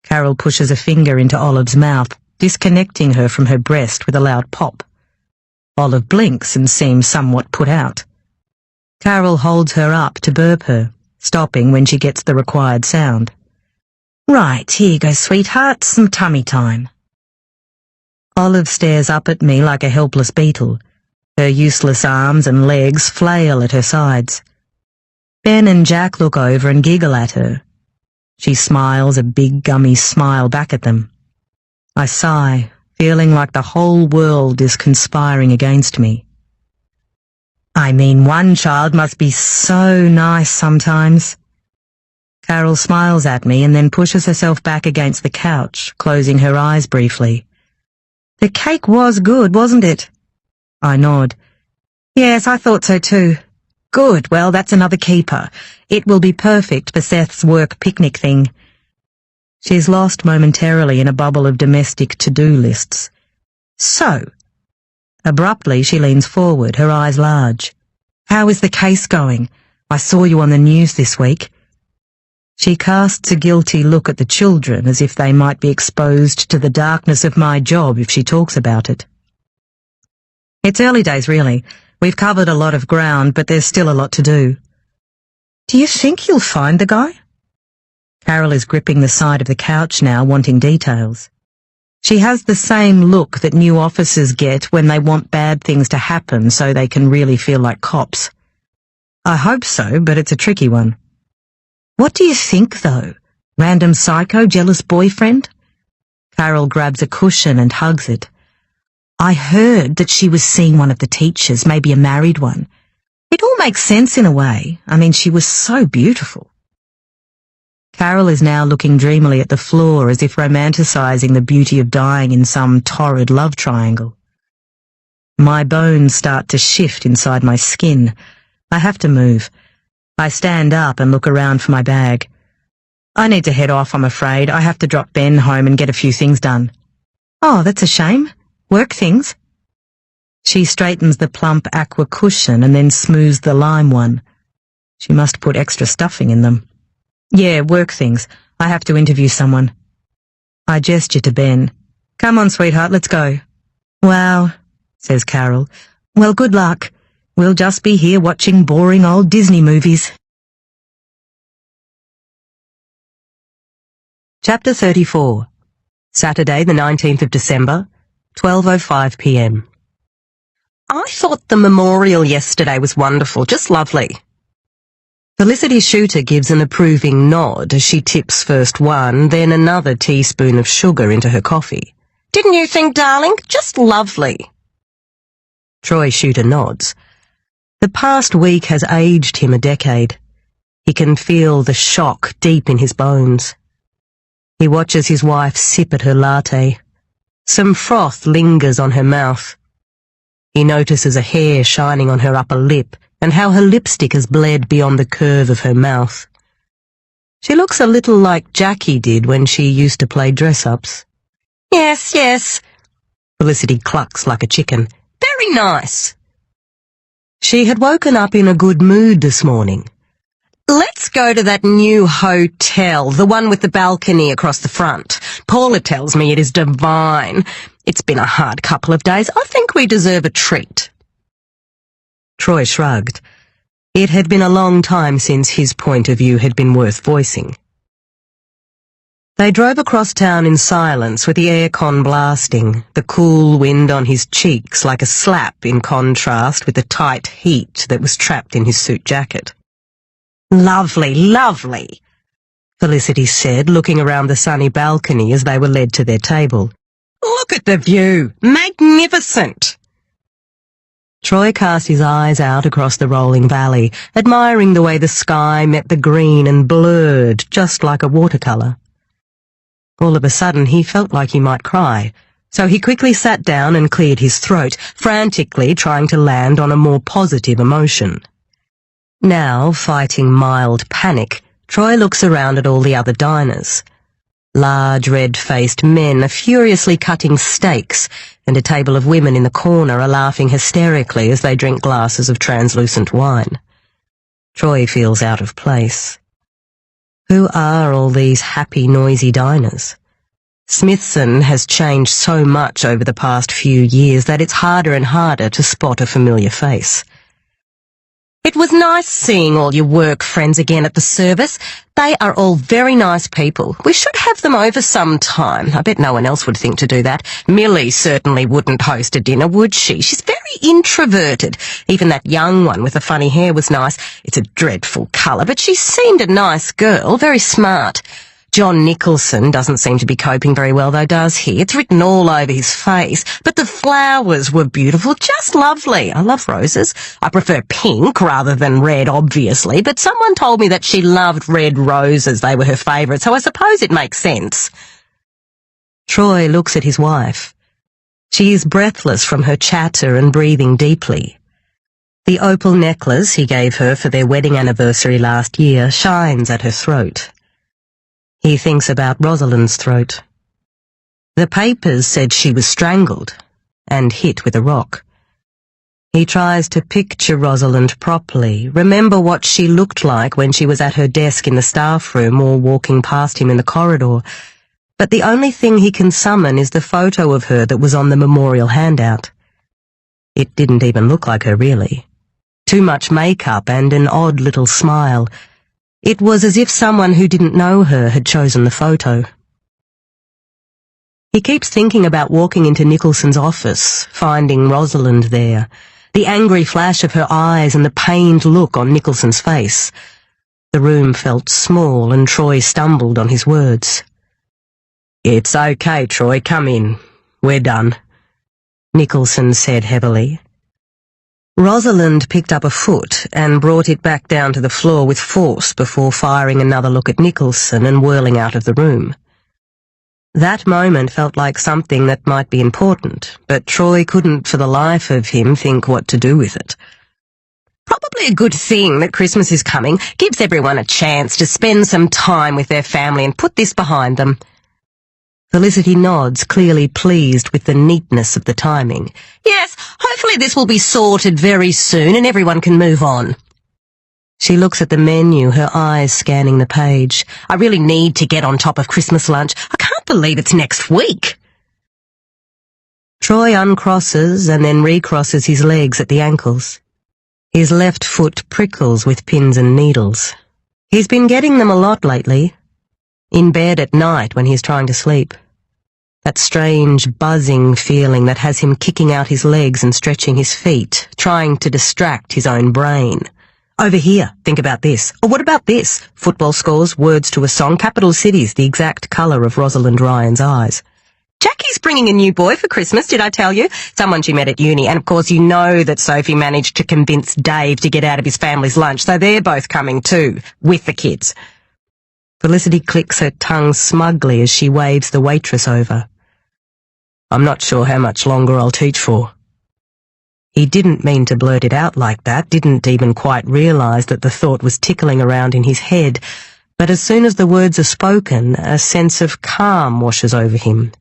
Carol pushes a finger into Olive's mouth, disconnecting her from her breast with a loud pop. Olive blinks and seems somewhat put out. Carol holds her up to burp her, stopping when she gets the required sound. Right, here you go, sweetheart, some tummy time. Olive stares up at me like a helpless beetle. Her useless arms and legs flail at her sides. Ben and Jack look over and giggle at her. She smiles a big gummy smile back at them. I sigh, feeling like the whole world is conspiring against me. I mean, one child must be so nice sometimes. Carol smiles at me and then pushes herself back against the couch, closing her eyes briefly. The cake was good, wasn't it? I nod. Yes, I thought so too. Good, well, that's another keeper. It will be perfect for Seth's work picnic thing. She's lost momentarily in a bubble of domestic to-do lists. So, abruptly she leans forward, her eyes large. How is the case going? I saw you on the news this week. She casts a guilty look at the children as if they might be exposed to the darkness of my job if she talks about it. It's early days, really. We've covered a lot of ground, but there's still a lot to do. Do you think you'll find the guy? Carol is gripping the side of the couch now, wanting details. She has the same look that new officers get when they want bad things to happen so they can really feel like cops. I hope so, but it's a tricky one. What do you think, though? Random psycho, jealous boyfriend? Carol grabs a cushion and hugs it. I heard that she was seeing one of the teachers, maybe a married one. It all makes sense in a way. I mean, she was so beautiful. Carol is now looking dreamily at the floor as if romanticizing the beauty of dying in some torrid love triangle. My bones start to shift inside my skin. I have to move. I stand up and look around for my bag. I need to head off, I'm afraid. I have to drop Ben home and get a few things done. Oh, that's a shame. Work things? She straightens the plump aqua cushion and then smooths the lime one. She must put extra stuffing in them. Yeah, work things. I have to interview someone. I gesture to Ben. Come on, sweetheart, let's go. Wow, says Carol. Well, good luck. We'll just be here watching boring old Disney movies. Chapter 34. Saturday, the 19th of December, 12:05 p.m. I thought the memorial yesterday was wonderful, just lovely. Felicity Shooter gives an approving nod as she tips first one, then another teaspoon of sugar into her coffee. Didn't you think, darling? Just lovely. Troy Shooter nods. The past week has aged him a decade. He can feel the shock deep in his bones. He watches his wife sip at her latte. Some froth lingers on her mouth. He notices a hair shining on her upper lip and how her lipstick has bled beyond the curve of her mouth. She looks a little like Jackie did when she used to play dress-ups. Yes, yes. Felicity clucks like a chicken. Very nice. She had woken up in a good mood this morning. Let's go to that new hotel, the one with the balcony across the front. Paula tells me it is divine. It's been a hard couple of days. I think we deserve a treat. Troy shrugged. It had been a long time since his point of view had been worth voicing. They drove across town in silence with the aircon blasting, the cool wind on his cheeks like a slap in contrast with the tight heat that was trapped in his suit jacket. Lovely, lovely, Felicity said, looking around the sunny balcony as they were led to their table. Look at the view! Magnificent! Troy cast his eyes out across the rolling valley, admiring the way the sky met the green and blurred just like a watercolour. All of a sudden he felt like he might cry, so he quickly sat down and cleared his throat, frantically trying to land on a more positive emotion. Now, fighting mild panic, Troy looks around at all the other diners. Large, red-faced men are furiously cutting steaks, and a table of women in the corner are laughing hysterically as they drink glasses of translucent wine. Troy feels out of place. Who are all these happy, noisy diners? Smithson has changed so much over the past few years that it's harder and harder to spot a familiar face. It was nice seeing all your work friends again at the service. They are all very nice people. We should have them over sometime. I bet no one else would think to do that. Millie certainly wouldn't host a dinner, would she? She's very introverted. Even that young one with the funny hair was nice. It's a dreadful colour, but she seemed a nice girl, very smart. John Nicholson doesn't seem to be coping very well, though, does he? It's written all over his face. But the flowers were beautiful, just lovely. I love roses. I prefer pink rather than red, obviously, but someone told me that she loved red roses. They were her favourite, so I suppose it makes sense. Troy looks at his wife. She is breathless from her chatter and breathing deeply. The opal necklace he gave her for their wedding anniversary last year shines at her throat. He thinks about Rosalind's throat. The papers said she was strangled and hit with a rock. He tries to picture Rosalind properly, remember what she looked like when she was at her desk in the staff room or walking past him in the corridor, but the only thing he can summon is the photo of her that was on the memorial handout. It didn't even look like her, really. Too much makeup and an odd little smile. It was as if someone who didn't know her had chosen the photo. He keeps thinking about walking into Nicholson's office, finding Rosalind there, the angry flash of her eyes and the pained look on Nicholson's face. The room felt small and Troy stumbled on his words. "It's okay, Troy, come in. We're done," Nicholson said heavily. Rosalind picked up a foot and brought it back down to the floor with force before firing another look at Nicholson and whirling out of the room. That moment felt like something that might be important, but Troy couldn't for the life of him think what to do with it. Probably a good thing that Christmas is coming, gives everyone a chance to spend some time with their family and put this behind them. Felicity nods, clearly pleased with the neatness of the timing. Yes, hopefully this will be sorted very soon and everyone can move on. She looks at the menu, her eyes scanning the page. I really need to get on top of Christmas lunch. I can't believe it's next week. Troy uncrosses and then recrosses his legs at the ankles. His left foot prickles with pins and needles. He's been getting them a lot lately. In bed at night when he's trying to sleep. That strange buzzing feeling that has him kicking out his legs and stretching his feet, trying to distract his own brain. Over here, think about this. Or what about this? Football scores, words to a song, capital cities, the exact colour of Rosalind Ryan's eyes. Jackie's bringing a new boy for Christmas, did I tell you? Someone she met at uni, and of course you know that Sophie managed to convince Dave to get out of his family's lunch, so they're both coming too, with the kids. Felicity clicks her tongue smugly as she waves the waitress over. I'm not sure how much longer I'll teach for. He didn't mean to blurt it out like that, didn't even quite realise that the thought was tickling around in his head, but as soon as the words are spoken, a sense of calm washes over him.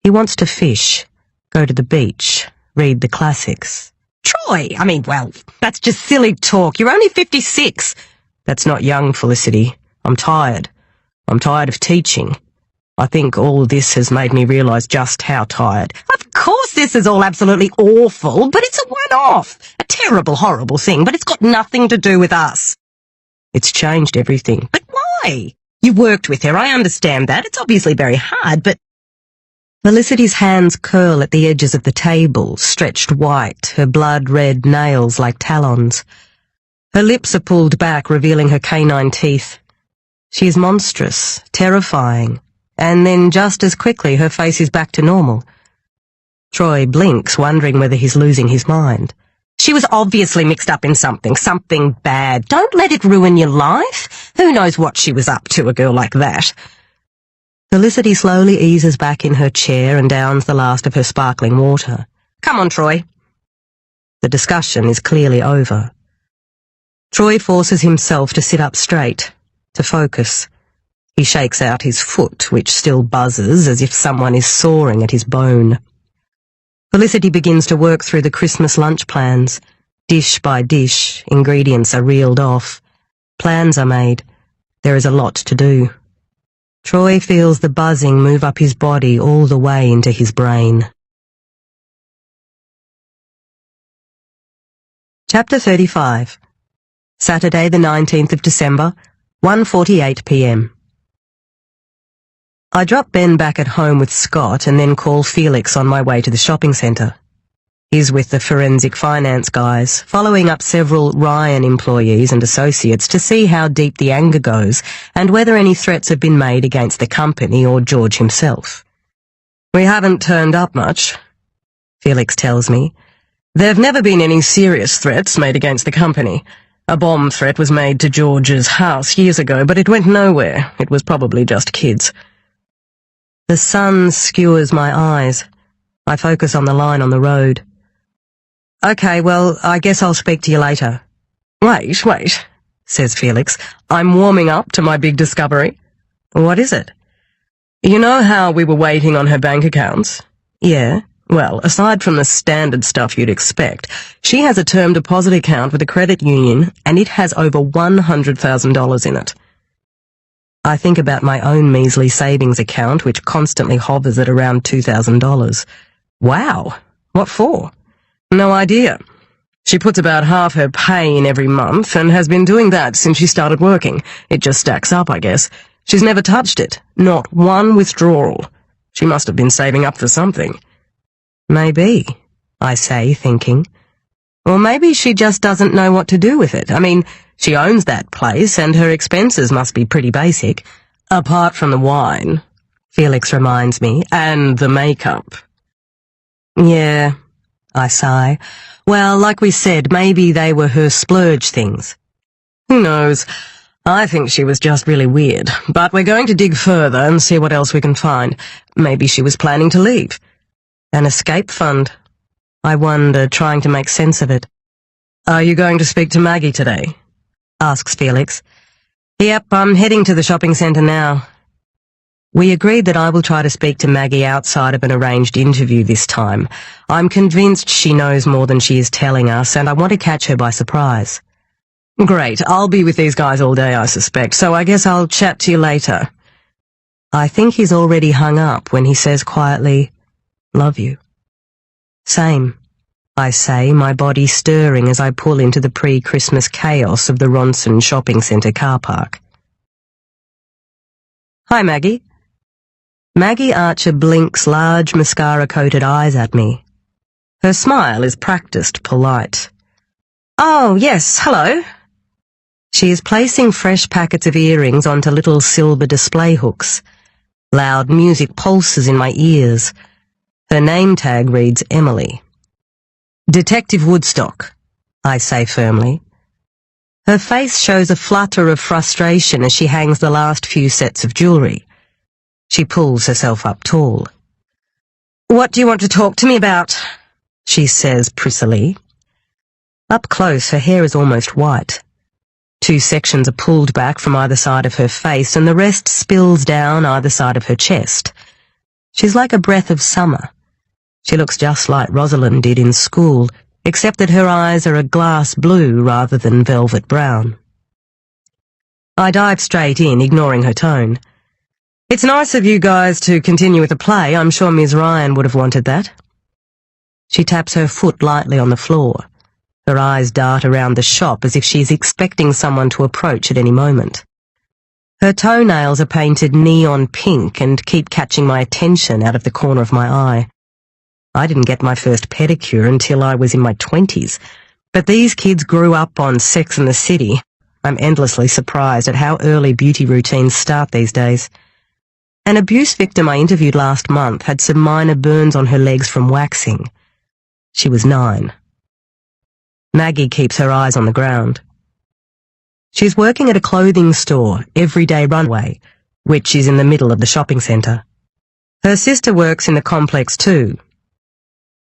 He wants to fish, go to the beach, read the classics. Troy, well, that's just silly talk. You're only 56. That's not young, Felicity. I'm tired. I'm tired of teaching. I think all this has made me realise just how tired. Of course this is all absolutely awful, but it's a one-off. A terrible, horrible thing, but it's got nothing to do with us. It's changed everything. But why? You worked with her, I understand that. It's obviously very hard, but... Felicity's hands curl at the edges of the table, stretched white, her blood-red nails like talons. Her lips are pulled back, revealing her canine teeth. She is monstrous, terrifying, and then just as quickly her face is back to normal. Troy blinks, wondering whether he's losing his mind. She was obviously mixed up in something bad. Don't let it ruin your life. Who knows what she was up to, a girl like that? Felicity slowly eases back in her chair and downs the last of her sparkling water. Come on, Troy. The discussion is clearly over. Troy forces himself to sit up straight, to focus. He shakes out his foot, which still buzzes as if someone is sawing at his bone. Felicity begins to work through the Christmas lunch plans. Dish by dish, ingredients are reeled off. Plans are made. There is a lot to do. Troy feels the buzzing move up his body all the way into his brain. Chapter 35. Saturday the 19th of December, 1:48 p.m. I drop Ben back at home with Scott and then call Felix on my way to the shopping centre. He's with the forensic finance guys, following up several Ryan employees and associates to see how deep the anger goes and whether any threats have been made against the company or George himself. "We haven't turned up much," Felix tells me. "There've never been any serious threats made against the company. A bomb threat was made to George's house years ago, but it went nowhere. It was probably just kids." The sun skewers my eyes. I focus on the line on the road. "Okay, well, I guess I'll speak to you later." Wait, says Felix. "I'm warming up to my big discovery." "What is it?" "You know how we were waiting on her bank accounts?" "Yeah." "Well, aside from the standard stuff you'd expect, she has a term deposit account with a credit union, and it has over $100,000 in it." I think about my own measly savings account, which constantly hovers at around $2,000. Wow, what for? No idea. She puts about half her pay in every month and has been doing that since she started working. It just stacks up, I guess. She's never touched it. Not one withdrawal. She must have been saving up for something. Maybe, I say, thinking. Or maybe she just doesn't know what to do with it. I mean, she owns that place and her expenses must be pretty basic. Apart from the wine, Felix reminds me, and the makeup. Yeah, I sigh. Well, like we said, maybe they were her splurge things. Who knows? I think she was just really weird, but we're going to dig further and see what else we can find. Maybe she was planning to leave. An escape fund. I wonder, trying to make sense of it. "Are you going to speak to Maggie today?" asks Felix. "Yep, I'm heading to the shopping centre now." We agreed that I will try to speak to Maggie outside of an arranged interview this time. I'm convinced she knows more than she is telling us, and I want to catch her by surprise. "Great, I'll be with these guys all day, I suspect, so I guess I'll chat to you later." I think he's already hung up when he says quietly, "Love you." "Same," I say, my body stirring as I pull into the pre-Christmas chaos of the Ronson Shopping Centre car park. "Hi, Maggie." Maggie Archer blinks large mascara-coated eyes at me. Her smile is practiced polite. "Oh, yes, hello." She is placing fresh packets of earrings onto little silver display hooks. Loud music pulses in my ears. Her name tag reads Emily. "Detective Woodstock," I say firmly. Her face shows a flutter of frustration as she hangs the last few sets of jewellery. She pulls herself up tall. "What do you want to talk to me about?" she says prissily. Up close, her hair is almost white. 2 sections are pulled back from either side of her face, and the rest spills down either side of her chest. She's like a breath of summer. She looks just like Rosalind did in school, except that her eyes are a glass blue rather than velvet brown. I dive straight in, ignoring her tone. "It's nice of you guys to continue with the play. I'm sure Ms. Ryan would have wanted that." She taps her foot lightly on the floor. Her eyes dart around the shop as if she's expecting someone to approach at any moment. Her toenails are painted neon pink and keep catching my attention out of the corner of my eye. I didn't get my first pedicure until I was in my 20s, but these kids grew up on Sex and the City. I'm endlessly surprised at how early beauty routines start these days. An abuse victim I interviewed last month had some minor burns on her legs from waxing. She was 9. Maggie keeps her eyes on the ground. She's working at a clothing store, Everyday Runway, which is in the middle of the shopping centre. Her sister works in the complex too.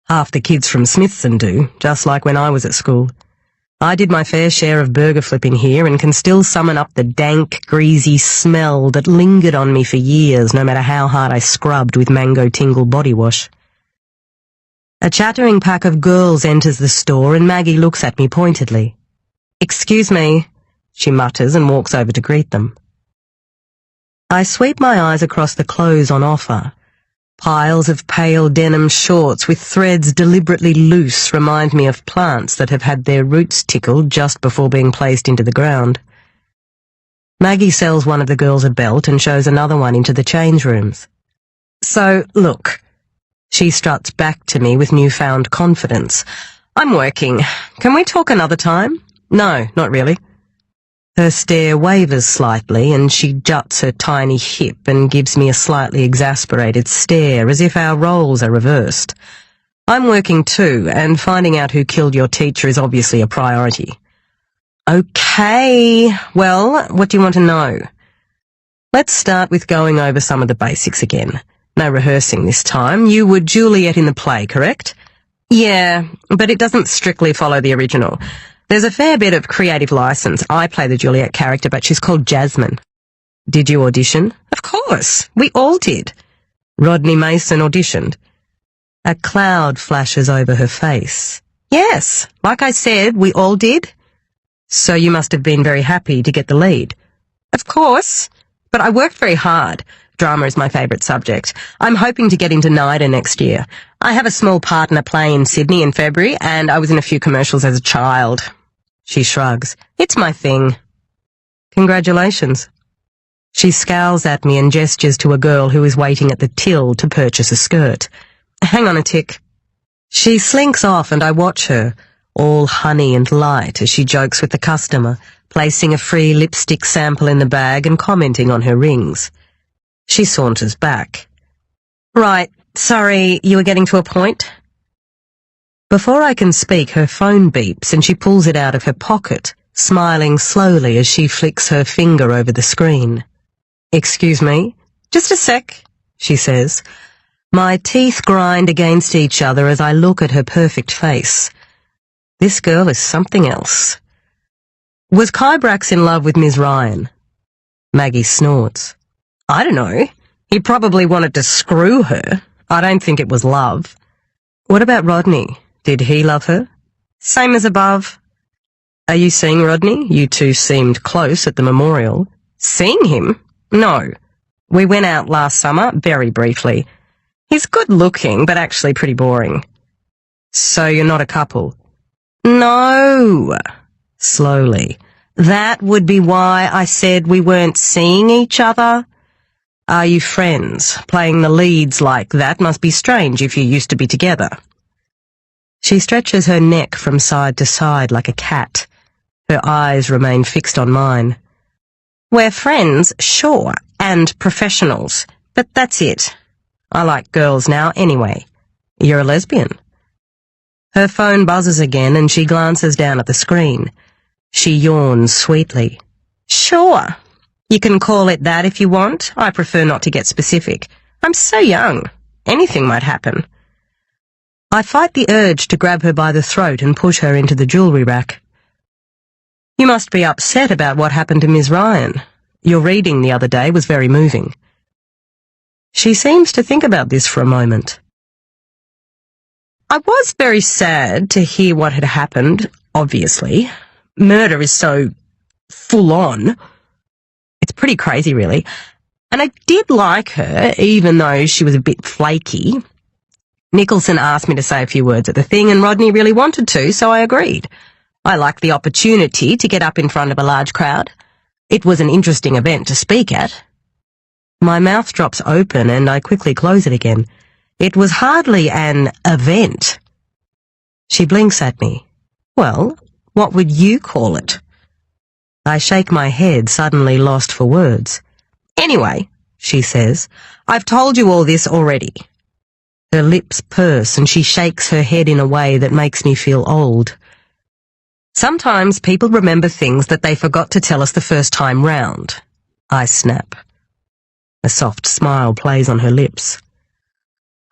Half the kids from Smithson do, just like when I was at school. I did my fair share of burger flipping here and can still summon up the dank, greasy smell that lingered on me for years, no matter how hard I scrubbed with Mango Tingle body wash. A chattering pack of girls enters the store and Maggie looks at me pointedly. "Excuse me," she mutters and walks over to greet them. I sweep my eyes across the clothes on offer. Piles of pale denim shorts with threads deliberately loose remind me of plants that have had their roots tickled just before being placed into the ground. Maggie sells one of the girls a belt and shows another one into the change rooms. So, look. She struts back to me with newfound confidence. I'm working. Can we talk another time? No, not really. Her stare wavers slightly, and she juts her tiny hip and gives me a slightly exasperated stare, as if our roles are reversed. I'm working too, and finding out who killed your teacher is obviously a priority. Okay, well, what do you want to know? Let's start with going over some of the basics again. No rehearsing this time. You were Juliet in the play, correct? Yeah, but it doesn't strictly follow the original. There's a fair bit of creative license. I play the Juliet character, but she's called Jasmine. Did you audition? Of course, we all did. Rodney Mason auditioned. A cloud flashes over her face. Yes, like I said, we all did. So you must have been very happy to get the lead. Of course, but I worked very hard. Drama is my favourite subject. I'm hoping to get into NIDA next year. I have a small part in a play in Sydney in February, and I was in a few commercials as a child. She shrugs. It's my thing. Congratulations. She scowls at me and gestures to a girl who is waiting at the till to purchase a skirt. Hang on a tick. She slinks off and I watch her, all honey and light, as she jokes with the customer, placing a free lipstick sample in the bag and commenting on her rings. She saunters back. Right, sorry, you were getting to a point? Before I can speak, her phone beeps and she pulls it out of her pocket, smiling slowly as she flicks her finger over the screen. Excuse me? Just a sec, she says. My teeth grind against each other as I look at her perfect face. This girl is something else. Was Kybrax in love with Ms. Ryan? Maggie snorts. I don't know. He probably wanted to screw her. I don't think it was love. What about Rodney? Did he love her? Same as above. Are you seeing Rodney? You two seemed close at the memorial. Seeing him? No. We went out last summer, very briefly. He's good looking, but actually pretty boring. So you're not a couple? No. Slowly. That would be why I said we weren't seeing each other. Are you friends? Playing the leads like that must be strange if you used to be together. She stretches her neck from side to side like a cat. Her eyes remain fixed on mine. We're friends, sure, and professionals, but that's it. I like girls now anyway. You're a lesbian. Her phone buzzes again and she glances down at the screen. She yawns sweetly. Sure. You can call it that if you want. I prefer not to get specific. I'm so young. Anything might happen. I fight the urge to grab her by the throat and push her into the jewellery rack. You must be upset about what happened to Ms. Ryan. Your reading the other day was very moving. She seems to think about this for a moment. I was very sad to hear what had happened, obviously. Murder is so full on. It's pretty crazy, really. And I did like her, even though she was a bit flaky. Nicholson asked me to say a few words at the thing, and Rodney really wanted to, so I agreed. I liked the opportunity to get up in front of a large crowd. It was an interesting event to speak at. My mouth drops open, and I quickly close it again. It was hardly an event. She blinks at me. Well, what would you call it? I shake my head, suddenly lost for words. Anyway, she says, I've told you all this already. Her lips purse and she shakes her head in a way that makes me feel old. Sometimes people remember things that they forgot to tell us the first time round. I snap. A soft smile plays on her lips.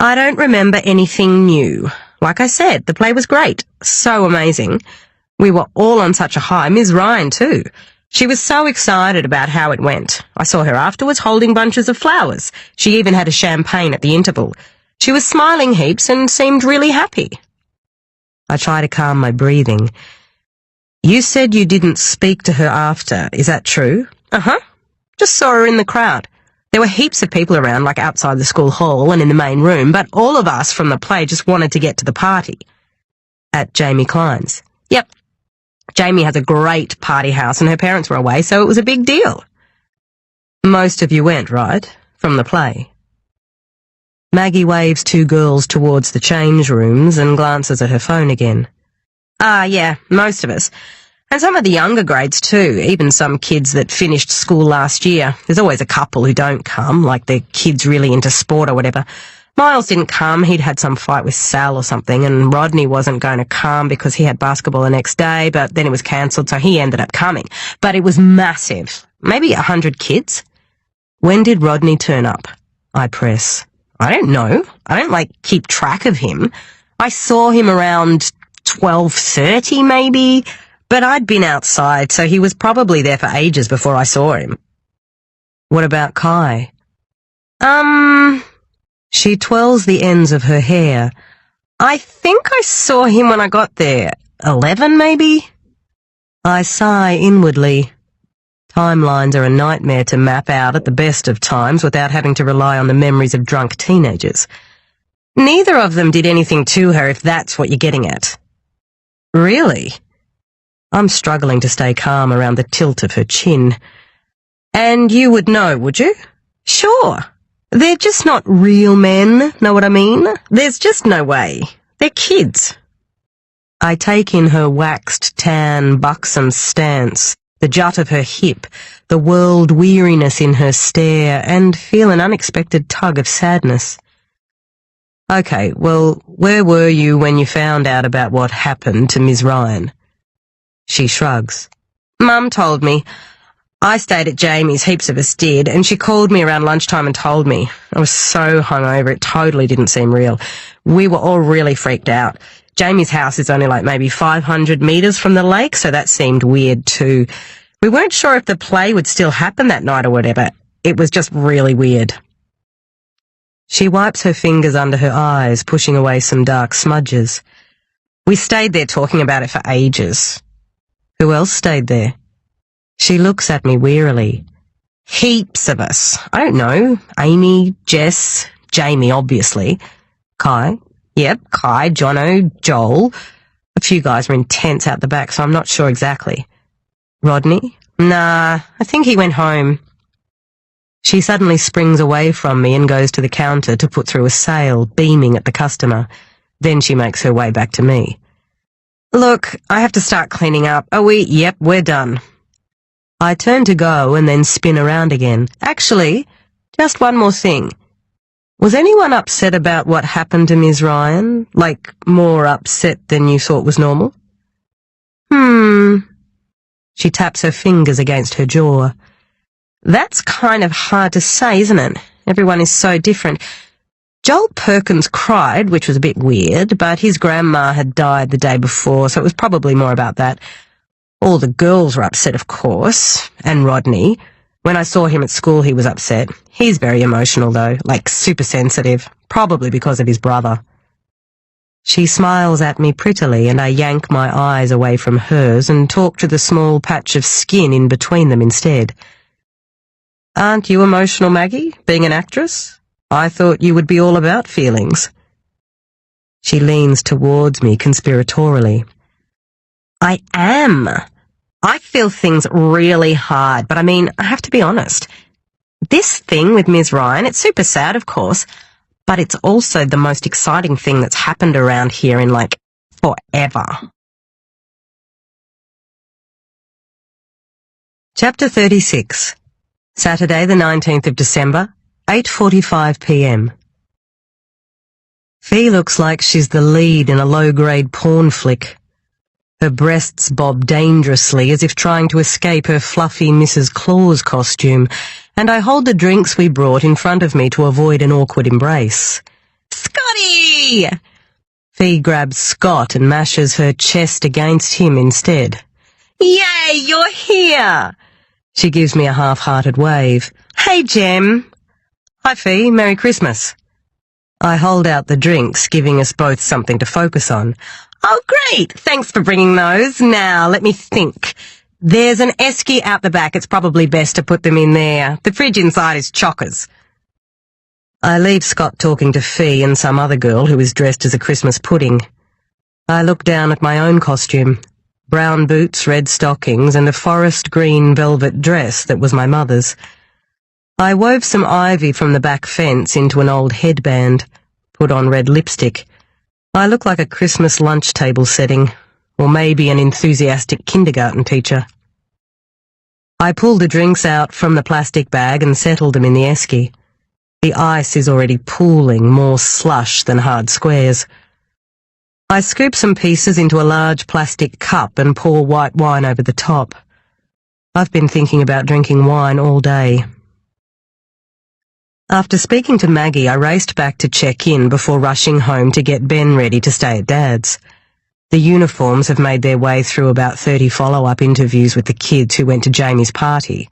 I don't remember anything new. Like I said, the play was great. So amazing. We were all on such a high. Ms. Ryan, too. She was so excited about how it went. I saw her afterwards holding bunches of flowers. She even had a champagne at the interval. She was smiling heaps and seemed really happy. I try to calm my breathing. You said you didn't speak to her after. Is that true? Uh-huh. Just saw her in the crowd. There were heaps of people around, like outside the school hall and in the main room, but all of us from the play just wanted to get to the party. At Jamie Klein's. Yep. Jamie has a great party house and her parents were away, so it was a big deal. Most of you went, right? From the play. Maggie waves two girls towards the change rooms and glances at her phone again. Yeah, most of us. And some of the younger grades too, even some kids that finished school last year. There's always a couple who don't come, like their kids really into sport or whatever. Miles didn't come, he'd had some fight with Sal or something, and Rodney wasn't going to come because he had basketball the next day, but then it was cancelled, so he ended up coming. But it was massive. Maybe 100 kids? When did Rodney turn up? I press. I don't know. I don't, keep track of him. I saw him around 12:30 maybe, but I'd been outside, so he was probably there for ages before I saw him. What about Kai? She twirls the ends of her hair. I think I saw him when I got there. 11 maybe? I sigh inwardly. Timelines are a nightmare to map out at the best of times without having to rely on the memories of drunk teenagers. Neither of them did anything to her, if that's what you're getting at. Really? I'm struggling to stay calm around the tilt of her chin. And you would know, would you? Sure. They're just not real men, know what I mean? There's just no way. They're kids. I take in her waxed, tan, buxom stance, the jut of her hip, the world weariness in her stare, and feel an unexpected tug of sadness. Okay, well, where were you when you found out about what happened to Ms. Ryan? She shrugs. Mum told me. I stayed at Jamie's, heaps of us did, and she called me around lunchtime and told me. I was so hungover, it totally didn't seem real. We were all really freaked out. Jamie's house is only maybe 500 metres from the lake, so that seemed weird too. We weren't sure if the play would still happen that night or whatever. It was just really weird. She wipes her fingers under her eyes, pushing away some dark smudges. We stayed there talking about it for ages. Who else stayed there? She looks at me wearily. Heaps of us. I don't know. Amy, Jess, Jamie, obviously. Kai. Yep, Kai, Jono, Joel. A few guys were in tents out the back, so I'm not sure exactly. Rodney? Nah, I think he went home. She suddenly springs away from me and goes to the counter to put through a sale, beaming at the customer. Then she makes her way back to me. Look, I have to start cleaning up. Are we? Yep, we're done. I turn to go and then spin around again. Actually, just one more thing. Was anyone upset about what happened to Ms. Ryan? More upset than you thought was normal? She taps her fingers against her jaw. That's kind of hard to say, isn't it? Everyone is so different. Joel Perkins cried, which was a bit weird, but his grandma had died the day before, so it was probably more about that. All the girls were upset, of course, and Rodney. When I saw him at school, he was upset. He's very emotional, though, super sensitive, probably because of his brother. She smiles at me prettily, and I yank my eyes away from hers and talk to the small patch of skin in between them instead. Aren't you emotional, Maggie, being an actress? I thought you would be all about feelings. She leans towards me conspiratorially. I am. I feel things really hard, but I have to be honest. This thing with Ms. Ryan, it's super sad, of course, but it's also the most exciting thing that's happened around here in, forever. Chapter 36. Saturday, the 19th of December, 8:45 p.m. Fee looks like she's the lead in a low-grade porn flick. Her breasts bob dangerously as if trying to escape her fluffy Mrs. Claus costume, and I hold the drinks we brought in front of me to avoid an awkward embrace. Scotty! Fee grabs Scott and mashes her chest against him instead. Yay, you're here! She gives me a half-hearted wave. Hey, Gem. Hi, Fee. Merry Christmas. I hold out the drinks, giving us both something to focus on. Oh, great! Thanks for bringing those. Now, let me think. There's an esky out the back. It's probably best to put them in there. The fridge inside is chockers. I leave Scott talking to Fee and some other girl who is dressed as a Christmas pudding. I look down at my own costume. Brown boots, red stockings, and a forest green velvet dress that was my mother's. I wove some ivy from the back fence into an old headband, put on red lipstick. I look like a Christmas lunch table setting, or maybe an enthusiastic kindergarten teacher. I pulled the drinks out from the plastic bag and settled them in the esky. The ice is already pooling, more slush than hard squares. I scoop some pieces into a large plastic cup and pour white wine over the top. I've been thinking about drinking wine all day. After speaking to Maggie, I raced back to check in before rushing home to get Ben ready to stay at Dad's. The uniforms have made their way through about 30 follow-up interviews with the kids who went to Jamie's party.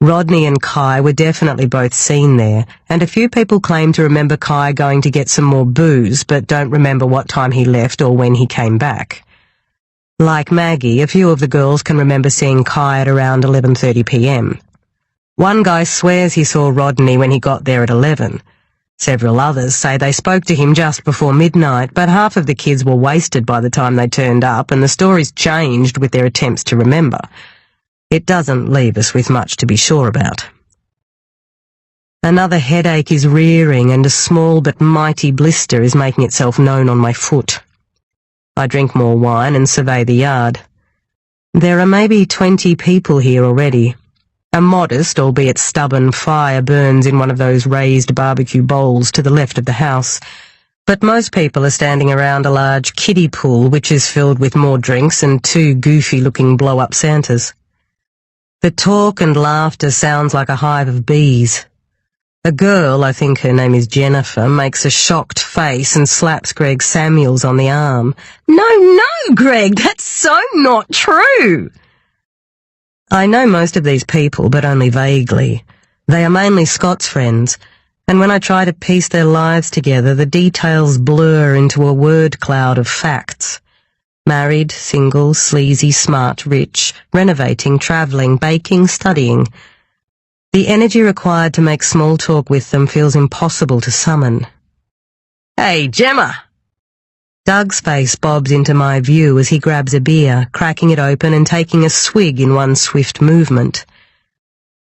Rodney and Kai were definitely both seen there, and a few people claim to remember Kai going to get some more booze, but don't remember what time he left or when he came back. Like Maggie, a few of the girls can remember seeing Kai at around 11:30 p.m. One guy swears he saw Rodney when he got there at 11. Several others say they spoke to him just before midnight, but half of the kids were wasted by the time they turned up, and the stories changed with their attempts to remember. It doesn't leave us with much to be sure about. Another headache is rearing, and a small but mighty blister is making itself known on my foot. I drink more wine and survey the yard. There are maybe 20 people here already. A modest, albeit stubborn, fire burns in one of those raised barbecue bowls to the left of the house, but most people are standing around a large kiddie pool which is filled with more drinks and two goofy-looking blow-up Santas. The talk and laughter sounds like a hive of bees. A girl, I think her name is Jennifer, makes a shocked face and slaps Greg Samuels on the arm. "No, Greg, that's so not true!" I know most of these people, but only vaguely. They are mainly Scott's friends, and when I try to piece their lives together, the details blur into a word cloud of facts. Married, single, sleazy, smart, rich, renovating, travelling, baking, studying. The energy required to make small talk with them feels impossible to summon. "Hey, Gemma!" Doug's face bobs into my view as he grabs a beer, cracking it open and taking a swig in one swift movement.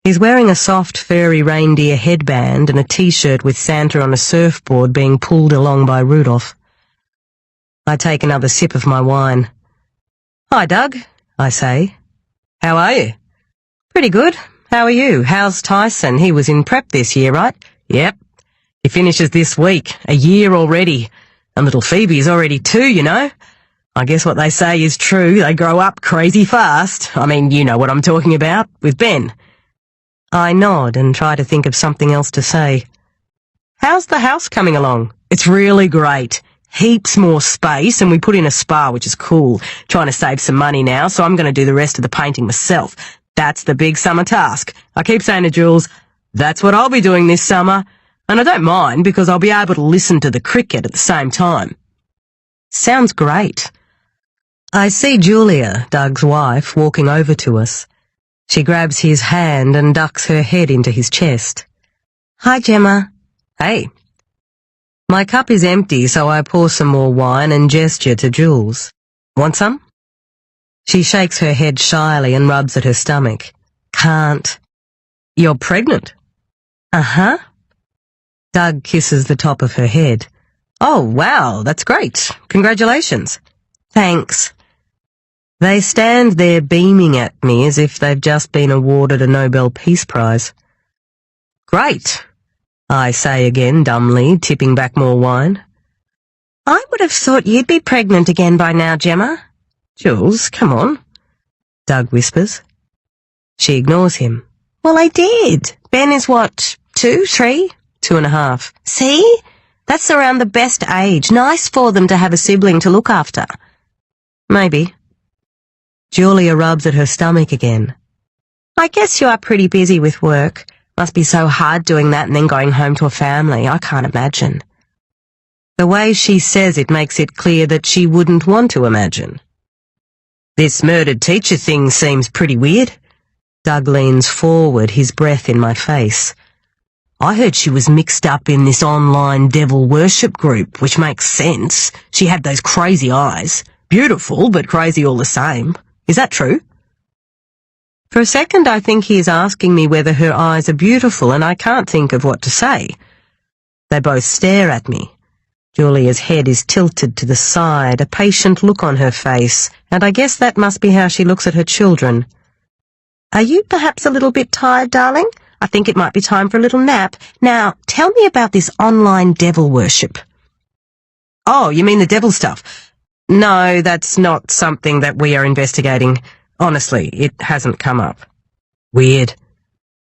He's wearing a soft, furry reindeer headband and a t-shirt with Santa on a surfboard being pulled along by Rudolph. I take another sip of my wine. "Hi, Doug," I say. "How are you?" "Pretty good. How are you? How's Tyson? He was in prep this year, right?" "Yep. He finishes this week. A year already. And little Phoebe's already 2, you know. I guess what they say is true. They grow up crazy fast. I mean, you know what I'm talking about, with Ben." I nod and try to think of something else to say. "How's the house coming along?" "It's really great. Heaps more space, and we put in a spa, which is cool. Trying to save some money now, so I'm going to do the rest of the painting myself. That's the big summer task. I keep saying to Jules, that's what I'll be doing this summer. And I don't mind, because I'll be able to listen to the cricket at the same time." Sounds great. I see Julia, Doug's wife, walking over to us. She grabs his hand and ducks her head into his chest. "Hi, Gemma." "Hey." My cup is empty, so I pour some more wine and gesture to Jules. "Want some?" She shakes her head shyly and rubs at her stomach. "Can't." "You're pregnant?" "Uh-huh." Doug kisses the top of her head. "Oh, wow, that's great. Congratulations." "Thanks." They stand there beaming at me as if they've just been awarded a Nobel Peace Prize. "Great," I say again dumbly, tipping back more wine. "I would have thought you'd be pregnant again by now, Gemma." "Jules, come on," Doug whispers. She ignores him. "Well, I did. Ben is what, 2, 3? 2.5. See? That's around the best age. Nice for them to have a sibling to look after." "Maybe." Julia rubs at her stomach again. "I guess you are pretty busy with work. Must be so hard doing that and then going home to a family. I can't imagine." The way she says it makes it clear that she wouldn't want to imagine. This murdered teacher thing seems pretty weird. Doug leans forward, his breath in my face. I heard she was mixed up in this online devil worship group, which makes sense. She had those crazy eyes. Beautiful, but crazy all the same. Is that true? For a second, I think he is asking me whether her eyes are beautiful, and I can't think of what to say. They both stare at me. Julia's head is tilted to the side, a patient look on her face, and I guess that must be how she looks at her children. Are you perhaps a little bit tired, darling? I think it might be time for a little nap. Now, tell me about this online devil worship. Oh, you mean the devil stuff? No, that's not something that we are investigating. Honestly, it hasn't come up. Weird.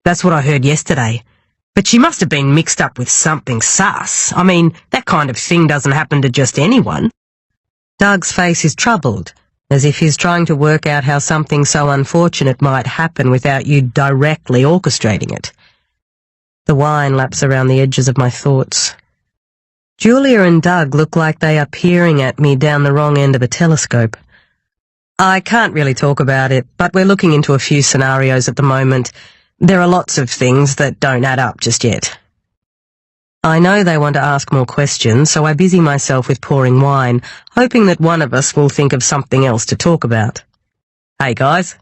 That's what I heard yesterday. But she must have been mixed up with something sus. I mean, that kind of thing doesn't happen to just anyone. Doug's face is troubled, as if he's trying to work out how something so unfortunate might happen without you directly orchestrating it. The wine laps around the edges of my thoughts. Julia and Doug look like they are peering at me down the wrong end of a telescope. I can't really talk about it, but we're looking into a few scenarios at the moment. There are lots of things that don't add up just yet. I know they want to ask more questions, so I busy myself with pouring wine, hoping that one of us will think of something else to talk about. Hey, guys.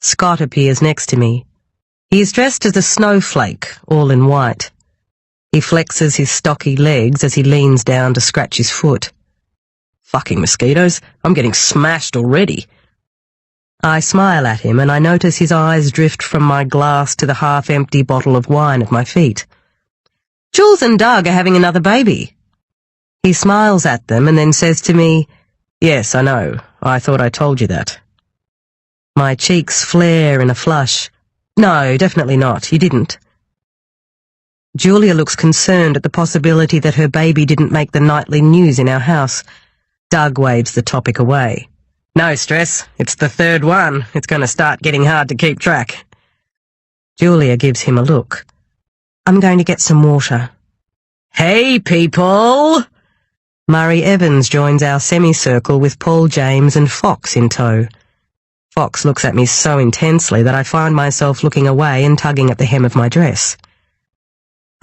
Scott appears next to me. He is dressed as a snowflake, all in white. He flexes his stocky legs as he leans down to scratch his foot. Fucking mosquitoes, I'm getting smashed already. I smile at him and I notice his eyes drift from my glass to the half-empty bottle of wine at my feet. Jules and Doug are having another baby. He smiles at them and then says to me, Yes, I know. I thought I told you that. My cheeks flare in a flush. No, definitely not. You didn't. Julia looks concerned at the possibility that her baby didn't make the nightly news in our house. Doug waves the topic away. No stress. It's the third one. It's going to start getting hard to keep track. Julia gives him a look. I'm going to get some water. Hey, people! Murray Evans joins our semicircle with Paul James and Fox in tow. Fox looks at me so intensely that I find myself looking away and tugging at the hem of my dress.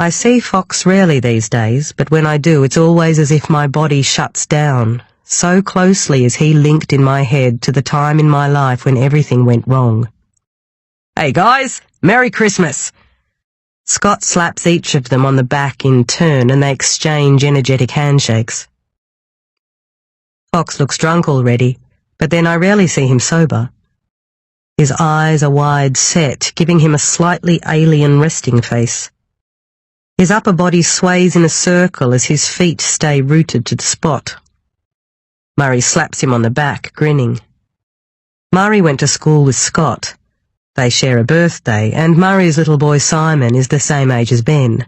I see Fox rarely these days, but when I do, it's always as if my body shuts down. So closely is he linked in my head to the time in my life when everything went wrong. Hey guys, Merry Christmas! Scott slaps each of them on the back in turn and they exchange energetic handshakes. Fox looks drunk already, but then I rarely see him sober. His eyes are wide set, giving him a slightly alien resting face. His upper body sways in a circle as his feet stay rooted to the spot. Murray slaps him on the back, grinning. Murray went to school with Scott. They share a birthday, and Murray's little boy Simon is the same age as Ben.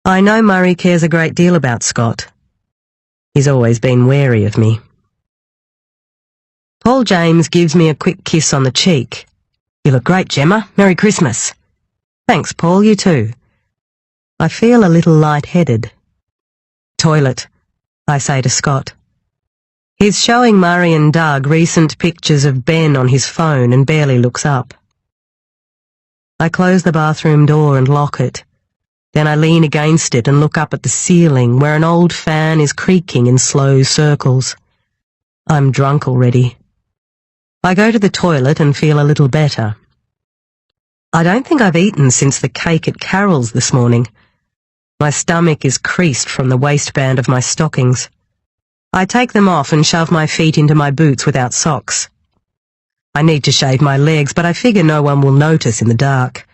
I know Murray cares a great deal about Scott. He's always been wary of me. Paul James gives me a quick kiss on the cheek. You look great, Gemma. Merry Christmas. Thanks, Paul, you too. I feel a little light-headed. Toilet, I say to Scott. He's showing Murray and Doug recent pictures of Ben on his phone and barely looks up. I close the bathroom door and lock it. Then I lean against it and look up at the ceiling where an old fan is creaking in slow circles. I'm drunk already. I go to the toilet and feel a little better. I don't think I've eaten since the cake at Carol's this morning. My stomach is creased from the waistband of my stockings. I take them off and shove my feet into my boots without socks. I need to shave my legs, but I figure no one will notice in the dark.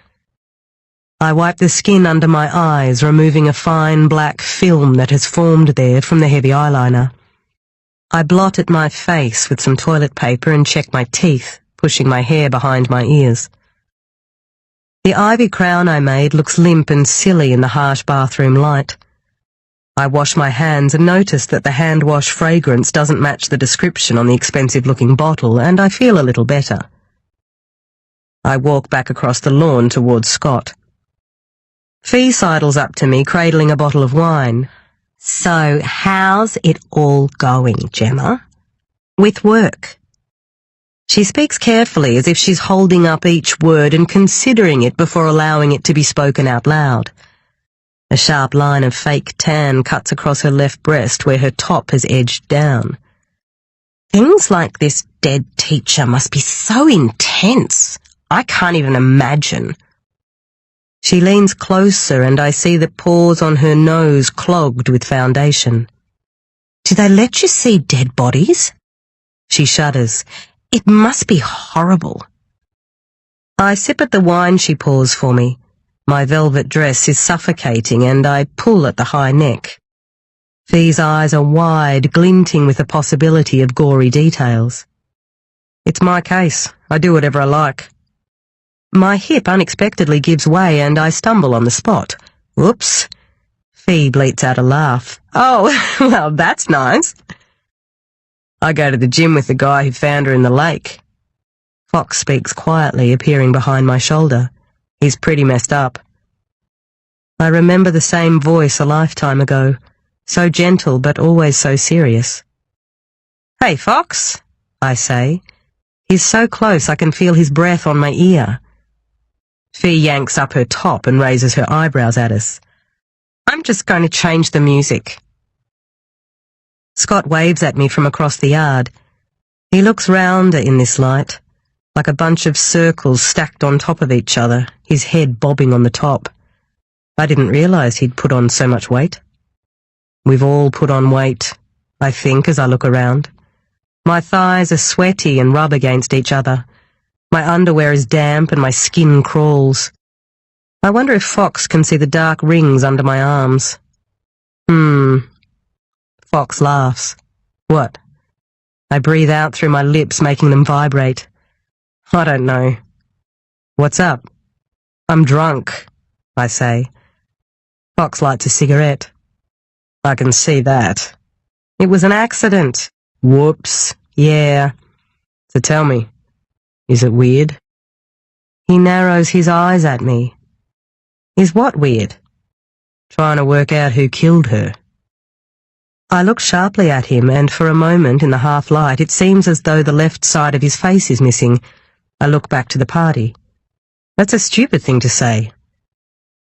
I wipe the skin under my eyes, removing a fine black film that has formed there from the heavy eyeliner. I blot at my face with some toilet paper and check my teeth, pushing my hair behind my ears. The ivy crown I made looks limp and silly in the harsh bathroom light. I wash my hands and notice that the hand wash fragrance doesn't match the description on the expensive-looking bottle, and I feel a little better. I walk back across the lawn towards Scott. Fee sidles up to me, cradling a bottle of wine. So, how's it all going, Gemma? With work. She speaks carefully, as if she's holding up each word and considering it before allowing it to be spoken out loud. A sharp line of fake tan cuts across her left breast where her top has edged down. Things like this dead teacher must be so intense. I can't even imagine. She leans closer and I see the pores on her nose clogged with foundation. Do they let you see dead bodies? She shudders. It must be horrible. I sip at the wine she pours for me. My velvet dress is suffocating and I pull at the high neck. Fee's eyes are wide, glinting with the possibility of gory details. It's my case. I do whatever I like. My hip unexpectedly gives way and I stumble on the spot. Whoops. Fee bleats out a laugh. Oh, well, that's nice. I go to the gym with the guy who found her in the lake. Fox speaks quietly, appearing behind my shoulder. He's pretty messed up. I remember the same voice a lifetime ago, so gentle but always so serious. Hey, Fox, I say. He's so close I can feel his breath on my ear. Fee yanks up her top and raises her eyebrows at us. I'm just going to change the music. Scott waves at me from across the yard. He looks rounder in this light, like a bunch of circles stacked on top of each other, his head bobbing on the top. I didn't realize he'd put on so much weight. We've all put on weight, I think, as I look around. My thighs are sweaty and rub against each other. My underwear is damp and my skin crawls. I wonder if Fox can see the dark rings under my arms. Fox laughs. What? I breathe out through my lips, making them vibrate. I don't know. What's up? I'm drunk, I say. Fox lights a cigarette. I can see that. It was an accident. Whoops. Yeah. So tell me, is it weird? He narrows his eyes at me. Is what weird? Trying to work out who killed her. I look sharply at him, and for a moment in the half-light it seems as though the left side of his face is missing. I look back to the party. That's a stupid thing to say.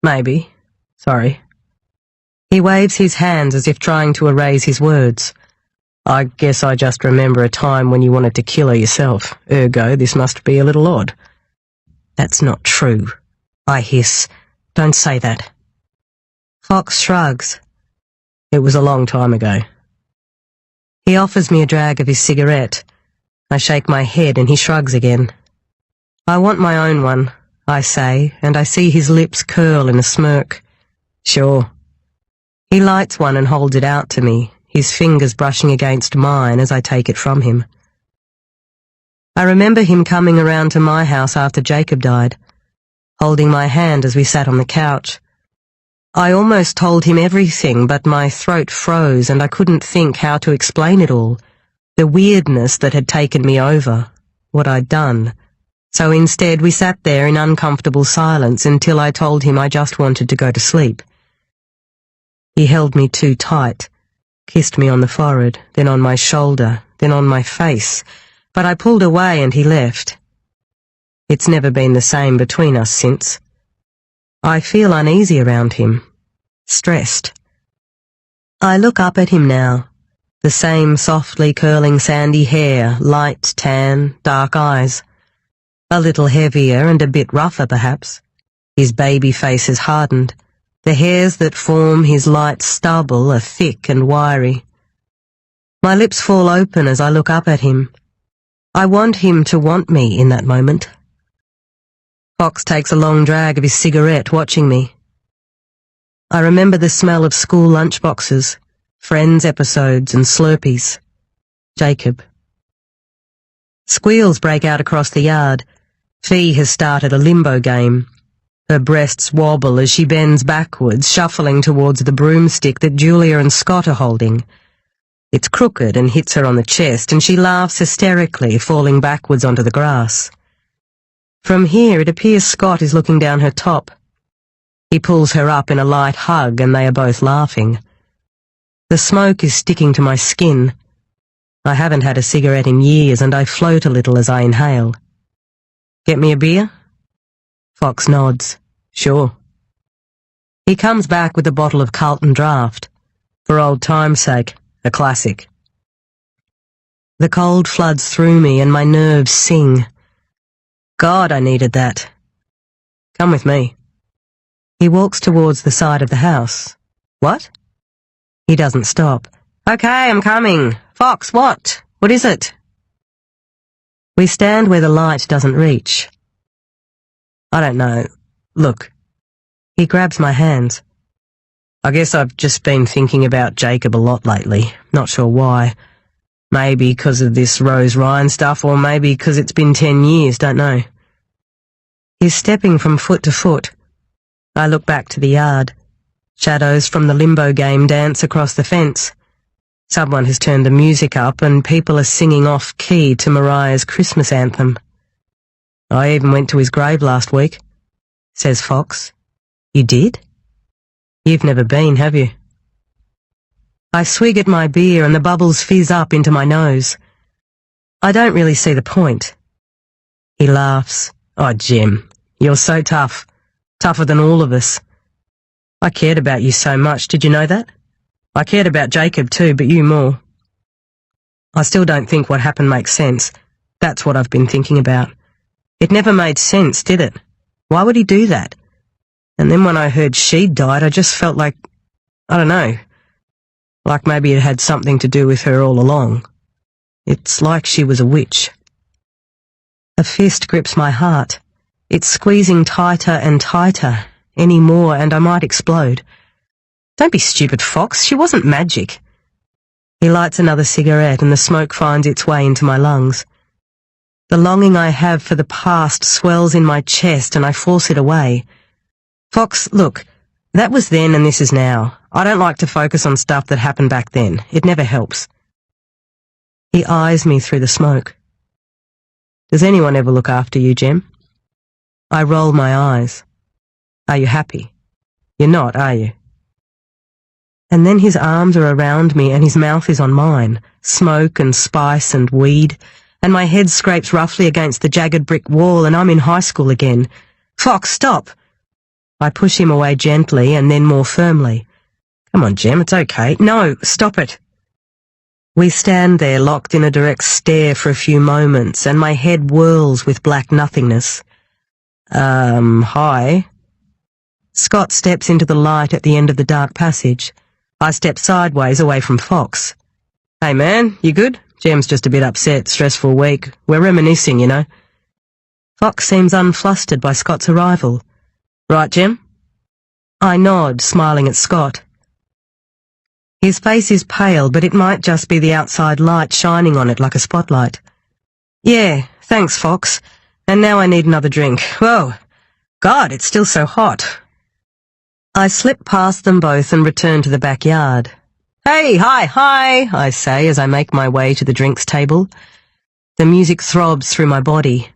Maybe. Sorry. He waves his hands as if trying to erase his words. I guess I just remember a time when you wanted to kill her yourself. Ergo, this must be a little odd. That's not true. I hiss. Don't say that. Fox shrugs. It was a long time ago. He offers me a drag of his cigarette. I shake my head and he shrugs again. I want my own one, I say, and I see his lips curl in a smirk. Sure. He lights one and holds it out to me, his fingers brushing against mine as I take it from him. I remember him coming around to my house after Jacob died, holding my hand as we sat on the couch. I almost told him everything, but my throat froze and I couldn't think how to explain it all, the weirdness that had taken me over, what I'd done. So instead we sat there in uncomfortable silence until I told him I just wanted to go to sleep. He held me too tight, kissed me on the forehead, then on my shoulder, then on my face, but I pulled away and he left. It's never been the same between us since. I feel uneasy around him, stressed. I look up at him now, the same softly curling sandy hair, light tan, dark eyes. A little heavier and a bit rougher perhaps. His baby face is hardened. The hairs that form his light stubble are thick and wiry. My lips fall open as I look up at him. I want him to want me in that moment. Fox takes a long drag of his cigarette, watching me. I remember the smell of school lunchboxes, Friends episodes and Slurpees. Jacob. Squeals break out across the yard. Fee has started a limbo game. Her breasts wobble as she bends backwards, shuffling towards the broomstick that Julia and Scott are holding. It's crooked and hits her on the chest, and she laughs hysterically, falling backwards onto the grass. From here, it appears Scott is looking down her top. He pulls her up in a light hug, and they are both laughing. The smoke is sticking to my skin. I haven't had a cigarette in years, and I float a little as I inhale. Get me a beer? Fox nods. Sure. He comes back with a bottle of Carlton Draft. For old time's sake, a classic. The cold floods through me and my nerves sing. God, I needed that. Come with me. He walks towards the side of the house. What? He doesn't stop. Okay, I'm coming. Fox, what? What is it? We stand where the light doesn't reach. I don't know. Look. He grabs my hands. I guess I've just been thinking about Jacob a lot lately. Not sure why. Maybe because of this Rose Ryan stuff, or maybe because it's been 10 years, don't know. He's stepping from foot to foot. I look back to the yard. Shadows from the limbo game dance across the fence. Someone has turned the music up and people are singing off-key to Mariah's Christmas anthem. I even went to his grave last week, says Fox. You did? You've never been, have you? I swig at my beer and the bubbles fizz up into my nose. I don't really see the point. He laughs. Oh, Jim, you're so tough. Tougher than all of us. I cared about you so much, did you know that? I cared about Jacob too, but you more. I still don't think what happened makes sense. That's what I've been thinking about. It never made sense, did it? Why would he do that? And then when I heard she'd died, I just felt like, I don't know, like maybe it had something to do with her all along. It's like she was a witch. A fist grips my heart. It's squeezing tighter and tighter, any more and I might explode. Don't be stupid, Fox. She wasn't magic. He lights another cigarette and the smoke finds its way into my lungs. The longing I have for the past swells in my chest and I force it away. Fox, look, that was then and this is now. I don't like to focus on stuff that happened back then. It never helps. He eyes me through the smoke. Does anyone ever look after you, Gem? I roll my eyes. Are you happy? You're not, are you? And then his arms are around me and his mouth is on mine, smoke and spice and weed, and my head scrapes roughly against the jagged brick wall and I'm in high school again. Fox, stop! I push him away gently and then more firmly. Come on, Gem, it's okay. No, stop it. We stand there locked in a direct stare for a few moments and my head whirls with black nothingness. Hi. Scott steps into the light at the end of the dark passage. I step sideways away from Fox. Hey man, you good? Gem's just a bit upset, stressful week. We're reminiscing, you know. Fox seems unflustered by Scott's arrival. Right, Gem? I nod, smiling at Scott. His face is pale, but it might just be the outside light shining on it like a spotlight. Yeah, thanks, Fox. And now I need another drink. Whoa! God, it's still so hot. I slip past them both and return to the backyard. Hey, hi, I say as I make my way to the drinks table. The music throbs through my body.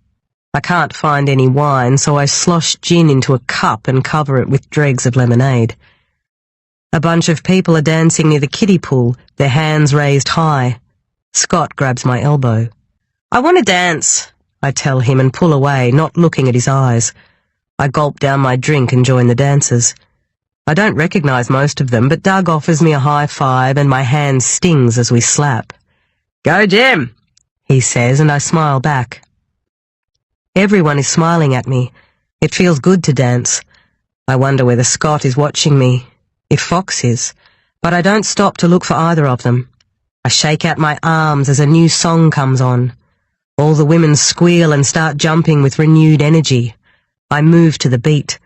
I can't find any wine, so I slosh gin into a cup and cover it with dregs of lemonade. A bunch of people are dancing near the kiddie pool, their hands raised high. Scott grabs my elbow. I want to dance, I tell him and pull away, not looking at his eyes. I gulp down my drink and join the dancers. I don't recognize most of them, but Doug offers me a high five and my hand stings as we slap. Go, Gem, he says, and I smile back. Everyone is smiling at me. It feels good to dance. I wonder whether Scott is watching me, if Fox is, but I don't stop to look for either of them. I shake out my arms as a new song comes on. All the women squeal and start jumping with renewed energy. I move to the beat.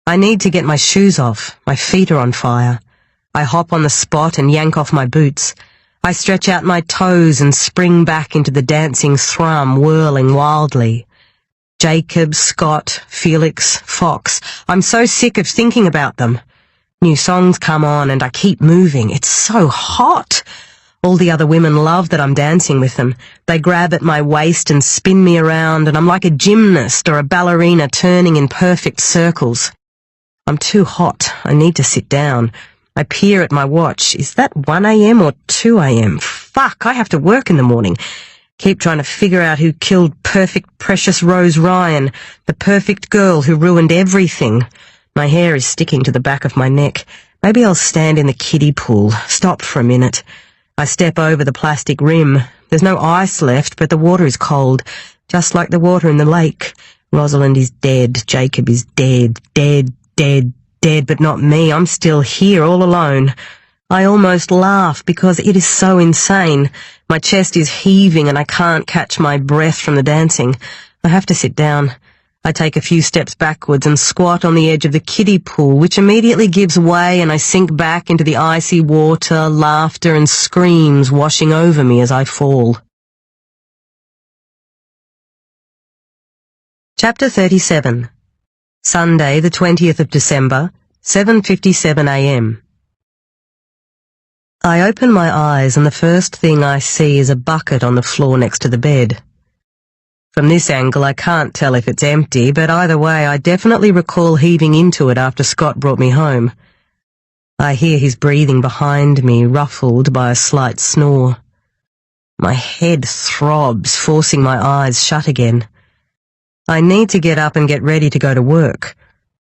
I need to get my shoes off. My feet are on fire. I hop on the spot and yank off my boots. I stretch out my toes and spring back into the dancing thrum, whirling wildly. Jacob, Scott, Felix, Fox. I'm so sick of thinking about them. New songs come on and I keep moving. It's so hot. All the other women love that I'm dancing with them. They grab at my waist and spin me around and I'm like a gymnast or a ballerina turning in perfect circles. I'm too hot. I need to sit down. I peer at my watch. Is that 1 a.m. or 2 a.m.? fuck, I have to work in the morning. Keep trying to figure out who killed perfect, precious Rose Ryan, the perfect girl who ruined everything. My hair is sticking to the back of my neck. Maybe I'll stand in the kiddie pool, stop for a minute. I step over the plastic rim. There's no ice left, but the water is cold, just like the water in the lake. Rosalind is dead. Jacob is dead, dead, dead, dead, but not me. I'm still here, all alone. I almost laugh because it is so insane. My chest is heaving and I can't catch my breath from the dancing. I have to sit down. I take a few steps backwards and squat on the edge of the kiddie pool, which immediately gives way, and I sink back into the icy water, laughter and screams washing over me as I fall. Chapter 37. Sunday, the 20th of December, 7:57 a.m. I open my eyes and the first thing I see is a bucket on the floor next to the bed. From this angle I can't tell if it's empty, but either way I definitely recall heaving into it after Scott brought me home. I hear his breathing behind me, ruffled by a slight snore. My head throbs, forcing my eyes shut again. I need to get up and get ready to go to work.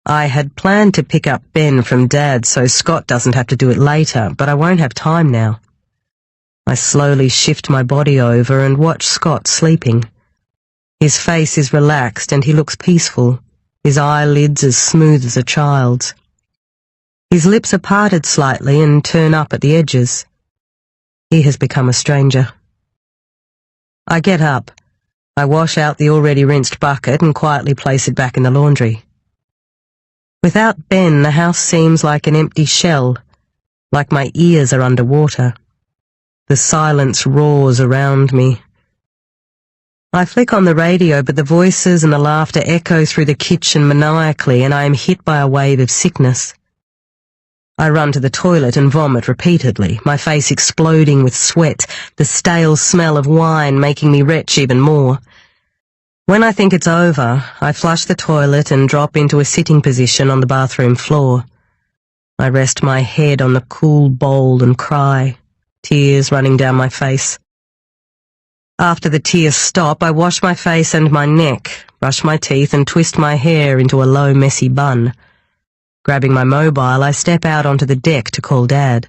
I had planned to pick up Ben from Dad so Scott doesn't have to do it later, but I won't have time now. I slowly shift my body over and watch Scott sleeping. His face is relaxed and he looks peaceful, his eyelids as smooth as a child's. His lips are parted slightly and turn up at the edges. He has become a stranger. I get up. I wash out the already rinsed bucket and quietly place it back in the laundry. Without Ben, the house seems like an empty shell, like my ears are underwater. The silence roars around me. I flick on the radio, but the voices and the laughter echo through the kitchen maniacally, and I am hit by a wave of sickness. I run to the toilet and vomit repeatedly, my face exploding with sweat, the stale smell of wine making me retch even more. When I think it's over, I flush the toilet and drop into a sitting position on the bathroom floor. I rest my head on the cool bowl and cry, tears running down my face. After the tears stop, I wash my face and my neck, brush my teeth and twist my hair into a low, messy bun. Grabbing my mobile, I step out onto the deck to call Dad.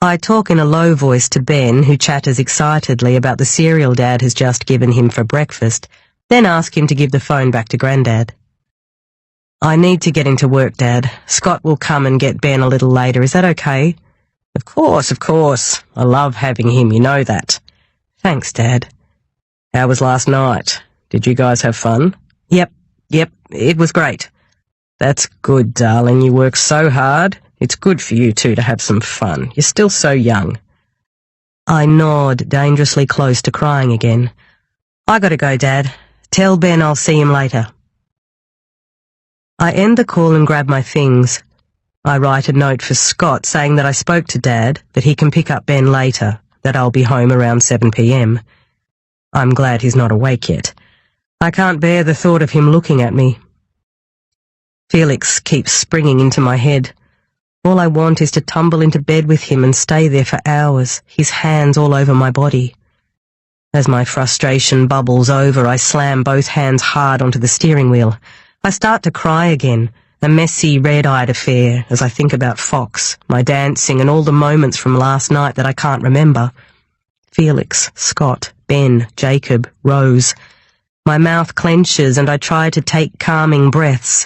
I talk in a low voice to Ben, who chatters excitedly about the cereal Dad has just given him for breakfast, then ask him to give the phone back to Grandad. I need to get into work, Dad. Scott will come and get Ben a little later. Is that okay? Of course, of course. I love having him, you know that. Thanks, Dad. How was last night? Did you guys have fun? Yep, it was great. That's good, darling. You work so hard. It's good for you, too, to have some fun. You're still so young. I nod, dangerously close to crying again. I gotta go, Dad. Tell Ben I'll see him later. I end the call and grab my things. I write a note for Scott saying that I spoke to Dad, that he can pick up Ben later, that I'll be home around 7 p.m. I'm glad he's not awake yet. I can't bear the thought of him looking at me. Felix keeps springing into my head. All I want is to tumble into bed with him and stay there for hours, his hands all over my body. As my frustration bubbles over, I slam both hands hard onto the steering wheel. I start to cry again, a messy, red-eyed affair, as I think about Fox, my dancing, and all the moments from last night that I can't remember. Felix, Scott, Ben, Jacob, Rose. My mouth clenches and I try to take calming breaths.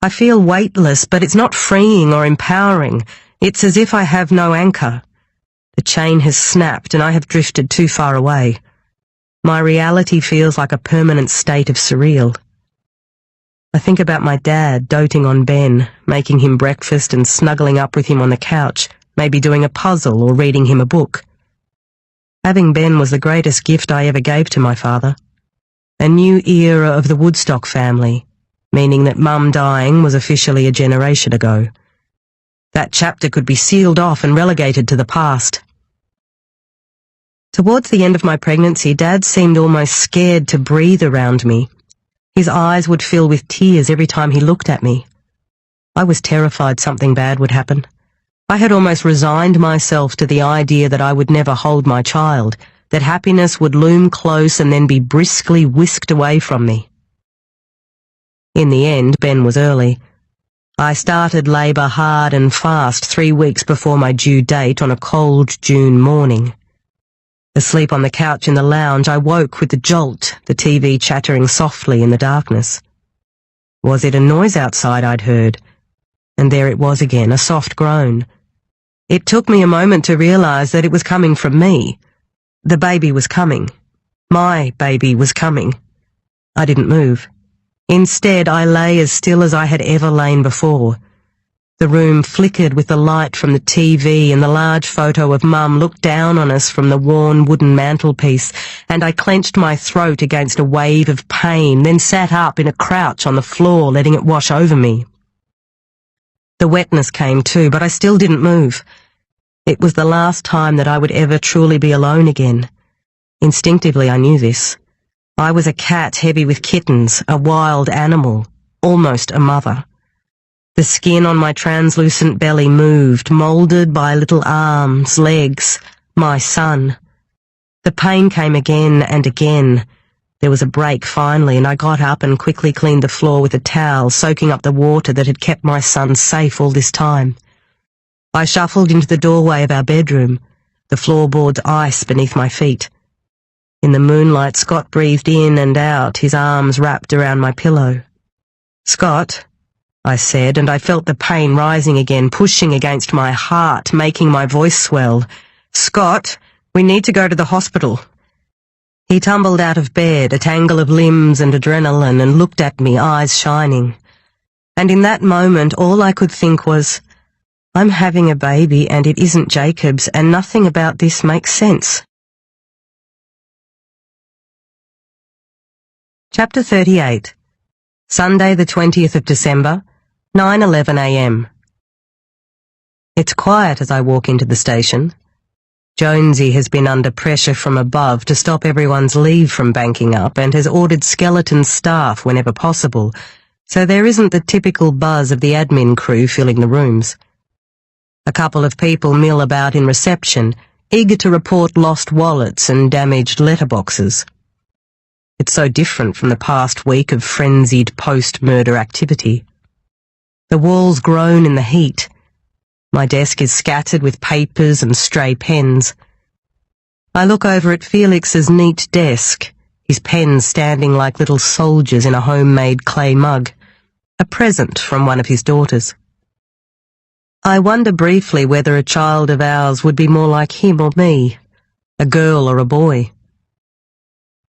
I feel weightless, but it's not freeing or empowering. It's as if I have no anchor. The chain has snapped and I have drifted too far away. My reality feels like a permanent state of surreal. I think about my dad doting on Ben, making him breakfast and snuggling up with him on the couch, maybe doing a puzzle or reading him a book. Having Ben was the greatest gift I ever gave to my father. A new era of the Woodstock family, meaning that Mum dying was officially a generation ago. That chapter could be sealed off and relegated to the past. Towards the end of my pregnancy, Dad seemed almost scared to breathe around me. His eyes would fill with tears every time he looked at me. I was terrified something bad would happen. I had almost resigned myself to the idea that I would never hold my child, that happiness would loom close and then be briskly whisked away from me. In the end, Ben was early. I started labour hard and fast 3 weeks before my due date on a cold June morning. Asleep on the couch in the lounge, I woke with the jolt, the TV chattering softly in the darkness. Was it a noise outside I'd heard? And there it was again, a soft groan. It took me a moment to realise that it was coming from me. The baby was coming. My baby was coming. I didn't move. Instead, I lay as still as I had ever lain before. The room flickered with the light from the TV, and the large photo of Mum looked down on us from the worn wooden mantelpiece, and I clenched my throat against a wave of pain, then sat up in a crouch on the floor, letting it wash over me. The wetness came too, but I still didn't move. It was the last time that I would ever truly be alone again. Instinctively, I knew this. I was a cat heavy with kittens, a wild animal, almost a mother. The skin on my translucent belly moved, moulded by little arms, legs, my son. The pain came again and again. There was a break finally, and I got up and quickly cleaned the floor with a towel, soaking up the water that had kept my son safe all this time. I shuffled into the doorway of our bedroom, the floorboards ice beneath my feet. In the moonlight, Scott breathed in and out, his arms wrapped around my pillow. "Scott," I said, and I felt the pain rising again, pushing against my heart, making my voice swell. "Scott, we need to go to the hospital." He tumbled out of bed, a tangle of limbs and adrenaline, and looked at me, eyes shining. And in that moment, all I could think was, I'm having a baby and it isn't Jacob's, and nothing about this makes sense. Chapter 38. Sunday the 20th of December, 9:11 a.m. It's quiet as I walk into the station. Jonesy has been under pressure from above to stop everyone's leave from banking up and has ordered skeleton staff whenever possible, so there isn't the typical buzz of the admin crew filling the rooms. A couple of people mill about in reception, eager to report lost wallets and damaged letterboxes. It's so different from the past week of frenzied post-murder activity. The walls groan in the heat. My desk is scattered with papers and stray pens. I look over at Felix's neat desk, his pens standing like little soldiers in a homemade clay mug, a present from one of his daughters. I wonder briefly whether a child of ours would be more like him or me, a girl or a boy.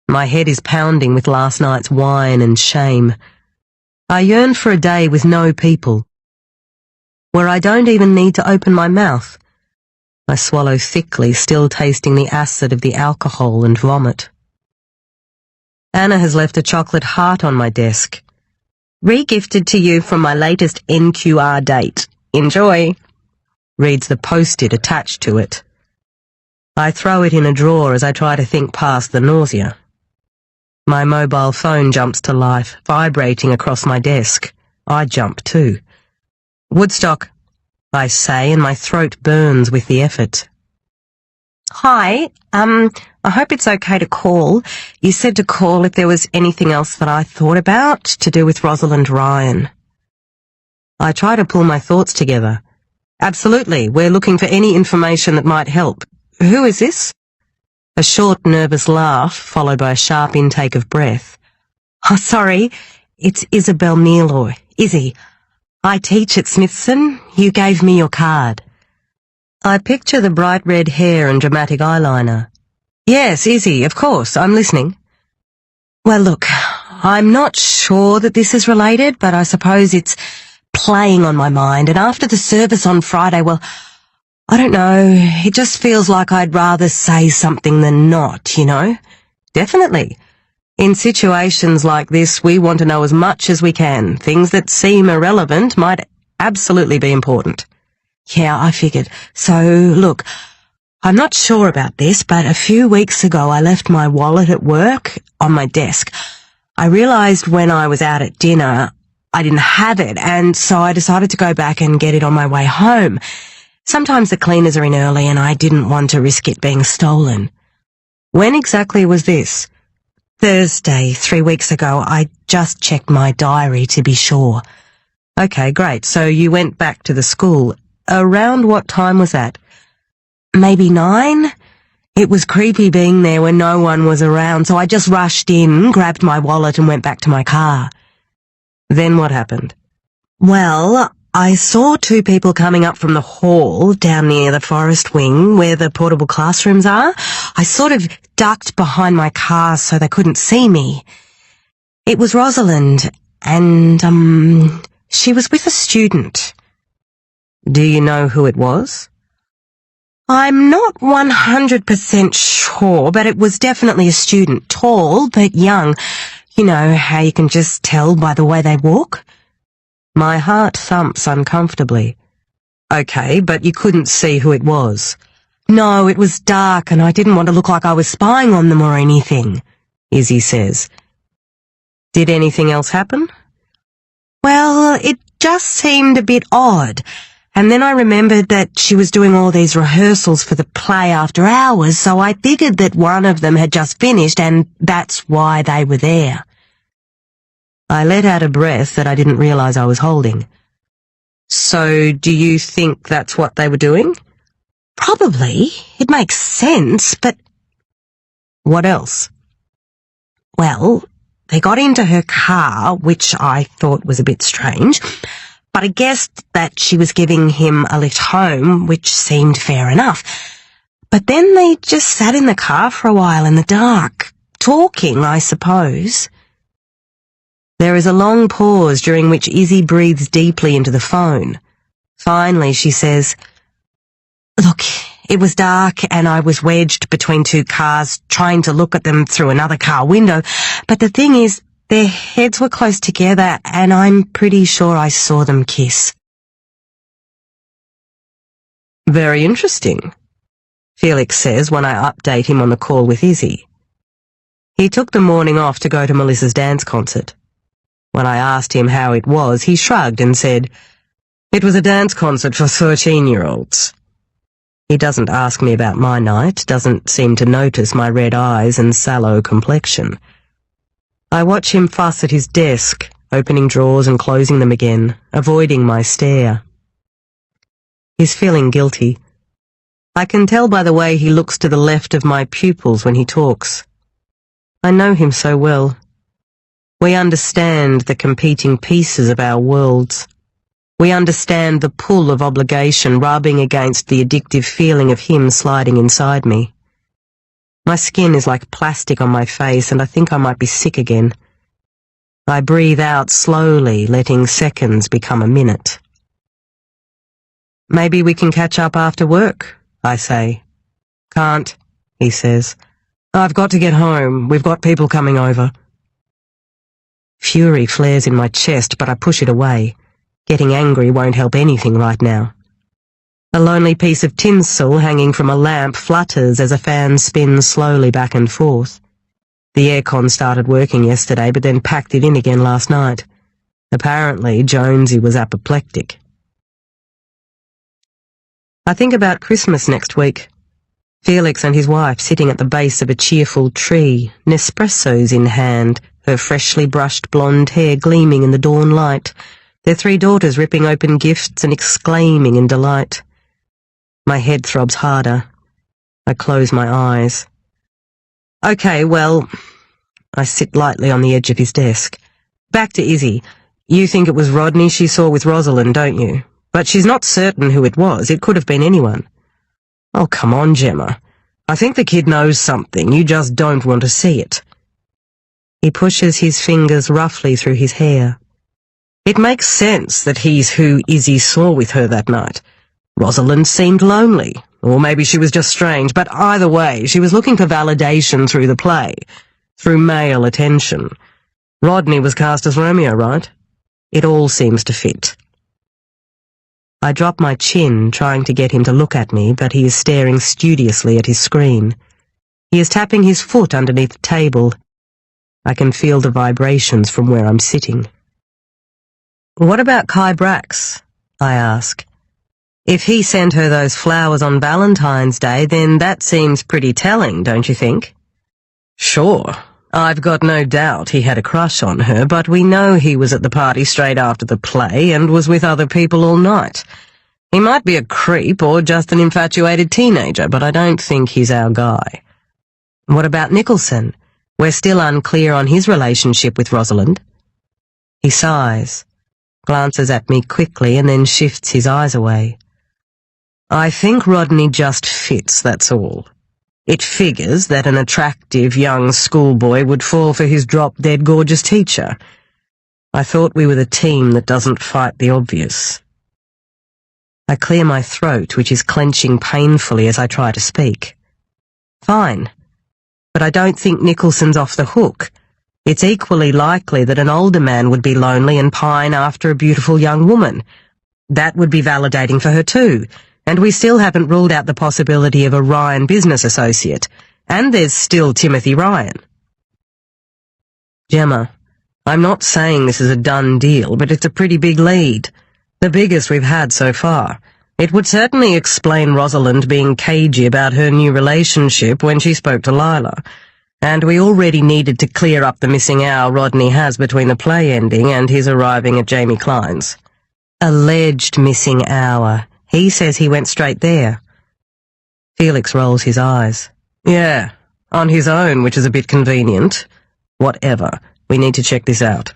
My head is pounding with last night's wine and shame. I yearn for a day with no people, where I don't even need to open my mouth. I swallow thickly, still tasting the acid of the alcohol and vomit. Anna has left a chocolate heart on my desk. "Re-gifted to you from my latest NQR date. Enjoy," reads the post-it attached to it. I throw it in a drawer as I try to think past the nausea. My mobile phone jumps to life, vibrating across my desk. I jump too. "Woodstock," I say, and my throat burns with the effort. "Hi, I hope it's okay to call. You said to call if there was anything else that I thought about to do with Rosalind Ryan." I try to pull my thoughts together. "Absolutely, we're looking for any information that might help. Who is this?" A short, nervous laugh, followed by a sharp intake of breath. "Oh, sorry, it's Isabel Neal, or Izzy. I teach at Smithson. You gave me your card." I picture the bright red hair and dramatic eyeliner. "Yes, Izzy, of course, I'm listening." "Well, look, I'm not sure that this is related, but I suppose it's playing on my mind, and after the service on Friday, well, I don't know, it just feels like I'd rather say something than not, you know? Definitely. In situations like this, we want to know as much as we can. Things that seem irrelevant might absolutely be important. Yeah, I figured. So, look, I'm not sure about this, but a few weeks ago I left my wallet at work on my desk. I realized when I was out at dinner I didn't have it, and so I decided to go back and get it on my way home. Sometimes the cleaners are in early and I didn't want to risk it being stolen. When exactly was this? Thursday, 3 weeks ago. I just checked my diary to be sure. Okay, great. So you went back to the school. Around what time was that? Maybe 9? It was creepy being there when no one was around, so I just rushed in, grabbed my wallet and went back to my car. Then what happened? Well, I saw 2 people coming up from the hall down near the forest wing where the portable classrooms are. I sort of ducked behind my car so they couldn't see me. It was Rosalind, and, she was with a student. Do you know who it was? I'm not 100% sure, but it was definitely a student. Tall, but young. You know how you can just tell by the way they walk? My heart thumps uncomfortably. Okay, but you couldn't see who it was. No, it was dark and I didn't want to look like I was spying on them or anything, Izzy says. Did anything else happen? Well, it just seemed a bit odd. And then I remembered that she was doing all these rehearsals for the play after hours, so I figured that one of them had just finished and that's why they were there. I let out a breath that I didn't realize I was holding. So, do you think that's what they were doing? Probably. It makes sense, but... What else? Well, they got into her car, which I thought was a bit strange, but I guessed that she was giving him a lift home, which seemed fair enough. But then they just sat in the car for a while in the dark, talking, I suppose. There is a long pause during which Izzy breathes deeply into the phone. Finally, she says, Look, it was dark and I was wedged between 2 cars trying to look at them through another car window, but the thing is, their heads were close together and I'm pretty sure I saw them kiss. Very interesting, Felix says when I update him on the call with Izzy. He took the morning off to go to Melissa's dance concert. When I asked him how it was, he shrugged and said, "It was a dance concert for 13-year-olds. He doesn't ask me about my night, doesn't seem to notice my red eyes and sallow complexion. I watch him fuss at his desk, opening drawers and closing them again, avoiding my stare. He's feeling guilty. I can tell by the way he looks to the left of my pupils when he talks. I know him so well. We understand the competing pieces of our worlds. We understand the pull of obligation rubbing against the addictive feeling of him sliding inside me. My skin is like plastic on my face, and I think I might be sick again. I breathe out slowly, letting seconds become a minute. Maybe we can catch up after work, I say. Can't, he says. I've got to get home. We've got people coming over. Fury flares in my chest, but I push it away. Getting angry won't help anything right now. A lonely piece of tinsel hanging from a lamp flutters as a fan spins slowly back and forth. The aircon started working yesterday, but then packed it in again last night. Apparently, Jonesy was apoplectic. I think about Christmas next week. Felix and his wife sitting at the base of a cheerful tree, Nespressos in hand, her freshly brushed blonde hair gleaming in the dawn light, their 3 daughters ripping open gifts and exclaiming in delight. My head throbs harder. I close my eyes. Okay, well, I sit lightly on the edge of his desk. Back to Izzy. You think it was Rodney she saw with Rosalind, don't you? But she's not certain who it was. It could have been anyone. Oh, come on, Gemma. I think the kid knows something. You just don't want to see it. He pushes his fingers roughly through his hair. It makes sense that he's who Izzy saw with her that night. Rosalind seemed lonely, or maybe she was just strange, but either way, she was looking for validation through the play, through male attention. Rodney was cast as Romeo, right? It all seems to fit. I drop my chin, trying to get him to look at me, but he is staring studiously at his screen. He is tapping his foot underneath the table. I can feel the vibrations from where I'm sitting. What about Kai Brax? I ask. If he sent her those flowers on Valentine's Day, then that seems pretty telling, don't you think? Sure. I've got no doubt he had a crush on her, but we know he was at the party straight after the play and was with other people all night. He might be a creep or just an infatuated teenager, but I don't think he's our guy. What about Nicholson? We're still unclear on his relationship with Rosalind. He sighs, glances at me quickly, and then shifts his eyes away. I think Rodney just fits, that's all. It figures that an attractive young schoolboy would fall for his drop-dead gorgeous teacher. I thought we were the team that doesn't fight the obvious. I clear my throat, which is clenching painfully as I try to speak. Fine, but I don't think Nicholson's off the hook. It's equally likely that an older man would be lonely and pine after a beautiful young woman. That would be validating for her too. And we still haven't ruled out the possibility of a Ryan business associate. And there's still Timothy Ryan. Gemma, I'm not saying this is a done deal, but it's a pretty big lead. The biggest we've had so far. It would certainly explain Rosalind being cagey about her new relationship when she spoke to Lila. And we already needed to clear up the missing hour Rodney has between the play ending and his arriving at Jamie Klein's. Alleged missing hour. He says he went straight there. Felix rolls his eyes. Yeah, on his own, which is a bit convenient. Whatever. We need to check this out.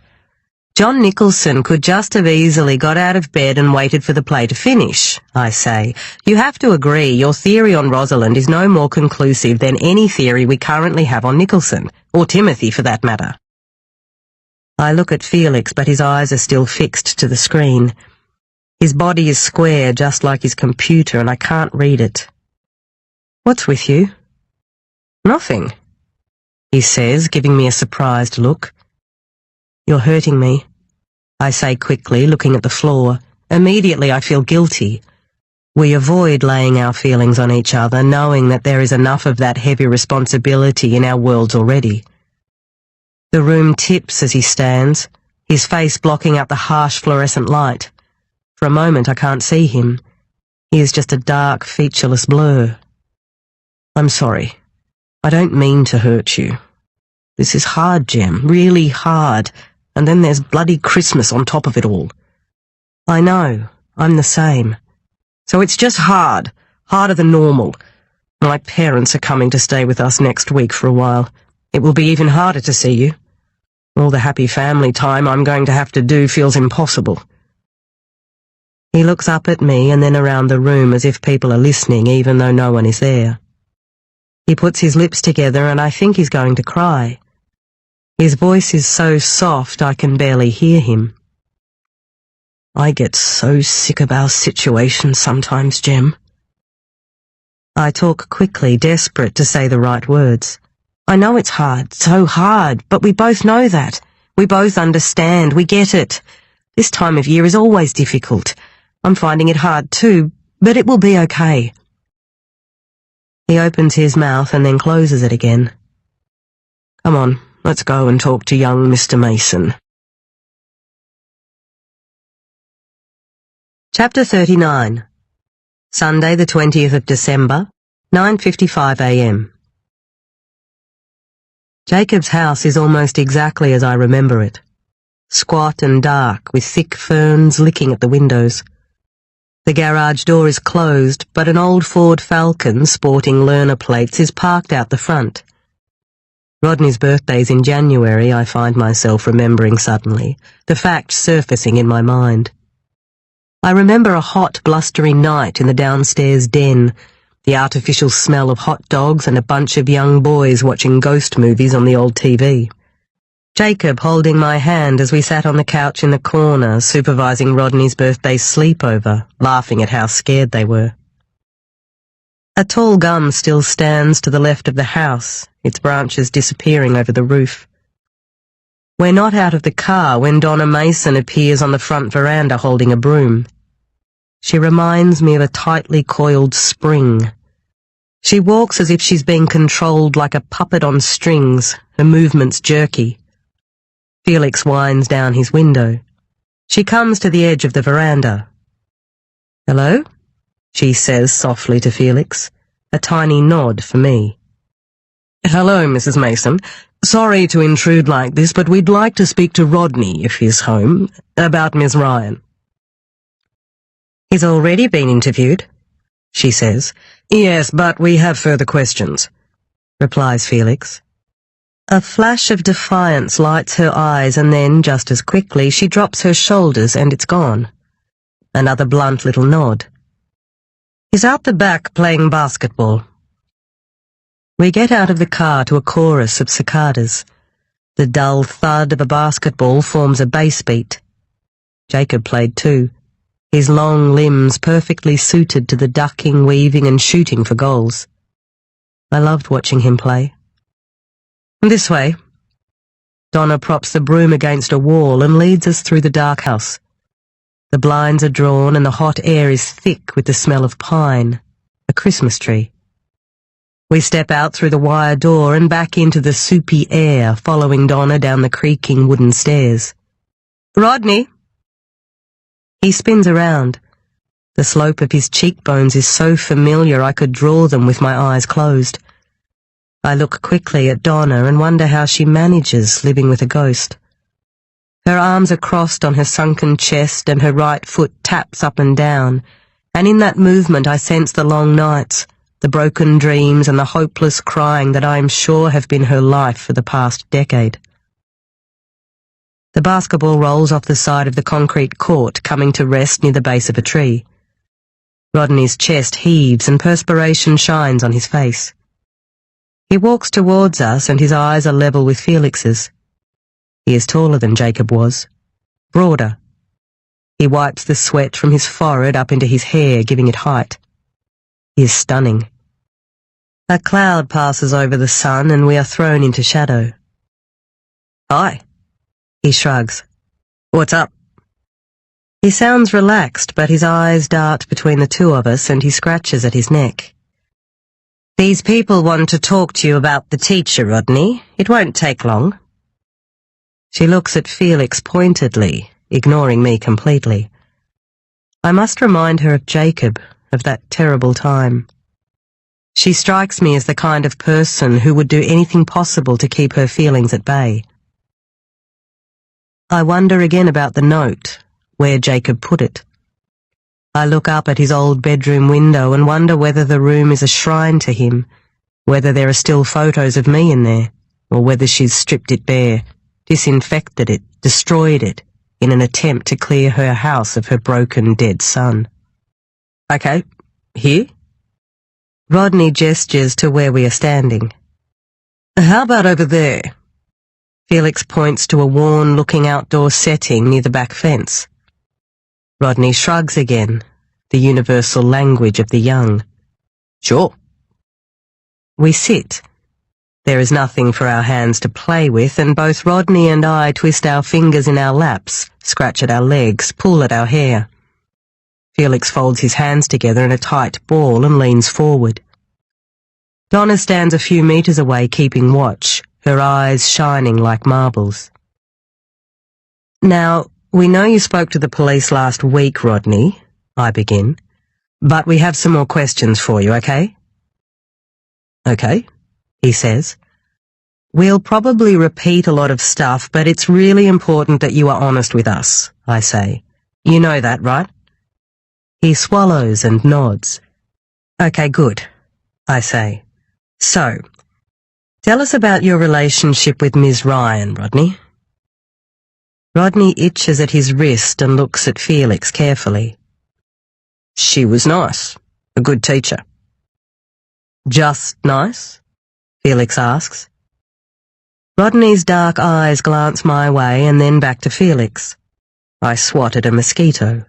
John Nicholson could just have easily got out of bed and waited for the play to finish, I say. You have to agree your theory on Rosalind is no more conclusive than any theory we currently have on Nicholson, or Timothy for that matter. I look at Felix, but his eyes are still fixed to the screen. His body is square, just like his computer, and I can't read it. What's with you? Nothing, he says, giving me a surprised look. You're hurting me, I say quickly, looking at the floor. Immediately I feel guilty. We avoid laying our feelings on each other, knowing that there is enough of that heavy responsibility in our worlds already. The room tips as he stands, his face blocking out the harsh fluorescent light. For a moment I can't see him. He is just a dark, featureless blur. I'm sorry. I don't mean to hurt you. This is hard, Gem, really hard, and then there's bloody Christmas on top of it all. I know, I'm the same. So it's just hard, harder than normal. My parents are coming to stay with us next week for a while. It will be even harder to see you. All the happy family time I'm going to have to do feels impossible. He looks up at me and then around the room as if people are listening even though no one is there. He puts his lips together and I think he's going to cry. His voice is so soft I can barely hear him. I get so sick of our situation sometimes, Gem. I talk quickly, desperate to say the right words. I know it's hard, so hard, but we both know that. We both understand, we get it. This time of year is always difficult. I'm finding it hard too, but it will be okay. He opens his mouth and then closes it again. Come on, let's go and talk to young Mr. Mason. Chapter 39. Sunday the 20th of December, 9:55 a.m. Jacob's house is almost exactly as I remember it. Squat and dark, with thick ferns licking at the windows. The garage door is closed, but an old Ford Falcon sporting learner plates is parked out the front. Rodney's birthday's in January, I find myself remembering suddenly, the fact surfacing in my mind. I remember a hot, blustery night in the downstairs den, the artificial smell of hot dogs and a bunch of young boys watching ghost movies on the old TV. Jacob holding my hand as we sat on the couch in the corner, supervising Rodney's birthday sleepover, laughing at how scared they were. A tall gum still stands to the left of the house, its branches disappearing over the roof. We're not out of the car when Donna Mason appears on the front veranda holding a broom. She reminds me of a tightly coiled spring. She walks as if she's being controlled like a puppet on strings, her movements jerky. Felix winds down his window. She comes to the edge of the veranda. Hello? she says softly to Felix, a tiny nod for me. "Hello, Mrs. Mason. Sorry to intrude like this, but we'd like to speak to Rodney, if he's home, about Miss Ryan." "He's already been interviewed," she says. "Yes, but we have further questions," replies Felix. A flash of defiance lights her eyes, and then, just as quickly, she drops her shoulders and it's gone. Another blunt little nod. "He's out the back playing basketball." We get out of the car to a chorus of cicadas. The dull thud of a basketball forms a bass beat. Jacob played too, his long limbs perfectly suited to the ducking, weaving and shooting for goals. I loved watching him play. "This way." Donna props the broom against a wall and leads us through the dark house. The blinds are drawn and the hot air is thick with the smell of pine, a Christmas tree. We step out through the wire door and back into the soupy air, following Donna down the creaking wooden stairs. "Rodney!" He spins around. The slope of his cheekbones is so familiar I could draw them with my eyes closed. I look quickly at Donna and wonder how she manages living with a ghost. Her arms are crossed on her sunken chest and her right foot taps up and down, and in that movement I sense the long nights, the broken dreams and the hopeless crying that I am sure have been her life for the past decade. The basketball rolls off the side of the concrete court, coming to rest near the base of a tree. Rodney's chest heaves and perspiration shines on his face. He walks towards us and his eyes are level with Felix's. He is taller than Jacob was, broader. He wipes the sweat from his forehead up into his hair, giving it height. He is stunning. A cloud passes over the sun and we are thrown into shadow. "Hi," he shrugs. "What's up?" He sounds relaxed, but his eyes dart between the two of us and he scratches at his neck. "These people want to talk to you about the teacher, Rodney. It won't take long." She looks at Felix pointedly, ignoring me completely. I must remind her of Jacob, of that terrible time. She strikes me as the kind of person who would do anything possible to keep her feelings at bay. I wonder again about the note, where Jacob put it. I look up at his old bedroom window and wonder whether the room is a shrine to him, whether there are still photos of me in there, or whether she's stripped it bare, disinfected it, destroyed it, in an attempt to clear her house of her broken, dead son. "Okay, here?" Rodney gestures to where we are standing. "How about over there?" Felix points to a worn-looking outdoor setting near the back fence. Rodney shrugs again, the universal language of the young. "Sure." We sit. There is nothing for our hands to play with, and both Rodney and I twist our fingers in our laps, scratch at our legs, pull at our hair. Felix folds his hands together in a tight ball and leans forward. Donna stands a few meters away keeping watch, her eyes shining like marbles. "Now, we know you spoke to the police last week, Rodney," I begin, "but we have some more questions for you, okay?" "Okay," he says. "We'll probably repeat a lot of stuff, but it's really important that you are honest with us," I say. "You know that, right?" He swallows and nods. "Okay, good," I say. "So, tell us about your relationship with Ms. Ryan, Rodney." Rodney itches at his wrist and looks at Felix carefully. "She was nice, a good teacher." "Just nice?" Felix asks. Rodney's dark eyes glance my way and then back to Felix. I swat at a mosquito.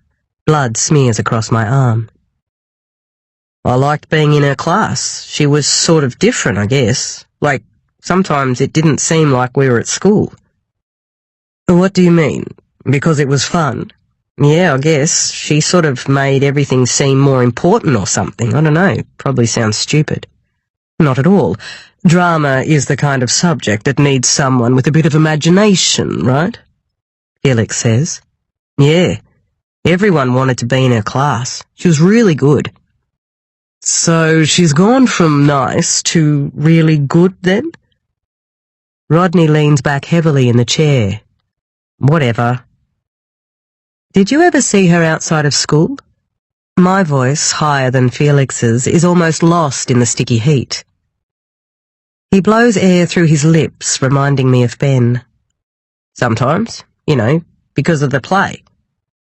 Blood smears across my arm. "I liked being in her class. She was sort of different, I guess. Like, sometimes it didn't seem like we were at school." "What do you mean? Because it was fun?" "Yeah, I guess. She sort of made everything seem more important or something. I don't know. Probably sounds stupid." "Not at all. Drama is the kind of subject that needs someone with a bit of imagination, right?" Felix says. "Yeah. Everyone wanted to be in her class. She was really good." So she's gone from nice to really good then? Rodney leans back heavily in the chair. Whatever. Did you ever see her outside of school? My voice, higher than Felix's, is almost lost in the sticky heat. He blows air through his lips, reminding me of Ben. Sometimes, because of the play.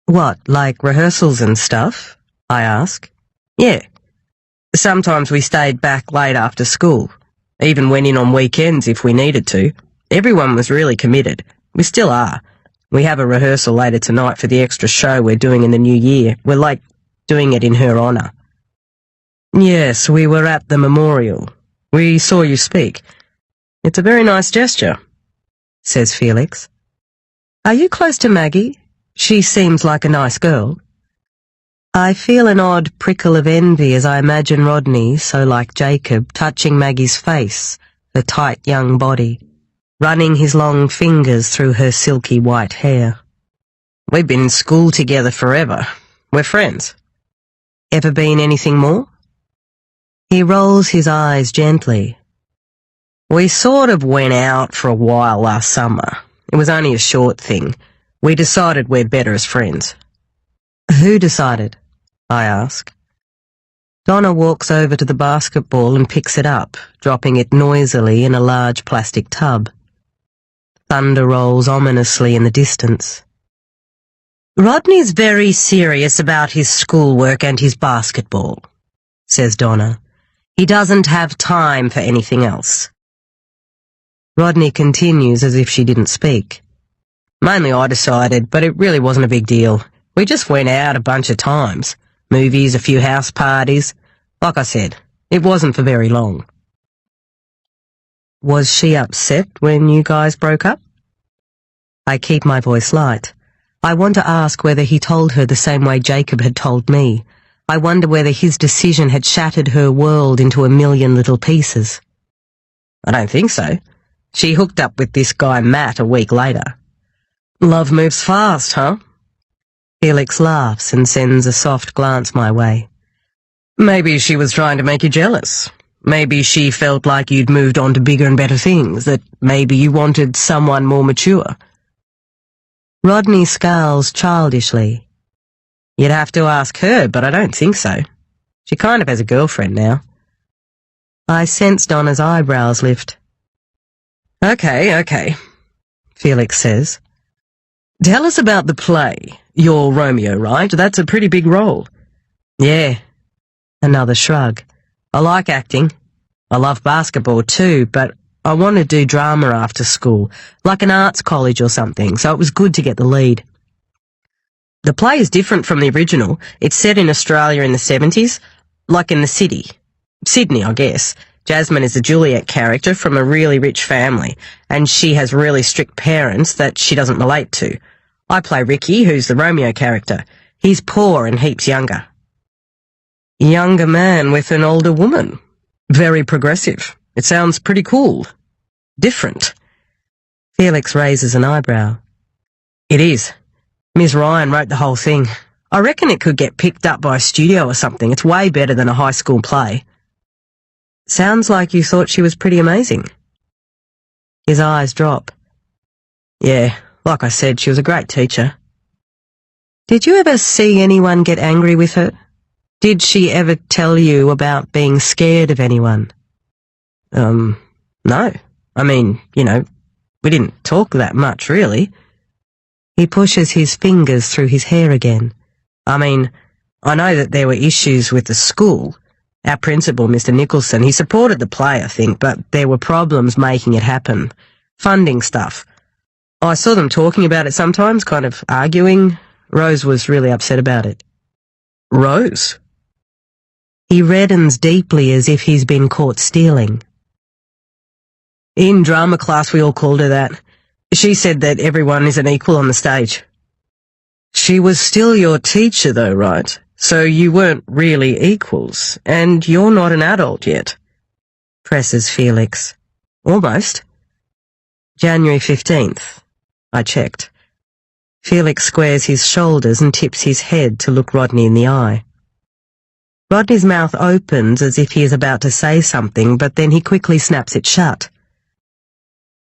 What, like rehearsals and stuff? I ask. Yeah. Sometimes we stayed back late after school. Even went in on weekends if we needed to. Everyone was really committed. We still are. We have a rehearsal later tonight for the extra show we're doing in the new year. We're doing it in her honour. Yes, we were at the memorial. We saw you speak. It's a very nice gesture, says Felix. Are you close to Maggie? She seems like a nice girl. I feel an odd prickle of envy as I imagine Rodney, so like Jacob, touching Maggie's face, her tight young body, running his long fingers through her silky white hair. We've been in school together forever. We're friends. Ever been anything more? He rolls his eyes gently. We sort of went out for a while last summer. It was only a short thing. We decided we're better as friends. Who decided? I ask. Donna walks over to the basketball and picks it up, dropping it noisily in a large plastic tub. Thunder rolls ominously in the distance. Rodney's very serious about his schoolwork and his basketball, says Donna. He doesn't have time for anything else. Rodney continues as if she didn't speak. Mainly I decided, but it really wasn't a big deal. We just went out a bunch of times. Movies, a few house parties. Like I said, it wasn't for very long. Was she upset when you guys broke up? I keep my voice light. I want to ask whether he told her the same way Jacob had told me. I wonder whether his decision had shattered her world into a million little pieces. I don't think so. She hooked up with this guy Matt a week later. Love moves fast, huh? Felix laughs and sends a soft glance my way. Maybe she was trying to make you jealous. Maybe she felt like you'd moved on to bigger and better things, that maybe you wanted someone more mature. Rodney scowls childishly. You'd have to ask her, but I don't think so. She kind of has a girlfriend now. I sense Donna's eyebrows lift. Okay, Felix says. Tell us about the play. You're Romeo, right? That's a pretty big role. Yeah. Another shrug. I like acting. I love basketball too, but I want to do drama after school, like an arts college or something, so it was good to get the lead. The play is different from the original. It's set in Australia in the 70s, like in the city. Sydney, I guess. Jasmine is a Juliet character from a really rich family, and she has really strict parents that she doesn't relate to. I play Ricky, who's the Romeo character. He's poor and heaps younger. Younger man with an older woman. Very progressive. It sounds pretty cool. Different. Felix raises an eyebrow. It is. Ms. Ryan wrote the whole thing. I reckon it could get picked up by a studio or something. It's way better than a high school play. Sounds like you thought she was pretty amazing. His eyes drop. Yeah, like I said, she was a great teacher. Did you ever see anyone get angry with her? Did she ever tell you about being scared of anyone? No. I mean, we didn't talk that much, really. He pushes his fingers through his hair again. I mean, I know that there were issues with the school. Our principal, Mr. Nicholson, he supported the play, I think, but there were problems making it happen. Funding stuff. I saw them talking about it sometimes, kind of arguing. Rose was really upset about it. Rose? He reddens deeply as if he's been caught stealing. In drama class we all called her that. She said that everyone is an equal on the stage. She was still your teacher though, right? So you weren't really equals, and you're not an adult yet. Presses Felix. Almost. January 15th. I checked. Felix squares his shoulders and tips his head to look Rodney in the eye. Rodney's mouth opens as if he is about to say something, but then he quickly snaps it shut.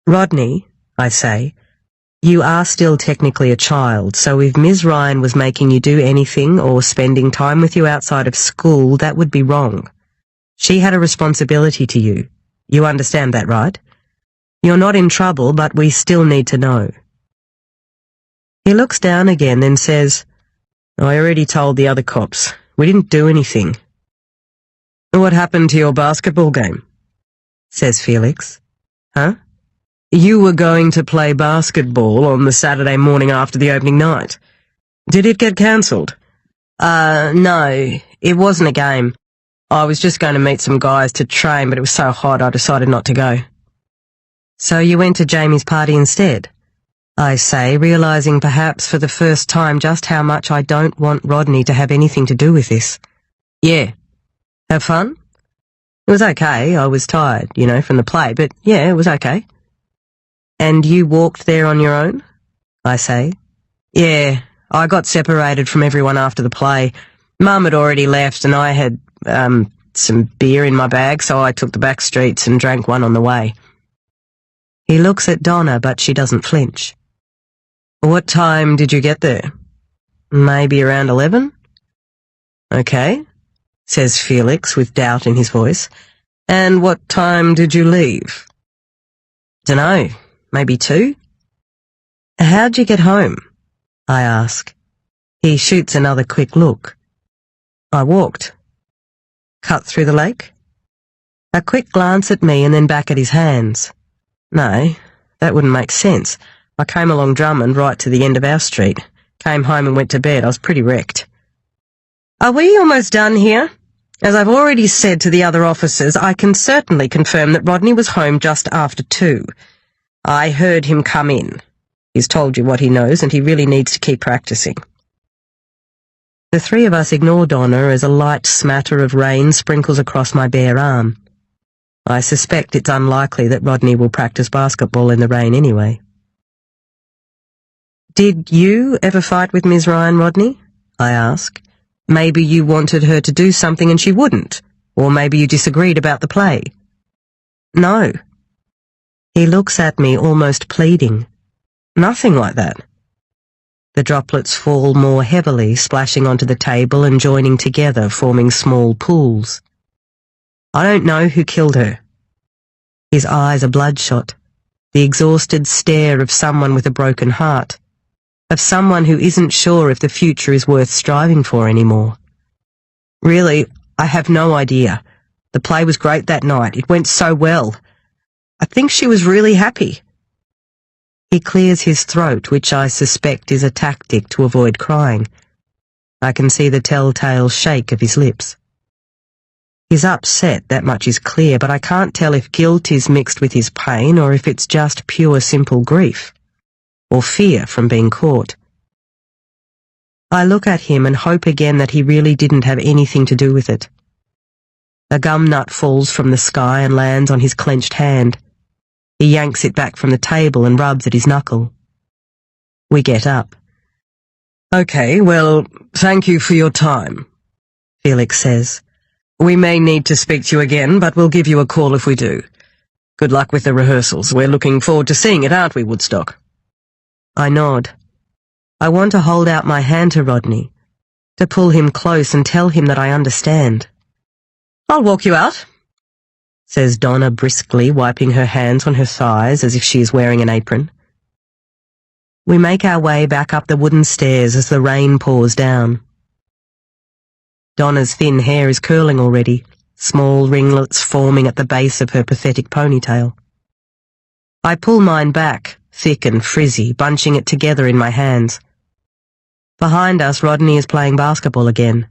"Rodney," I say, "you are still technically a child, so if Ms. Ryan was making you do anything or spending time with you outside of school, that would be wrong. She had a responsibility to you. You understand that, right? You're not in trouble, but we still need to know." He looks down again, then says, "I already told the other cops. We didn't do anything." "What happened to your basketball game?" says Felix. "Huh? You were going to play basketball on the Saturday morning after the opening night. Did it get cancelled?" No, it wasn't a game. I was just going to meet some guys to train, but it was so hot I decided not to go." "So you went to Jamie's party instead?" I say, realizing perhaps for the first time just how much I don't want Rodney to have anything to do with this. "Yeah." "Have fun?" "It was okay. I was tired, from the play, but yeah, it was okay." "And you walked there on your own?" I say. "Yeah, I got separated from everyone after the play. Mum had already left and I had, some beer in my bag, so I took the back streets and drank one on the way." He looks at Donna, but she doesn't flinch. "What time did you get there?" "Maybe around 11. "Okay," says Felix with doubt in his voice. "And what time did you leave?" "Dunno, maybe 2. "How'd you get home?" I ask. He shoots another quick look. "I walked." "Cut through the lake?" A quick glance at me and then back at his hands. "No, that wouldn't make sense. I came along Drummond right to the end of our street. Came home and went to bed. I was pretty wrecked." "Are we almost done here? As I've already said to the other officers, I can certainly confirm that Rodney was home just after 2. I heard him come in. He's told you what he knows, and he really needs to keep practicing." The 3 of us ignore Donna as a light smatter of rain sprinkles across my bare arm. I suspect it's unlikely that Rodney will practice basketball in the rain anyway. "Did you ever fight with Ms. Ryan, Rodney?" I ask. "Maybe you wanted her to do something and she wouldn't, or maybe you disagreed about the play." "No." He looks at me almost pleading. "Nothing like that." The droplets fall more heavily, splashing onto the table and joining together, forming small pools. "I don't know who killed her." His eyes are bloodshot, the exhausted stare of someone with a broken heart, of someone who isn't sure if the future is worth striving for anymore. "Really, I have no idea. The play was great that night. It went so well. I think she was really happy." He clears his throat, which I suspect is a tactic to avoid crying. I can see the telltale shake of his lips. He's upset, that much is clear, but I can't tell if guilt is mixed with his pain or if it's just pure simple grief, or fear from being caught. I look at him and hope again that he really didn't have anything to do with it. A gum nut falls from the sky and lands on his clenched hand. He yanks it back from the table and rubs at his knuckle. We get up. "Okay, well, thank you for your time," Felix says. "We may need to speak to you again, but we'll give you a call if we do. Good luck with the rehearsals. We're looking forward to seeing it, aren't we, Woodstock?" I nod. I want to hold out my hand to Rodney, to pull him close and tell him that I understand. "I'll walk you out," says Donna briskly, wiping her hands on her thighs as if she is wearing an apron. We make our way back up the wooden stairs as the rain pours down. Donna's thin hair is curling already, small ringlets forming at the base of her pathetic ponytail. I pull mine back, thick and frizzy, bunching it together in my hands. Behind us, Rodney is playing basketball again.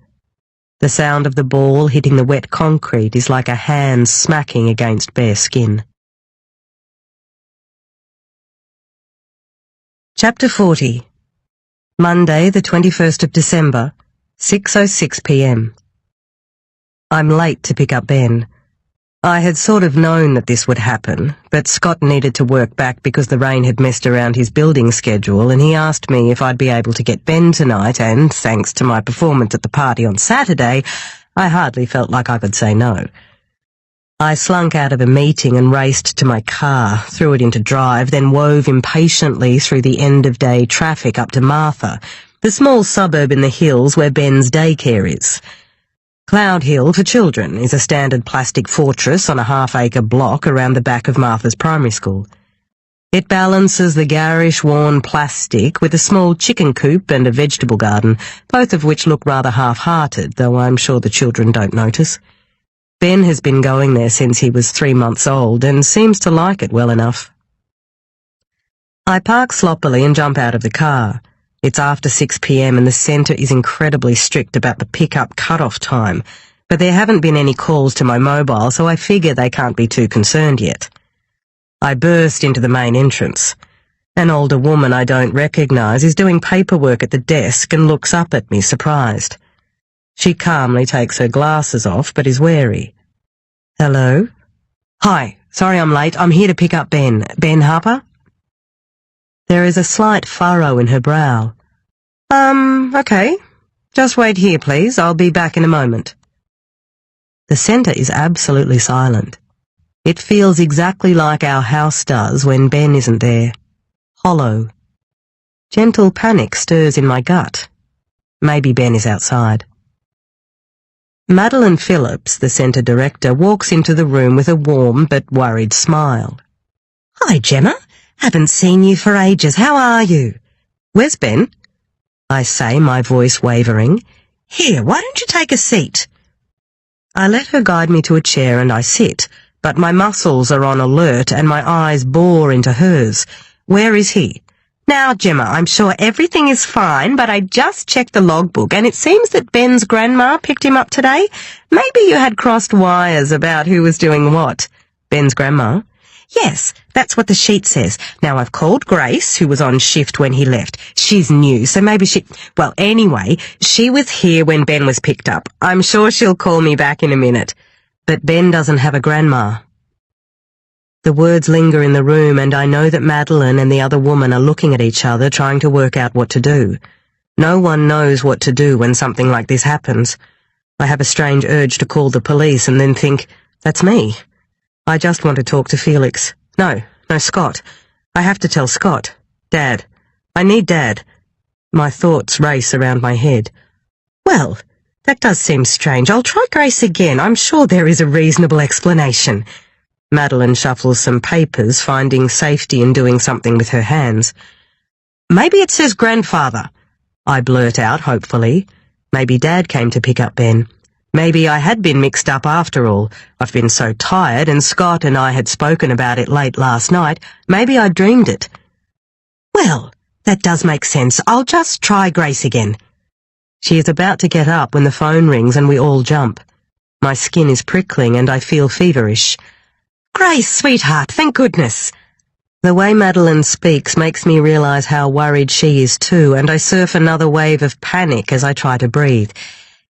The sound of the ball hitting the wet concrete is like a hand smacking against bare skin. Chapter 40. Monday, the 21st of December, 6:06 p.m. I'm late to pick up Ben. I had sort of known that this would happen, but Scott needed to work back because the rain had messed around his building schedule, and he asked me if I'd be able to get Ben tonight, and, thanks to my performance at the party on Saturday, I hardly felt like I could say no. I slunk out of a meeting and raced to my car, threw it into drive, then wove impatiently through the end-of-day traffic up to Martha, the small suburb in the hills where Ben's daycare is. Cloud Hill for children is a standard plastic fortress on a half-acre block around the back of Martha's primary school. It balances the garish, worn plastic with a small chicken coop and a vegetable garden, both of which look rather half-hearted, though I'm sure the children don't notice. Ben has been going there since he was 3 months old and seems to like it well enough. I park sloppily and jump out of the car. It's after 6 p.m. and the centre is incredibly strict about the pick-up cut-off time, but there haven't been any calls to my mobile, so I figure they can't be too concerned yet. I burst into the main entrance. An older woman I don't recognise is doing paperwork at the desk and looks up at me, surprised. She calmly takes her glasses off, but is wary. "Hello?" "Hi, sorry I'm late. I'm here to pick up Ben. Ben Harper?" There is a slight furrow in her brow. Okay. Just wait here, please. I'll be back in a moment." The centre is absolutely silent. It feels exactly like our house does when Ben isn't there. Hollow. Gentle panic stirs in my gut. Maybe Ben is outside. Madeline Phillips, the centre director, walks into the room with a warm but worried smile. "Hi, Gemma. Haven't seen you for ages. How are you?" "Where's Ben?" I say, my voice wavering. "Here, why don't you take a seat?" I let her guide me to a chair and I sit, but my muscles are on alert and my eyes bore into hers. "Where is he?" "Now, Gemma, I'm sure everything is fine, but I just checked the logbook and it seems that Ben's grandma picked him up today. Maybe you had crossed wires about who was doing what." "Ben's grandma?" "Yes, that's what the sheet says. Now, I've called Grace, who was on shift when he left. She's new, so maybe well, anyway, she was here when Ben was picked up. I'm sure she'll call me back in a minute. But Ben doesn't have a grandma." The words linger in the room, and I know that Madeline and the other woman are looking at each other, trying to work out what to do. No one knows what to do when something like this happens. I have a strange urge to call the police and then think, that's me. I just want to talk to Felix. No, Scott. I have to tell Scott. Dad. I need Dad. My thoughts race around my head. Well, that does seem strange. I'll try Grace again. I'm sure there is a reasonable explanation. Madeline shuffles some papers, finding safety in doing something with her hands. "Maybe it says grandfather," I blurt out hopefully. Maybe Dad came to pick up Ben. Maybe I had been mixed up after all. I've been so tired, and Scott and I had spoken about it late last night. Maybe I dreamed it. "Well, that does make sense. I'll just try Grace again." She is about to get up when the phone rings and we all jump. My skin is prickling and I feel feverish. "Grace, sweetheart, thank goodness." The way Madeline speaks makes me realise how worried she is too, and I surf another wave of panic as I try to breathe.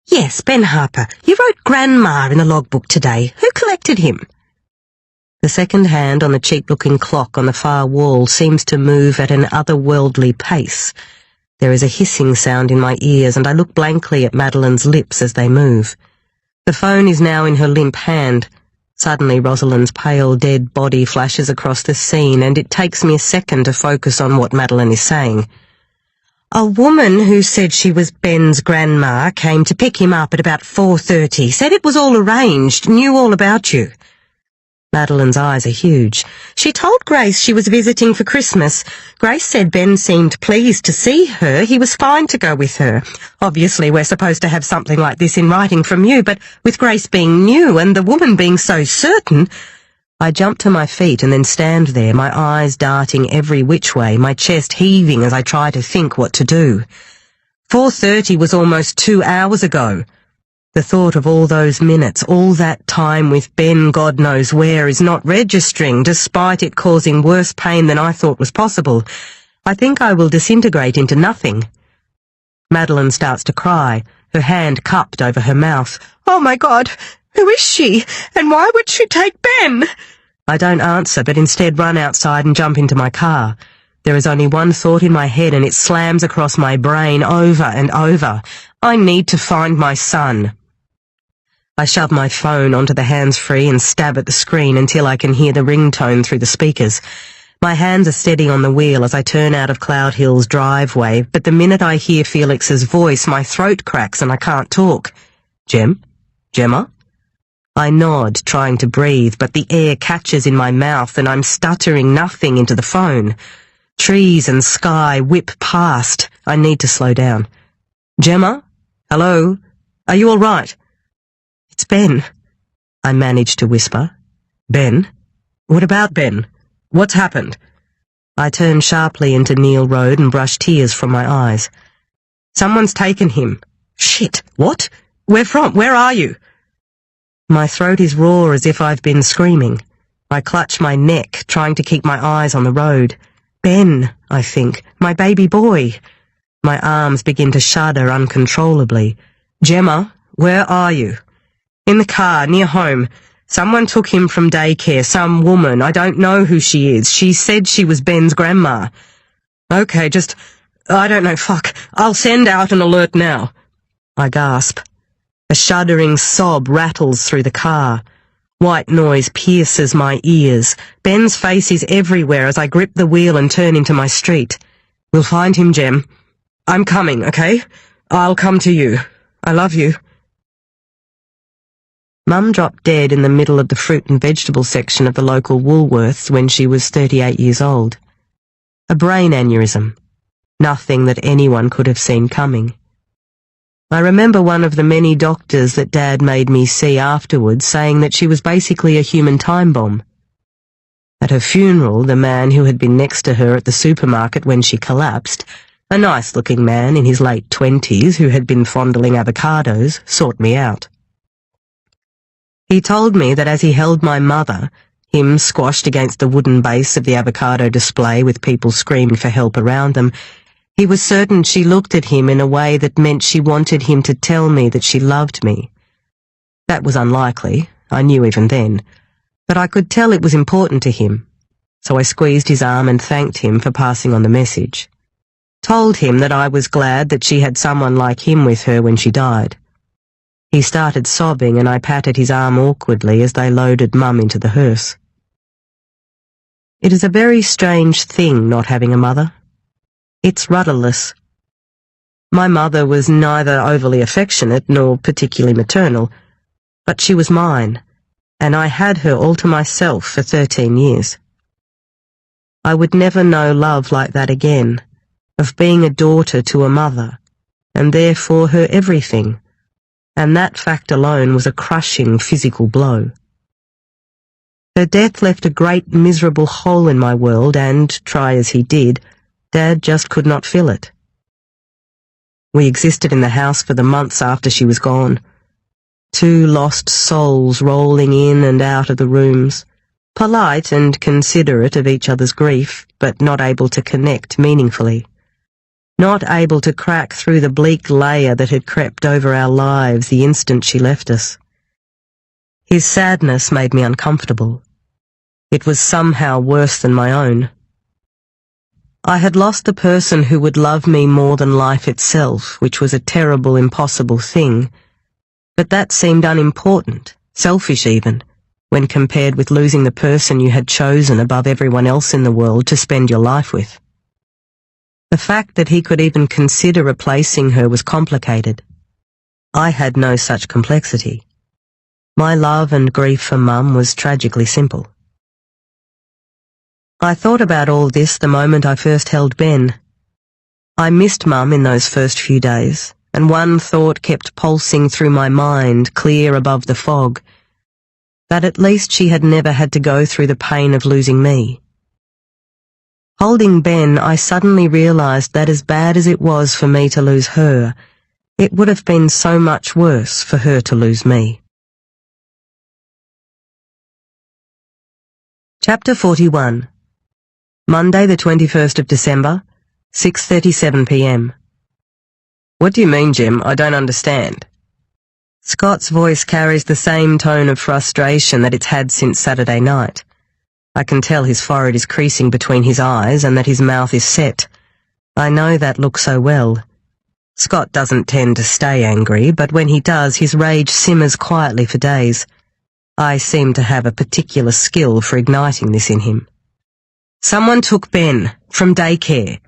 "Yes, Ben Harper. You wrote Grandma in the logbook today. Who collected him?" The second hand on the cheap-looking clock on the far wall seems to move at an otherworldly pace. There is a hissing sound in my ears, and I look blankly at Madeline's lips as they move. The phone is now in her limp hand. Suddenly Rosalind's pale, dead body flashes across the scene, and it takes me a second to focus on what Madeline is saying. "A woman who said she was Ben's grandma came to pick him up at about 4:30, said it was all arranged, knew all about you." Madeline's eyes are huge. "She told Grace she was visiting for Christmas. Grace said Ben seemed pleased to see her. He was fine to go with her. Obviously, we're supposed to have something like this in writing from you, but with Grace being new and the woman being so certain—" I jump to my feet and then stand there, my eyes darting every which way, my chest heaving as I try to think what to do. 4:30 was almost 2 hours ago. The thought of all those minutes, all that time with Ben God knows where, is not registering, despite it causing worse pain than I thought was possible. I think I will disintegrate into nothing. Madeline starts to cry, her hand cupped over her mouth. "Oh my God! Who is she? And why would she take Ben?" I don't answer, but instead run outside and jump into my car. There is only one thought in my head, and it slams across my brain over and over. I need to find my son. I shove my phone onto the hands-free and stab at the screen until I can hear the ringtone through the speakers. My hands are steady on the wheel as I turn out of Cloud Hill's driveway, but the minute I hear Felix's voice, my throat cracks and I can't talk. Gemma? I nod, trying to breathe, but the air catches in my mouth and I'm stuttering nothing into the phone. Trees and sky whip past. I need to slow down. Gemma? Hello? Are you all right? It's Ben, I managed to whisper. Ben? What about Ben? What's happened? I turned sharply into Neil Road and brushed tears from my eyes. Someone's taken him. Shit, what? Where from? Where are you? My throat is raw as if I've been screaming. I clutch my neck, trying to keep my eyes on the road. Ben, I think. My baby boy. My arms begin to shudder uncontrollably. Gemma, where are you? In the car, near home. Someone took him from daycare, some woman. I don't know who she is. She said she was Ben's grandma. Okay, I don't know, fuck. I'll send out an alert now. I gasp. A shuddering sob rattles through the car. White noise pierces my ears. Ben's face is everywhere as I grip the wheel and turn into my street. We'll find him, Gem. I'm coming, okay? I'll come to you. I love you. Mum dropped dead in the middle of the fruit and vegetable section of the local Woolworths when she was 38 years old. A brain aneurysm. Nothing that anyone could have seen coming. I remember one of the many doctors that Dad made me see afterwards saying that she was basically a human time bomb. At her funeral, the man who had been next to her at the supermarket when she collapsed, a nice-looking man in his late 20s who had been fondling avocados, sought me out. He told me that as he held my mother, him squashed against the wooden base of the avocado display with people screaming for help around them, he was certain she looked at him in a way that meant she wanted him to tell me that she loved me. That was unlikely, I knew even then, but I could tell it was important to him, so I squeezed his arm and thanked him for passing on the message. Told him that I was glad that she had someone like him with her when she died. He started sobbing and I patted his arm awkwardly as they loaded Mum into the hearse. It is a very strange thing not having a mother. It's rudderless. My mother was neither overly affectionate nor particularly maternal, but she was mine, and I had her all to myself for 13 years. I would never know love like that again, of being a daughter to a mother, and therefore her everything, and that fact alone was a crushing physical blow. Her death left a great miserable hole in my world and, try as he did, Dad just could not fill it. We existed in the house for the months after she was gone. Two lost souls rolling in and out of the rooms, polite and considerate of each other's grief, but not able to connect meaningfully. Not able to crack through the bleak layer that had crept over our lives the instant she left us. His sadness made me uncomfortable. It was somehow worse than my own. I had lost the person who would love me more than life itself, which was a terrible, impossible thing, but that seemed unimportant, selfish even, when compared with losing the person you had chosen above everyone else in the world to spend your life with. The fact that he could even consider replacing her was complicated. I had no such complexity. My love and grief for Mum was tragically simple. I thought about all this the moment I first held Ben. I missed Mum in those first few days, and one thought kept pulsing through my mind, clear above the fog, that at least she had never had to go through the pain of losing me. Holding Ben, I suddenly realized that as bad as it was for me to lose her, it would have been so much worse for her to lose me. Chapter 41. Monday the 21st of December, 6:37 p.m. What do you mean, Jim? I don't understand. Scott's voice carries the same tone of frustration that it's had since Saturday night. I can tell his forehead is creasing between his eyes and that his mouth is set. I know that look so well. Scott doesn't tend to stay angry, but when he does, his rage simmers quietly for days. I seem to have a particular skill for igniting this in him. Someone took Ben from daycare.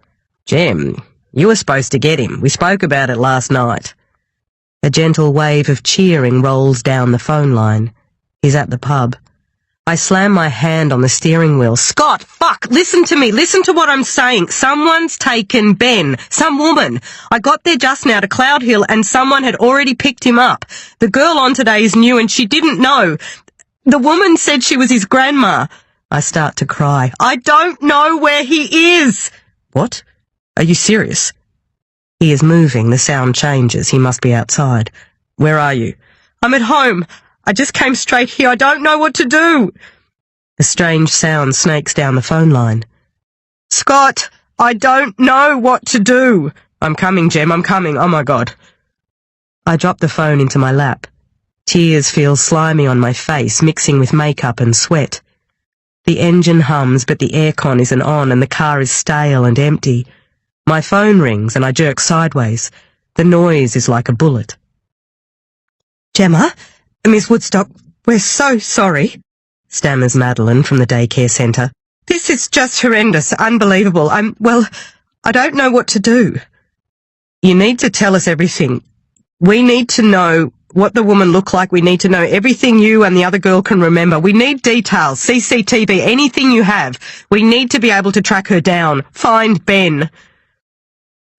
Gem, you were supposed to get him. We spoke about it last night. A gentle wave of cheering rolls down the phone line. He's at the pub. I slam my hand on the steering wheel. Scott, fuck, listen to me. Listen to what I'm saying. Someone's taken Ben. Some woman. I got there just now to Cloud Hill and someone had already picked him up. The girl on today is new and she didn't know. The woman said she was his grandma. I start to cry. I don't know where he is. What? Are you serious? He is moving. The sound changes. He must be outside. Where are you? I'm at home. I just came straight here. I don't know what to do. A strange sound snakes down the phone line. Scott, I don't know what to do. I'm coming, Gem. I'm coming. Oh, my God. I drop the phone into my lap. Tears feel slimy on my face, mixing with makeup and sweat. The engine hums, but the aircon isn't on and the car is stale and empty. My phone rings and I jerk sideways. The noise is like a bullet. Gemma? Miss Woodstock, we're so sorry, stammers Madeline from the daycare centre. This is just horrendous, unbelievable. I don't know what to do. You need to tell us everything. We need to know what the woman looked like. We need to know everything you and the other girl can remember. We need details, CCTV, anything you have. We need to be able to track her down. Find Ben.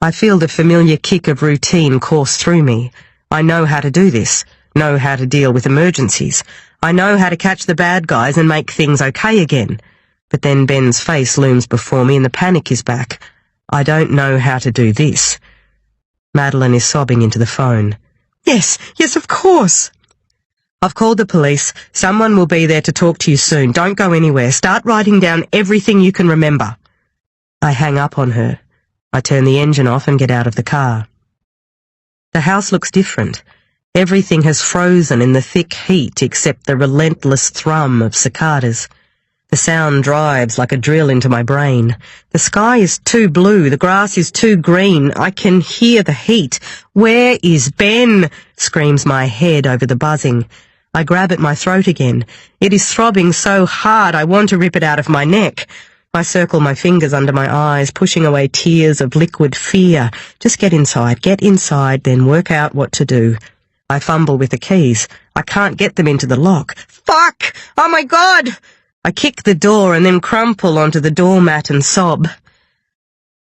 I feel the familiar kick of routine course through me. I know how to do this. Know how to deal with emergencies. I know how to catch the bad guys and make things okay again. But then Ben's face looms before me and the panic is back. I don't know how to do this. Madeline is sobbing into the phone. Yes, of course. I've called the police. Someone will be there to talk to you soon. Don't go anywhere. Start writing down everything you can remember. I hang up on her. I turn the engine off and get out of the car. The house looks different. Everything has frozen in the thick heat except the relentless thrum of cicadas. The sound drives like a drill into my brain. The sky is too blue, the grass is too green. I can hear the heat. Where is Ben? Screams my head over the buzzing. I grab at my throat again. It is throbbing so hard I want to rip it out of my neck. I circle my fingers under my eyes, pushing away tears of liquid fear. Just get inside, then work out what to do. I fumble with the keys. I can't get them into the lock. Fuck! Oh my God! I kick the door and then crumple onto the doormat and sob.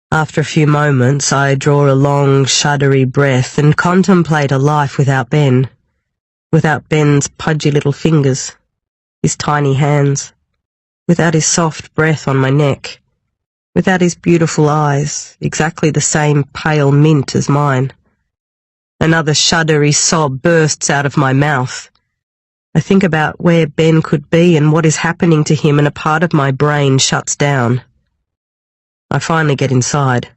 After a few moments, I draw a long, shuddery breath and contemplate a life without Ben. Without Ben's pudgy little fingers, his tiny hands, without his soft breath on my neck, without his beautiful eyes, exactly the same pale mint as mine. Another shuddery sob bursts out of my mouth. I think about where Ben could be and what is happening to him, and a part of my brain shuts down. I finally get inside.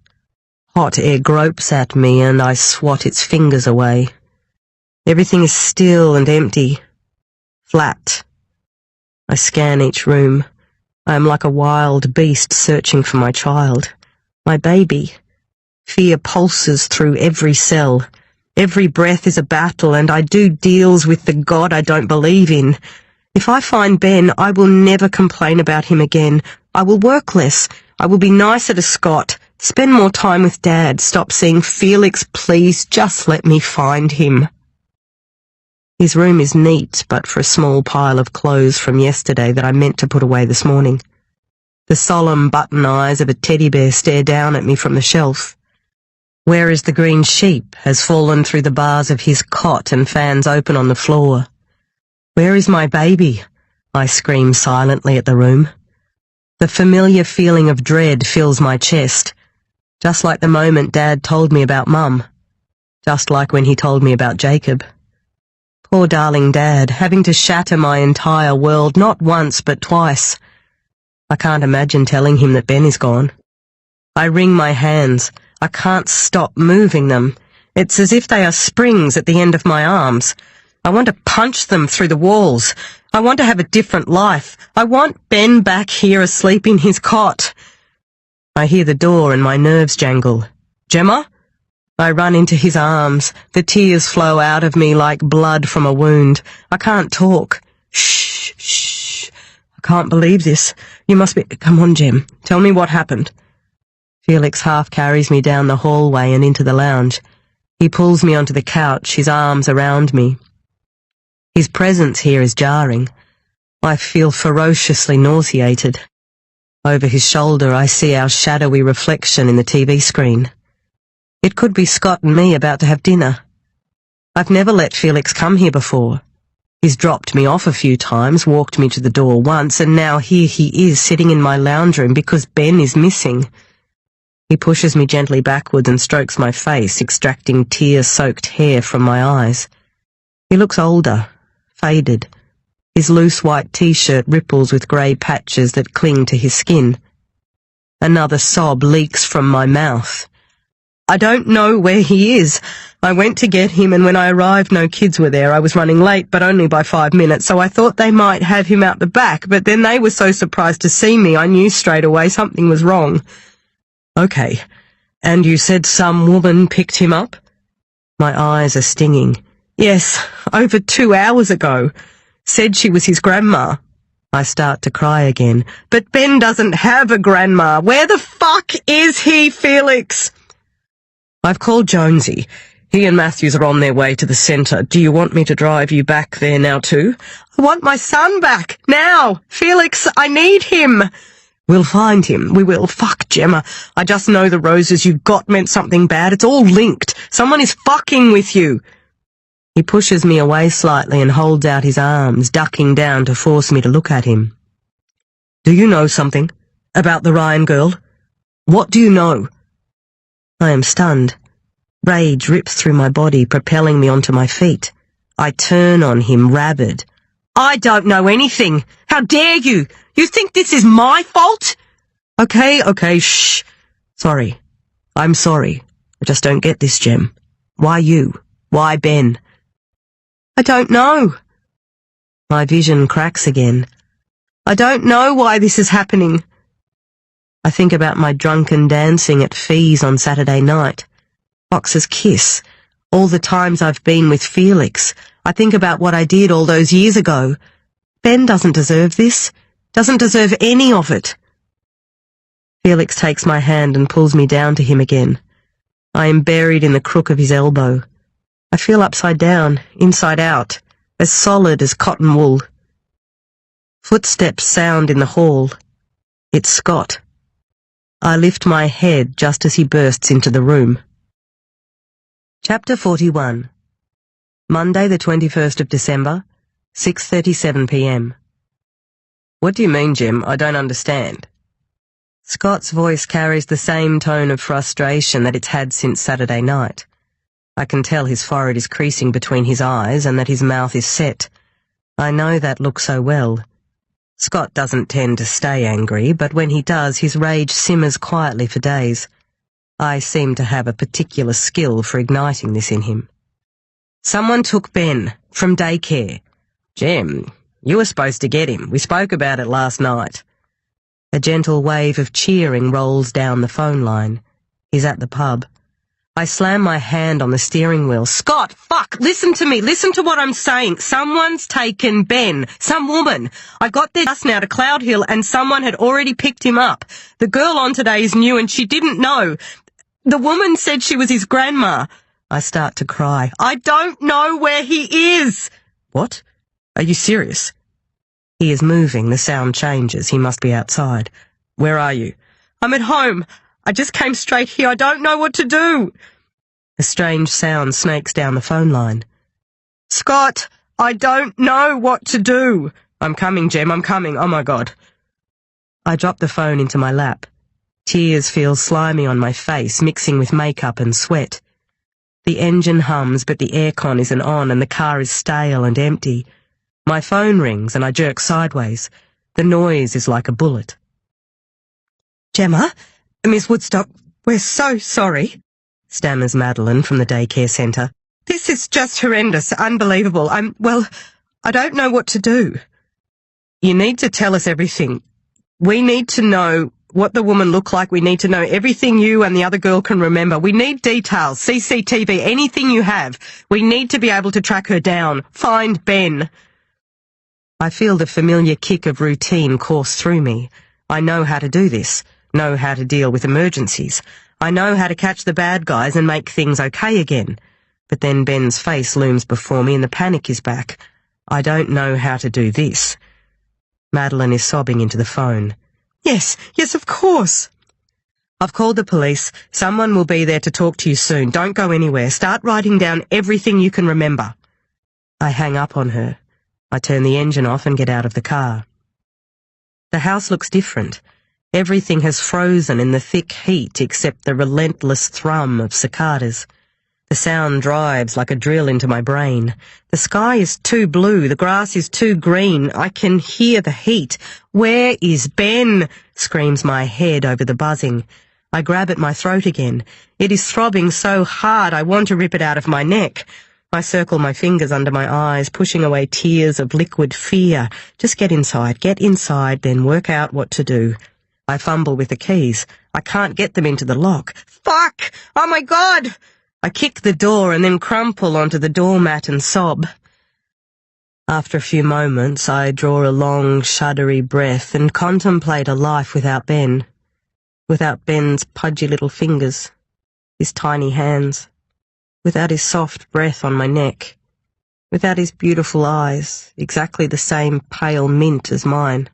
Hot air gropes at me and I swat its fingers away. Everything is still and empty. Flat. I scan each room. I am like a wild beast searching for my child. My baby. Fear pulses through every cell. Every breath is a battle, and I do deals with the God I don't believe in. If I find Ben, I will never complain about him again. I will work less. I will be nicer to Scott. Spend more time with Dad. Stop seeing Felix, please. Just let me find him. His room is neat, but for a small pile of clothes from yesterday that I meant to put away this morning. The solemn button eyes of a teddy bear stare down at me from the shelf. Where is the green sheep has fallen through the bars of his cot and fans open on the floor. Where is my baby? I scream silently at the room. The familiar feeling of dread fills my chest, just like the moment Dad told me about Mum, just like when he told me about Jacob. Poor darling Dad, having to shatter my entire world not once but twice. I can't imagine telling him that Ben is gone. I wring my hands. I can't stop moving them. It's as if they are springs at the end of my arms. I want to punch them through the walls. I want to have a different life. I want Ben back here asleep in his cot. I hear the door and my nerves jangle. Gemma? I run into his arms. The tears flow out of me like blood from a wound. I can't talk. Shh, shh. I can't believe this. You must be— Come on, Gem. Tell me what happened. Felix half carries me down the hallway and into the lounge. He pulls me onto the couch, his arms around me. His presence here is jarring. I feel ferociously nauseated. Over his shoulder I see our shadowy reflection in the TV screen. It could be Scott and me about to have dinner. I've never let Felix come here before. He's dropped me off a few times, walked me to the door once, and now here he is sitting in my lounge room because Ben is missing. He pushes me gently backwards and strokes my face, extracting tear-soaked hair from my eyes. He looks older, faded. His loose white t-shirt ripples with grey patches that cling to his skin. Another sob leaks from my mouth. I don't know where he is. I went to get him, and when I arrived no kids were there. I was running late, but only by 5 minutes, so I thought they might have him out the back, but then they were so surprised to see me I knew straight away something was wrong. Okay, and you said some woman picked him up? My eyes are stinging. Yes, over 2 hours ago. Said she was his grandma. I start to cry again. But Ben doesn't have a grandma. Where the fuck is he, Felix? I've called Jonesy. He and Matthews are on their way to the centre. Do you want me to drive you back there now too? I want my son back, now! Felix, I need him! We'll find him. We will. Fuck, Gemma. I just know the roses you got meant something bad. It's all linked. Someone is fucking with you. He pushes me away slightly and holds out his arms, ducking down to force me to look at him. Do you know something about the Ryan girl? What do you know? I am stunned. Rage rips through my body, propelling me onto my feet. I turn on him, rabid. I don't know anything. How dare you? You think this is my fault? Okay, shh. Sorry. I'm sorry. I just don't get this, Gem. Why you? Why Ben? I don't know. My vision cracks again. I don't know why this is happening. I think about my drunken dancing at Fee's on Saturday night. Fox's kiss. All the times I've been with Felix. I think about what I did all those years ago. Ben doesn't deserve this. Doesn't deserve any of it. Felix takes my hand and pulls me down to him again. I am buried in the crook of his elbow. I feel upside down, inside out, as solid as cotton wool. Footsteps sound in the hall. It's Scott. I lift my head just as he bursts into the room. Chapter 41. Monday the 21st of December, 6:37 p.m. What do you mean, Jim? I don't understand. Scott's voice carries the same tone of frustration that it's had since Saturday night. I can tell his forehead is creasing between his eyes and that his mouth is set. I know that look so well. Scott doesn't tend to stay angry, but when he does, his rage simmers quietly for days. I seem to have a particular skill for igniting this in him. Someone took Ben from daycare. Jem, you were supposed to get him. We spoke about it last night. A gentle wave of cheering rolls down the phone line. He's at the pub. I slam my hand on the steering wheel. Scott, fuck, listen to me. Listen to what I'm saying. Someone's taken Ben. Some woman. I got there just now to Cloud Hill and someone had already picked him up. The girl on today is new and she didn't know. The woman said she was his grandma. I start to cry. I don't know where he is. What? Are you serious? He is moving. The sound changes. He must be outside. Where are you? I'm at home. I just came straight here. I don't know what to do. A strange sound snakes down the phone line. Scott, I don't know what to do. I'm coming, Jem, I'm coming. Oh my God. I drop the phone into my lap. Tears feel slimy on my face, mixing with makeup and sweat. The engine hums, but the aircon isn't on and the car is stale and empty. My phone rings and I jerk sideways. The noise is like a bullet. Gemma? Miss Woodstock, we're so sorry, stammers Madeline from the daycare centre. This is just horrendous, unbelievable. I don't know what to do. You need to tell us everything. We need to know what the woman looked like. We need to know everything you and the other girl can remember. We need details, CCTV, anything you have. We need to be able to track her down. Find Ben. I feel the familiar kick of routine course through me. I know how to do this, know how to deal with emergencies. I know how to catch the bad guys and make things okay again. But then Ben's face looms before me and the panic is back. I don't know how to do this. Madeline is sobbing into the phone. Yes, of course. I've called the police. Someone will be there to talk to you soon. Don't go anywhere. Start writing down everything you can remember. I hang up on her. I turn the engine off and get out of the car. The house looks different. Everything has frozen in the thick heat except the relentless thrum of cicadas. The sound drives like a drill into my brain. The sky is too blue, the grass is too green. I can hear the heat. Where is Ben? Screams my head over the buzzing. I grab at my throat again. It is throbbing so hard I want to rip it out of my neck. I circle my fingers under my eyes, pushing away tears of liquid fear. Just get inside, then work out what to do. I fumble with the keys. I can't get them into the lock. Fuck! Oh my God! I kick the door and then crumple onto the doormat and sob. After a few moments, I draw a long, shuddery breath and contemplate a life without Ben. Without Ben's pudgy little fingers, his tiny hands, without his soft breath on my neck, without his beautiful eyes, exactly the same pale mint as mine.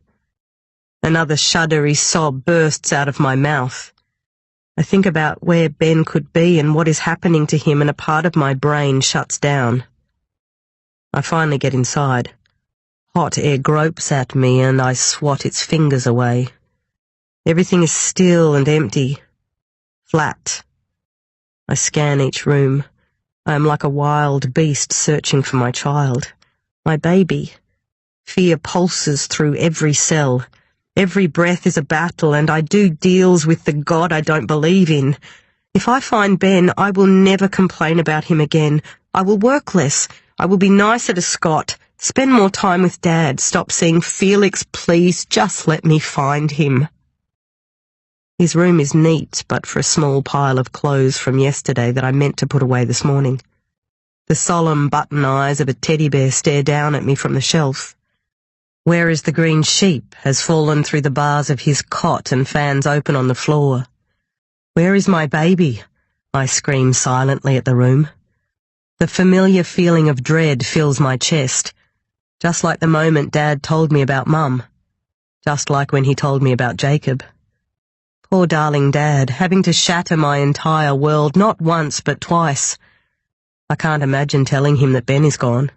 Another shuddery sob bursts out of my mouth. I think about where Ben could be and what is happening to him, and a part of my brain shuts down. I finally get inside. Hot air gropes at me and I swat its fingers away. Everything is still and empty. Flat. I scan each room. I am like a wild beast searching for my child. My baby. Fear pulses through every cell. Every breath is a battle, and I do deals with the God I don't believe in. If I find Ben, I will never complain about him again. I will work less. I will be nicer to Scott. Spend more time with Dad. Stop seeing Felix, please. Just let me find him. His room is neat, but for a small pile of clothes from yesterday that I meant to put away this morning. The solemn button eyes of a teddy bear stare down at me from the shelf. Where is the green sheep has fallen through the bars of his cot and fans open on the floor. Where is my baby? I scream silently at the room. The familiar feeling of dread fills my chest, just like the moment Dad told me about Mum, just like when he told me about Jacob. Poor darling Dad, having to shatter my entire world not once but twice. I can't imagine telling him that Ben is gone.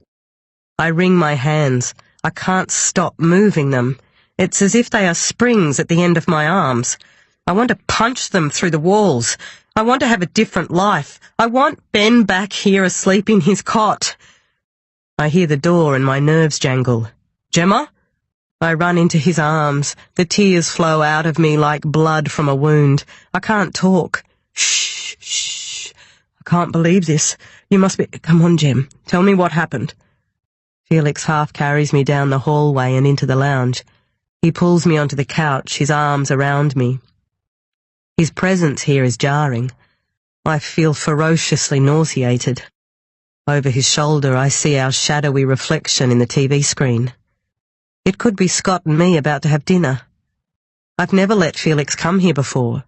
I wring my hands. I can't stop moving them. It's as if they are springs at the end of my arms. I want to punch them through the walls. I want to have a different life. I want Ben back here asleep in his cot. I hear the door and my nerves jangle. Gemma? I run into his arms. The tears flow out of me like blood from a wound. I can't talk. Shh, shh. I can't believe this. You must be— Come on, Gem. Tell me what happened. Felix half carries me down the hallway and into the lounge. He pulls me onto the couch, his arms around me. His presence here is jarring. I feel ferociously nauseated. Over his shoulder I see our shadowy reflection in the TV screen. It could be Scott and me about to have dinner. I've never let Felix come here before.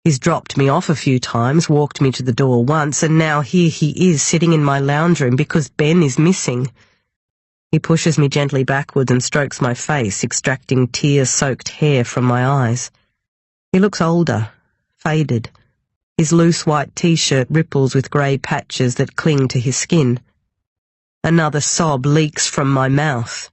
He's dropped me off a few times, walked me to the door once, and now here he is sitting in my lounge room because Ben is missing. He pushes me gently backwards and strokes my face, extracting tear-soaked hair from my eyes. He looks older, faded. His loose white t-shirt ripples with grey patches that cling to his skin. Another sob leaks from my mouth.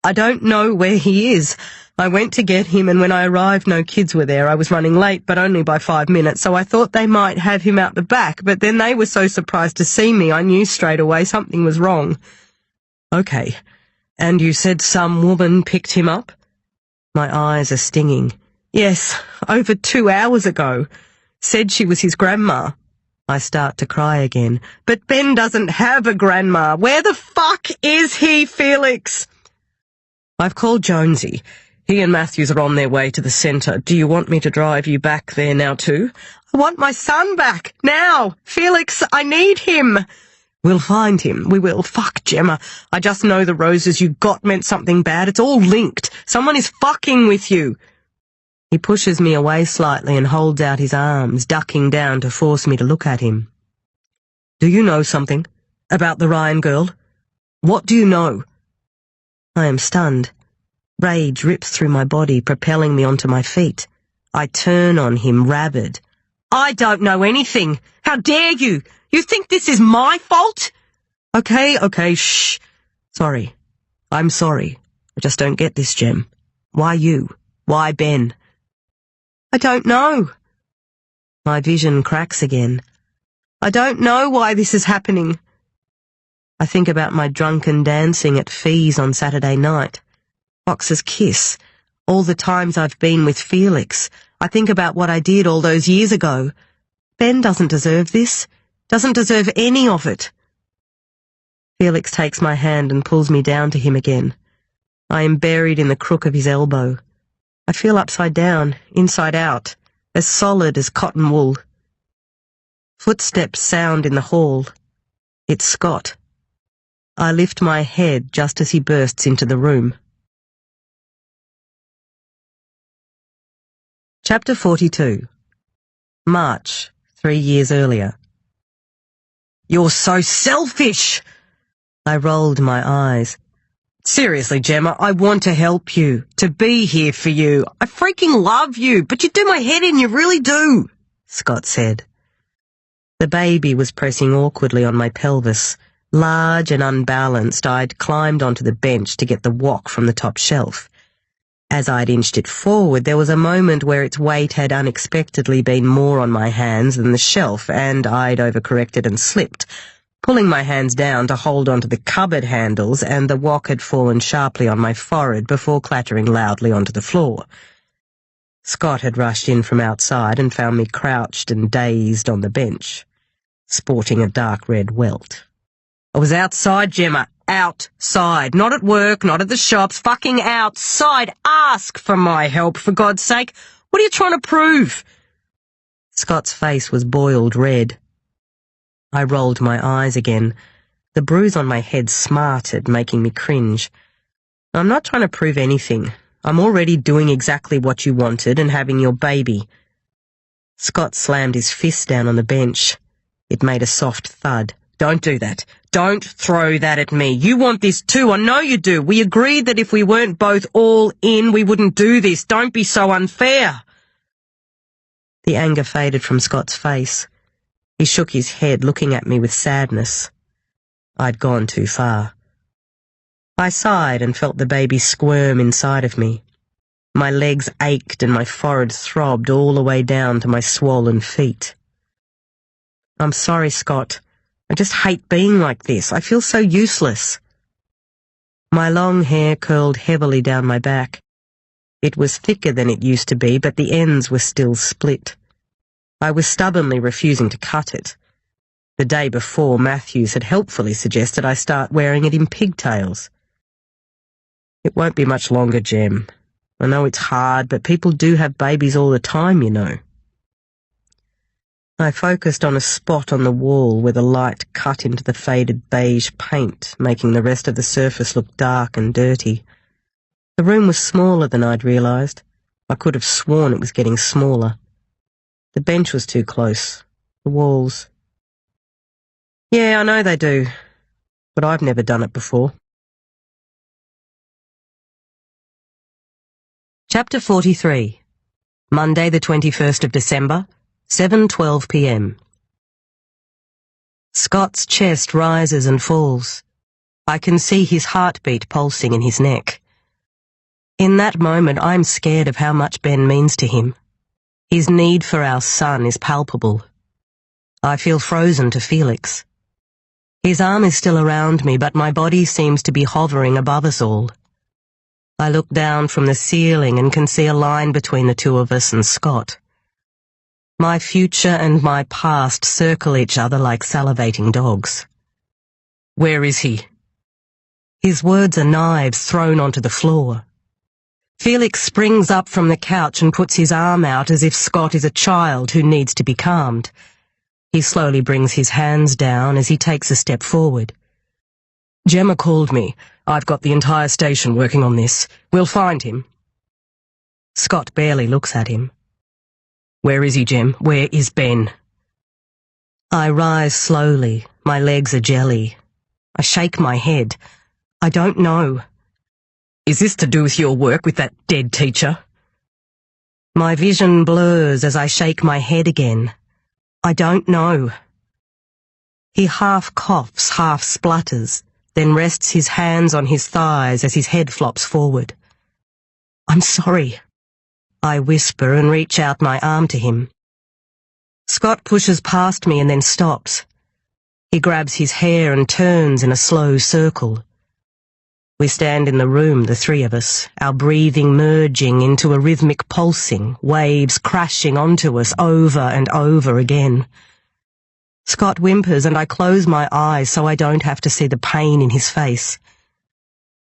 I don't know where he is. I went to get him, and when I arrived no kids were there. I was running late, but only by 5 minutes, so I thought they might have him out the back, but then they were so surprised to see me I knew straight away something was wrong. Okay, and you said some woman picked him up? My eyes are stinging. Yes, over 2 hours ago. Said she was his grandma. I start to cry again. But Ben doesn't have a grandma. Where the fuck is he, Felix? I've called Jonesy. He and Matthews are on their way to the centre. Do you want me to drive you back there now too? I want my son back, now! Felix, I need him! We'll find him, we will. Fuck, Gemma. I just know the roses you got meant something bad. It's all linked. Someone is fucking with you. He pushes me away slightly and holds out his arms, ducking down to force me to look at him. Do you know something? About the Ryan girl? What do you know? I am stunned. Rage rips through my body, propelling me onto my feet. I turn on him, rabid. I don't know anything. How dare you? You think this is my fault? Okay, shh. Sorry. I'm sorry. I just don't get this, Gem. Why you? Why Ben? I don't know. My vision cracks again. I don't know why this is happening. I think about my drunken dancing at Fee's on Saturday night. Fox's kiss. All the times I've been with Felix. I think about what I did all those years ago. Ben doesn't deserve this. Doesn't deserve any of it. Felix takes my hand and pulls me down to him again. I am buried in the crook of his elbow. I feel upside down, inside out, as solid as cotton wool. Footsteps sound in the hall. It's Scott. I lift my head just as he bursts into the room. Chapter 42. March, 3 years earlier. You're so selfish! I rolled my eyes. Seriously, Gemma, I want to help you, to be here for you. I freaking love you, but you do my head in, you really do, Scott said. The baby was pressing awkwardly on my pelvis. Large and unbalanced, I'd climbed onto the bench to get the wok from the top shelf. As I'd inched it forward, there was a moment where its weight had unexpectedly been more on my hands than the shelf, and I'd overcorrected and slipped, pulling my hands down to hold onto the cupboard handles, and the wok had fallen sharply on my forehead before clattering loudly onto the floor. Scott had rushed in from outside and found me crouched and dazed on the bench, sporting a dark red welt. I was outside, Gemma. Outside. Not at work, not at the shops. Fucking outside. Ask for my help, for God's sake. What are you trying to prove? Scott's face was boiled red. I rolled my eyes again. The bruise on my head smarted, making me cringe. I'm not trying to prove anything. I'm already doing exactly what you wanted and having your baby. Scott slammed his fist down on the bench. It made a soft thud. Don't do that. Don't throw that at me. You want this too. I know you do. We agreed that if we weren't both all in, we wouldn't do this. Don't be so unfair. The anger faded from Scott's face. He shook his head, looking at me with sadness. I'd gone too far. I sighed and felt the baby squirm inside of me. My legs ached and my forehead throbbed all the way down to my swollen feet. I'm sorry, Scott. I just hate being like this. I feel so useless. My long hair curled heavily down my back. It was thicker than it used to be, but the ends were still split. I was stubbornly refusing to cut it. The day before, Matthews had helpfully suggested I start wearing it in pigtails. It won't be much longer, Gem. I know it's hard, but people do have babies all the time, you know. I focused on a spot on the wall where the light cut into the faded beige paint, making the rest of the surface look dark and dirty. The room was smaller than I'd realised. I could have sworn it was getting smaller. The bench was too close. The walls. Yeah, I know they do, but I've never done it before. Chapter 43. Monday the 21st of December, 7:12 p.m. Scott's chest rises and falls. I can see his heartbeat pulsing in his neck. In that moment, I'm scared of how much Ben means to him. His need for our son is palpable. I feel frozen to Felix. His arm is still around me, but my body seems to be hovering above us all. I look down from the ceiling and can see a line between the two of us and Scott. My future and my past circle each other like salivating dogs. Where is he? His words are knives thrown onto the floor. Felix springs up from the couch and puts his arm out as if Scott is a child who needs to be calmed. He slowly brings his hands down as he takes a step forward. "Gemma called me. I've got the entire station working on this. We'll find him." Scott barely looks at him. "Where is he, Gem? Where is Ben?" I rise slowly. My legs are jelly. I shake my head. I don't know. "Is this to do with your work with that dead teacher?" My vision blurs as I shake my head again. I don't know. He half coughs, half splutters, then rests his hands on his thighs as his head flops forward. "I'm sorry," I whisper and reach out my arm to him. Scott pushes past me and then stops. He grabs his hair and turns in a slow circle. We stand in the room, the three of us, our breathing merging into a rhythmic pulsing, waves crashing onto us over and over again. Scott whimpers and I close my eyes so I don't have to see the pain in his face.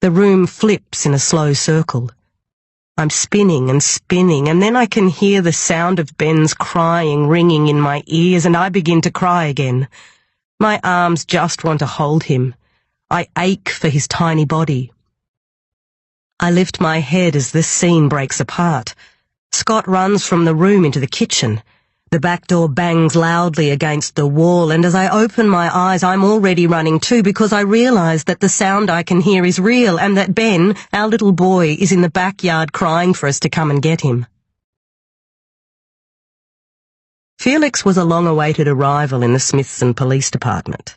The room flips in a slow circle. I'm spinning and spinning, and then I can hear the sound of Ben's crying ringing in my ears, and I begin to cry again. My arms just want to hold him. I ache for his tiny body. I lift my head as this scene breaks apart. Scott runs from the room into the kitchen. The back door bangs loudly against the wall, and as I open my eyes, I'm already running too because I realise that the sound I can hear is real and that Ben, our little boy, is in the backyard crying for us to come and get him. Felix was a long-awaited arrival in the Smithson Police Department.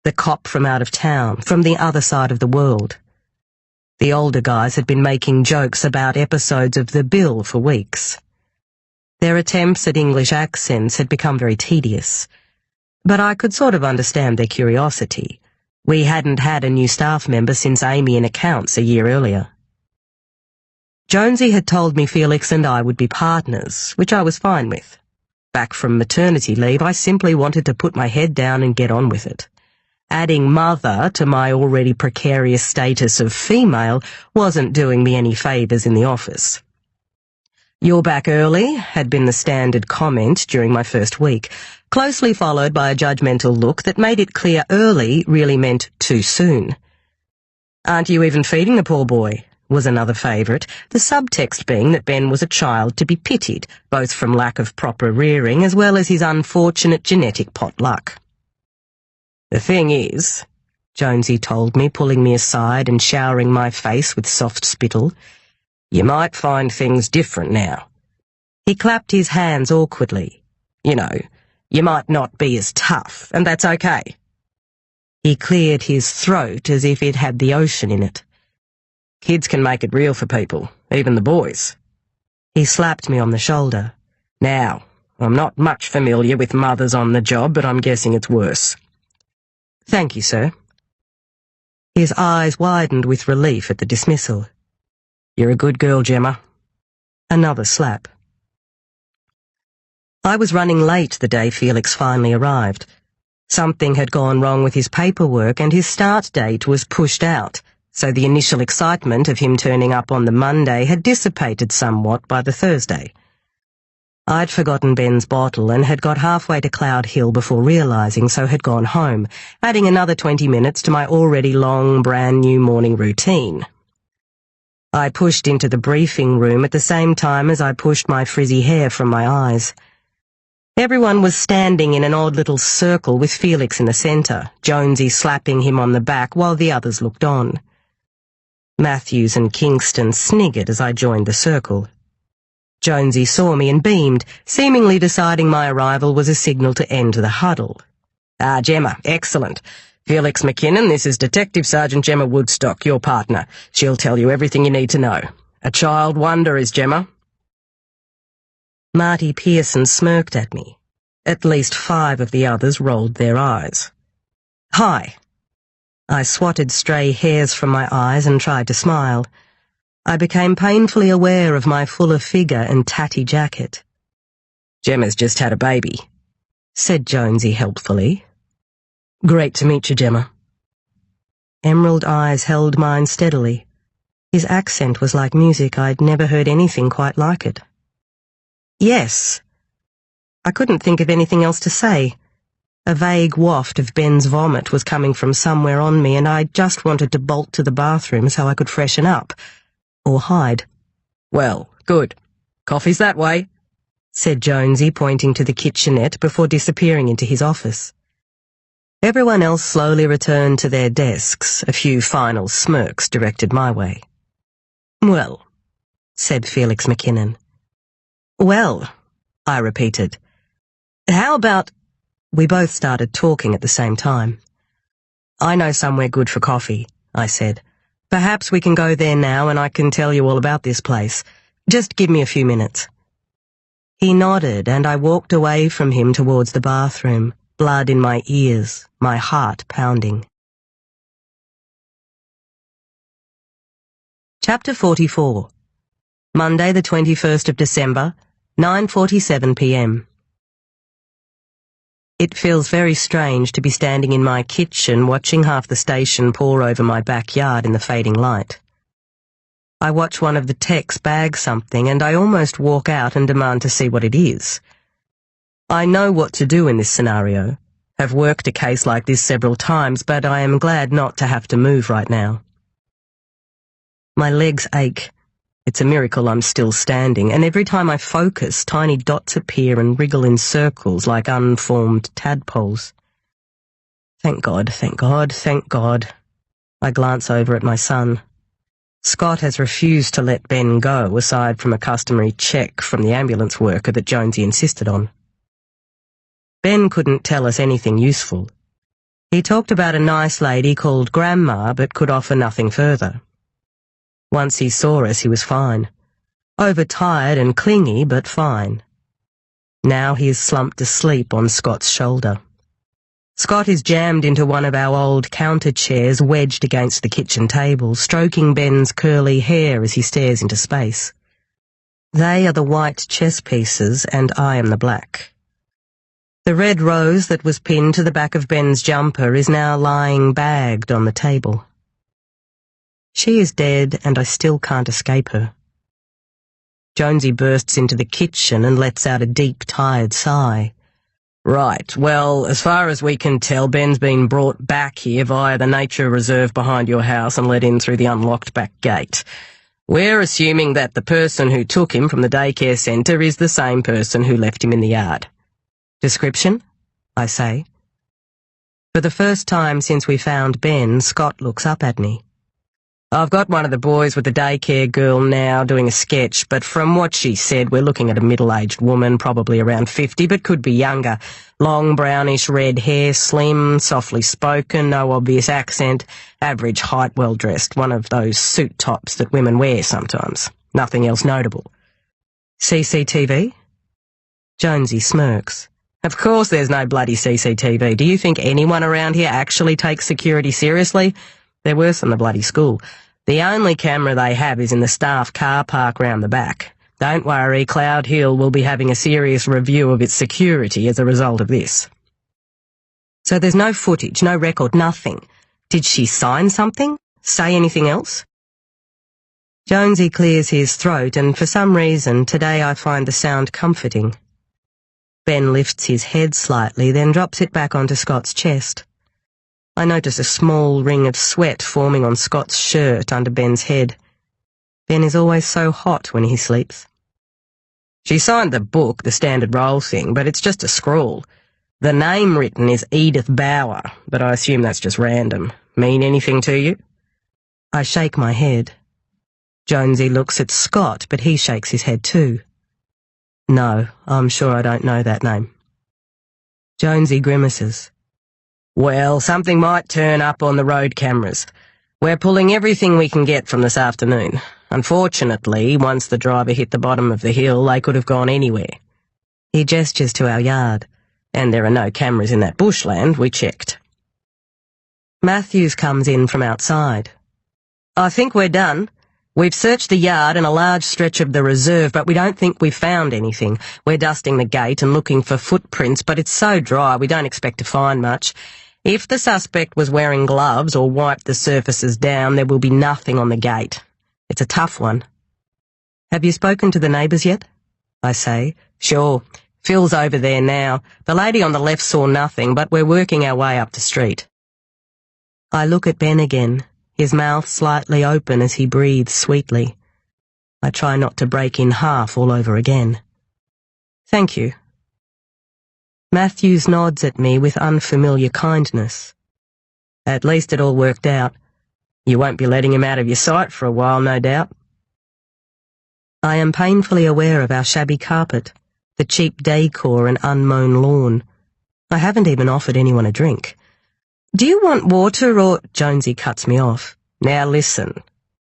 The cop from out of town, from the other side of the world. The older guys had been making jokes about episodes of The Bill for weeks. Their attempts at English accents had become very tedious, but I could sort of understand their curiosity. We hadn't had a new staff member since Amy in accounts a year earlier. Jonesy had told me Felix and I would be partners, which I was fine with. Back from maternity leave, I simply wanted to put my head down and get on with it. Adding mother to my already precarious status of female wasn't doing me any favours in the office. "You're back early," had been the standard comment during my first week, closely followed by a judgmental look that made it clear early really meant too soon. "Aren't you even feeding the poor boy?" was another favourite, the subtext being that Ben was a child to be pitied, both from lack of proper rearing as well as his unfortunate genetic potluck. "The thing is," Jonesy told me, pulling me aside and showering my face with soft spittle, "you might find things different now." He clapped his hands awkwardly. "You know, you might not be as tough, and that's okay." He cleared his throat as if it had the ocean in it. "Kids can make it real for people, even the boys." He slapped me on the shoulder. "Now, I'm not much familiar with mothers on the job, but I'm guessing it's worse." "Thank you, sir." His eyes widened with relief at the dismissal. "You're a good girl, Gemma." Another slap. I was running late the day Felix finally arrived. Something had gone wrong with his paperwork and his start date was pushed out, so the initial excitement of him turning up on the Monday had dissipated somewhat by the Thursday. I'd forgotten Ben's bottle and had got halfway to Cloud Hill before realising, so had gone home, adding another 20 minutes to my already long, brand-new morning routine. I pushed into the briefing room at the same time as I pushed my frizzy hair from my eyes. Everyone was standing in an odd little circle with Felix in the centre, Jonesy slapping him on the back while the others looked on. Matthews and Kingston sniggered as I joined the circle. Jonesy saw me and beamed, seemingly deciding my arrival was a signal to end the huddle. "Ah, Gemma, excellent. Felix McKinnon, this is Detective Sergeant Gemma Woodstock, your partner. She'll tell you everything you need to know. A child wonder is Gemma." Marty Pearson smirked at me. At least 5 of the others rolled their eyes. "Hi." I swatted stray hairs from my eyes and tried to smile. I became painfully aware of my fuller figure and tatty jacket. "Gemma's just had a baby," said Jonesy helpfully. "Great to meet you, Gemma." Emerald eyes held mine steadily. His accent was like music. I'd never heard anything quite like it. Yes. I couldn't think of anything else to say. A vague waft of Ben's vomit was coming from somewhere on me, and I just wanted to bolt to the bathroom so I could freshen up. Or hide. "Well, good. Coffee's that way," said Jonesy, pointing to the kitchenette before disappearing into his office. Everyone else slowly returned to their desks, a few final smirks directed my way. "Well," said Felix McKinnon. "Well," I repeated. "How about—" We both started talking at the same time. "I know somewhere good for coffee," I said. "Perhaps we can go there now and I can tell you all about this place. Just give me a few minutes." He nodded and I walked away from him towards the bathroom, blood in my ears, my heart pounding. Chapter 44. Monday the 21st of December, 9:47 p.m. It feels very strange to be standing in my kitchen watching half the station pour over my backyard in the fading light. I watch one of the techs bag something and I almost walk out and demand to see what it is. I know what to do in this scenario, have worked a case like this several times, but I am glad not to have to move right now. My legs ache. It's a miracle I'm still standing, and every time I focus, tiny dots appear and wriggle in circles like unformed tadpoles. Thank God, thank God, thank God. I glance over at my son. Scott has refused to let Ben go, aside from a customary check from the ambulance worker that Jonesy insisted on. Ben couldn't tell us anything useful. He talked about a nice lady called Grandma, but could offer nothing further. Once he saw us, he was fine. Overtired and clingy, but fine. Now he is slumped asleep on Scott's shoulder. Scott is jammed into one of our old counter chairs wedged against the kitchen table, stroking Ben's curly hair as he stares into space. They are the white chess pieces, and I am the black. The red rose that was pinned to the back of Ben's jumper is now lying bagged on the table. She is dead, and I still can't escape her. Jonesy bursts into the kitchen and lets out a deep, tired sigh. "Right, well, as far as we can tell, Ben's been brought back here via the nature reserve behind your house and let in through the unlocked back gate. We're assuming that the person who took him from the daycare centre is the same person who left him in the yard." "Description?" I say. For the first time since we found Ben, Scott looks up at me. "I've got one of the boys with the daycare girl now doing a sketch, but from what she said, we're looking at a middle-aged woman, probably around 50, but could be younger. Long brownish red hair, slim, softly spoken, no obvious accent, average height, well-dressed, one of those suit tops that women wear sometimes. Nothing else notable." "CCTV?" Jonesy smirks. "Of course there's no bloody CCTV. Do you think anyone around here actually takes security seriously? They're worse than the bloody school. The only camera they have is in the staff car park round the back. Don't worry, Cloud Hill will be having a serious review of its security as a result of this." "So there's no footage, no record, nothing. Did she sign something? Say anything else?" Jonesy clears his throat, and for some reason today I find the sound comforting. Ben lifts his head slightly, then drops it back onto Scott's chest. I notice a small ring of sweat forming on Scott's shirt under Ben's head. Ben is always so hot when he sleeps. "She signed the book, the standard role thing, but it's just a scrawl. The name written is Edith Bauer, but I assume that's just random. Mean anything to you?" I shake my head. Jonesy looks at Scott, but he shakes his head too. "No, I'm sure I don't know that name." Jonesy grimaces. "Well, something might turn up on the road cameras. We're pulling everything we can get from this afternoon. Unfortunately, once the driver hit the bottom of the hill, they could have gone anywhere." He gestures to our yard. "And there are no cameras in that bushland, we checked." Matthews comes in from outside. "I think we're done. We've searched the yard and a large stretch of the reserve, but we don't think we've found anything. We're dusting the gate and looking for footprints, but it's so dry we don't expect to find much. If the suspect was wearing gloves or wiped the surfaces down, there will be nothing on the gate. It's a tough one. Have you spoken to the neighbours yet? I say. Sure. Phil's over there now. The lady on the left saw nothing, but we're working our way up the street. I look at Ben again, his mouth slightly open as he breathes sweetly. I try not to break in half all over again. Thank you. Matthews nods at me with unfamiliar kindness. At least it all worked out. You won't be letting him out of your sight for a while, no doubt. I am painfully aware of our shabby carpet, the cheap decor and unmown lawn. I haven't even offered anyone a drink. Do you want water or— Jonesy cuts me off. Now listen,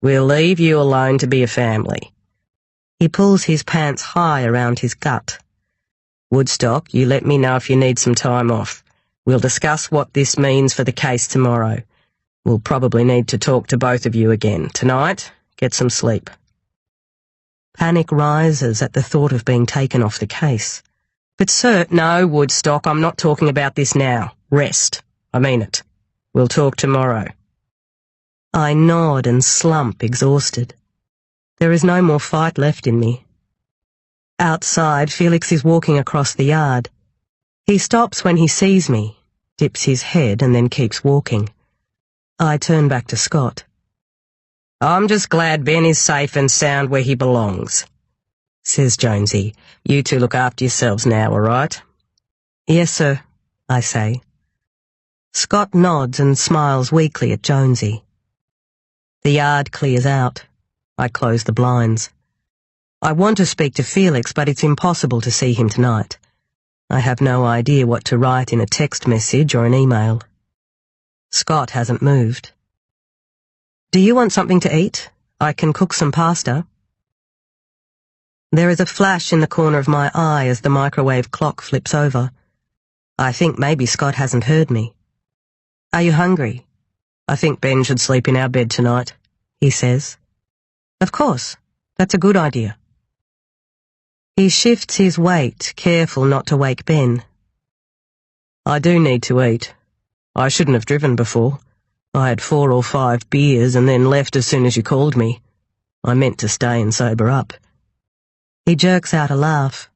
we'll leave you alone to be a family. He pulls his pants high around his gut. Woodstock, you let me know if you need some time off. We'll discuss what this means for the case tomorrow. We'll probably need to talk to both of you again. Tonight, get some sleep. Panic rises at the thought of being taken off the case. But sir— No, Woodstock, I'm not talking about this now. Rest. I mean it. We'll talk tomorrow. I nod and slump, exhausted. There is no more fight left in me. Outside, Felix is walking across the yard. He stops when he sees me, dips his head and then keeps walking. I turn back to Scott. I'm just glad Ben is safe and sound where he belongs, says Jonesy. You two look after yourselves now, all right? Yes, sir, I say. Scott nods and smiles weakly at Jonesy. The yard clears out. I close the blinds. I want to speak to Felix, but it's impossible to see him tonight. I have no idea what to write in a text message or an email. Scott hasn't moved. Do you want something to eat? I can cook some pasta. There is a flash in the corner of my eye as the microwave clock flips over. I think maybe Scott hasn't heard me. Are you hungry? I think Ben should sleep in our bed tonight, he says. Of course, that's a good idea. He shifts his weight, careful not to wake Ben. I do need to eat. I shouldn't have driven before. I had 4 or 5 beers and then left as soon as you called me. I meant to stay and sober up. He jerks out a laugh.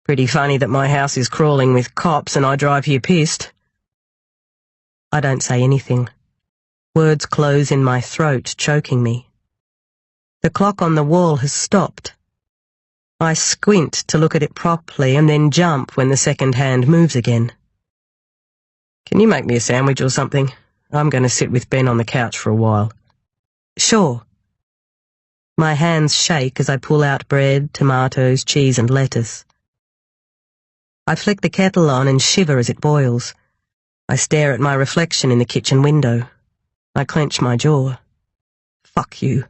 Pretty funny that my house is crawling with cops and I drive here pissed. I don't say anything. Words close in my throat, choking me. The clock on the wall has stopped. I squint to look at it properly and then jump when the second hand moves again. Can you make me a sandwich or something? I'm going to sit with Ben on the couch for a while. Sure. My hands shake as I pull out bread, tomatoes, cheese and lettuce. I flick the kettle on and shiver as it boils. I stare at my reflection in the kitchen window. I clench my jaw. Fuck you,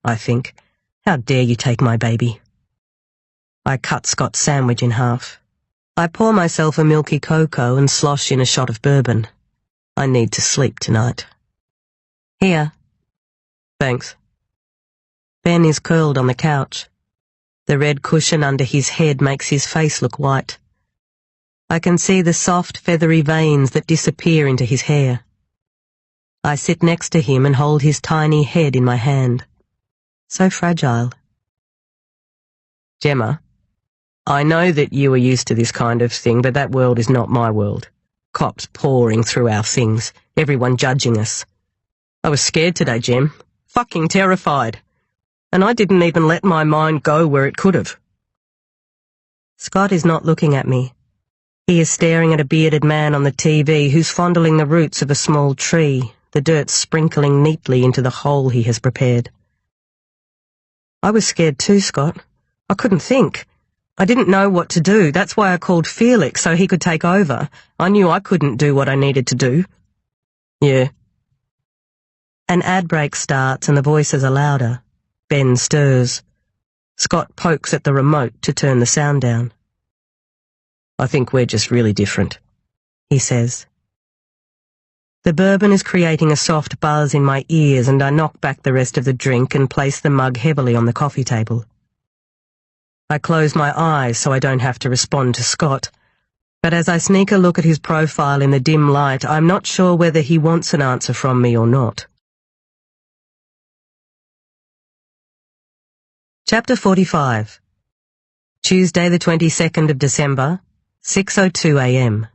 I think. How dare you take my baby? I cut Scott's sandwich in half. I pour myself a milky cocoa and slosh in a shot of bourbon. I need to sleep tonight. Here. Thanks. Ben is curled on the couch. The red cushion under his head makes his face look white. I can see the soft, feathery veins that disappear into his hair. I sit next to him and hold his tiny head in my hand. So fragile. Gemma, I know that you are used to this kind of thing, but that world is not my world. Cops pouring through our things, everyone judging us. I was scared today, Gem. Fucking terrified. And I didn't even let my mind go where it could have. Scott is not looking at me. He is staring at a bearded man on the TV who's fondling the roots of a small tree, the dirt sprinkling neatly into the hole he has prepared. I was scared too, Scott. I couldn't think. I didn't know what to do. That's why I called Felix, so he could take over. I knew I couldn't do what I needed to do. Yeah. An ad break starts and the voices are louder. Ben stirs. Scott pokes at the remote to turn the sound down. I think we're just really different, he says. The bourbon is creating a soft buzz in my ears and I knock back the rest of the drink and place the mug heavily on the coffee table. I close my eyes so I don't have to respond to Scott, but as I sneak a look at his profile in the dim light, I'm not sure whether he wants an answer from me or not. Chapter 45. Tuesday the 22nd of December, 6:02 a.m.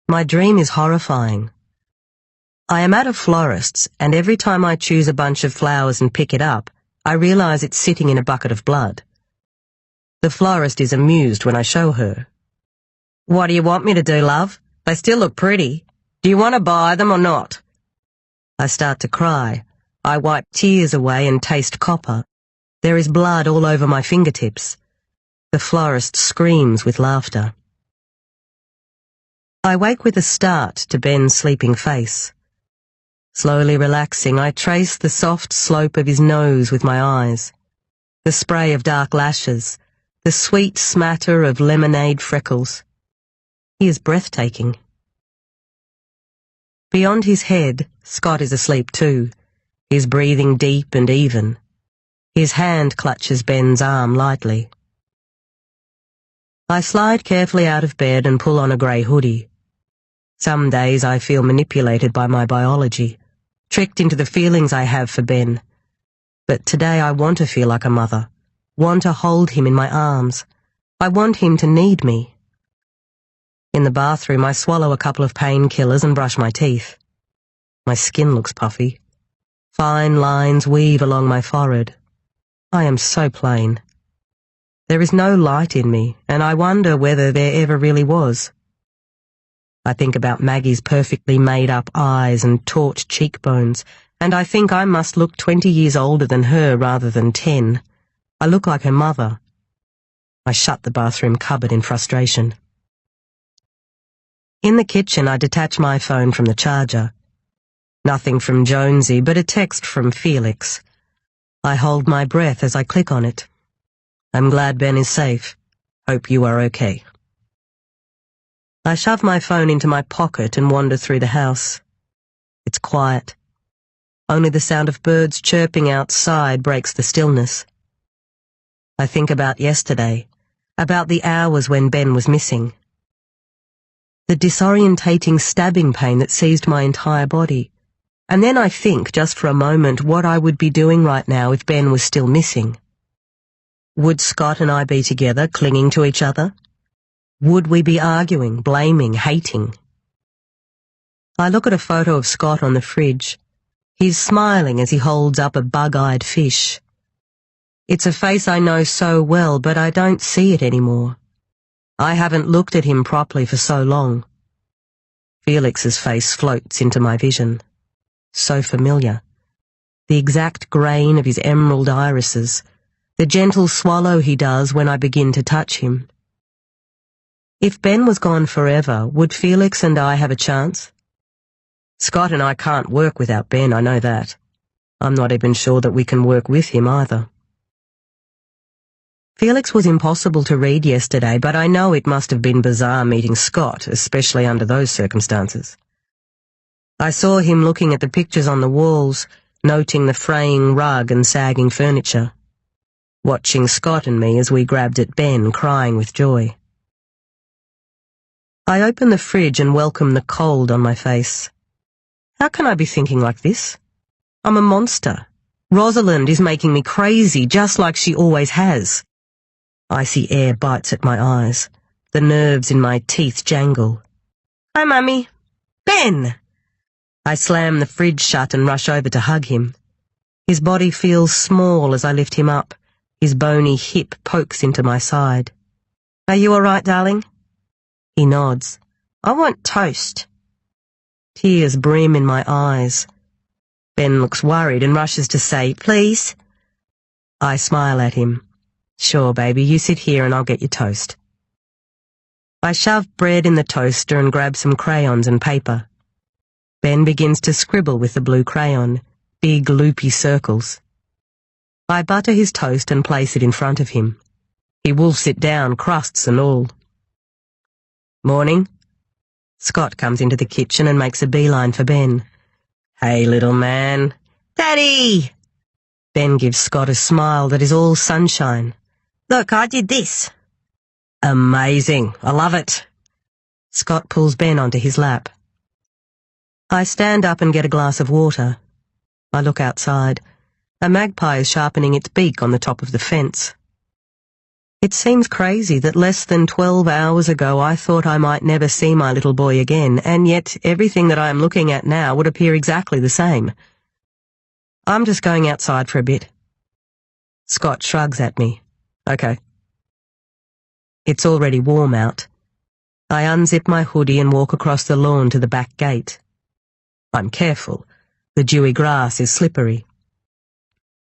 My dream is horrifying. I am at a florist's, and every time I choose a bunch of flowers and pick it up, I realize it's sitting in a bucket of blood. The florist is amused when I show her. "What do you want me to do, love? They still look pretty. Do you want to buy them or not?" I start to cry. I wipe tears away and taste copper. There is blood all over my fingertips. The florist screams with laughter. I wake with a start to Ben's sleeping face. Slowly relaxing, I trace the soft slope of his nose with my eyes, the spray of dark lashes, the sweet smatter of lemonade freckles. He is breathtaking. Beyond his head, Scott is asleep too, his breathing deep and even. His hand clutches Ben's arm lightly. I slide carefully out of bed and pull on a grey hoodie. Some days I feel manipulated by my biology, tricked into the feelings I have for Ben. But today I want to feel like a mother, want to hold him in my arms. I want him to need me. In the bathroom, I swallow a couple of painkillers and brush my teeth. My skin looks puffy. Fine lines weave along my forehead. I am so plain. There is no light in me, and I wonder whether there ever really was. I think about Maggie's perfectly made-up eyes and taut cheekbones, and I think I must look 20 years older than her rather than 10. I look like her mother. I shut the bathroom cupboard in frustration. In the kitchen, I detach my phone from the charger. Nothing from Jonesy, but a text from Felix. I hold my breath as I click on it. "I'm glad Ben is safe. Hope you are okay." I shove my phone into my pocket and wander through the house. It's quiet. Only the sound of birds chirping outside breaks the stillness. I think about yesterday, about the hours when Ben was missing. The disorientating stabbing pain that seized my entire body. And then I think, just for a moment, what I would be doing right now if Ben was still missing. Would Scott and I be together, clinging to each other? Would we be arguing, blaming, hating? I look at a photo of Scott on the fridge. He's smiling as he holds up a bug-eyed fish. It's a face I know so well, but I don't see it anymore. I haven't looked at him properly for so long. Felix's face floats into my vision. So familiar. The exact grain of his emerald irises, the gentle swallow he does when I begin to touch him. If Ben was gone forever, would Felix and I have a chance? Scott and I can't work without Ben, I know that. I'm not even sure that we can work with him either. Felix was impossible to read yesterday, but I know it must have been bizarre meeting Scott, especially under those circumstances. I saw him looking at the pictures on the walls, noting the fraying rug and sagging furniture, watching Scott and me as we grabbed at Ben, crying with joy. I open the fridge and welcome the cold on my face. How can I be thinking like this? I'm a monster. Rosalind is making me crazy, just like she always has. Icy air bites at my eyes. The nerves in my teeth jangle. "Hi, Mummy." "Ben!" I slam the fridge shut and rush over to hug him. His body feels small as I lift him up. His bony hip pokes into my side. "Are you all right, darling?" He nods. "I want toast." Tears brim in my eyes. Ben looks worried and rushes to say, "Please." I smile at him. "Sure, baby, you sit here and I'll get you toast." I shove bread in the toaster and grab some crayons and paper. Ben begins to scribble with the blue crayon, big loopy circles. I butter his toast and place it in front of him. He wolfs it down, crusts and all. "Morning." Scott comes into the kitchen and makes a beeline for Ben. "Hey, little man." "Daddy!" Ben gives Scott a smile that is all sunshine. "Look, I did this." "Amazing. I love it." Scott pulls Ben onto his lap. I stand up and get a glass of water. I look outside. A magpie is sharpening its beak on the top of the fence. It seems crazy that less than 12 hours ago I thought I might never see my little boy again, and yet everything that I am looking at now would appear exactly the same. I'm just going outside for a bit. Scott shrugs at me. Okay. It's already warm out. I unzip my hoodie and walk across the lawn to the back gate. I'm careful. The dewy grass is slippery.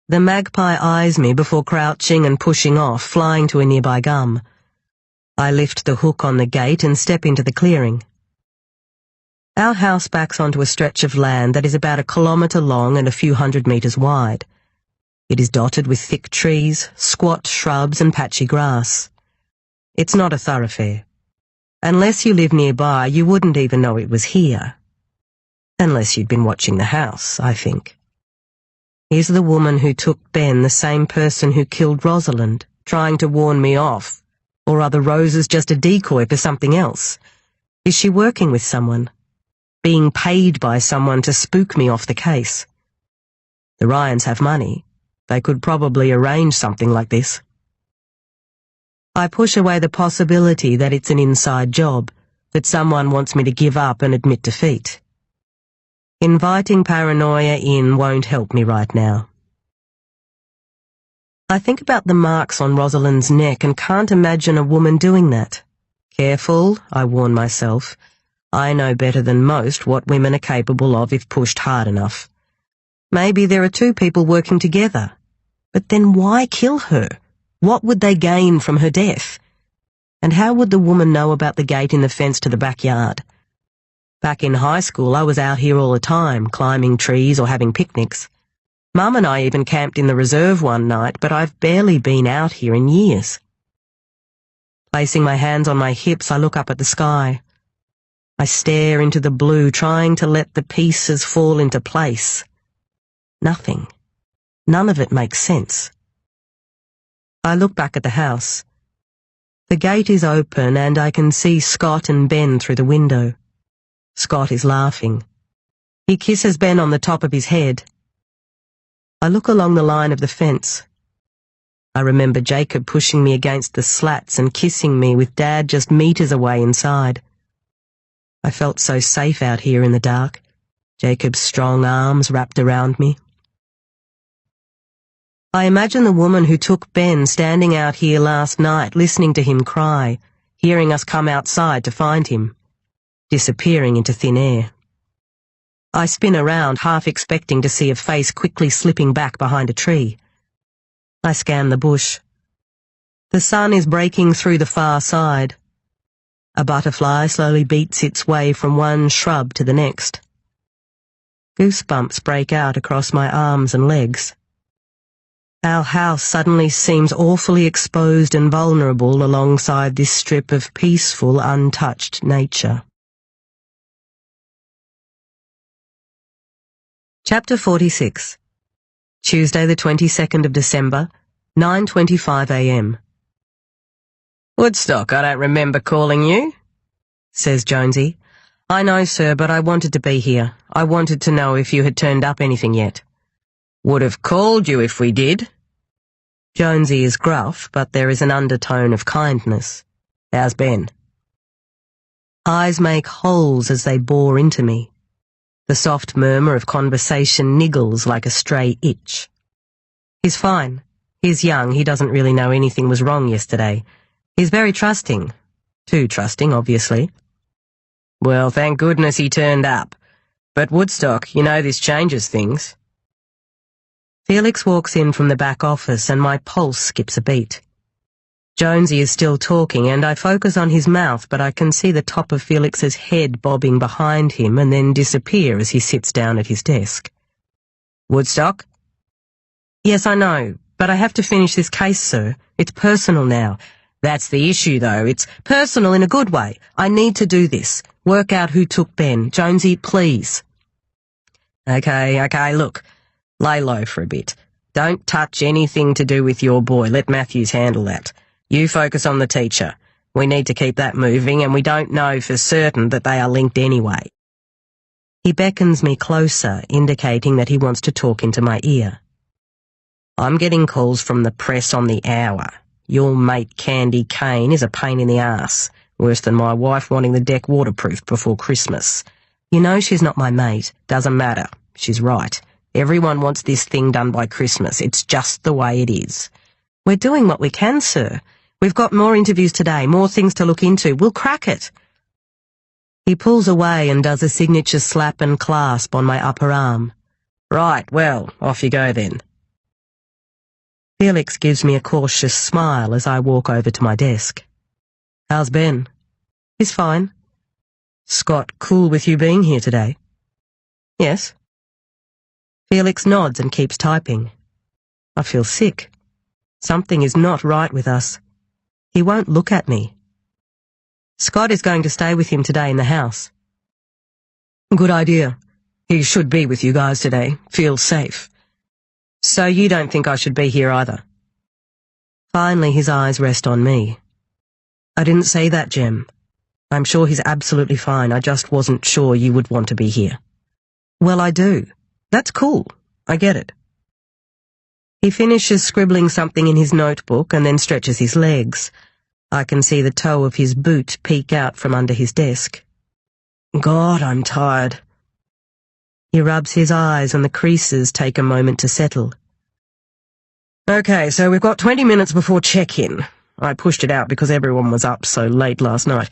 The magpie eyes me before crouching and pushing off, flying to a nearby gum. I lift the hook on the gate and step into the clearing. Our house backs onto a stretch of land that is about 1 kilometre long and a few 100 metres wide. It is dotted with thick trees, squat shrubs and patchy grass. It's not a thoroughfare. Unless you live nearby, you wouldn't even know it was here. Unless you'd been watching the house, I think. Is the woman who took Ben the same person who killed Rosalind, trying to warn me off? Or are the roses just a decoy for something else? Is she working with someone? Being paid by someone to spook me off the case? The Ryans have money. They could probably arrange something like this. I push away the possibility that it's an inside job, that someone wants me to give up and admit defeat. Inviting paranoia in won't help me right now. I think about the marks on Rosalind's neck and can't imagine a woman doing that. Careful, I warn myself. I know better than most what women are capable of if pushed hard enough. Maybe there are 2 people working together. But then why kill her? What would they gain from her death? And how would the woman know about the gate in the fence to the backyard? Back in high school, I was out here all the time, climbing trees or having picnics. Mum and I even camped in the reserve one night, but I've barely been out here in years. Placing my hands on my hips, I look up at the sky. I stare into the blue, trying to let the pieces fall into place. Nothing. None of it makes sense. I look back at the house. The gate is open and I can see Scott and Ben through the window. Scott is laughing. He kisses Ben on the top of his head. I look along the line of the fence. I remember Jacob pushing me against the slats and kissing me with Dad just meters away inside. I felt so safe out here in the dark, Jacob's strong arms wrapped around me. I imagine the woman who took Ben standing out here last night, listening to him cry, hearing us come outside to find him, disappearing into thin air. I spin around, half expecting to see a face quickly slipping back behind a tree. I scan the bush. The sun is breaking through the far side. A butterfly slowly beats its way from one shrub to the next. Goosebumps break out across my arms and legs. Our house suddenly seems awfully exposed and vulnerable alongside this strip of peaceful, untouched nature. Chapter 46. Tuesday the 22nd of December, 9:25 a.m. Woodstock, I don't remember calling you, says Jonesy. I know, sir, but I wanted to be here. I wanted to know if you had turned up anything yet. Would have called you if we did. Jonesy is gruff, but there is an undertone of kindness. How's Ben? Eyes make holes as they bore into me. The soft murmur of conversation niggles like a stray itch. He's fine. He's young, he doesn't really know anything was wrong yesterday. He's very trusting. Too trusting, obviously. Well, thank goodness he turned up. But Woodstock, you know this changes things. Felix walks in from the back office and my pulse skips a beat. Jonesy is still talking and I focus on his mouth, but I can see the top of Felix's head bobbing behind him and then disappear as he sits down at his desk. Woodstock? Yes, I know, but I have to finish this case, sir. It's personal now. That's the issue, though. It's personal in a good way. I need to do this. Work out who took Ben. Jonesy, please. Okay, look. Lay low for a bit. Don't touch anything to do with your boy. Let Matthews handle that. You focus on the teacher. We need to keep that moving, and we don't know for certain that they are linked anyway. He beckons me closer, indicating that he wants to talk into my ear. I'm getting calls from the press on the hour. Your mate Candy Kane is a pain in the ass, worse than my wife wanting the deck waterproofed before Christmas. You know she's not my mate. Doesn't matter. She's right. Everyone wants this thing done by Christmas. It's just the way it is. We're doing what we can, sir. We've got more interviews today, more things to look into. We'll crack it. He pulls away and does a signature slap and clasp on my upper arm. Right, well, off you go then. Felix gives me a cautious smile as I walk over to my desk. How's Ben? He's fine. Scott cool with you being here today? Yes. Felix nods and keeps typing. I feel sick. Something is not right with us. He won't look at me. Scott is going to stay with him today in the house. Good idea. He should be with you guys today. Feel safe. So you don't think I should be here either? Finally his eyes rest on me. I didn't say that, Gem. I'm sure he's absolutely fine. I just wasn't sure you would want to be here. Well, I do. That's cool. I get it. He finishes scribbling something in his notebook and then stretches his legs. I can see the toe of his boot peek out from under his desk. God, I'm tired. He rubs his eyes and the creases take a moment to settle. Okay, so we've got 20 minutes before check-in. I pushed it out because everyone was up so late last night.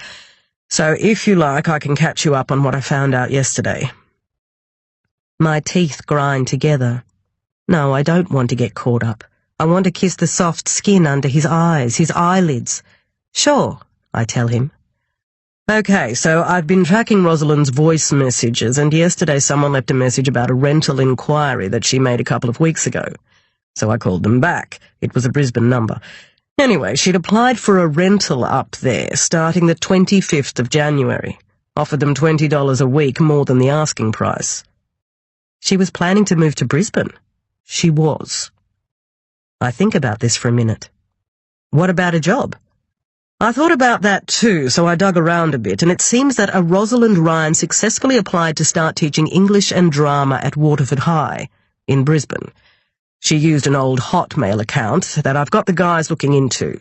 So if you like, I can catch you up on what I found out yesterday. My teeth grind together. No, I don't want to get caught up. I want to kiss the soft skin under his eyes, his eyelids. Sure, I tell him. Okay, so I've been tracking Rosalind's voice messages, and yesterday someone left a message about a rental inquiry that she made a couple of weeks ago. So I called them back. It was a Brisbane number. Anyway, she'd applied for a rental up there, starting the 25th of January. Offered them $20 a week, more than the asking price. She was planning to move to Brisbane. She was. I think about this for a minute. What about a job? I thought about that too, so I dug around a bit, and it seems that a Rosalind Ryan successfully applied to start teaching English and drama at Waterford High, in Brisbane. She used an old Hotmail account that I've got the guys looking into.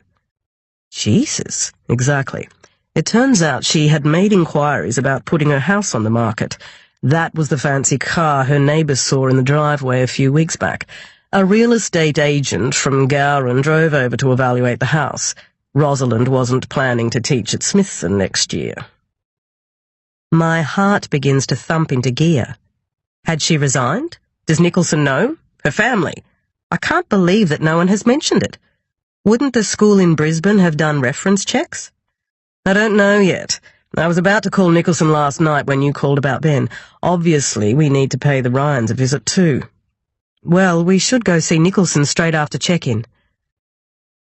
Jesus, exactly. It turns out she had made inquiries about putting her house on the market. That was the fancy car her neighbours saw in the driveway a few weeks back. A real estate agent from Gowran drove over to evaluate the house. Rosalind wasn't planning to teach at Smithson next year. My heart begins to thump into gear. Had she resigned? Does Nicholson know? Her family? I can't believe that no one has mentioned it. Wouldn't the school in Brisbane have done reference checks? I don't know yet. I was about to call Nicholson last night when you called about Ben. Obviously, we need to pay the Ryans a visit too. Well, we should go see Nicholson straight after check-in.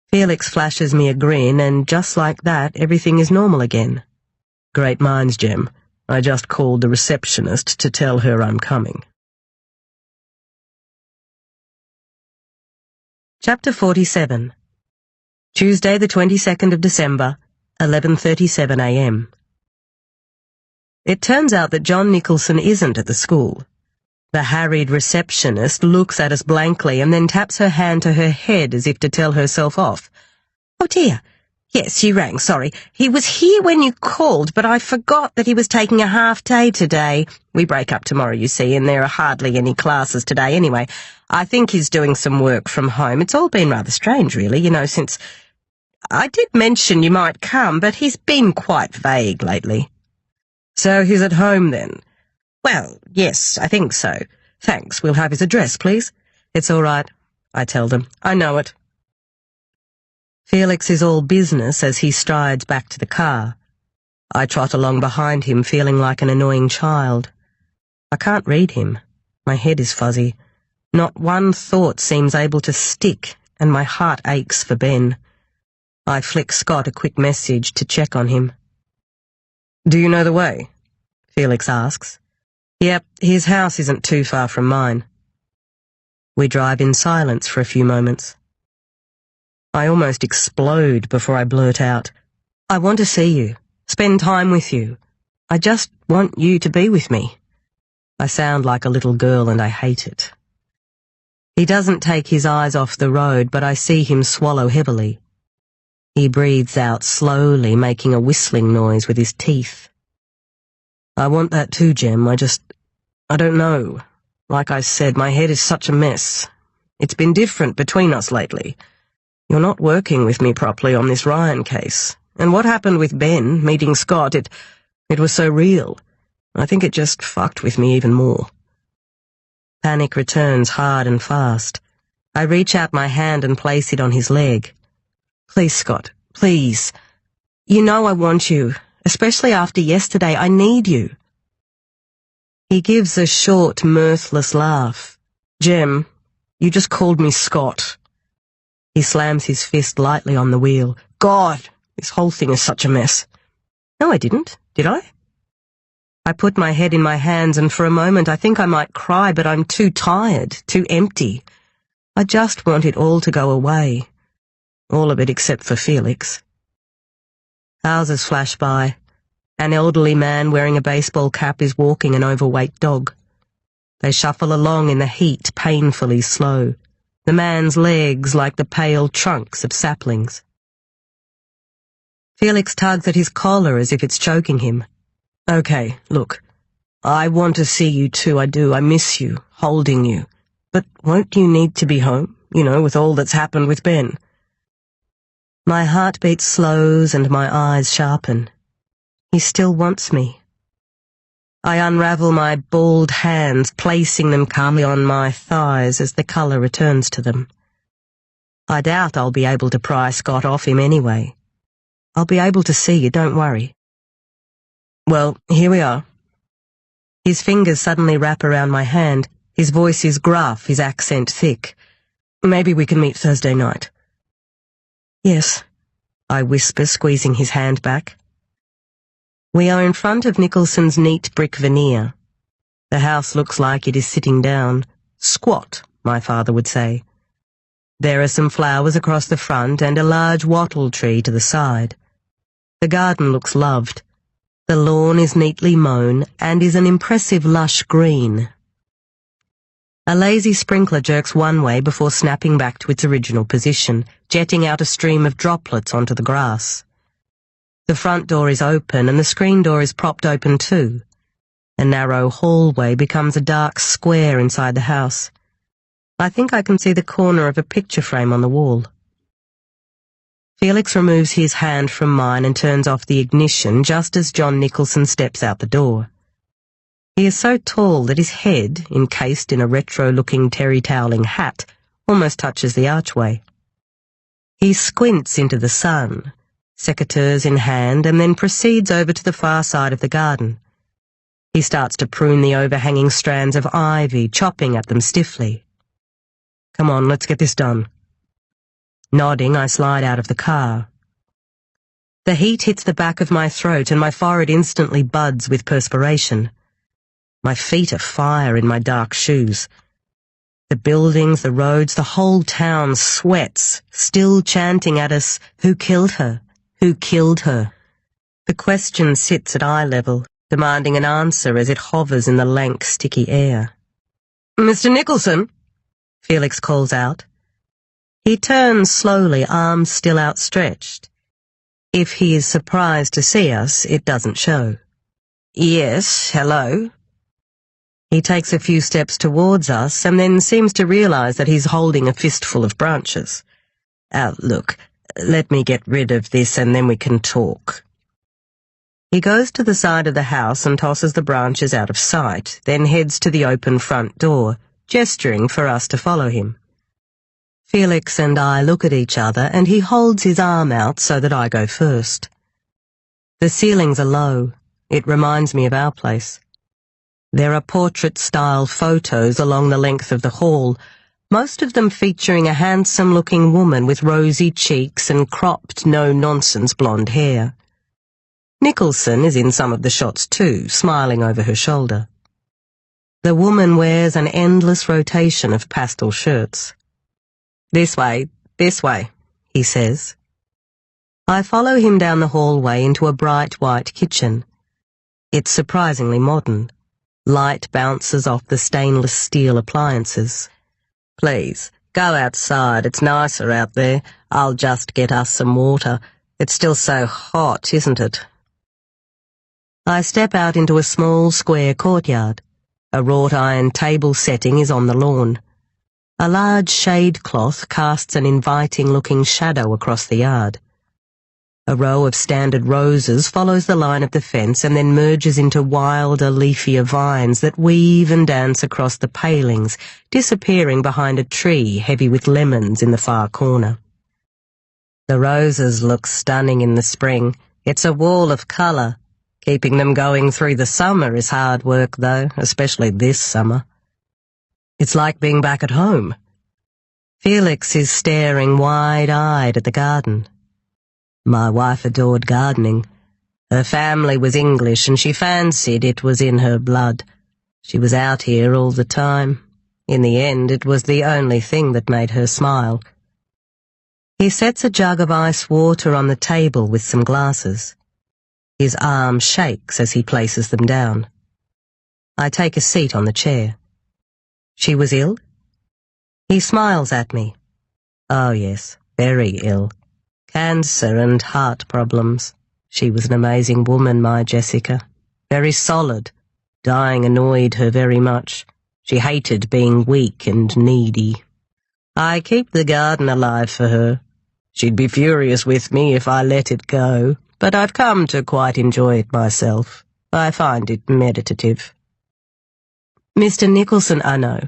Felix flashes me a grin, and just like that, everything is normal again. Great minds, Gem. I just called the receptionist to tell her I'm coming. Chapter 47. Tuesday the 22nd of December, 11:37 a.m. It turns out that John Nicholson isn't at the school. The harried receptionist looks at us blankly and then taps her hand to her head as if to tell herself off. Oh dear. Yes, you rang, sorry. He was here when you called, but I forgot that he was taking a half day today. We break up tomorrow, you see, and there are hardly any classes today anyway. I think he's doing some work from home. It's all been rather strange, really, since I did mention you might come, but he's been quite vague lately. So he's at home then? Well, yes, I think so. Thanks. We'll have his address, please. It's all right, I tell them. I know it. Felix is all business as he strides back to the car. I trot along behind him, feeling like an annoying child. I can't read him. My head is fuzzy. Not one thought seems able to stick, and my heart aches for Ben. I flick Scott a quick message to check on him. Do you know the way? Felix asks. Yep, his house isn't too far from mine. We drive in silence for a few moments. I almost explode before I blurt out, I want to see you, spend time with you. I just want you to be with me. I sound like a little girl and I hate it. He doesn't take his eyes off the road, but I see him swallow heavily. He breathes out slowly, making a whistling noise with his teeth. I want that too, Gem. I don't know. Like I said, my head is such a mess. It's been different between us lately. You're not working with me properly on this Ryan case. And what happened with Ben, meeting Scott, it was so real. I think it just fucked with me even more. Panic returns hard and fast. I reach out my hand and place it on his leg. Please, Scott, please. You know I want you, especially after yesterday. I need you. He gives a short, mirthless laugh. Gem, you just called me Scott. He slams his fist lightly on the wheel. God, this whole thing is such a mess. No, I didn't, did I? I put my head in my hands, and for a moment I think I might cry, but I'm too tired, too empty. I just want it all to go away. All of it except for Felix. Houses flash by. An elderly man wearing a baseball cap is walking an overweight dog. They shuffle along in the heat, painfully slow, the man's legs like the pale trunks of saplings. Felix tugs at his collar as if it's choking him. Okay, look, I want to see you too, I do. I miss you, holding you. But won't you need to be home, with all that's happened with Ben? My heartbeat slows and my eyes sharpen. He still wants me. I unravel my bald hands, placing them calmly on my thighs as the colour returns to them. I doubt I'll be able to pry Scott off him anyway. I'll be able to see you, don't worry. Well, here we are. His fingers suddenly wrap around my hand. His voice is gruff, his accent thick. Maybe we can meet Thursday night. Yes, I whisper, squeezing his hand back. We are in front of Nicholson's neat brick veneer. The house looks like it is sitting down. Squat, my father would say. There are some flowers across the front and a large wattle tree to the side. The garden looks loved. The lawn is neatly mown and is an impressive lush green. A lazy sprinkler jerks one way before snapping back to its original position, jetting out a stream of droplets onto the grass. The front door is open and the screen door is propped open too. A narrow hallway becomes a dark square inside the house. I think I can see the corner of a picture frame on the wall. Felix removes his hand from mine and turns off the ignition just as John Nicholson steps out the door. He is so tall that his head, encased in a retro-looking terry-toweling hat, almost touches the archway. He squints into the sun, secateurs in hand, and then proceeds over to the far side of the garden. He starts to prune the overhanging strands of ivy, chopping at them stiffly. Come on, let's get this done. Nodding, I slide out of the car. The heat hits the back of my throat and my forehead instantly buds with perspiration. My feet are fire in my dark shoes. The buildings, the roads, the whole town sweats, still chanting at us, "Who killed her? Who killed her?" The question sits at eye level, demanding an answer as it hovers in the lank, sticky air. "Mr. Nicholson?" Felix calls out. He turns slowly, arms still outstretched. If he is surprised to see us, it doesn't show. "Yes, hello." He takes a few steps towards us and then seems to realize that he's holding a fistful of branches. Look, let me get rid of this and then we can talk." He goes to the side of the house and tosses the branches out of sight, then heads to the open front door, gesturing for us to follow him. Felix and I look at each other and he holds his arm out so that I go first. The ceilings are low. It reminds me of our place. There are portrait-style photos along the length of the hall, most of them featuring a handsome-looking woman with rosy cheeks and cropped, no-nonsense blonde hair. Nicholson is in some of the shots too, smiling over her shoulder. The woman wears an endless rotation of pastel shirts. This way," he says. I follow him down the hallway into a bright white kitchen. It's surprisingly modern. Light bounces off the stainless steel appliances. Please, go outside. It's nicer out there. I'll just get us some water. It's still so hot, isn't it? I step out into a small square courtyard. A wrought-iron table setting is on the lawn. A large shade cloth casts an inviting-looking shadow across the yard. A row of standard roses follows the line of the fence and then merges into wilder, leafier vines that weave and dance across the palings, disappearing behind a tree heavy with lemons in the far corner. The roses look stunning in the spring. It's a wall of colour. Keeping them going through the summer is hard work, though, especially this summer. It's like being back at home. Felix is staring wide-eyed at the garden. My wife adored gardening. Her family was English and she fancied it was in her blood. She was out here all the time. In the end, it was the only thing that made her smile. He sets a jug of ice water on the table with some glasses. His arm shakes as he places them down. I take a seat on the chair. She was ill? He smiles at me. Oh yes, very ill. Cancer and heart problems. She was an amazing woman, my Jessica. Very solid. Dying annoyed her very much. She hated being weak and needy. I keep the garden alive for her. She'd be furious with me if I let it go, but I've come to quite enjoy it myself. I find it meditative. Mr. Nicholson, I know.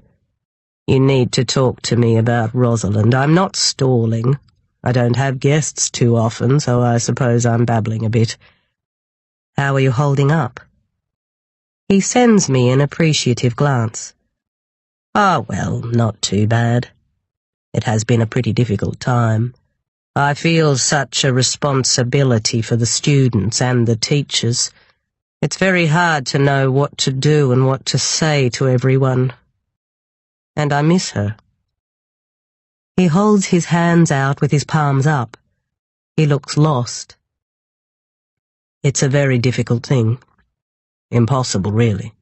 You need to talk to me about Rosalind. I'm not stalling. I don't have guests too often, so I suppose I'm babbling a bit. How are you holding up? He sends me an appreciative glance. Oh, well, not too bad. It has been a pretty difficult time. I feel such a responsibility for the students and the teachers. It's very hard to know what to do and what to say to everyone. And I miss her. He holds his hands out with his palms up. He looks lost. It's a very difficult thing. Impossible, really.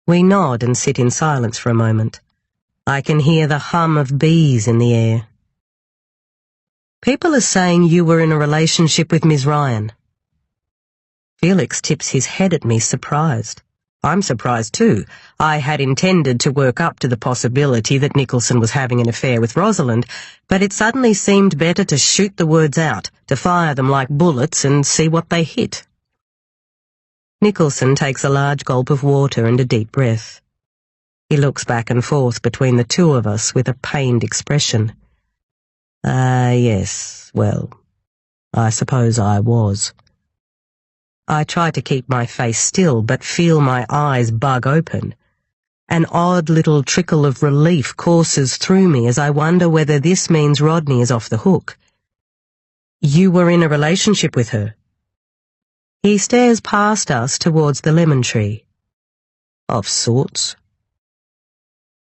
We nod and sit in silence for a moment. I can hear the hum of bees in the air. People are saying you were in a relationship with Ms. Ryan. Felix tips his head at me, surprised. I'm surprised too. I had intended to work up to the possibility that Nicholson was having an affair with Rosalind, but it suddenly seemed better to shoot the words out, to fire them like bullets and see what they hit. Nicholson takes a large gulp of water and a deep breath. He looks back and forth between the two of us with a pained expression. Yes, well, I suppose I was. I try to keep my face still, but feel my eyes bug open. An odd little trickle of relief courses through me as I wonder whether this means Rodney is off the hook. You were in a relationship with her? He stares past us towards the lemon tree. Of sorts.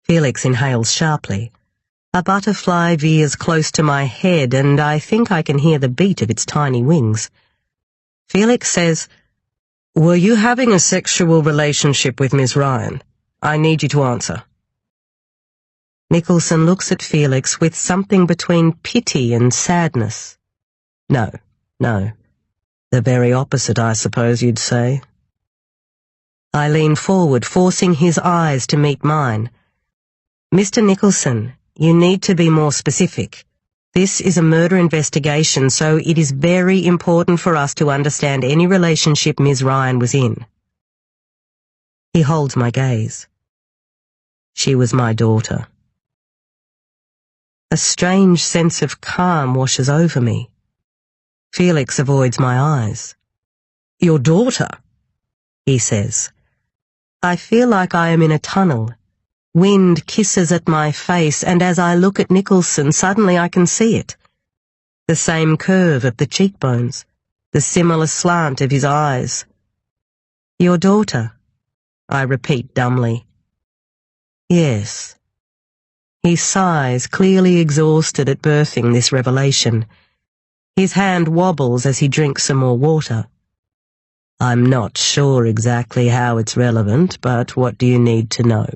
Felix inhales sharply. A butterfly veers close to my head, and I think I can hear the beat of its tiny wings. Felix says, Were you having a sexual relationship with Miss Ryan? I need you to answer. Nicholson looks at Felix with something between pity and sadness. No. The very opposite, I suppose you'd say. I lean forward, forcing his eyes to meet mine. Mr. Nicholson, you need to be more specific. This is a murder investigation, so it is very important for us to understand any relationship Ms. Ryan was in. He holds my gaze. She was my daughter. A strange sense of calm washes over me. Felix avoids my eyes. Your daughter? He says. I feel like I am in a tunnel. Wind kisses at my face, and as I look at Nicholson, suddenly I can see it. The same curve of the cheekbones, the similar slant of his eyes. Your daughter, I repeat dumbly. Yes. He sighs, clearly exhausted at birthing this revelation. His hand wobbles as he drinks some more water. I'm not sure exactly how it's relevant, but what do you need to know?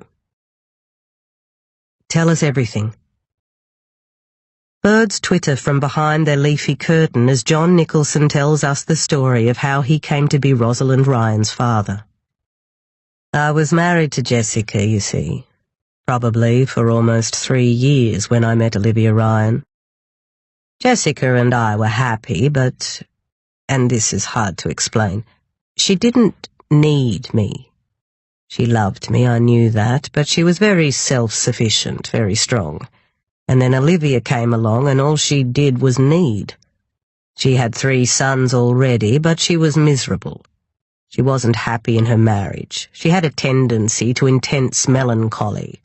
Tell us everything. Birds twitter from behind their leafy curtain as John Nicholson tells us the story of how he came to be Rosalind Ryan's father. I was married to Jessica, you see, probably for almost 3 years when I met Olivia Ryan. Jessica and I were happy, but, and this is hard to explain, she didn't need me. She loved me, I knew that, but she was very self-sufficient, very strong. And then Olivia came along and all she did was need. She had 3 sons already, but she was miserable. She wasn't happy in her marriage. She had a tendency to intense melancholy.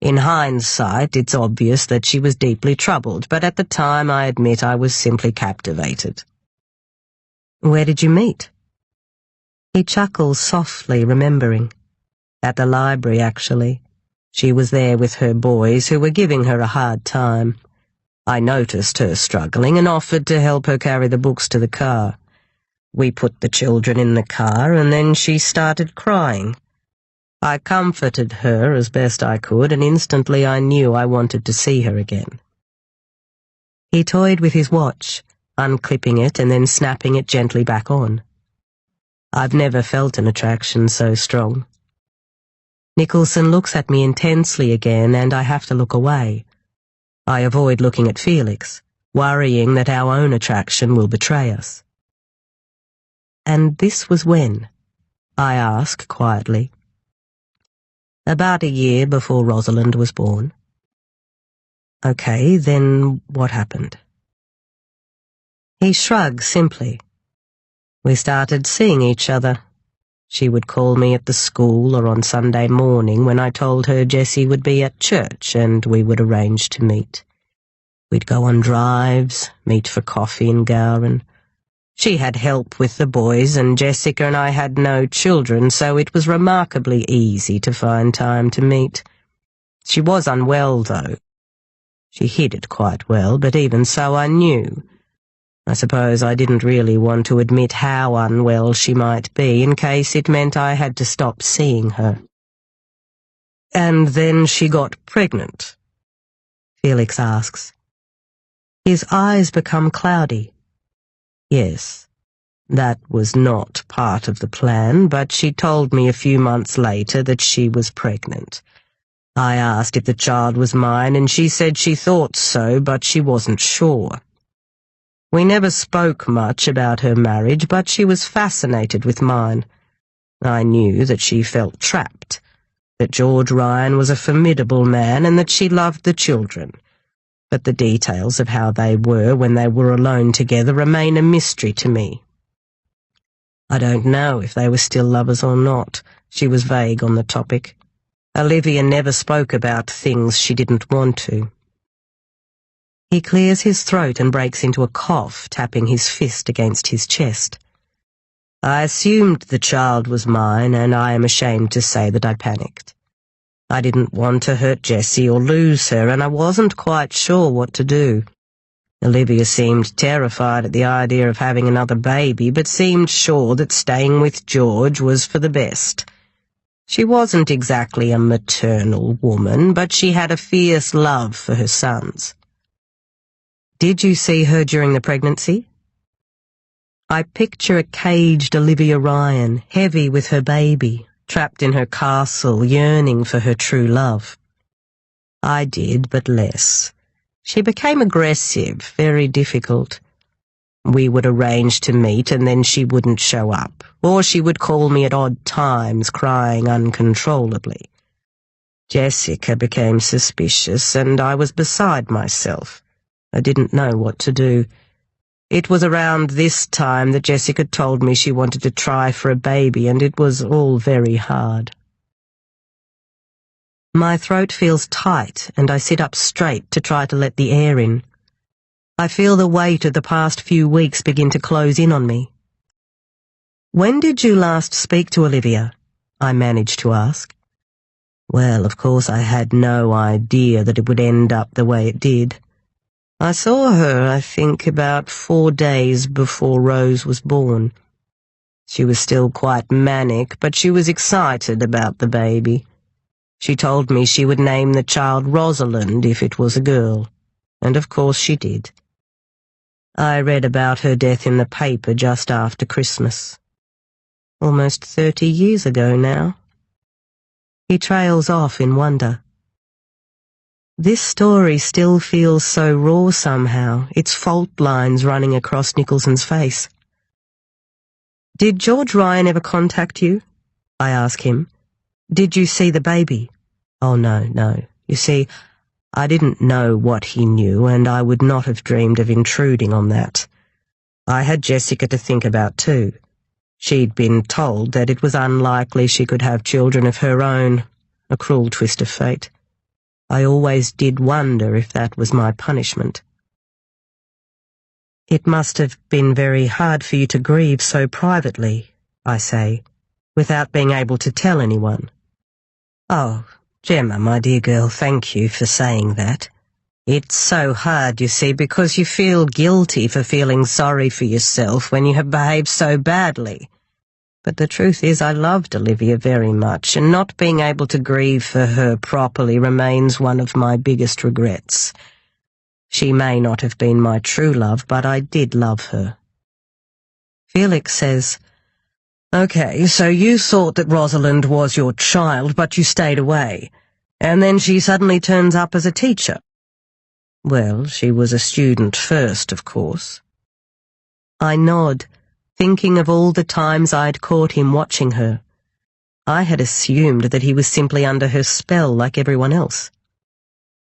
In hindsight, it's obvious that she was deeply troubled, but at the time I admit I was simply captivated. Where did you meet? He chuckles softly, remembering. At the library, actually. She was there with her boys, who were giving her a hard time. I noticed her struggling and offered to help her carry the books to the car. We put the children in the car, and then she started crying. I comforted her as best I could, and instantly I knew I wanted to see her again. He toyed with his watch, unclipping it and then snapping it gently back on. I've never felt an attraction so strong. Nicholson looks at me intensely again, and I have to look away. I avoid looking at Felix, worrying that our own attraction will betray us. And this was when? I ask quietly. About a year before Rosalind was born. Okay, then what happened? He shrugs simply. We started seeing each other. She would call me at the school or on Sunday morning when I told her Jessie would be at church and we would arrange to meet. We'd go on drives, meet for coffee in Gowran. She had help with the boys and Jessica and I had no children, so it was remarkably easy to find time to meet. She was unwell, though. She hid it quite well, but even so I knew. I suppose I didn't really want to admit how unwell she might be in case it meant I had to stop seeing her. And then she got pregnant, Felix asks. His eyes become cloudy. Yes, that was not part of the plan, but she told me a few months later that she was pregnant. I asked if the child was mine, and she said she thought so, but she wasn't sure. We never spoke much about her marriage, but she was fascinated with mine. I knew that she felt trapped, that George Ryan was a formidable man and that she loved the children. But the details of how they were when they were alone together remain a mystery to me. I don't know if they were still lovers or not. She was vague on the topic. Olivia never spoke about things she didn't want to. He clears his throat and breaks into a cough, tapping his fist against his chest. I assumed the child was mine, and I am ashamed to say that I panicked. I didn't want to hurt Jessie or lose her, and I wasn't quite sure what to do. Olivia seemed terrified at the idea of having another baby, but seemed sure that staying with George was for the best. She wasn't exactly a maternal woman, but she had a fierce love for her sons. Did you see her during the pregnancy? I picture a caged Olivia Ryan, heavy with her baby, trapped in her castle, yearning for her true love. I did, but less. She became aggressive, very difficult. We would arrange to meet and then she wouldn't show up, or she would call me at odd times, crying uncontrollably. Jessica became suspicious and I was beside myself. I didn't know what to do. It was around this time that Jessica told me she wanted to try for a baby, and it was all very hard. My throat feels tight, and I sit up straight to try to let the air in. I feel the weight of the past few weeks begin to close in on me. When did you last speak to Olivia? I managed to ask. Well, of course I had no idea that it would end up the way it did. I saw her, I think, about 4 days before Rose was born. She was still quite manic, but she was excited about the baby. She told me she would name the child Rosalind if it was a girl, and of course she did. I read about her death in the paper just after Christmas. Almost 30 years ago now. He trails off in wonder. This story still feels so raw somehow, its fault lines running across Nicholson's face. "Did George Ryan ever contact you?" I ask him. "Did you see the baby?" "Oh, no. You see, I didn't know what he knew, and I would not have dreamed of intruding on that. I had Jessica to think about too. She'd been told that it was unlikely she could have children of her own, a cruel twist of fate. I always did wonder if that was my punishment." "It must have been very hard for you to grieve so privately," I say, "without being able to tell anyone." "Oh, Gemma, my dear girl, thank you for saying that. It's so hard, you see, because you feel guilty for feeling sorry for yourself when you have behaved so badly. But the truth is I loved Olivia very much, and not being able to grieve for her properly remains one of my biggest regrets. She may not have been my true love, but I did love her." Felix says, "Okay, so you thought that Rosalind was your child, but you stayed away, and then she suddenly turns up as a teacher." "Well, she was a student first, of course." I nod, thinking of all the times I'd caught him watching her. I had assumed that he was simply under her spell like everyone else.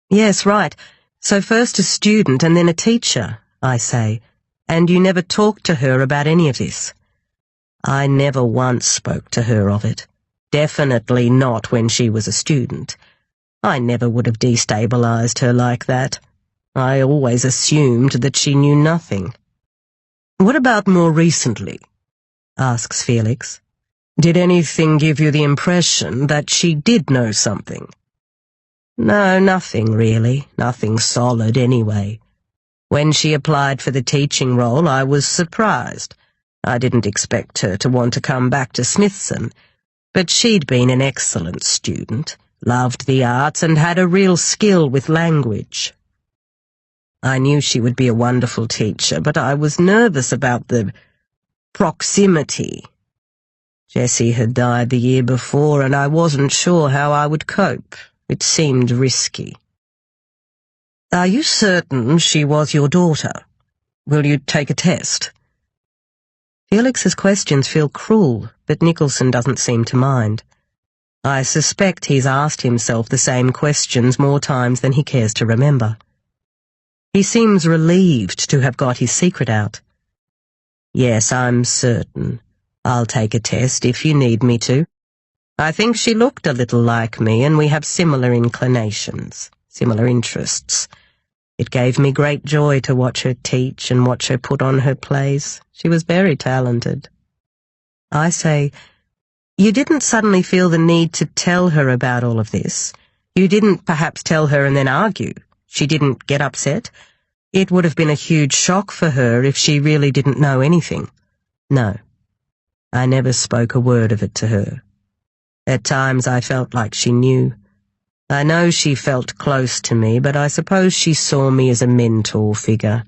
"Yes, right. So first a student and then a teacher," I say, "and you never talked to her about any of this?" "I never once spoke to her of it. Definitely not when she was a student. I never would have destabilized her like that. I always assumed that she knew nothing." "What about more recently?" asks Felix. "Did anything give you the impression that she did know something?" "No, nothing really. Nothing solid anyway. When she applied for the teaching role, I was surprised. I didn't expect her to want to come back to Smithson, but she'd been an excellent student, loved the arts, and had a real skill with language. I knew she would be a wonderful teacher, but I was nervous about the proximity. Jessie had died the year before, and I wasn't sure how I would cope. It seemed risky." "Are you certain she was your daughter? Will you take a test?" Felix's questions feel cruel, but Nicholson doesn't seem to mind. I suspect he's asked himself the same questions more times than he cares to remember. He seems relieved to have got his secret out. "Yes, I'm certain. I'll take a test if you need me to. I think she looked a little like me, and we have similar inclinations, similar interests. It gave me great joy to watch her teach and watch her put on her plays. She was very talented." I say, "You didn't suddenly feel the need to tell her about all of this? You didn't perhaps tell her and then argue? She didn't get upset? It would have been a huge shock for her if she really didn't know anything." "No. I never spoke a word of it to her. At times I felt like she knew. I know she felt close to me, but I suppose she saw me as a mentor figure.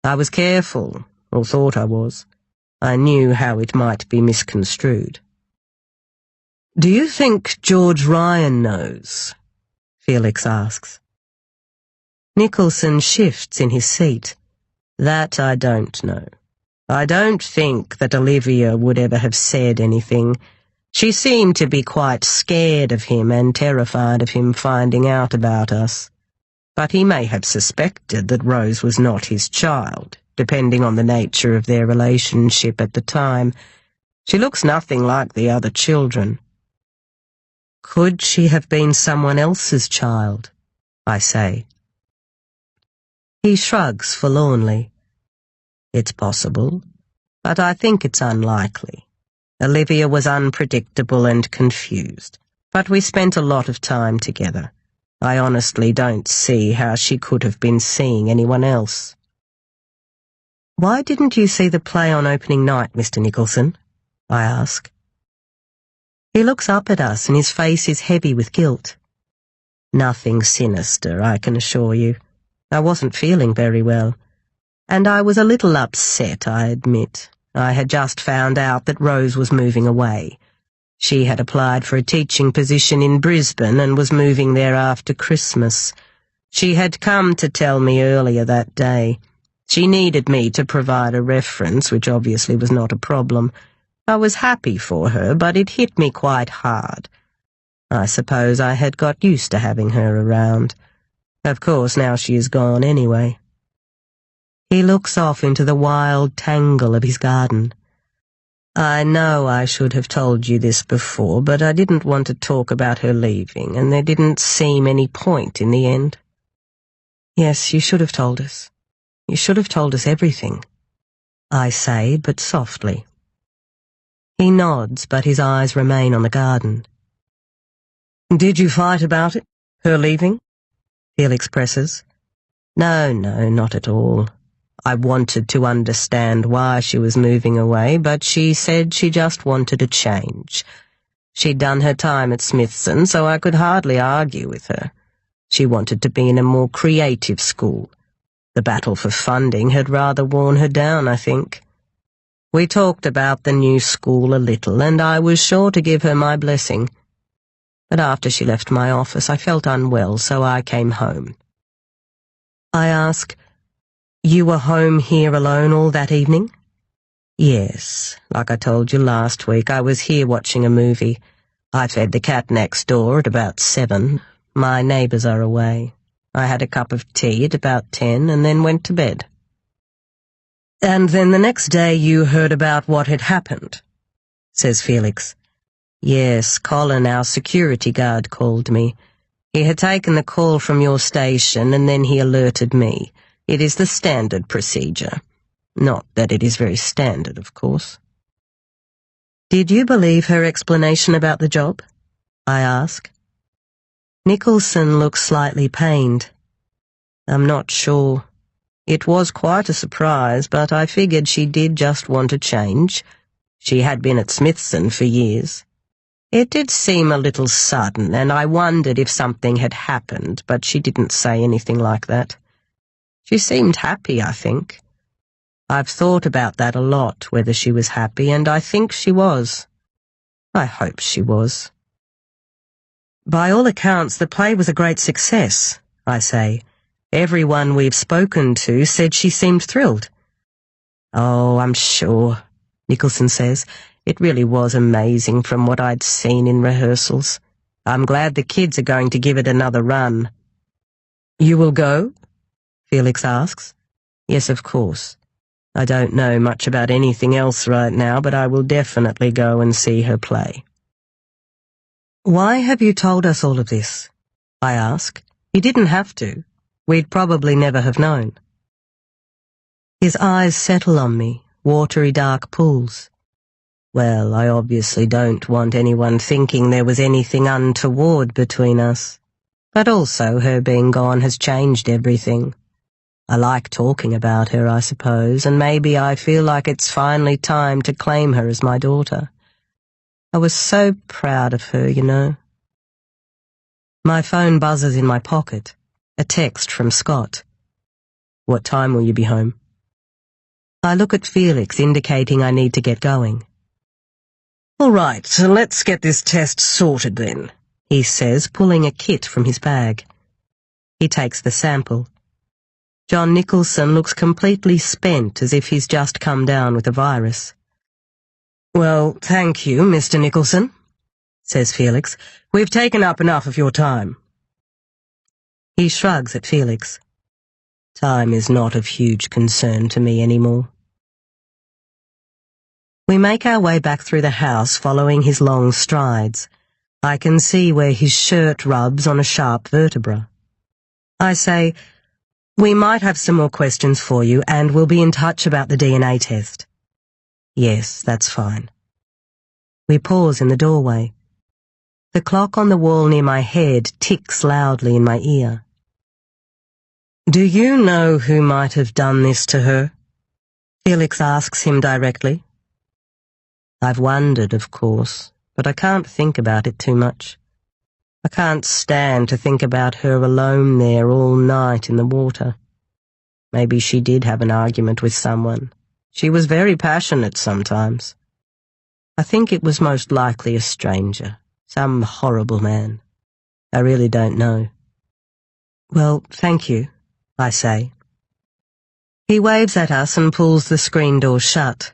I was careful, or thought I was. I knew how it might be misconstrued." "Do you think George Ryan knows?" Felix asks. Nicholson shifts in his seat. "That I don't know. I don't think that Olivia would ever have said anything. She seemed to be quite scared of him and terrified of him finding out about us. But he may have suspected that Rose was not his child, depending on the nature of their relationship at the time. She looks nothing like the other children." "Could she have been someone else's child?" I say. He shrugs forlornly. "It's possible, but I think it's unlikely. Olivia was unpredictable and confused, but we spent a lot of time together. I honestly don't see how she could have been seeing anyone else." "Why didn't you see the play on opening night, Mr. Nicholson?" I ask. He looks up at us and his face is heavy with guilt. Nothing sinister, I can assure you. I wasn't feeling very well. And I was a little upset, I admit. I had just found out that Rose was moving away. She had applied for a teaching position in Brisbane and was moving there after Christmas. She had come to tell me earlier that day. She needed me to provide a reference, which obviously was not a problem. I was happy for her, but it hit me quite hard. I suppose I had got used to having her around. Of course, now she is gone anyway. He looks off into the wild tangle of his garden. I know I should have told you this before, but I didn't want to talk about her leaving, and there didn't seem any point in the end. Yes, you should have told us. You should have told us everything, I say, but softly. He nods, but his eyes remain on the garden. Did you fight about it, her leaving? Felix presses. No, not at all. I wanted to understand why she was moving away, but she said she just wanted a change. She'd done her time at Smithson, so I could hardly argue with her. She wanted to be in a more creative school. The battle for funding had rather worn her down, I think. We talked about the new school a little, and I was sure to give her my blessing. But after she left my office, I felt unwell, so I came home. I ask, you were home here alone all that evening? Yes, like I told you last week, I was here watching a movie. I fed the cat next door at about 7. My neighbours are away. I had a cup of tea at about 10 and then went to bed. And then the next day you heard about what had happened, says Felix. Yes, Colin, our security guard, called me. He had taken the call from your station and then he alerted me. It is the standard procedure. Not that it is very standard, of course. Did you believe her explanation about the job? I ask. Nicholson looks slightly pained. I'm not sure. It was quite a surprise, but I figured she did just want a change. She had been at Smithson for years. It did seem a little sudden, and I wondered if something had happened, but she didn't say anything like that. She seemed happy, I think. I've thought about that a lot, whether she was happy, and I think she was. I hope she was. By all accounts, the play was a great success, I say. Everyone we've spoken to said she seemed thrilled. Oh, I'm sure, Nicholson says. It really was amazing from what I'd seen in rehearsals. I'm glad the kids are going to give it another run. You will go? Felix asks. Yes, of course. I don't know much about anything else right now, but I will definitely go and see her play. Why have you told us all of this? I ask. You didn't have to. We'd probably never have known. His eyes settle on me, watery dark pools. Well, I obviously don't want anyone thinking there was anything untoward between us. But also her being gone has changed everything. I like talking about her, I suppose, and maybe I feel like it's finally time to claim her as my daughter. I was so proud of her, you know. My phone buzzes in my pocket. A text from Scott. What time will you be home? I look at Felix, indicating I need to get going. All right, so let's get this test sorted then, he says, pulling a kit from his bag. He takes the sample. John Nicholson looks completely spent, as if he's just come down with a virus. Well, thank you, Mr. Nicholson, says Felix. We've taken up enough of your time. He shrugs at Felix. Time is not of huge concern to me anymore. We make our way back through the house, following his long strides. I can see where his shirt rubs on a sharp vertebra. I say, we might have some more questions for you, and we'll be in touch about the DNA test. Yes, that's fine. We pause in the doorway. The clock on the wall near my head ticks loudly in my ear. Do you know who might have done this to her? Felix asks him directly. I've wondered, of course. but I can't think about it too much. I can't stand to think about her alone there all night in the water. Maybe she did have an argument with someone. She was very passionate sometimes. I think it was most likely a stranger, some horrible man. I really don't know. Well, thank you, I say. He waves at us and pulls the screen door shut.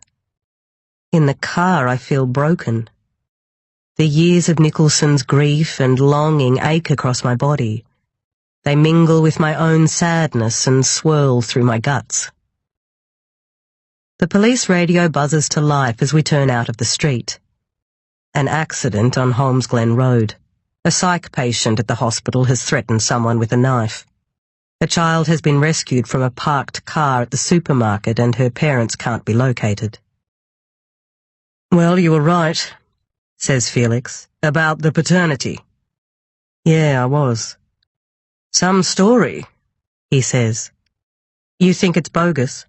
In the car, I feel broken. The years of Nicholson's grief and longing ache across my body. They mingle with my own sadness and swirl through my guts. The police radio buzzes to life as we turn out of the street. An accident on Holmes Glen Road. A psych patient at the hospital has threatened someone with a knife. A child has been rescued from a parked car at the supermarket and her parents can't be located. "Well, you were right," says Felix, "about the paternity." "Yeah, I was." "Some story," he says. "You think it's bogus?"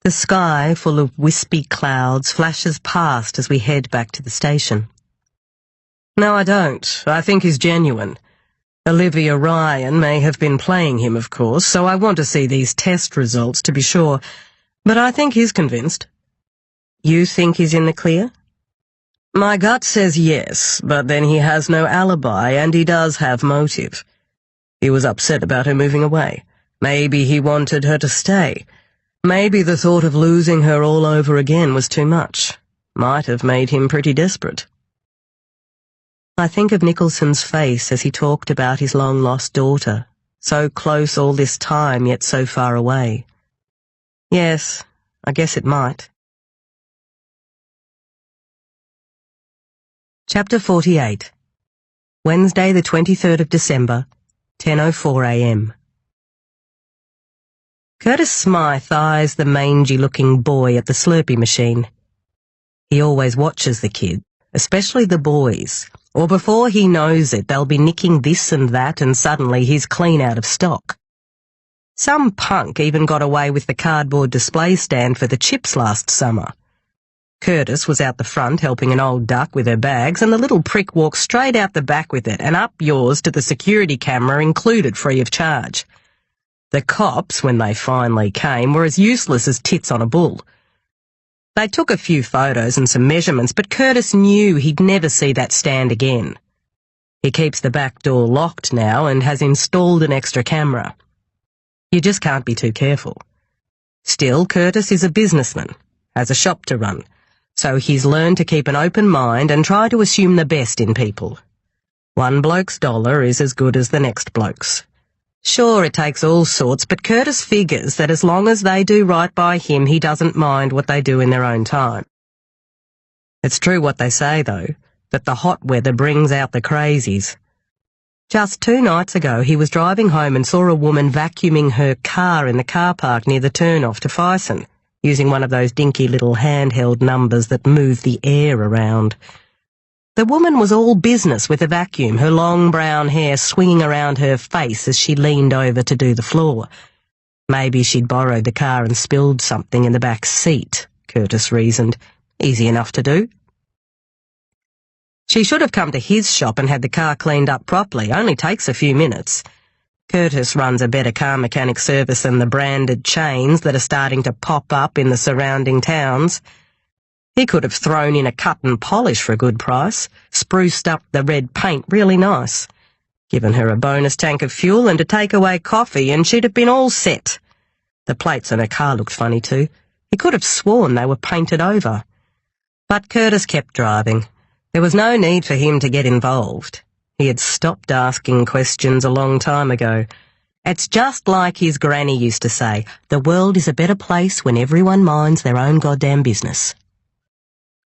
The sky, full of wispy clouds, flashes past as we head back to the station. "No, I don't. I think he's genuine. Olivia Ryan may have been playing him, of course, so I want to see these test results to be sure, but I think he's convinced." "You think he's in the clear?" "My gut says yes, but then he has no alibi and he does have motive. He was upset about her moving away. Maybe he wanted her to stay. Maybe the thought of losing her all over again was too much. Might have made him pretty desperate." I think of Nicholson's face as he talked about his long-lost daughter, so close all this time yet so far away. Yes, I guess it might. Chapter 48. Wednesday, the 23rd of December, 10:04 a.m. Curtis Smythe eyes the mangy-looking boy at the Slurpee machine. He always watches the kid, especially the boys, or before he knows it, they'll be nicking this and that and suddenly he's clean out of stock. Some punk even got away with the cardboard display stand for the chips last summer. Curtis was out the front helping an old duck with her bags, and the little prick walked straight out the back with it and up yours to the security camera included free of charge. The cops, when they finally came, were as useless as tits on a bull. They took a few photos and some measurements, but Curtis knew he'd never see that stand again. He keeps the back door locked now and has installed an extra camera. You just can't be too careful. Still, Curtis is a businessman, has a shop to run, so he's learned to keep an open mind and try to assume the best in people. One bloke's dollar is as good as the next bloke's. Sure, it takes all sorts, but Curtis figures that as long as they do right by him, he doesn't mind what they do in their own time. It's true what they say, though, that the hot weather brings out the crazies. Just 2 nights ago, he was driving home and saw a woman vacuuming her car in the car park near the turn-off to Fyson, using one of those dinky little handheld numbers that move the air around. The woman was all business with a vacuum, her long brown hair swinging around her face as she leaned over to do the floor. Maybe she'd borrowed the car and spilled something in the back seat, Curtis reasoned. Easy enough to do. She should have come to his shop and had the car cleaned up properly. Only takes a few minutes. Curtis runs a better car mechanic service than the branded chains that are starting to pop up in the surrounding towns. He could have thrown in a cut and polish for a good price, spruced up the red paint really nice, given her a bonus tank of fuel and a takeaway coffee, and she'd have been all set. The plates on her car looked funny too. He could have sworn they were painted over. But Curtis kept driving. There was no need for him to get involved. He had stopped asking questions a long time ago. It's just like his granny used to say, the world is a better place when everyone minds their own goddamn business.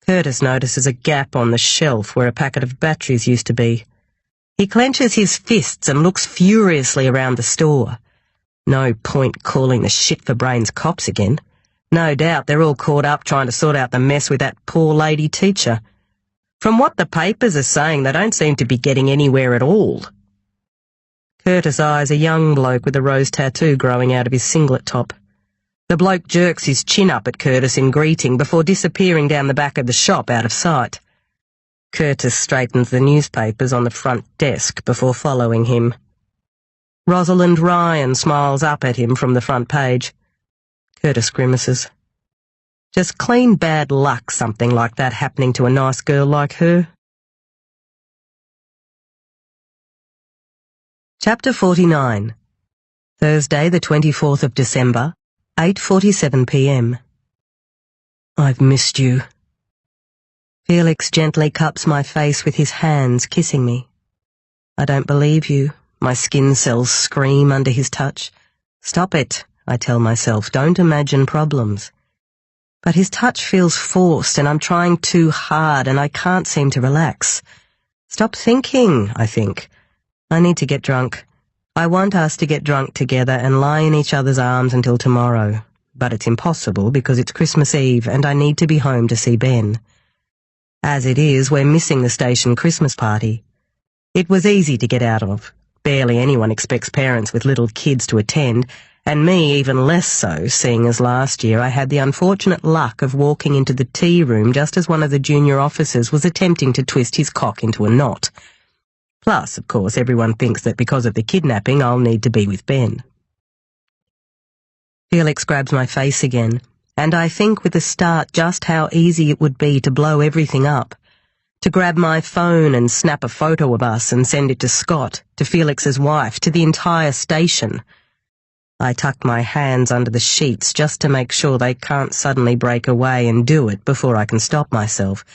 Curtis notices a gap on the shelf where a packet of batteries used to be. He clenches his fists and looks furiously around the store. No point calling the shit-for-brains cops again. No doubt they're all caught up trying to sort out the mess with that poor lady teacher. From what the papers are saying, they don't seem to be getting anywhere at all. Curtis eyes a young bloke with a rose tattoo growing out of his singlet top. The bloke jerks his chin up at Curtis in greeting before disappearing down the back of the shop out of sight. Curtis straightens the newspapers on the front desk before following him. Rosalind Ryan smiles up at him from the front page. Curtis grimaces. Just clean bad luck, something like that happening to a nice girl like her. Chapter 49. Thursday, the 24th of December, 8:47 p.m. I've missed you. Felix gently cups my face with his hands, kissing me. I don't believe you. My skin cells scream under his touch. Stop it, I tell myself. Don't imagine problems. But his touch feels forced, and I'm trying too hard, and I can't seem to relax. Stop thinking, I think. I need to get drunk. I want us to get drunk together and lie in each other's arms until tomorrow. But it's impossible because it's Christmas Eve, and I need to be home to see Ben. As it is, we're missing the station Christmas party. It was easy to get out of. Barely anyone expects parents with little kids to attend, and me even less so, seeing as last year I had the unfortunate luck of walking into the tea room just as one of the junior officers was attempting to twist his cock into a knot. Plus, of course, everyone thinks that because of the kidnapping I'll need to be with Ben. Felix grabs my face again, and I think with a start just how easy it would be to blow everything up. To grab my phone and snap a photo of us and send it to Scott, to Felix's wife, to the entire station. I tuck my hands under the sheets just to make sure they can't suddenly break away and do it before I can stop myself.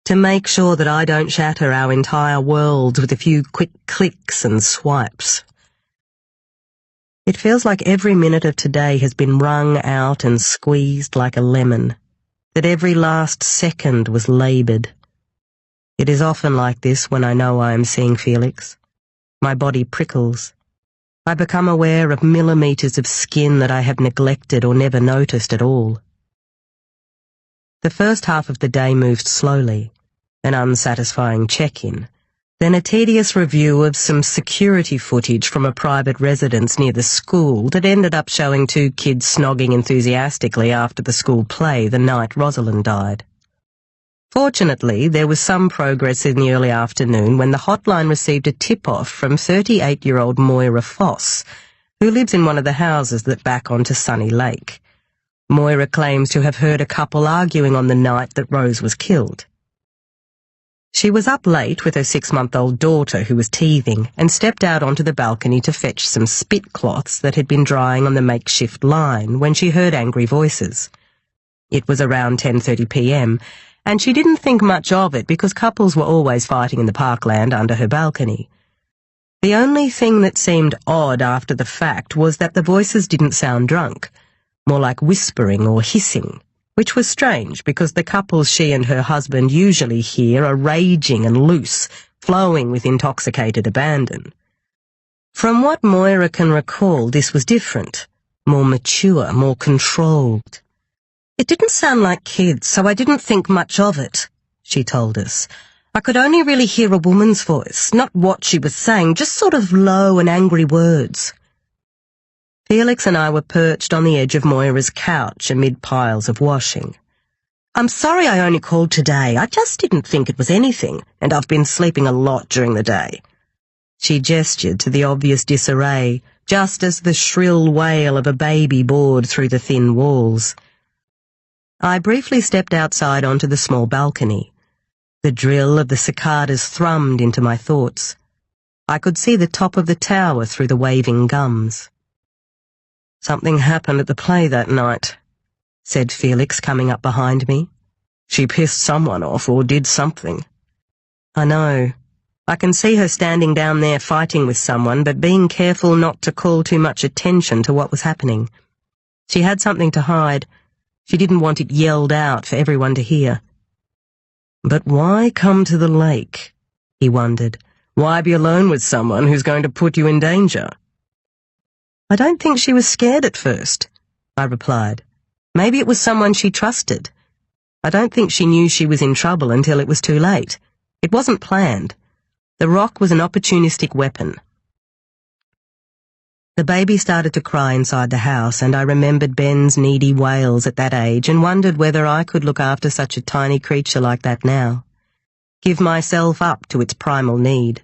To make sure that I don't shatter our entire worlds with a few quick clicks and swipes. It feels like every minute of today has been wrung out and squeezed like a lemon, that every last second was laboured. It is often like this when I know I am seeing Felix. My body prickles. I become aware of millimetres of skin that I have neglected or never noticed at all. The first half of the day moved slowly, an unsatisfying check-in, then a tedious review of some security footage from a private residence near the school that ended up showing two kids snogging enthusiastically after the school play the night Rosalind died. Fortunately, there was some progress in the early afternoon when the hotline received a tip-off from 38-year-old Moira Foss, who lives in one of the houses that back onto Sunny Lake. Moira claims to have heard a couple arguing on the night that Rose was killed. She was up late with her 6-month-old daughter who was teething and stepped out onto the balcony to fetch some spit cloths that had been drying on the makeshift line when she heard angry voices. It was around 10:30 p.m, and she didn't think much of it because couples were always fighting in the parkland under her balcony. The only thing that seemed odd after the fact was that the voices didn't sound drunk, more like whispering or hissing, which was strange because the couples she and her husband usually hear are raging and loose, flowing with intoxicated abandon. From what Moira can recall, this was different, more mature, more controlled. It didn't sound like kids, so I didn't think much of it, she told us. I could only really hear a woman's voice, not what she was saying, just sort of low and angry words. Felix and I were perched on the edge of Moira's couch amid piles of washing. I'm sorry I only called today. I just didn't think it was anything, and I've been sleeping a lot during the day. She gestured to the obvious disarray, just as the shrill wail of a baby bored through the thin walls. I briefly stepped outside onto the small balcony. The drill of the cicadas thrummed into my thoughts. I could see the top of the tower through the waving gums. Something happened at the play that night, said Felix, coming up behind me. She pissed someone off or did something. I know. I can see her standing down there fighting with someone, but being careful not to call too much attention to what was happening. She had something to hide. She didn't want it yelled out for everyone to hear. But why come to the lake? He wondered. Why be alone with someone who's going to put you in danger? I don't think she was scared at first, I replied. Maybe it was someone she trusted. I don't think she knew she was in trouble until it was too late. It wasn't planned. The rock was an opportunistic weapon. The baby started to cry inside the house, and I remembered Ben's needy wails at that age and wondered whether I could look after such a tiny creature like that now. give myself up to its primal need.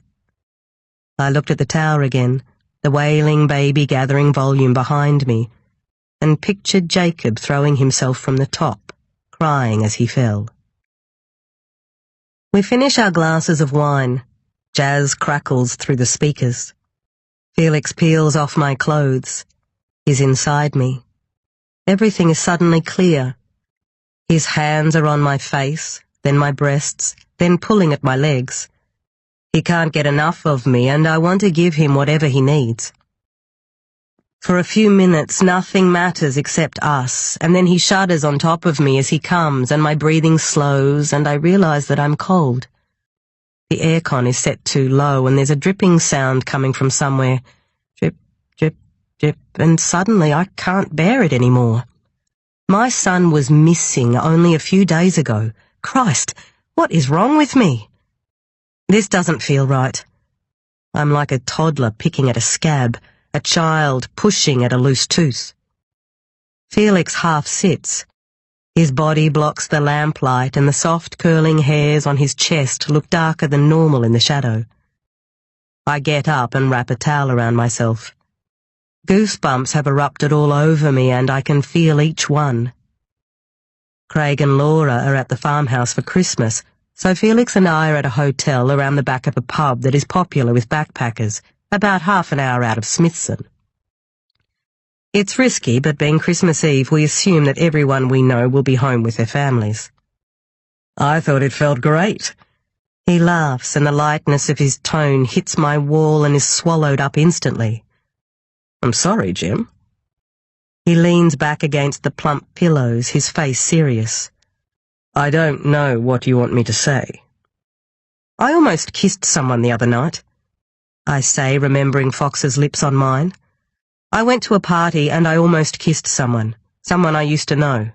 I looked at the tower again, the wailing baby gathering volume behind me, and pictured Jacob throwing himself from the top, crying as he fell. We finish our glasses of wine. Jazz crackles through the speakers. Felix peels off my clothes. He's inside me. Everything is suddenly clear. His hands are on my face, then my breasts, then pulling at my legs. He can't get enough of me, and I want to give him whatever he needs. For a few minutes, nothing matters except us, and then he shudders on top of me as he comes, and my breathing slows, and I realize that I'm cold. The aircon is set too low, and there's a dripping sound coming from somewhere. Drip, drip, drip, and suddenly I can't bear it anymore. My son was missing only a few days ago. Christ, what is wrong with me? This doesn't feel right. I'm like a toddler picking at a scab, a child pushing at a loose tooth. Felix half sits. His body blocks the lamplight, and the soft curling hairs on his chest look darker than normal in the shadow. I get up and wrap a towel around myself. Goosebumps have erupted all over me, and I can feel each one. Craig and Laura are at the farmhouse for Christmas, so Felix and I are at a hotel around the back of a pub that is popular with backpackers, about half an hour out of Smithson. It's risky, but being Christmas Eve, we assume that everyone we know will be home with their families. I thought it felt great. He laughs, and the lightness of his tone hits my wall and is swallowed up instantly. I'm sorry, Jim. He leans back against the plump pillows, his face serious. I don't know what you want me to say. I almost kissed someone the other night, I say, remembering Fox's lips on mine. I went to a party and I almost kissed someone I used to know.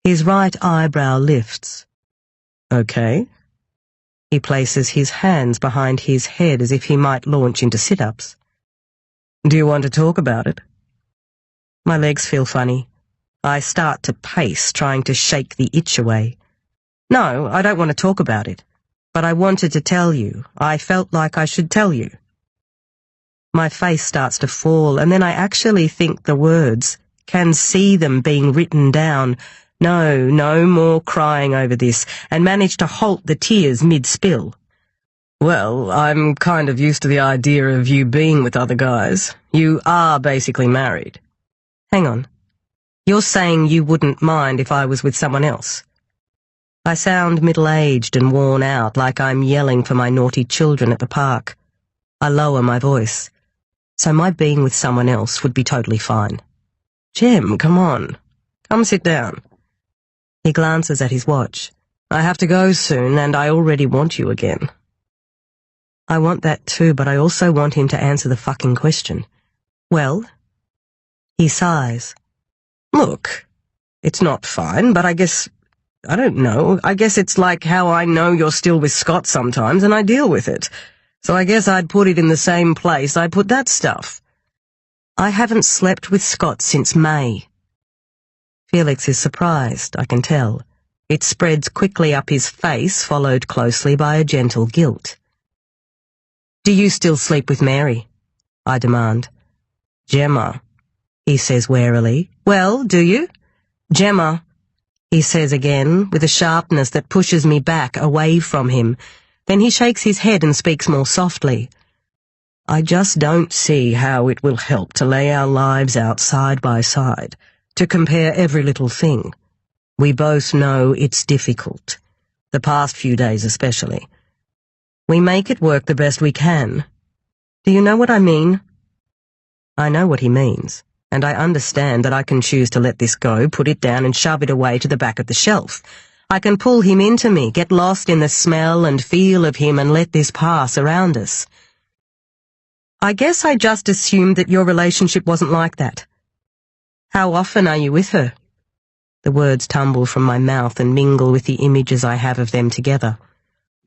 His right eyebrow lifts. Okay. He places his hands behind his head as if he might launch into sit-ups. Do you want to talk about it? My legs feel funny. I start to pace, trying to shake the itch away. No, I don't want to talk about it. But I wanted to tell you. I felt like I should tell you. My face starts to fall, and then I actually think the words, can see them being written down. No more crying over this, and manage to halt the tears mid-spill. Well, I'm kind of used to the idea of you being with other guys. You are basically married. Hang on. You're saying you wouldn't mind if I was with someone else? I sound middle-aged and worn out, like I'm yelling for my naughty children at the park. I lower my voice. So my being with someone else would be totally fine. Jim, come on. Come sit down. He glances at his watch. I have to go soon, and I already want you again. I want that too, but I also want him to answer the fucking question. Well? He sighs. Look, it's not fine, but I guess it's like how I know you're still with Scott sometimes, and I deal with it. So I guess I'd put it in the same place I put that stuff. I haven't slept with Scott since May. Felix is surprised, I can tell. It spreads quickly up his face, followed closely by a gentle guilt. Do you still sleep with Mary? I demand. Gemma, he says warily. Well, do you? Gemma, he says again, with a sharpness that pushes me back away from him. Then he shakes his head and speaks more softly. I just don't see how it will help to lay our lives out side by side, to compare every little thing. We both know it's difficult, the past few days especially. We make it work the best we can. Do you know what I mean? I know what he means, and I understand that I can choose to let this go, put it down and shove it away to the back of the shelf. I can pull him into me, get lost in the smell and feel of him and let this pass around us. I guess I just assumed that your relationship wasn't like that. How often are you with her? The words tumble from my mouth and mingle with the images I have of them together.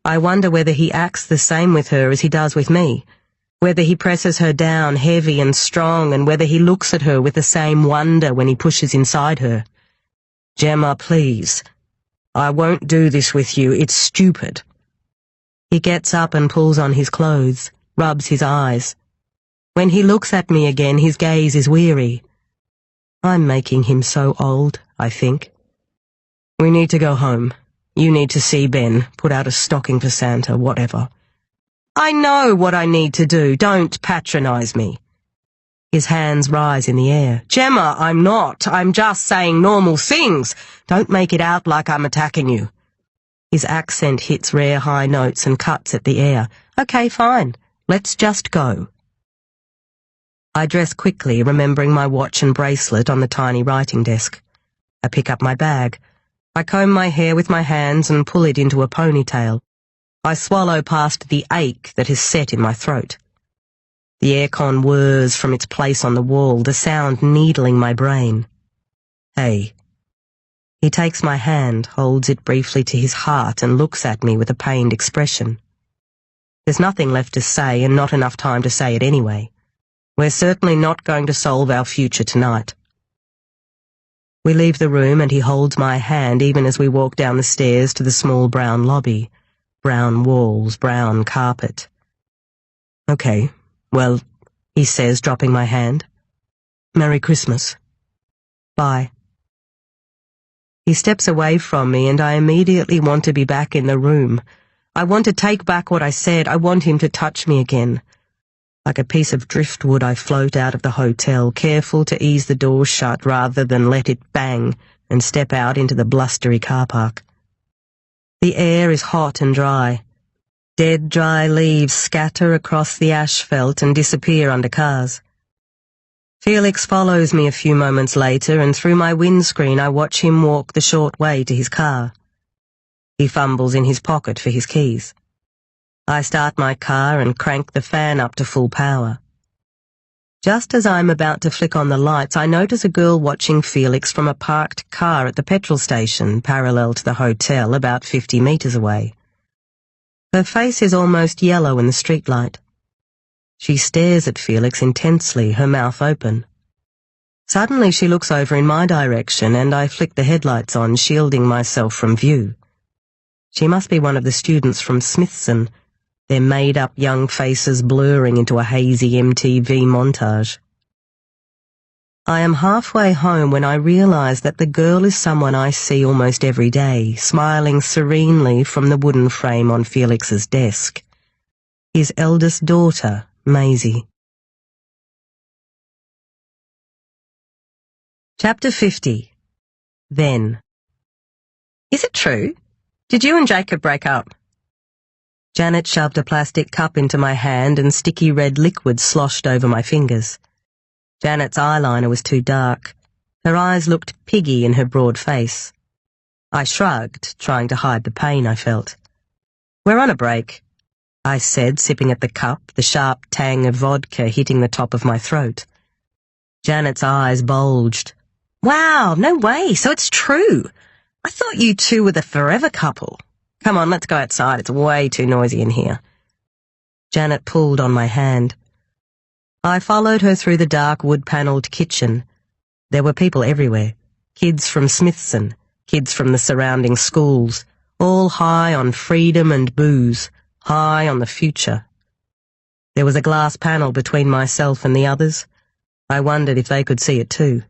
I wonder whether he acts the same with her as he does with me, whether he presses her down heavy and strong, and whether he looks at her with the same wonder when he pushes inside her. Gemma, please. I won't do this with you. It's stupid. He gets up and pulls on his clothes, rubs his eyes. When he looks at me again, his gaze is weary. I'm making him so old, I think. We need to go home. You need to see Ben, put out a stocking for Santa, whatever. I know what I need to do. Don't patronize me. His hands rise in the air. Gemma, I'm not. I'm just saying normal things. Don't make it out like I'm attacking you. His accent hits rare high notes and cuts at the air. Okay, fine. Let's just go. I dress quickly, remembering my watch and bracelet on the tiny writing desk. I pick up my bag. I comb my hair with my hands and pull it into a ponytail. I swallow past the ache that is set in my throat. The aircon whirs from its place on the wall, the sound needling my brain. Hey. He takes my hand, holds it briefly to his heart, and looks at me with a pained expression. There's nothing left to say, and not enough time to say it anyway. We're certainly not going to solve our future tonight. We leave the room, and he holds my hand even as we walk down the stairs to the small brown lobby. Brown walls, brown carpet. Okay, well, he says, dropping my hand. Merry Christmas. Bye. He steps away from me, and I immediately want to be back in the room. I want to take back what I said. I want him to touch me again. Like a piece of driftwood, I float out of the hotel, careful to ease the door shut rather than let it bang, and step out into the blustery car park. The air is hot and dry. Dead, dry leaves scatter across the asphalt and disappear under cars. Felix follows me a few moments later, and through my windscreen I watch him walk the short way to his car. He fumbles in his pocket for his keys. I start my car and crank the fan up to full power. Just as I'm about to flick on the lights, I notice a girl watching Felix from a parked car at the petrol station, parallel to the hotel, about 50 meters away. Her face is almost yellow in the streetlight. She stares at Felix intensely, her mouth open. Suddenly she looks over in my direction, and I flick the headlights on, shielding myself from view. She must be one of the students from Smithson, their made-up young faces blurring into a hazy MTV montage. I am halfway home when I realize that the girl is someone I see almost every day, smiling serenely from the wooden frame on Felix's desk. His eldest daughter, Maisie. Chapter 50. Then. Is it true? Did you and Jacob break up? Janet shoved a plastic cup into my hand and sticky red liquid sloshed over my fingers. Janet's eyeliner was too dark. Her eyes looked piggy in her broad face. I shrugged, trying to hide the pain I felt. We're on a break, I said, sipping at the cup, the sharp tang of vodka hitting the top of my throat. Janet's eyes bulged. Wow, no way, so it's true. I thought you two were the forever couple. Come on, let's go outside. It's way too noisy in here. Janet pulled on my hand. I followed her through the dark wood-panelled kitchen. There were people everywhere. Kids from Smithson, kids from the surrounding schools, all high on freedom and booze, high on the future. There was a glass panel between myself and the others. I wondered if they could see it too.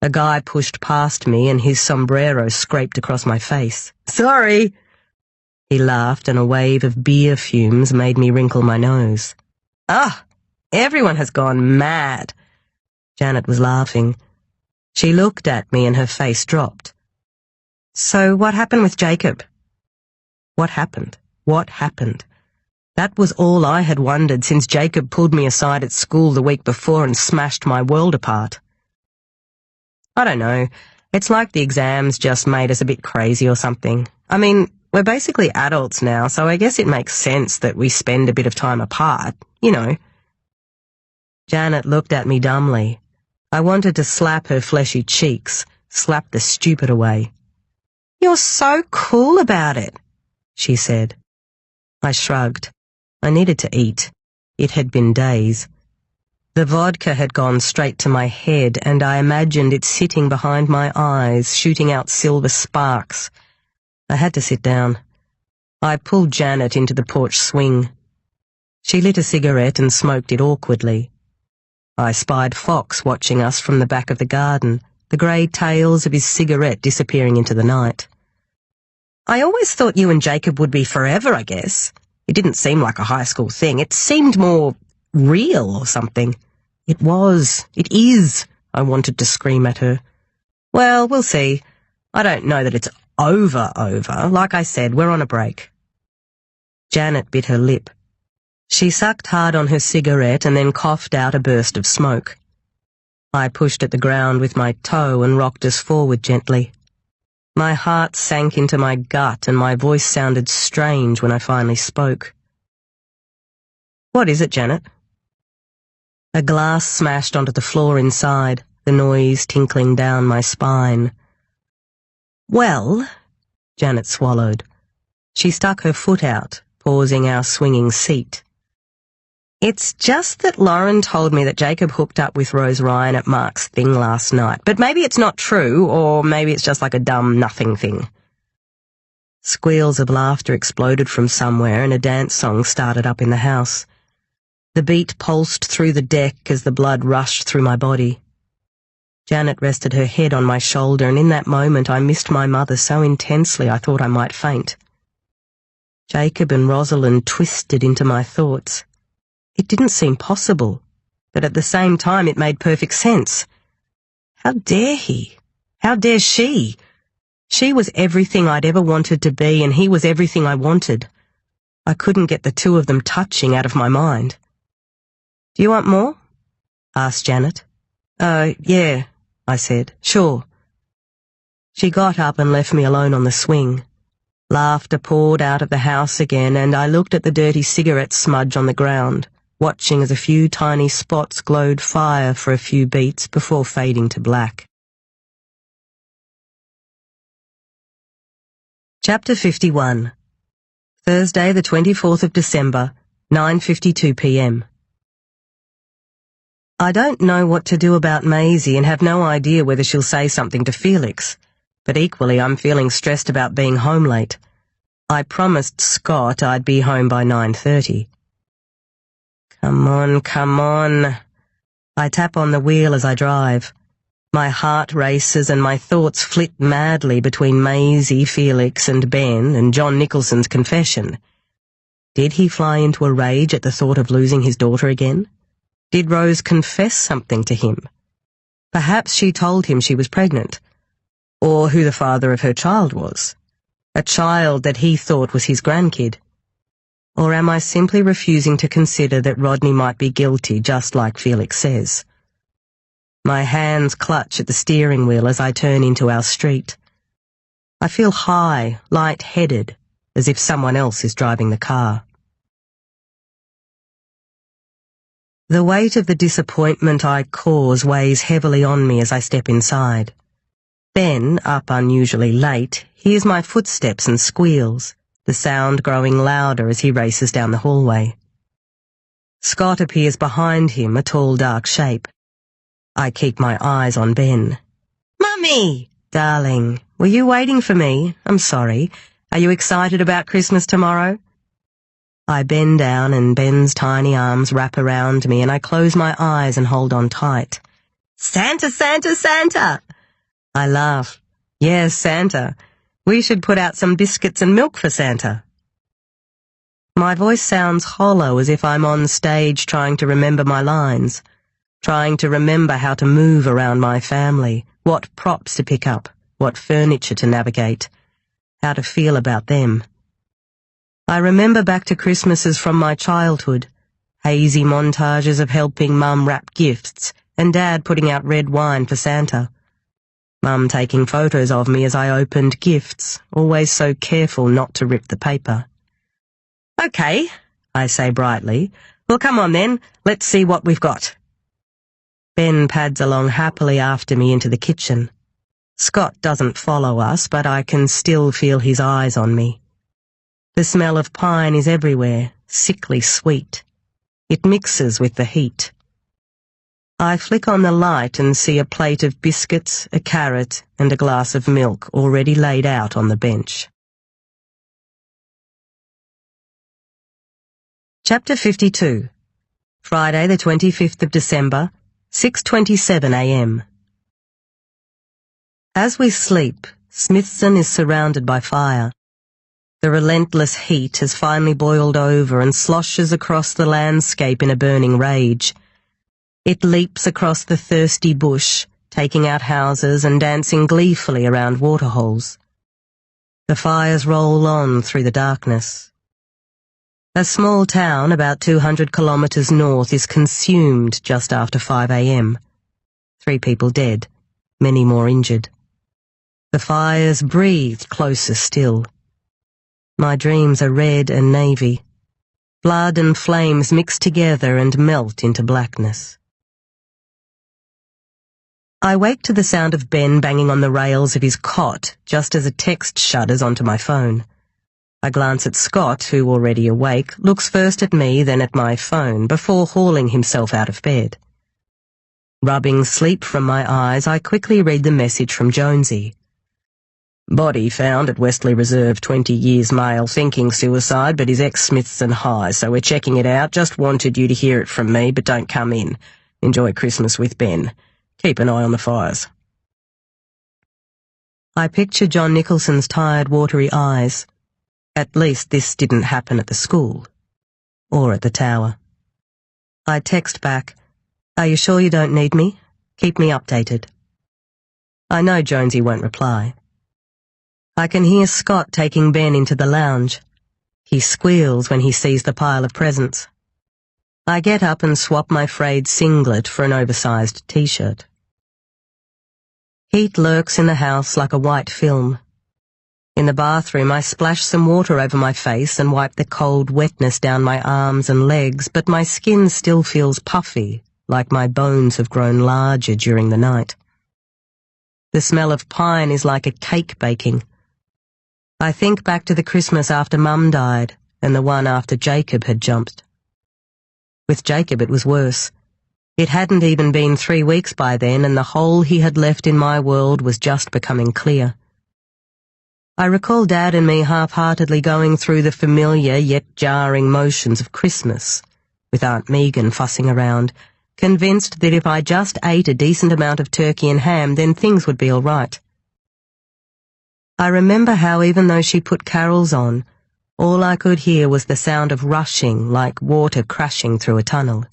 A guy pushed past me and his sombrero scraped across my face. Sorry. He laughed, and a wave of beer fumes made me wrinkle my nose. Everyone has gone mad. Janet was laughing. She looked at me and her face dropped. So what happened with Jacob? What happened? What happened? That was all I had wondered since Jacob pulled me aside at school the week before and smashed my world apart. I don't know. It's like the exams just made us a bit crazy or something. I mean, we're basically adults now, so I guess it makes sense that we spend a bit of time apart, you know. Janet looked at me dumbly. I wanted to slap her fleshy cheeks, slap the stupid away. You're so cool about it, she said. I shrugged. I needed to eat. It had been days. The vodka had gone straight to my head, and I imagined it sitting behind my eyes, shooting out silver sparks. I had to sit down. I pulled Janet into the porch swing. She lit a cigarette and smoked it awkwardly. I spied Fox watching us from the back of the garden, the grey tails of his cigarette disappearing into the night. "I always thought you and Jacob would be forever, I guess. It didn't seem like a high school thing. It seemed more real or something." "It was. It is," I wanted to scream at her. "Well, we'll see. I don't know that it's over. Like I said, we're on a break." Janet bit her lip. She sucked hard on her cigarette and then coughed out a burst of smoke. I pushed at the ground with my toe and rocked us forward gently. My heart sank into my gut and my voice sounded strange when I finally spoke. "What is it, Janet?" A glass smashed onto the floor inside, the noise tinkling down my spine. "Well," Janet swallowed. She stuck her foot out, pausing our swinging seat. "It's just that Lauren told me that Jacob hooked up with Rose Ryan at Mark's thing last night, but maybe it's not true, or maybe it's just like a dumb nothing thing." Squeals of laughter exploded from somewhere and a dance song started up in the house. The beat pulsed through the deck as the blood rushed through my body. Janet rested her head on my shoulder, and in that moment I missed my mother so intensely I thought I might faint. Jacob and Rosalind twisted into my thoughts. It didn't seem possible, but at the same time it made perfect sense. How dare he? How dare she? She was everything I'd ever wanted to be, and he was everything I wanted. I couldn't get the two of them touching out of my mind. "Do you want more?" asked Janet. Yeah," I said. "Sure." She got up and left me alone on the swing. Laughter poured out of the house again, and I looked at the dirty cigarette smudge on the ground, watching as a few tiny spots glowed fire for a few beats before fading to black. Chapter 51. Thursday, the 24th of December, 9:52 p.m. I don't know what to do about Maisie and have no idea whether she'll say something to Felix, but equally I'm feeling stressed about being home late. I promised Scott I'd be home by 9:30. Come on. I tap on the wheel as I drive. My heart races and my thoughts flit madly between Maisie, Felix, and Ben, and John Nicholson's confession. Did he fly into a rage at the thought of losing his daughter again? Did Rose confess something to him? Perhaps she told him she was pregnant, or who the father of her child was, a child that he thought was his grandkid. Or am I simply refusing to consider that Rodney might be guilty, just like Felix says? My hands clutch at the steering wheel as I turn into our street. I feel high, light-headed, as if someone else is driving the car. The weight of the disappointment I cause weighs heavily on me as I step inside. Ben, up unusually late, hears my footsteps and squeals, the sound growing louder as he races down the hallway. Scott appears behind him, a tall, dark shape. I keep my eyes on Ben. "Mummy! Darling, were you waiting for me? I'm sorry. Are you excited about Christmas tomorrow?" I bend down and Ben's tiny arms wrap around me and I close my eyes and hold on tight. "Santa, Santa, Santa!" I laugh. "Yes, Santa. We should put out some biscuits and milk for Santa." My voice sounds hollow, as if I'm on stage trying to remember my lines, trying to remember how to move around my family, what props to pick up, what furniture to navigate, how to feel about them. I remember back to Christmases from my childhood, hazy montages of helping Mum wrap gifts and Dad putting out red wine for Santa. Mum taking photos of me as I opened gifts, always so careful not to rip the paper. "Okay," I say brightly. "Well, come on then, let's see what we've got." Ben pads along happily after me into the kitchen. Scott doesn't follow us, but I can still feel his eyes on me. The smell of pine is everywhere, sickly sweet. It mixes with the heat. I flick on the light and see a plate of biscuits, a carrot, and a glass of milk already laid out on the bench. Chapter 52. Friday the 25th of December, 6:27 a.m. As we sleep, Smithson is surrounded by fire. The relentless heat has finally boiled over and sloshes across the landscape in a burning rage. It leaps across the thirsty bush, taking out houses and dancing gleefully around waterholes. The fires roll on through the darkness. A small town about 200 kilometres north is consumed just after 5 a.m. 3 people dead, many more injured. The fires breathe closer still. My dreams are red and navy. Blood and flames mix together and melt into blackness. I wake to the sound of Ben banging on the rails of his cot just as a text shudders onto my phone. I glance at Scott, who, already awake, looks first at me, then at my phone, before hauling himself out of bed. Rubbing sleep from my eyes, I quickly read the message from Jonesy. Body found at Westley Reserve, 20 years male, thinking suicide, but his ex-Smithson high, so we're checking it out. Just wanted you to hear it from me, but don't come in. Enjoy Christmas with Ben. Keep an eye on the fires. I picture John Nicholson's tired, watery eyes. At least this didn't happen at the school. Or at the tower. I text back, "Are you sure you don't need me? Keep me updated." I know Jonesy won't reply. I can hear Scott taking Ben into the lounge. He squeals when he sees the pile of presents. I get up and swap my frayed singlet for an oversized t-shirt. Heat lurks in the house like a white film. In the bathroom, I splash some water over my face and wipe the cold wetness down my arms and legs, but my skin still feels puffy, like my bones have grown larger during the night. The smell of pine is like a cake baking. I think back to the Christmas after Mum died and the one after Jacob had jumped. With Jacob it was worse. It hadn't even been 3 weeks by then, and the hole he had left in my world was just becoming clear. I recall Dad and me half-heartedly going through the familiar yet jarring motions of Christmas, with Aunt Megan fussing around, convinced that if I just ate a decent amount of turkey and ham, then things would be all right. I remember how even though she put carols on, all I could hear was the sound of rushing, like water crashing through a tunnel.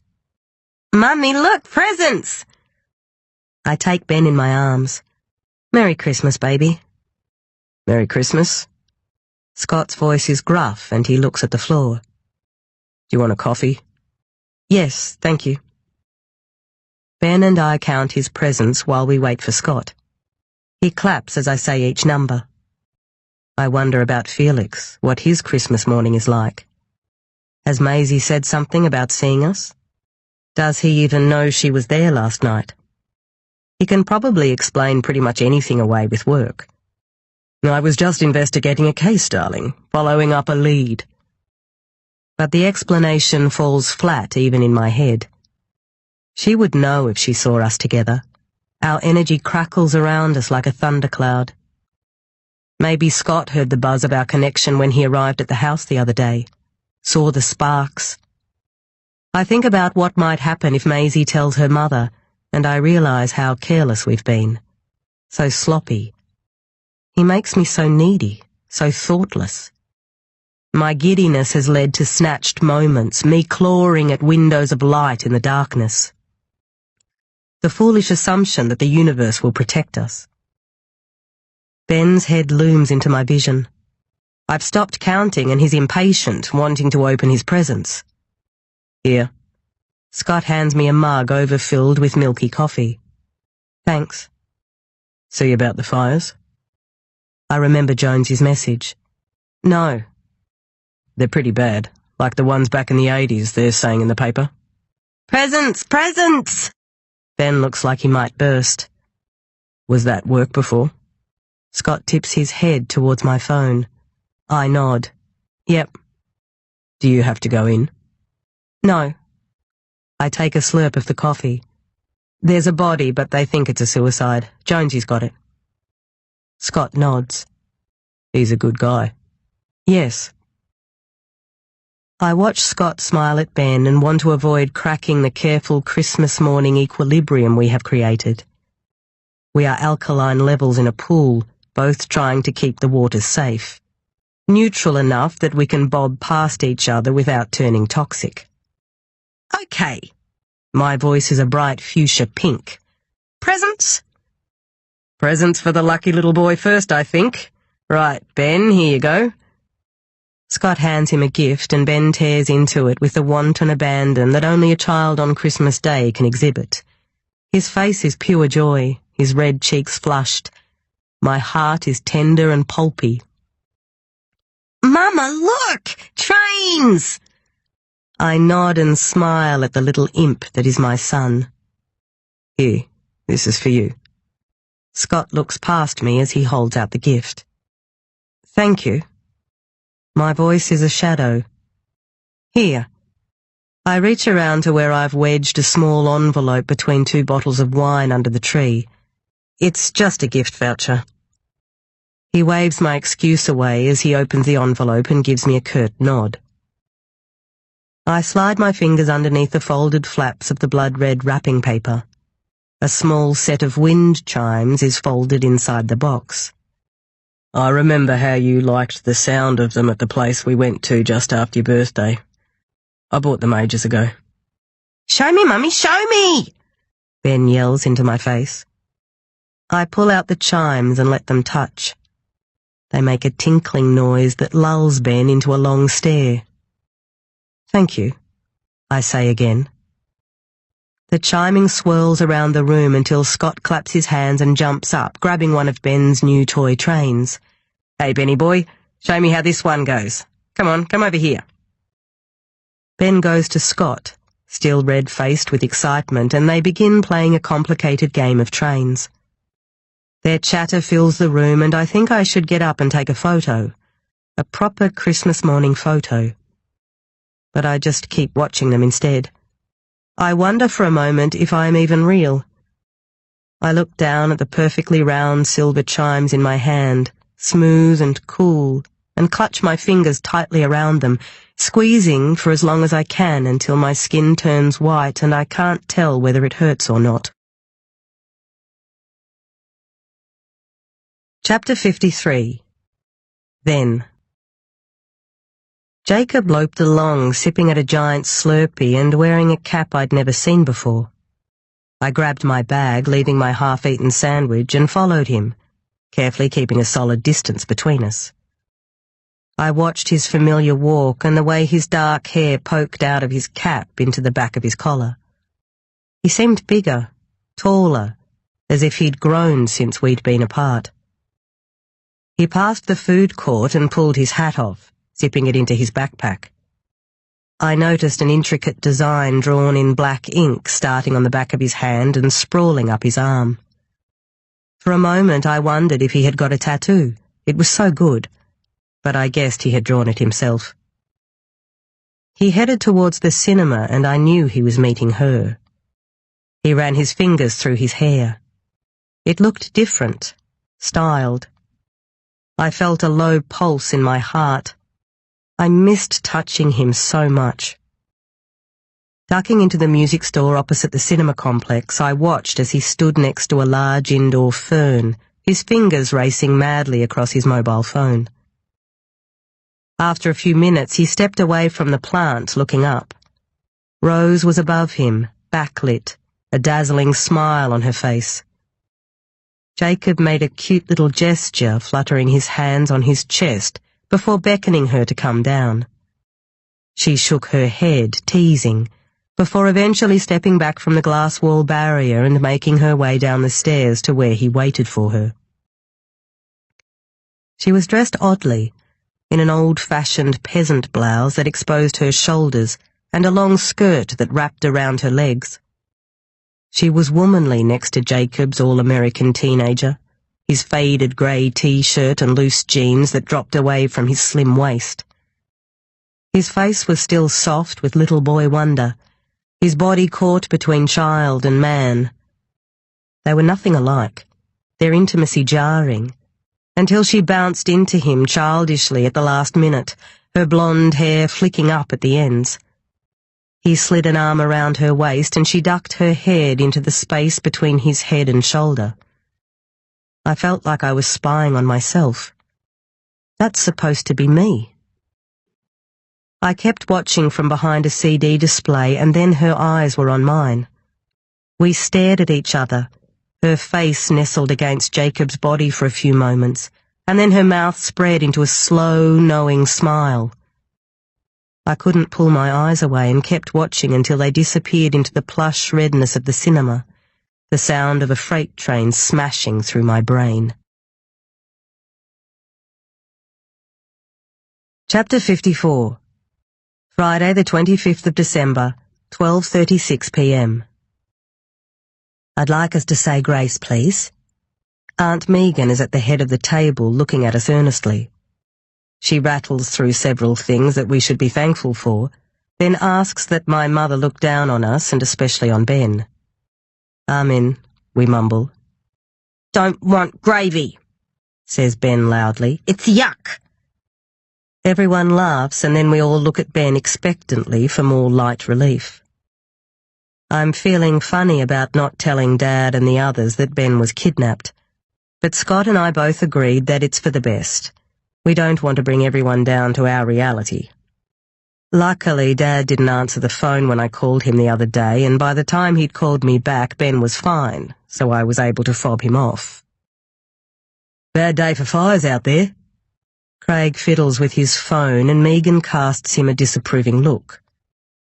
"Mummy, look, presents!" I take Ben in my arms. "Merry Christmas, baby." "Merry Christmas." Scott's voice is gruff and he looks at the floor. "Do you want a coffee?" "Yes, thank you." Ben and I count his presents while we wait for Scott. He claps as I say each number. I wonder about Felix, what his Christmas morning is like. Has Maisie said something about seeing us? Does he even know she was there last night? He can probably explain pretty much anything away with work. "I was just investigating a case, darling, following up a lead." But the explanation falls flat even in my head. She would know if she saw us together. Our energy crackles around us like a thundercloud. Maybe Scott heard the buzz of our connection when he arrived at the house the other day, saw the sparks. I think about what might happen if Maisie tells her mother, and I realize how careless we've been. So sloppy. He makes me so needy, so thoughtless. My giddiness has led to snatched moments, me clawing at windows of light in the darkness. The foolish assumption that the universe will protect us. Ben's head looms into my vision. I've stopped counting and he's impatient, wanting to open his presents. "Here." Scott hands me a mug overfilled with milky coffee. "Thanks." "See about the fires?" I remember Jonesy's message. "No." "They're pretty bad, like the ones back in the 80s, they're saying in the paper." "Presents! Presents!" Ben looks like he might burst. "Was that work before?" Scott tips his head towards my phone. I nod. "Yep." "Do you have to go in?" "No." I take a slurp of the coffee. "There's a body, but they think it's a suicide. Jonesy's got it." Scott nods. "He's a good guy." "Yes." I watch Scott smile at Ben and want to avoid cracking the careful Christmas morning equilibrium we have created. We are alkaline levels in a pool, both trying to keep the water safe. Neutral enough that we can bob past each other without turning toxic. Okay. My voice is a bright fuchsia pink. Presents? Presents for the lucky little boy first, I think. Right, Ben, here you go. Scott hands him a gift and Ben tears into it with the wanton abandon that only a child on Christmas Day can exhibit. His face is pure joy, his red cheeks flushed. My heart is tender and pulpy. Mama, look! Trains! I nod and smile at the little imp that is my son. Here, this is for you. Scott looks past me as he holds out the gift. Thank you. My voice is a shadow. Here. I reach around to where I've wedged a small envelope between 2 bottles of wine under the tree. It's just a gift voucher. He waves my excuse away as he opens the envelope and gives me a curt nod. I slide my fingers underneath the folded flaps of the blood-red wrapping paper. A small set of wind chimes is folded inside the box. I remember how you liked the sound of them at the place we went to just after your birthday. I bought them ages ago. Show me, Mummy, show me! Ben yells into my face. I pull out the chimes and let them touch. They make a tinkling noise that lulls Ben into a long stare. Thank you, I say again. The chiming swirls around the room until Scott claps his hands and jumps up, grabbing one of Ben's new toy trains. Hey, Benny boy, show me how this one goes. Come on, come over here. Ben goes to Scott, still red-faced with excitement, and they begin playing a complicated game of trains. Their chatter fills the room, and I think I should get up and take a photo. A proper Christmas morning photo. But I just keep watching them instead. I wonder for a moment if I am even real. I look down at the perfectly round silver chimes in my hand, smooth and cool, and clutch my fingers tightly around them, squeezing for as long as I can until my skin turns white and I can't tell whether it hurts or not. Chapter 53. Then. Jacob loped along, sipping at a giant Slurpee and wearing a cap I'd never seen before. I grabbed my bag, leaving my half-eaten sandwich, and followed him, carefully keeping a solid distance between us. I watched his familiar walk and the way his dark hair poked out of his cap into the back of his collar. He seemed bigger, taller, as if he'd grown since we'd been apart. He passed the food court and pulled his hat off, zipping it into his backpack. I noticed an intricate design drawn in black ink starting on the back of his hand and sprawling up his arm. For a moment I wondered if he had got a tattoo. It was so good, but I guessed he had drawn it himself. He headed towards the cinema and I knew he was meeting her. He ran his fingers through his hair. It looked different, styled. I felt a low pulse in my heart. I missed touching him so much. Ducking into the music store opposite the cinema complex, I watched as he stood next to a large indoor fern, his fingers racing madly across his mobile phone. After a few minutes, he stepped away from the plant, looking up. Rose was above him, backlit, a dazzling smile on her face. Jacob made a cute little gesture, fluttering his hands on his chest, before beckoning her to come down. She shook her head, teasing, before eventually stepping back from the glass wall barrier and making her way down the stairs to where he waited for her. She was dressed oddly, in an old-fashioned peasant blouse that exposed her shoulders and a long skirt that wrapped around her legs. She was womanly next to Jacob's all-American teenager, his faded grey t-shirt and loose jeans that dropped away from his slim waist. His face was still soft with little boy wonder, his body caught between child and man. They were nothing alike, their intimacy jarring, until she bounced into him childishly at the last minute, her blonde hair flicking up at the ends. He slid an arm around her waist and she ducked her head into the space between his head and shoulder. I felt like I was spying on myself. That's supposed to be me. I kept watching from behind a CD display and then her eyes were on mine. We stared at each other, her face nestled against Jacob's body for a few moments, and then her mouth spread into a slow, knowing smile. I couldn't pull my eyes away and kept watching until they disappeared into the plush redness of the cinema, the sound of a freight train smashing through my brain. Chapter 54. Friday the 25th of December, 12:36 p.m. I'd like us to say grace, please. Aunt Megan is at the head of the table looking at us earnestly. She rattles through several things that we should be thankful for, then asks that my mother look down on us and especially on Ben. Amen, we mumble. Don't want gravy, says Ben loudly. It's yuck. Everyone laughs and then we all look at Ben expectantly for more light relief. I'm feeling funny about not telling Dad and the others that Ben was kidnapped, but Scott and I both agreed that it's for the best. We don't want to bring everyone down to our reality. Luckily, Dad didn't answer the phone when I called him the other day, and by the time he'd called me back, Ben was fine, so I was able to fob him off. Bad day for fires out there. Craig fiddles with his phone and Megan casts him a disapproving look.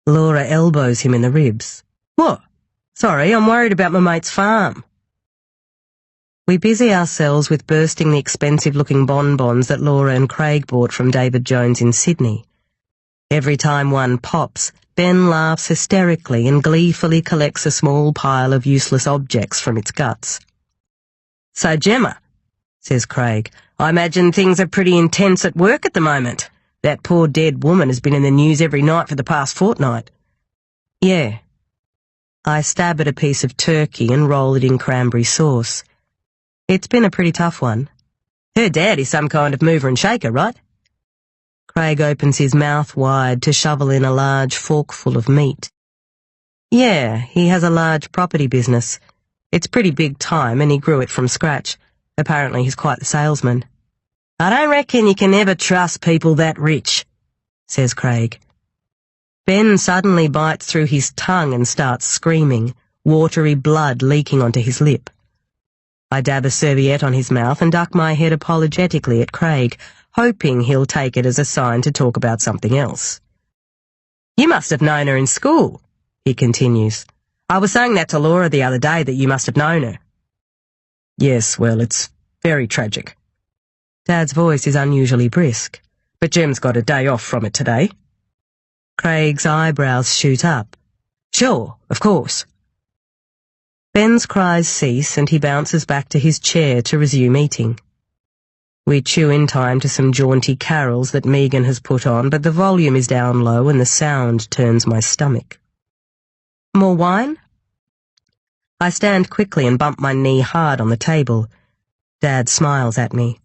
Laura elbows him in the ribs. What? Sorry, I'm worried about my mate's farm. We busy ourselves with bursting the expensive-looking bonbons that Laura and Craig bought from David Jones in Sydney. Every time one pops, Ben laughs hysterically and gleefully collects a small pile of useless objects from its guts. So, Gemma, says Craig, I imagine things are pretty intense at work at the moment. That poor dead woman has been in the news every night for the past fortnight. Yeah. I stab at a piece of turkey and roll it in cranberry sauce. It's been a pretty tough one. Her dad is some kind of mover and shaker, right? Craig opens his mouth wide to shovel in a large forkful of meat. Yeah, he has a large property business. It's pretty big time and he grew it from scratch. Apparently he's quite the salesman. I don't reckon you can ever trust people that rich, says Craig. Ben suddenly bites through his tongue and starts screaming, watery blood leaking onto his lip. I dab a serviette on his mouth and duck my head apologetically at Craig, hoping he'll take it as a sign to talk about something else. You must have known her in school, he continues. I was saying that to Laura the other day that you must have known her. Yes, well, it's very tragic. Dad's voice is unusually brisk, but Jem's got a day off from it today. Craig's eyebrows shoot up. Sure, of course. Ben's cries cease and he bounces back to his chair to resume eating. We chew in time to some jaunty carols that Megan has put on, but the volume is down low and the sound turns my stomach. More wine? I stand quickly and bump my knee hard on the table. Dad smiles at me.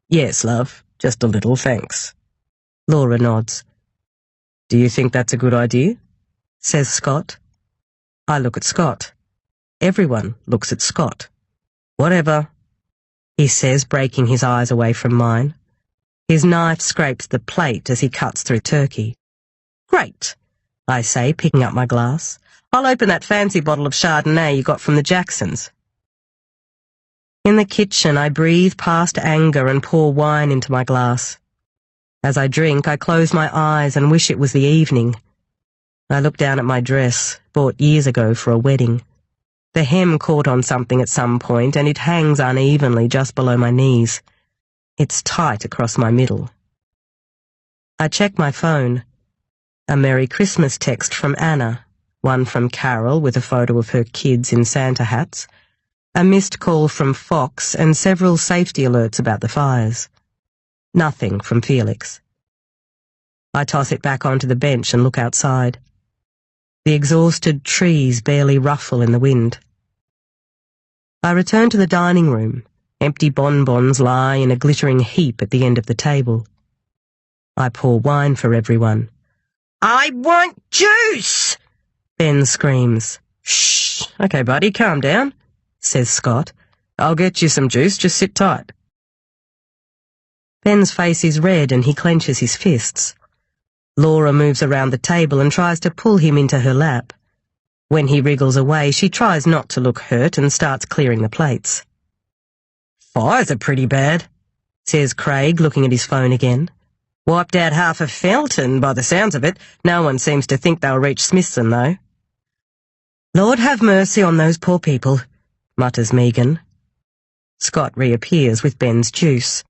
Yes, love, just a little, thanks. Laura nods. Do you think that's a good idea? Says Scott. I look at Scott. Everyone looks at Scott. Whatever, he says, breaking his eyes away from mine. His knife scrapes the plate as he cuts through turkey. Great, I say, picking up my glass. I'll open that fancy bottle of Chardonnay you got from the Jacksons. In the kitchen, I breathe past anger and pour wine into my glass. As I drink, I close my eyes and wish it was the evening. I look down at my dress, bought years ago for a wedding. The hem caught on something at some point, and it hangs unevenly just below my knees. It's tight across my middle. I check my phone. A Merry Christmas text from Anna, one from Carol with a photo of her kids in Santa hats, a missed call from Fox, and several safety alerts about the fires. Nothing from Felix. I toss it back onto the bench and look outside. The exhausted trees barely ruffle in the wind. I return to the dining room. Empty bonbons lie in a glittering heap at the end of the table. I pour wine for everyone. I want juice! Ben screams. Shh. Okay, buddy, calm down, says Scott. I'll get you some juice, just sit tight. Ben's face is red and he clenches his fists. Laura moves around the table and tries to pull him into her lap. When he wriggles away, she tries not to look hurt and starts clearing the plates. Fires are pretty bad, says Craig, looking at his phone again. Wiped out half of Felton, by the sounds of it. No one seems to think they'll reach Smithson, though. Lord have mercy on those poor people, mutters Megan. Scott reappears with Ben's juice.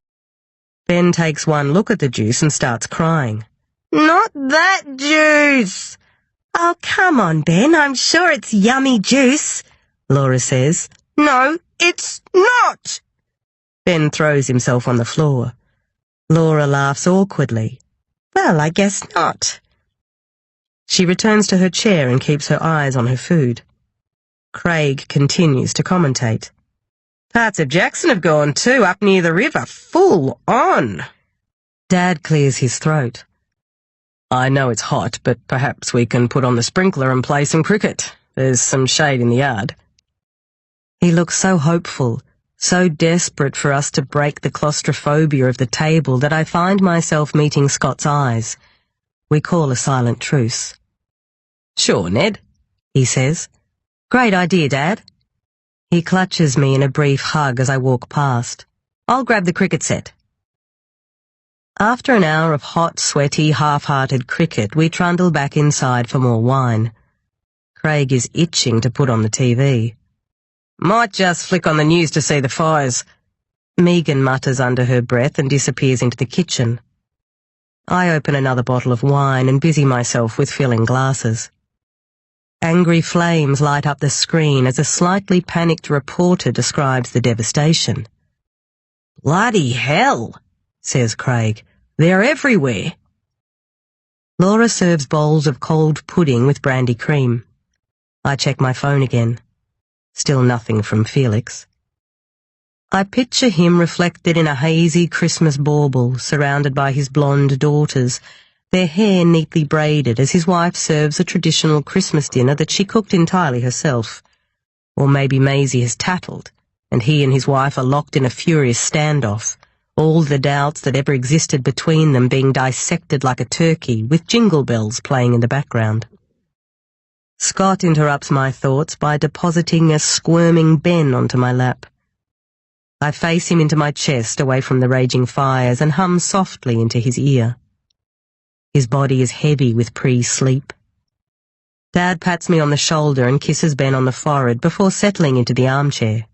Ben takes one look at the juice and starts crying. Not that juice! Oh, come on, Ben, I'm sure it's yummy juice, Laura says. No, it's not! Ben throws himself on the floor. Laura laughs awkwardly. Well, I guess not. She returns to her chair and keeps her eyes on her food. Craig continues to commentate. Parts of Jackson have gone too, up near the river, full on. Dad clears his throat. I know it's hot, but perhaps we can put on the sprinkler and play some cricket. There's some shade in the yard. He looks so hopeful, so desperate for us to break the claustrophobia of the table that I find myself meeting Scott's eyes. We call a silent truce. Sure, Ned, he says. Great idea, Dad. He clutches me in a brief hug as I walk past. I'll grab the cricket set. After an hour of hot, sweaty, half-hearted cricket, we trundle back inside for more wine. Craig is itching to put on the TV. Might just flick on the news to see the fires. Megan mutters under her breath and disappears into the kitchen. I open another bottle of wine and busy myself with filling glasses. Angry flames light up the screen as a slightly panicked reporter describes the devastation. Bloody hell, says Craig. They're everywhere. Laura serves bowls of cold pudding with brandy cream. I check my phone again. Still nothing from Felix. I picture him reflected in a hazy Christmas bauble surrounded by his blonde daughters, their hair neatly braided as his wife serves a traditional Christmas dinner that she cooked entirely herself. Or maybe Maisie has tattled, and he and his wife are locked in a furious standoff, all the doubts that ever existed between them being dissected like a turkey, with jingle bells playing in the background. Scott interrupts my thoughts by depositing a squirming Ben onto my lap. I face him into my chest away from the raging fires and hum softly into his ear. His body is heavy with pre-sleep. Dad pats me on the shoulder and kisses Ben on the forehead before settling into the armchair.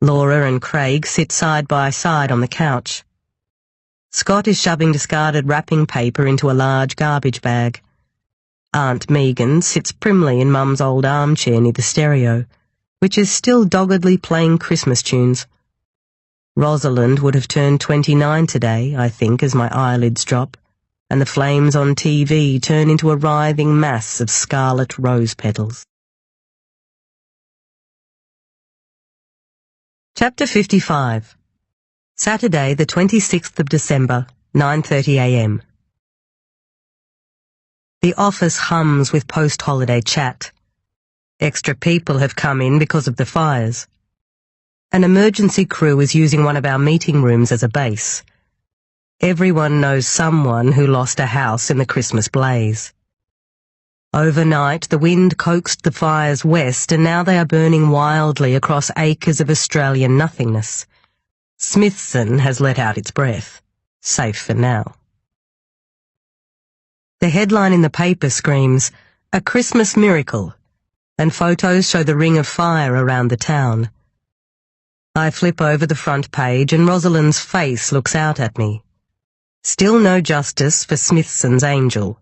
Laura and Craig sit side by side on the couch. Scott is shoving discarded wrapping paper into a large garbage bag. Aunt Megan sits primly in Mum's old armchair near the stereo, which is still doggedly playing Christmas tunes. Rosalind would have turned 29 today, I think, as my eyelids drop, and the flames on TV turn into a writhing mass of scarlet rose petals. Chapter 55. Saturday, the 26th of December, 9:30 a.m. The office hums with post-holiday chat. Extra people have come in because of the fires. An emergency crew is using one of our meeting rooms as a base. Everyone knows someone who lost a house in the Christmas blaze. Overnight, the wind coaxed the fires west, and now they are burning wildly across acres of Australian nothingness. Smithson has let out its breath. Safe for now. The headline in the paper screams, "A Christmas Miracle," and photos show the ring of fire around the town. I flip over the front page and Rosalind's face looks out at me. "Still no justice for Smithson's angel,"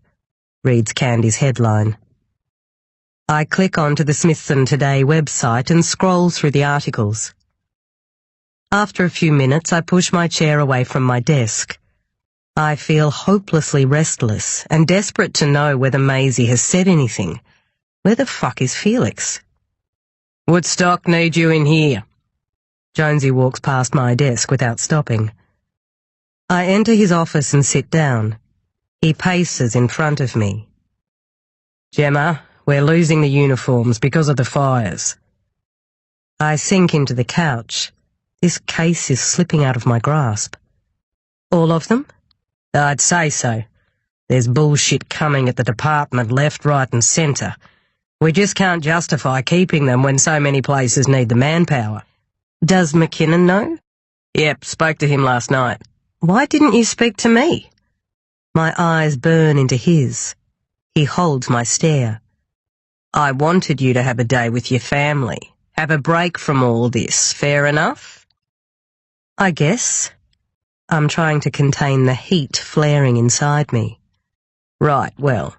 reads Candy's headline. I click onto the Smithson Today website and scroll through the articles. After a few minutes, I push my chair away from my desk. I feel hopelessly restless and desperate to know whether Maisie has said anything. Where the fuck is Felix? Woodstock, need you in here. Jonesy walks past my desk without stopping. I enter his office and sit down. He paces in front of me. Gemma, we're losing the uniforms because of the fires. I sink into the couch. This case is slipping out of my grasp. All of them? I'd say so. There's bullshit coming at the department left, right and centre. We just can't justify keeping them when so many places need the manpower. Does McKinnon know? Yep, spoke to him last night. Why didn't you speak to me? My eyes burn into his. He holds my stare. I wanted you to have a day with your family. Have a break from all this. Fair enough? I guess. I'm trying to contain the heat flaring inside me. Right, well,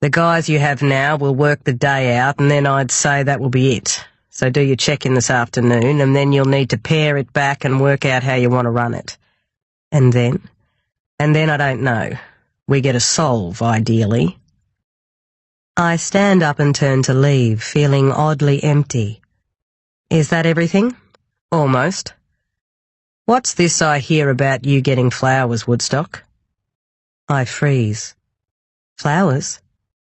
the guys you have now will work the day out and then I'd say that will be it. So do your check-in this afternoon and then you'll need to pare it back and work out how you want to run it. And then? And then I don't know. We get a solve, ideally. I stand up and turn to leave, feeling oddly empty. Is that everything? Almost. What's this I hear about you getting flowers, Woodstock? I freeze. Flowers?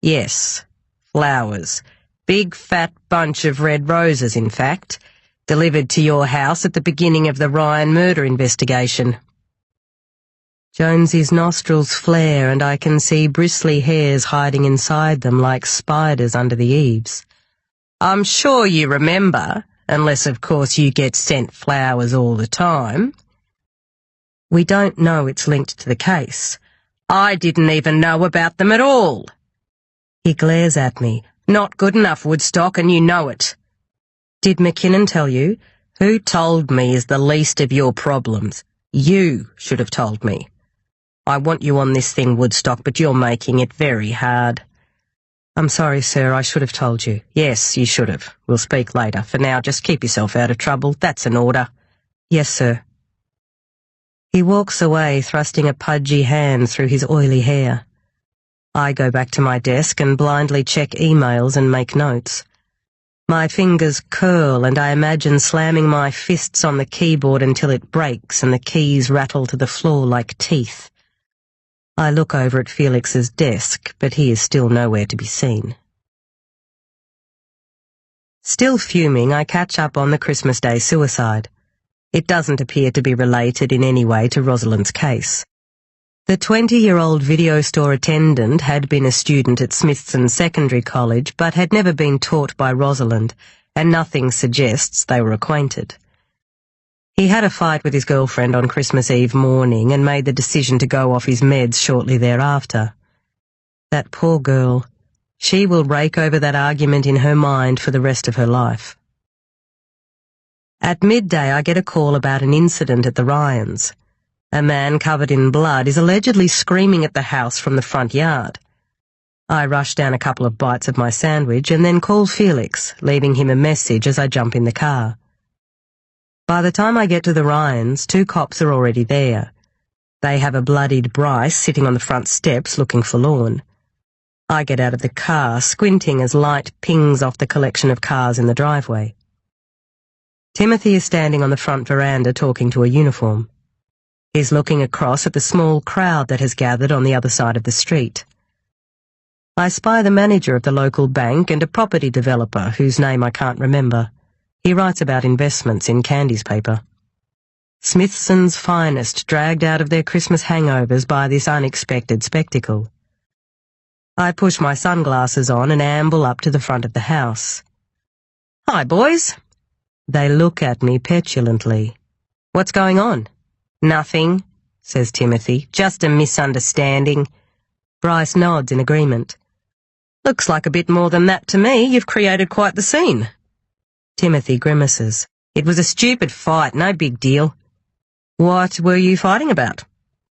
Yes, flowers. Big fat bunch of red roses, in fact, delivered to your house at the beginning of the Ryan murder investigation. Jonesy's nostrils flare and I can see bristly hairs hiding inside them like spiders under the eaves. I'm sure you remember, unless of course you get sent flowers all the time. We don't know it's linked to the case. I didn't even know about them at all. He glares at me. Not good enough, Woodstock, and you know it. Did McKinnon tell you? Who told me is the least of your problems. You should have told me. I want you on this thing, Woodstock, but you're making it very hard. I'm sorry, sir, I should have told you. Yes, you should have. We'll speak later. For now, just keep yourself out of trouble. That's an order. Yes, sir. He walks away, thrusting a pudgy hand through his oily hair. I go back to my desk and blindly check emails and make notes. My fingers curl and I imagine slamming my fists on the keyboard until it breaks and the keys rattle to the floor like teeth. I look over at Felix's desk, but he is still nowhere to be seen. Still fuming, I catch up on the Christmas Day suicide. It doesn't appear to be related in any way to Rosalind's case. The 20-year-old video store attendant had been a student at Smithson Secondary College but had never been taught by Rosalind, and nothing suggests they were acquainted. He had a fight with his girlfriend on Christmas Eve morning and made the decision to go off his meds shortly thereafter. That poor girl. She will rake over that argument in her mind for the rest of her life. At midday, I get a call about an incident at the Ryans. A man covered in blood is allegedly screaming at the house from the front yard. I rush down a couple of bites of my sandwich and then call Felix, leaving him a message as I jump in the car. By the time I get to the Ryans, 2 cops are already there. They have a bloodied Bryce sitting on the front steps looking forlorn. I get out of the car, squinting as light pings off the collection of cars in the driveway. Timothy is standing on the front veranda talking to a uniform. He's looking across at the small crowd that has gathered on the other side of the street. I spy the manager of the local bank and a property developer whose name I can't remember. He writes about investments in Candy's paper. Smithson's finest dragged out of their Christmas hangovers by this unexpected spectacle. I push my sunglasses on and amble up to the front of the house. "Hi, boys." They look at me petulantly. "What's going on?" "Nothing," says Timothy. "Just a misunderstanding." Bryce nods in agreement. "Looks like a bit more than that to me. You've created quite the scene." Timothy grimaces. "It was a stupid fight, no big deal." "What were you fighting about?"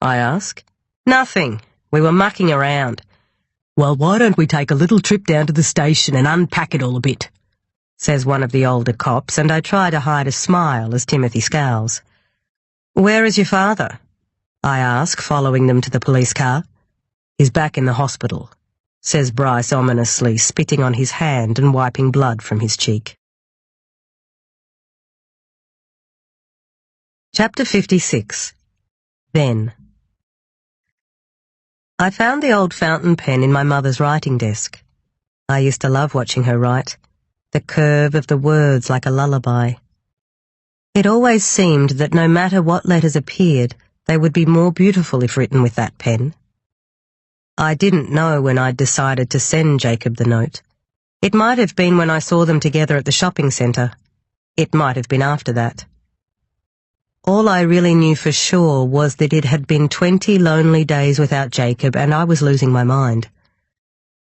I ask. "Nothing. We were mucking around." "Well, why don't we take a little trip down to the station and unpack it all a bit?" says one of the older cops, and I try to hide a smile as Timothy scowls. "Where is your father?" I ask, following them to the police car. "He's back in the hospital," says Bryce ominously, spitting on his hand and wiping blood from his cheek. Chapter 56. Then. I found the old fountain pen in my mother's writing desk. I used to love watching her write, the curve of the words like a lullaby. It always seemed that no matter what letters appeared, they would be more beautiful if written with that pen. I didn't know when I'd decided to send Jacob the note. It might have been when I saw them together at the shopping centre. It might have been after that. All I really knew for sure was that it had been 20 lonely days without Jacob, and I was losing my mind.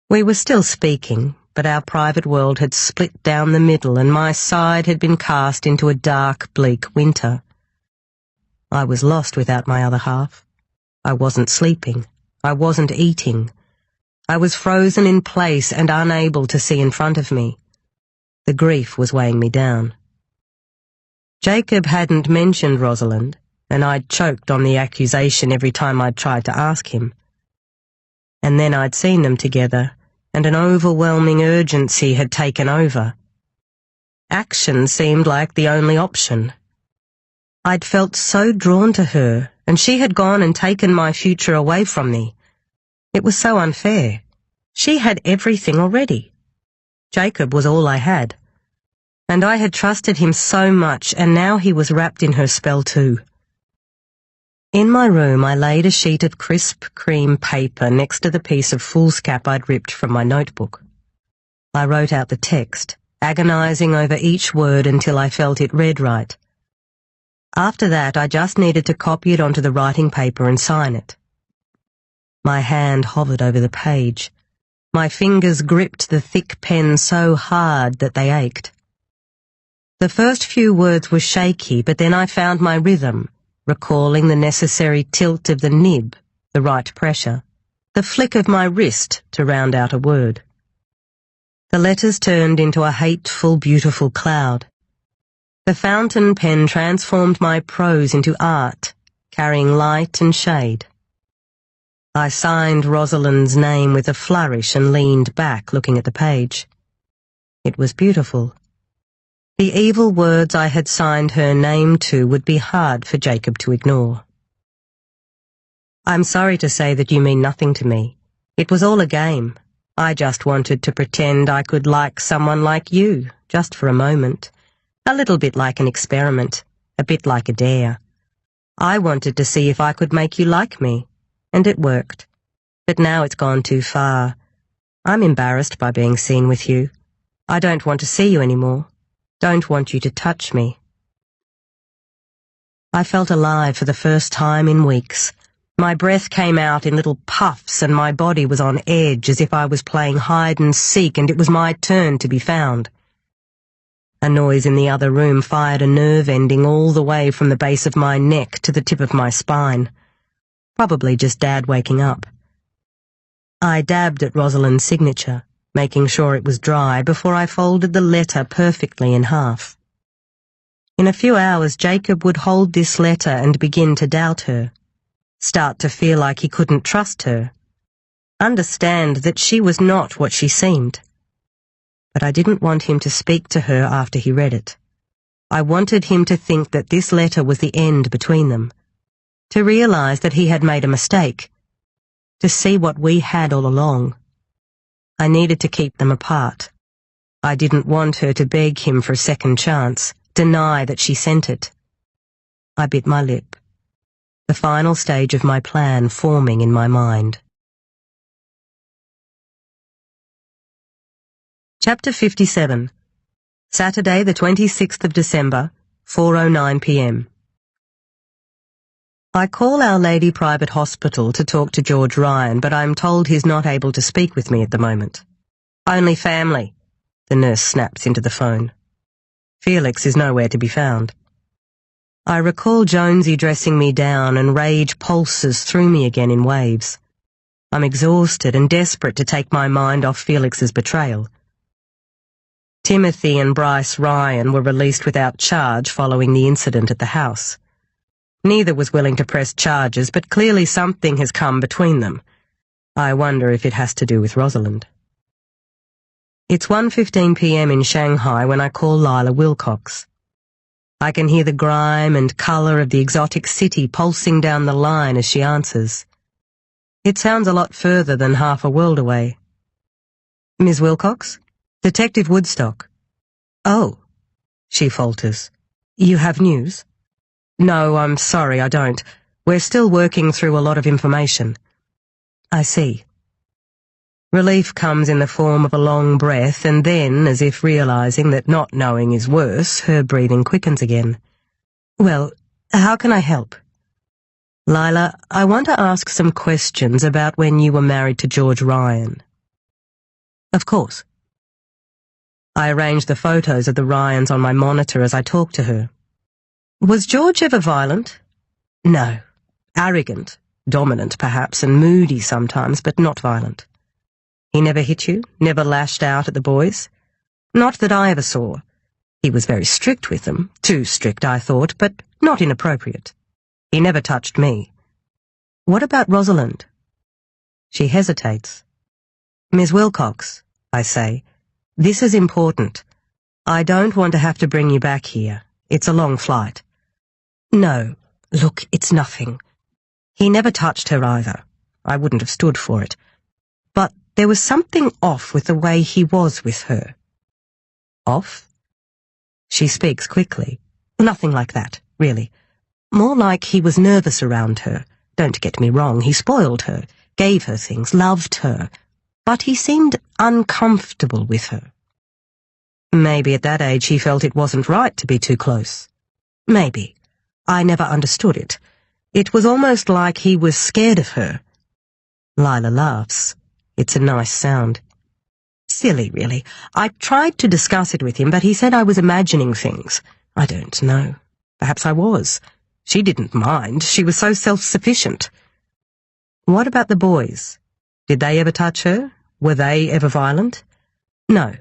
We were still speaking, but our private world had split down the middle, and my side had been cast into a dark, bleak winter. I was lost without my other half. I wasn't sleeping. I wasn't eating. I was frozen in place and unable to see in front of me. The grief was weighing me down. Jacob hadn't mentioned Rosalind, and I'd choked on the accusation every time I'd tried to ask him. And then I'd seen them together, and an overwhelming urgency had taken over. Action seemed like the only option. I'd felt so drawn to her, and she had gone and taken my future away from me. It was so unfair. She had everything already. Jacob was all I had. And I had trusted him so much, and now he was wrapped in her spell too. In my room, I laid a sheet of crisp cream paper next to the piece of foolscap I'd ripped from my notebook. I wrote out the text, agonizing over each word until I felt it read right. After that, I just needed to copy it onto the writing paper and sign it. My hand hovered over the page. My fingers gripped the thick pen so hard that they ached. The first few words were shaky, but then I found my rhythm, recalling the necessary tilt of the nib, the right pressure, the flick of my wrist to round out a word. The letters turned into a hateful, beautiful cloud. The fountain pen transformed my prose into art, carrying light and shade. I signed Rosalind's name with a flourish and leaned back, looking at the page. It was beautiful. The evil words I had signed her name to would be hard for Jacob to ignore. I'm sorry to say that you mean nothing to me. It was all a game. I just wanted to pretend I could like someone like you, just for a moment. A little bit like an experiment, a bit like a dare. I wanted to see if I could make you like me, and it worked. But now it's gone too far. I'm embarrassed by being seen with you. I don't want to see you anymore. Don't want you to touch me. I felt alive for the first time in weeks. My breath came out in little puffs and my body was on edge as if I was playing hide and seek and it was my turn to be found. A noise in the other room fired a nerve ending all the way from the base of my neck to the tip of my spine. Probably just Dad waking up. I dabbed at Rosalind's signature, making sure it was dry before I folded the letter perfectly in half. In a few hours, Jacob would hold this letter and begin to doubt her, start to feel like he couldn't trust her, understand that she was not what she seemed. But I didn't want him to speak to her after he read it. I wanted him to think that this letter was the end between them, to realize that he had made a mistake, to see what we had all along. I needed to keep them apart. I didn't want her to beg him for a second chance, deny that she sent it. I bit my lip, the final stage of my plan forming in my mind. Chapter 57. Saturday, the 26th of December, 4:09 p.m. I call Our Lady Private Hospital to talk to George Ryan, but I'm told he's not able to speak with me at the moment. Only family, the nurse snaps into the phone. Felix is nowhere to be found. I recall Jonesy dressing me down and rage pulses through me again in waves. I'm exhausted and desperate to take my mind off Felix's betrayal. Timothy and Bryce Ryan were released without charge following the incident at the house. Neither was willing to press charges, but clearly something has come between them. I wonder if it has to do with Rosalind. It's 1:15 p.m. in Shanghai when I call Lila Wilcox. I can hear the grime and colour of the exotic city pulsing down the line as she answers. It sounds a lot further than half a world away. Ms. Wilcox? Detective Woodstock. Oh, she falters. You have news? No, I'm sorry, I don't. We're still working through a lot of information. I see. Relief comes in the form of a long breath, and then, as if realizing that not knowing is worse, her breathing quickens again. Well, how can I help? Lila, I want to ask some questions about when you were married to George Ryan. Of course. I arranged the photos of the Ryans on my monitor as I talked to her. Was George ever violent? No. Arrogant, dominant perhaps, and moody sometimes, but not violent. He never hit you, never lashed out at the boys? Not that I ever saw. He was very strict with them, too strict, I thought, but not inappropriate. He never touched me. What about Rosalind? She hesitates. Ms. Wilcox, I say, this is important. I don't want to have to bring you back here. It's a long flight. No, look, it's nothing. He never touched her either. I wouldn't have stood for it. But there was something off with the way he was with her. Off? She speaks quickly. Nothing like that, really. More like he was nervous around her. Don't get me wrong, he spoiled her, gave her things, loved her. But he seemed uncomfortable with her. Maybe at that age he felt it wasn't right to be too close. Maybe. I never understood it. It was almost like he was scared of her. Lila laughs. It's a nice sound. Silly, really. I tried to discuss it with him, but he said I was imagining things. I don't know. Perhaps I was. She didn't mind. She was so self-sufficient. What about the boys? Did they ever touch her? Were they ever violent? No,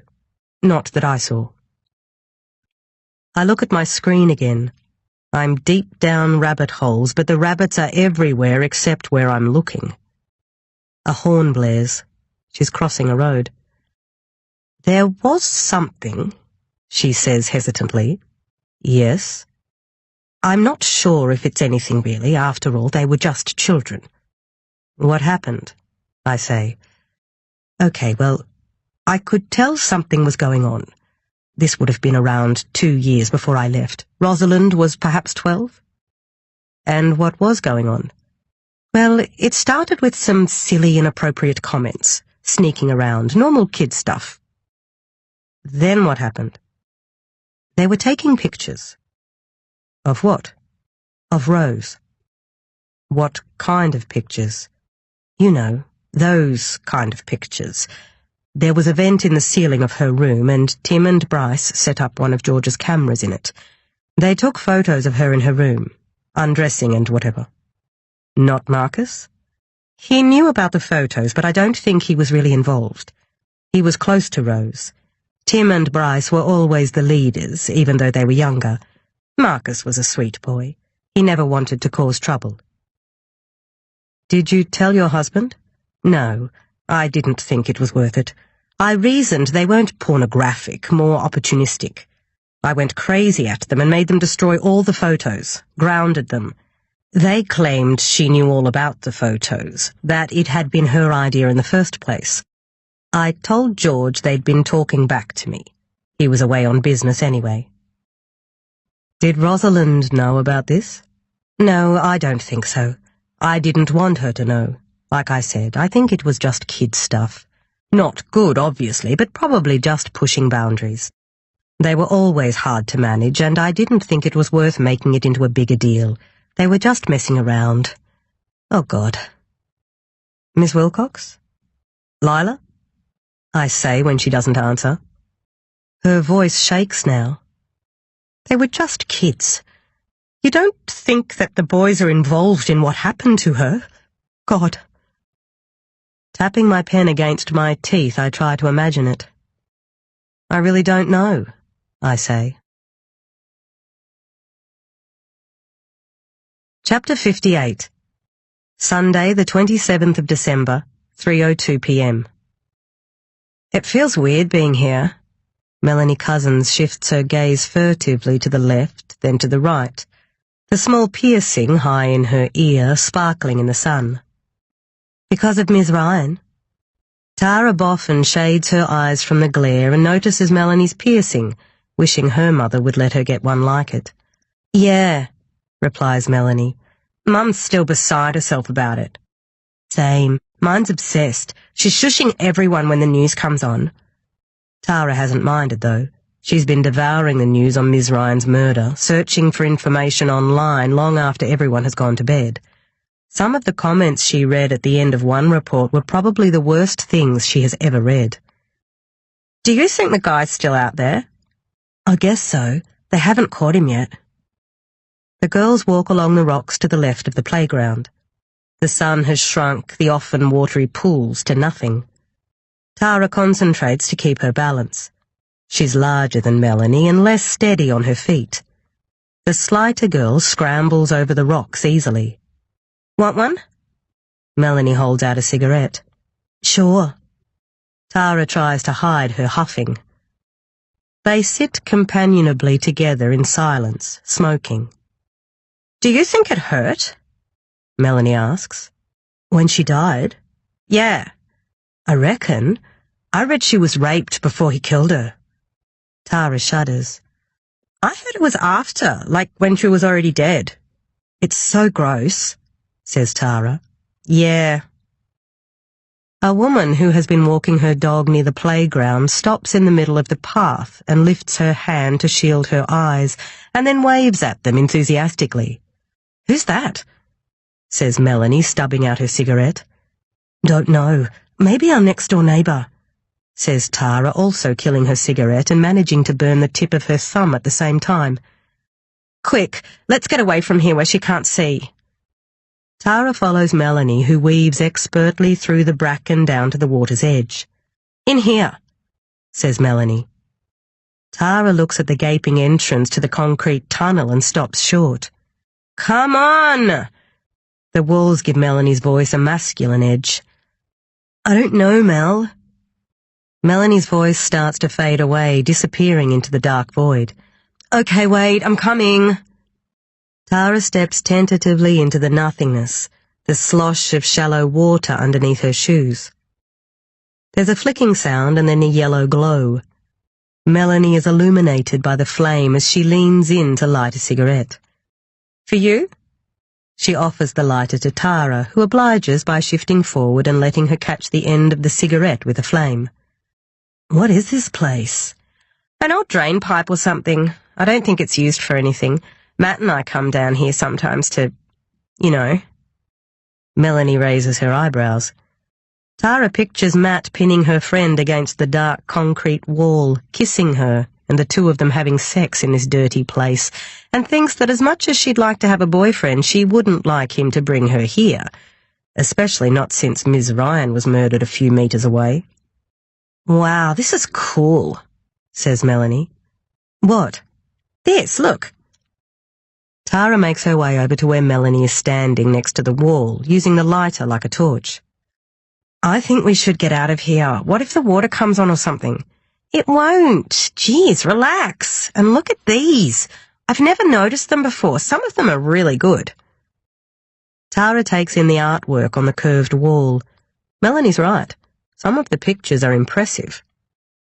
not that I saw. I look at my screen again. I'm deep down rabbit holes, but the rabbits are everywhere except where I'm looking. A horn blares. She's crossing a road. There was something, she says hesitantly. Yes. I'm not sure if it's anything really. After all, they were just children. What happened? I say. Okay, well, I could tell something was going on. This would have been around 2 years before I left. Rosalind was perhaps 12. And what was going on? Well, it started with some silly, inappropriate comments, sneaking around, normal kid stuff. Then what happened? They were taking pictures. Of what? Of Rose. What kind of pictures? You know, those kind of pictures. There was a vent in the ceiling of her room, and Tim and Bryce set up one of George's cameras in it. They took photos of her in her room, undressing and whatever. Not Marcus? He knew about the photos, but I don't think he was really involved. He was close to Rose. Tim and Bryce were always the leaders, even though they were younger. Marcus was a sweet boy. He never wanted to cause trouble. Did you tell your husband? No, I didn't think it was worth it. I reasoned they weren't pornographic, more opportunistic. I went crazy at them and made them destroy all the photos, grounded them. They claimed she knew all about the photos, that it had been her idea in the first place. I told George they'd been talking back to me. He was away on business anyway. Did Rosalind know about this? No, I don't think so. I didn't want her to know. Like I said, I think it was just kid stuff. Not good, obviously, but probably just pushing boundaries. They were always hard to manage, and I didn't think it was worth making it into a bigger deal. They were just messing around. Oh, God. Miss Wilcox? Lila? I say when she doesn't answer. Her voice shakes now. They were just kids. You don't think that the boys are involved in what happened to her? God. Tapping my pen against my teeth, I try to imagine it. I really don't know, I say. Chapter 58. Sunday, the 27th of December, 3:02 p.m. It feels weird being here. Melanie Cousins shifts her gaze furtively to the left, then to the right, the small piercing high in her ear sparkling in the sun. Because of Ms. Ryan? Tara Boffin shades her eyes from the glare and notices Melanie's piercing, wishing her mother would let her get one like it. Yeah, replies Melanie. Mum's still beside herself about it. Same. Mine's obsessed. She's shushing everyone when the news comes on. Tara hasn't minded, though. She's been devouring the news on Ms. Ryan's murder, searching for information online long after everyone has gone to bed. Some of the comments she read at the end of one report were probably the worst things she has ever read. Do you think the guy's still out there? I guess so. They haven't caught him yet. The girls walk along the rocks to the left of the playground. The sun has shrunk the often watery pools to nothing. Tara concentrates to keep her balance. She's larger than Melanie and less steady on her feet. The slighter girl scrambles over the rocks easily. Want one? Melanie holds out a cigarette. Sure. Tara tries to hide her huffing. They sit companionably together in silence, smoking. Do you think it hurt? Melanie asks. When she died? Yeah. I reckon. I read she was raped before he killed her. Tara shudders. I heard it was after, like when she was already dead. It's so gross, says Tara. Yeah. A woman who has been walking her dog near the playground stops in the middle of the path and lifts her hand to shield her eyes, and then waves at them enthusiastically. Who's that? Says Melanie, stubbing out her cigarette. Don't know. Maybe our next-door neighbour, says Tara, also killing her cigarette and managing to burn the tip of her thumb at the same time. Quick, let's get away from here where she can't see. Tara follows Melanie, who weaves expertly through the bracken down to the water's edge. In here, says Melanie. Tara looks at the gaping entrance to the concrete tunnel and stops short. Come on! The walls give Melanie's voice a masculine edge. I don't know, Mel. Melanie's voice starts to fade away, disappearing into the dark void. Okay, wait, I'm coming. Tara steps tentatively into the nothingness, the slosh of shallow water underneath her shoes. There's a flicking sound and then a yellow glow. Melanie is illuminated by the flame as she leans in to light a cigarette. For you? She offers the lighter to Tara, who obliges by shifting forward and letting her catch the end of the cigarette with a flame. What is this place? An old drain pipe or something. I don't think it's used for anything. Matt and I come down here sometimes to, you know. Melanie raises her eyebrows. Tara pictures Matt pinning her friend against the dark concrete wall, kissing her, and the two of them having sex in this dirty place, and thinks that as much as she'd like to have a boyfriend, she wouldn't like him to bring her here, especially not since Ms. Ryan was murdered a few meters away. Wow, this is cool, says Melanie. What? This, look. Tara makes her way over to where Melanie is standing next to the wall, using the lighter like a torch. I think we should get out of here. What if the water comes on or something? It won't. Jeez, relax. And look at these. I've never noticed them before. Some of them are really good. Tara takes in the artwork on the curved wall. Melanie's right. Some of the pictures are impressive.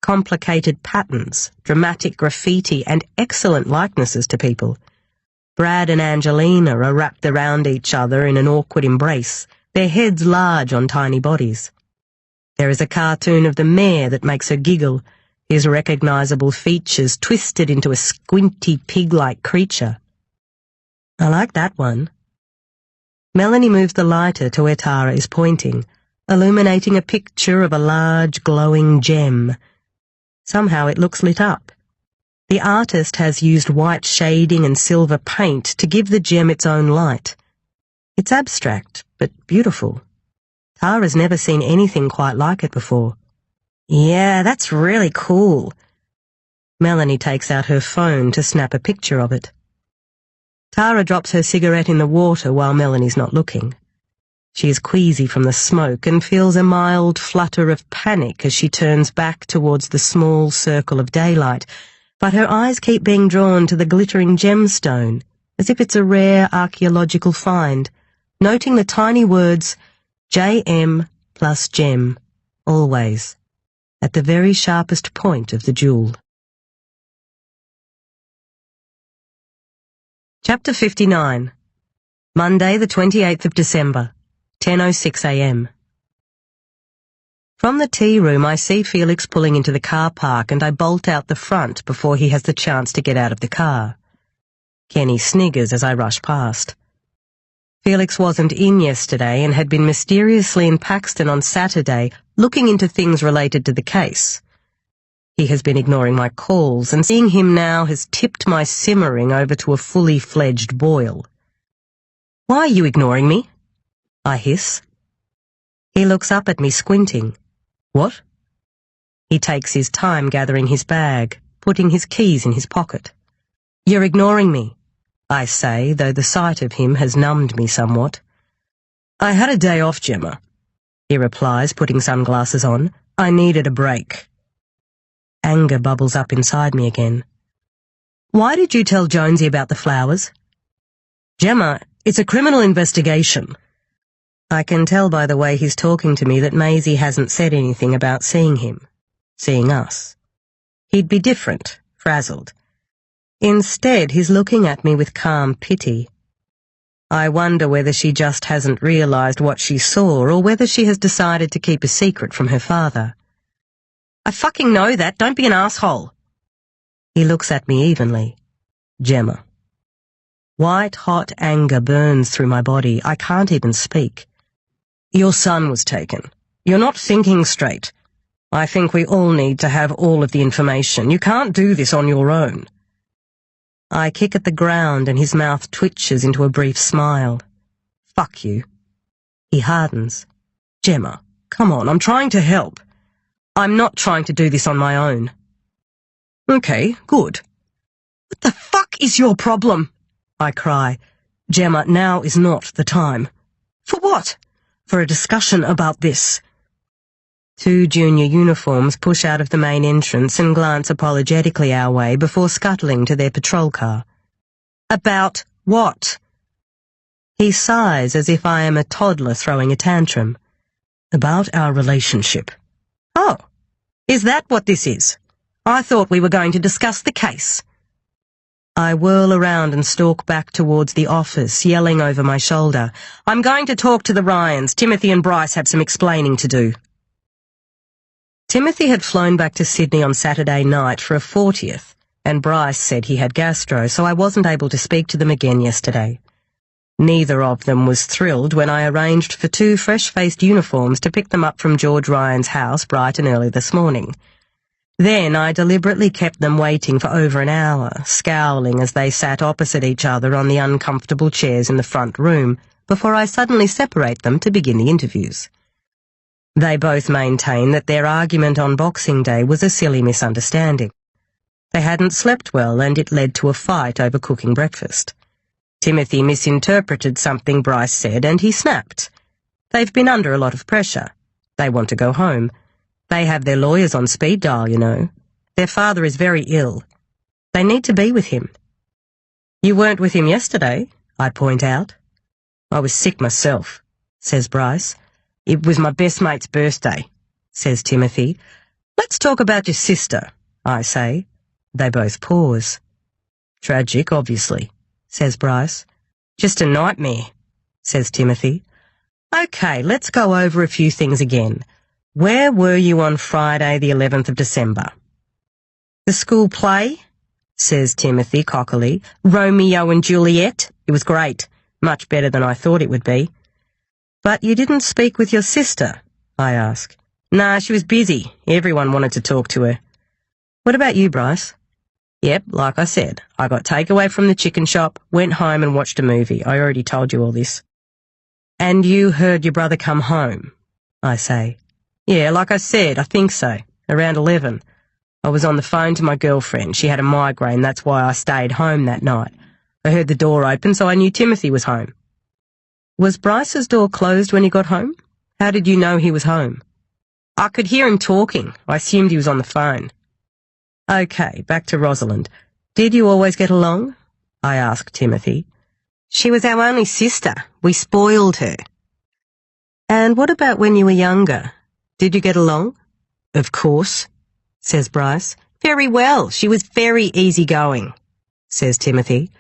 Complicated patterns, dramatic graffiti, and excellent likenesses to people. Brad and Angelina are wrapped around each other in an awkward embrace, their heads large on tiny bodies. There is a cartoon of the mayor that makes her giggle, his recognizable features twisted into a squinty pig-like creature. I like that one. Melanie moves the lighter to where Tara is pointing, illuminating a picture of a large glowing gem. Somehow it looks lit up. The artist has used white shading and silver paint to give the gem its own light. It's abstract, but beautiful. Tara's never seen anything quite like it before. Yeah, that's really cool. Melanie takes out her phone to snap a picture of it. Tara drops her cigarette in the water while Melanie's not looking. She is queasy from the smoke and feels a mild flutter of panic as she turns back towards the small circle of daylight, but her eyes keep being drawn to the glittering gemstone, as if it's a rare archaeological find, noting the tiny words JM plus gem, always, at the very sharpest point of the jewel. Chapter 59. Monday, the 28th of December, 10:06 a.m. From the tea room I see Felix pulling into the car park and I bolt out the front before he has the chance to get out of the car. Kenny sniggers as I rush past. Felix wasn't in yesterday and had been mysteriously in Paxton on Saturday looking into things related to the case. He has been ignoring my calls, and seeing him now has tipped my simmering over to a fully fledged boil. "Why are you ignoring me?" I hiss. He looks up at me, squinting. "What?" He takes his time gathering his bag, putting his keys in his pocket. "You're ignoring me," I say, though the sight of him has numbed me somewhat. "I had a day off, Gemma," he replies, putting sunglasses on. "I needed a break." Anger bubbles up inside me again. "Why did you tell Jonesy about the flowers?" "Gemma, it's a criminal investigation." I can tell by the way he's talking to me that Maisie hasn't said anything about seeing him, seeing us. He'd be different, frazzled. Instead, he's looking at me with calm pity. I wonder whether she just hasn't realized what she saw or whether she has decided to keep a secret from her father. "I fucking know that. Don't be an asshole." He looks at me evenly. "Gemma." White-hot anger burns through my body. I can't even speak. "Your son was taken. You're not thinking straight. I think we all need to have all of the information. You can't do this on your own." I kick at the ground and his mouth twitches into a brief smile. "Fuck you." He hardens. "Gemma, come on, I'm trying to help." "I'm not trying to do this on my own." "Okay, good." "What the fuck is your problem?" I cry. "Gemma, now is not the time." "For what?" "For a discussion about this." Two junior uniforms push out of the main entrance and glance apologetically our way before scuttling to their patrol car. "About what?" He sighs as if I am a toddler throwing a tantrum. "About our relationship." "Oh, is that what this is? I thought we were going to discuss the case." I whirl around and stalk back towards the office, yelling over my shoulder, "I'm going to talk to the Ryans. Timothy and Bryce have some explaining to do." Timothy had flown back to Sydney on Saturday night for a 40th, and Bryce said he had gastro, so I wasn't able to speak to them again yesterday. Neither of them was thrilled when I arranged for two fresh-faced uniforms to pick them up from George Ryan's house bright and early this morning. Then I deliberately kept them waiting for over an hour, scowling as they sat opposite each other on the uncomfortable chairs in the front room, before I suddenly separate them to begin the interviews. They both maintain that their argument on Boxing Day was a silly misunderstanding. They hadn't slept well and it led to a fight over cooking breakfast. Timothy misinterpreted something Bryce said and he snapped. They've been under a lot of pressure. They want to go home. They have their lawyers on speed dial, you know. Their father is very ill. They need to be with him. "You weren't with him yesterday," I point out. "I was sick myself," says Bryce. "It was my best mate's birthday," says Timothy. "Let's talk about your sister," I say. They both pause. "Tragic, obviously," says Bryce. "Just a nightmare," says Timothy. "Okay, let's go over a few things again. Where were you on Friday, the 11th of December? "The school play," says Timothy cockily. "Romeo and Juliet. It was great. Much better than I thought it would be." "But you didn't speak with your sister?" I ask. "Nah, she was busy. Everyone wanted to talk to her." "What about you, Bryce?" "Yep, like I said, I got takeaway from the chicken shop, went home and watched a movie. I already told you all this." "And you heard your brother come home?" I say. "Yeah, like I said, I think so. Around 11. I was on the phone to my girlfriend. She had a migraine, that's why I stayed home that night. I heard the door open, so I knew Timothy was home." Was Bryce's door closed when he got home? How did you know he was home? I could hear him talking. I assumed he was on the phone. Okay, back to Rosalind. Did you always get along? I asked Timothy. She was our only sister. We spoiled her. And what about when you were younger? Did you get along? Of course, says Bryce. Very well. She was very easygoing, says Timothy.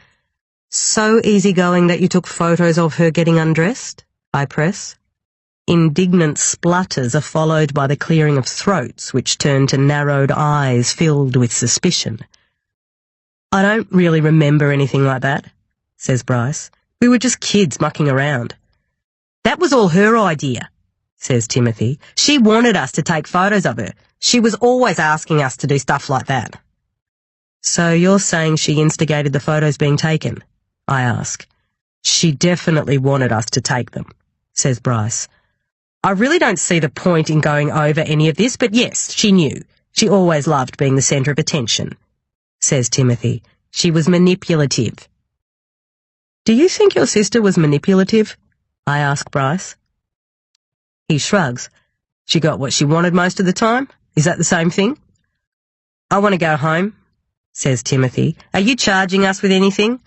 So easygoing that you took photos of her getting undressed? I press. Indignant splutters are followed by the clearing of throats, which turn to narrowed eyes filled with suspicion. I don't really remember anything like that, says Bryce. We were just kids mucking around. That was all her idea, says Timothy. She wanted us to take photos of her. She was always asking us to do stuff like that. So you're saying she instigated the photos being taken? I ask. She definitely wanted us to take them, says Bryce. I really don't see the point in going over any of this, but yes, she knew. She always loved being the centre of attention, says Timothy. She was manipulative. Do you think your sister was manipulative? I ask Bryce. He shrugs. She got what she wanted most of the time? Is that the same thing? I want to go home, says Timothy. Are you charging us with anything?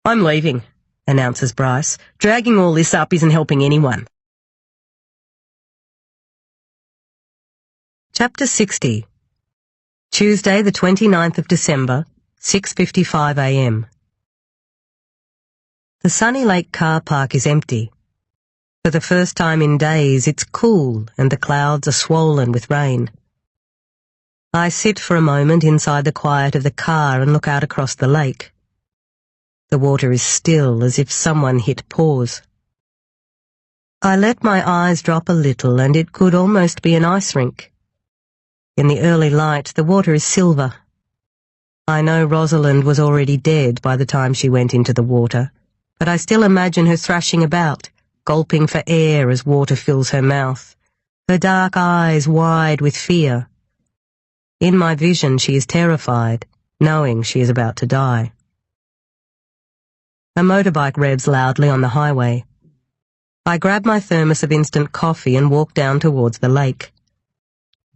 I'm leaving, announces Bryce. Dragging all this up isn't helping anyone. Chapter 60. Tuesday, the 29th of December, 6:55 a.m. The Sunny Lake car park is empty. For the first time in days, it's cool and the clouds are swollen with rain. I sit for a moment inside the quiet of the car and look out across the lake. The water is still, as if someone hit pause. I let my eyes drop a little, and it could almost be an ice rink. In the early light, the water is silver. I know Rosalind was already dead by the time she went into the water, but I still imagine her thrashing about, gulping for air as water fills her mouth, her dark eyes wide with fear. In my vision, she is terrified, knowing she is about to die. A motorbike revs loudly on the highway. I grab my thermos of instant coffee and walk down towards the lake.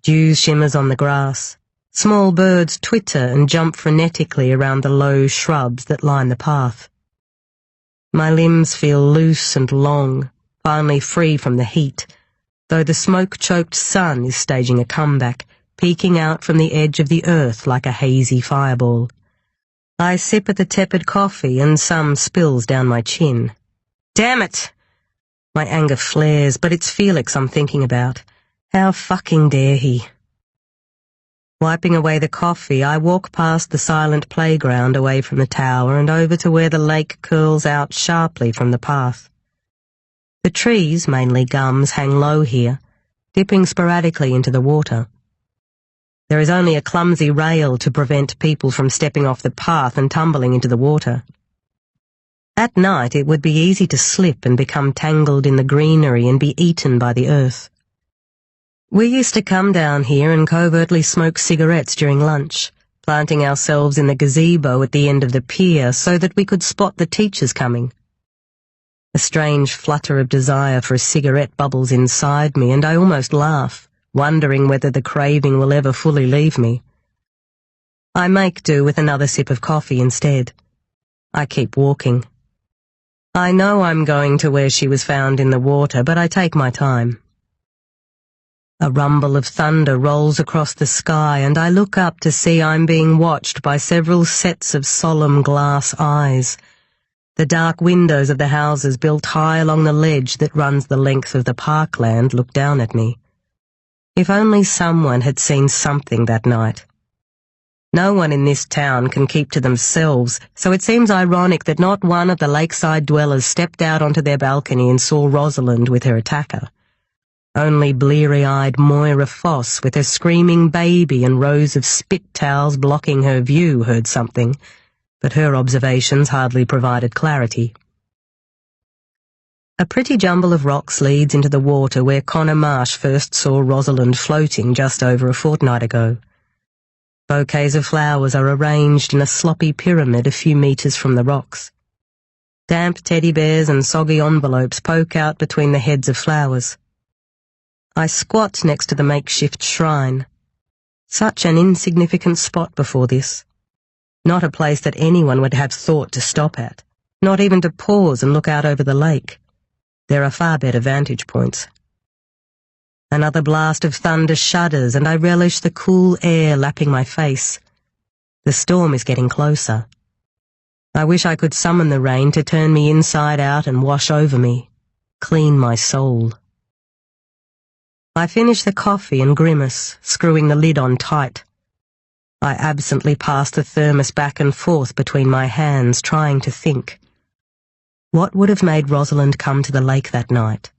Dew shimmers on the grass. Small birds twitter and jump frenetically around the low shrubs that line the path. My limbs feel loose and long, finally free from the heat, though the smoke-choked sun is staging a comeback, peeking out from the edge of the earth like a hazy fireball. I sip at the tepid coffee and some spills down my chin. Damn it! My anger flares, but it's Felix I'm thinking about. How fucking dare he? Wiping away the coffee, I walk past the silent playground away from the tower and over to where the lake curls out sharply from the path. The trees, mainly gums, hang low here, dipping sporadically into the water. There is only a clumsy rail to prevent people from stepping off the path and tumbling into the water. At night it would be easy to slip and become tangled in the greenery and be eaten by the earth. We used to come down here and covertly smoke cigarettes during lunch, planting ourselves in the gazebo at the end of the pier so that we could spot the teachers coming. A strange flutter of desire for a cigarette bubbles inside me, and I almost laugh, wondering whether the craving will ever fully leave me. I make do with another sip of coffee instead. I keep walking. I know I'm going to where she was found in the water, but I take my time. A rumble of thunder rolls across the sky, and I look up to see I'm being watched by several sets of solemn glass eyes. The dark windows of the houses built high along the ledge that runs the length of the parkland look down at me. If only someone had seen something that night. No one in this town can keep to themselves, so it seems ironic that not one of the lakeside dwellers stepped out onto their balcony and saw Rosalind with her attacker. Only bleary-eyed Moira Foss with her screaming baby and rows of spit towels blocking her view heard something, but her observations hardly provided clarity. A pretty jumble of rocks leads into the water where Connor Marsh first saw Rosalind floating just over a fortnight ago. Bouquets of flowers are arranged in a sloppy pyramid a few metres from the rocks. Damp teddy bears and soggy envelopes poke out between the heads of flowers. I squat next to the makeshift shrine. Such an insignificant spot before this. Not a place that anyone would have thought to stop at, not even to pause and look out over the lake. There are far better vantage points. Another blast of thunder shudders, and I relish the cool air lapping my face. The storm is getting closer. I wish I could summon the rain to turn me inside out and wash over me, clean my soul. I finish the coffee and grimace, screwing the lid on tight. I absently pass the thermos back and forth between my hands, trying to think. What would have made Rosalind come to the lake that night?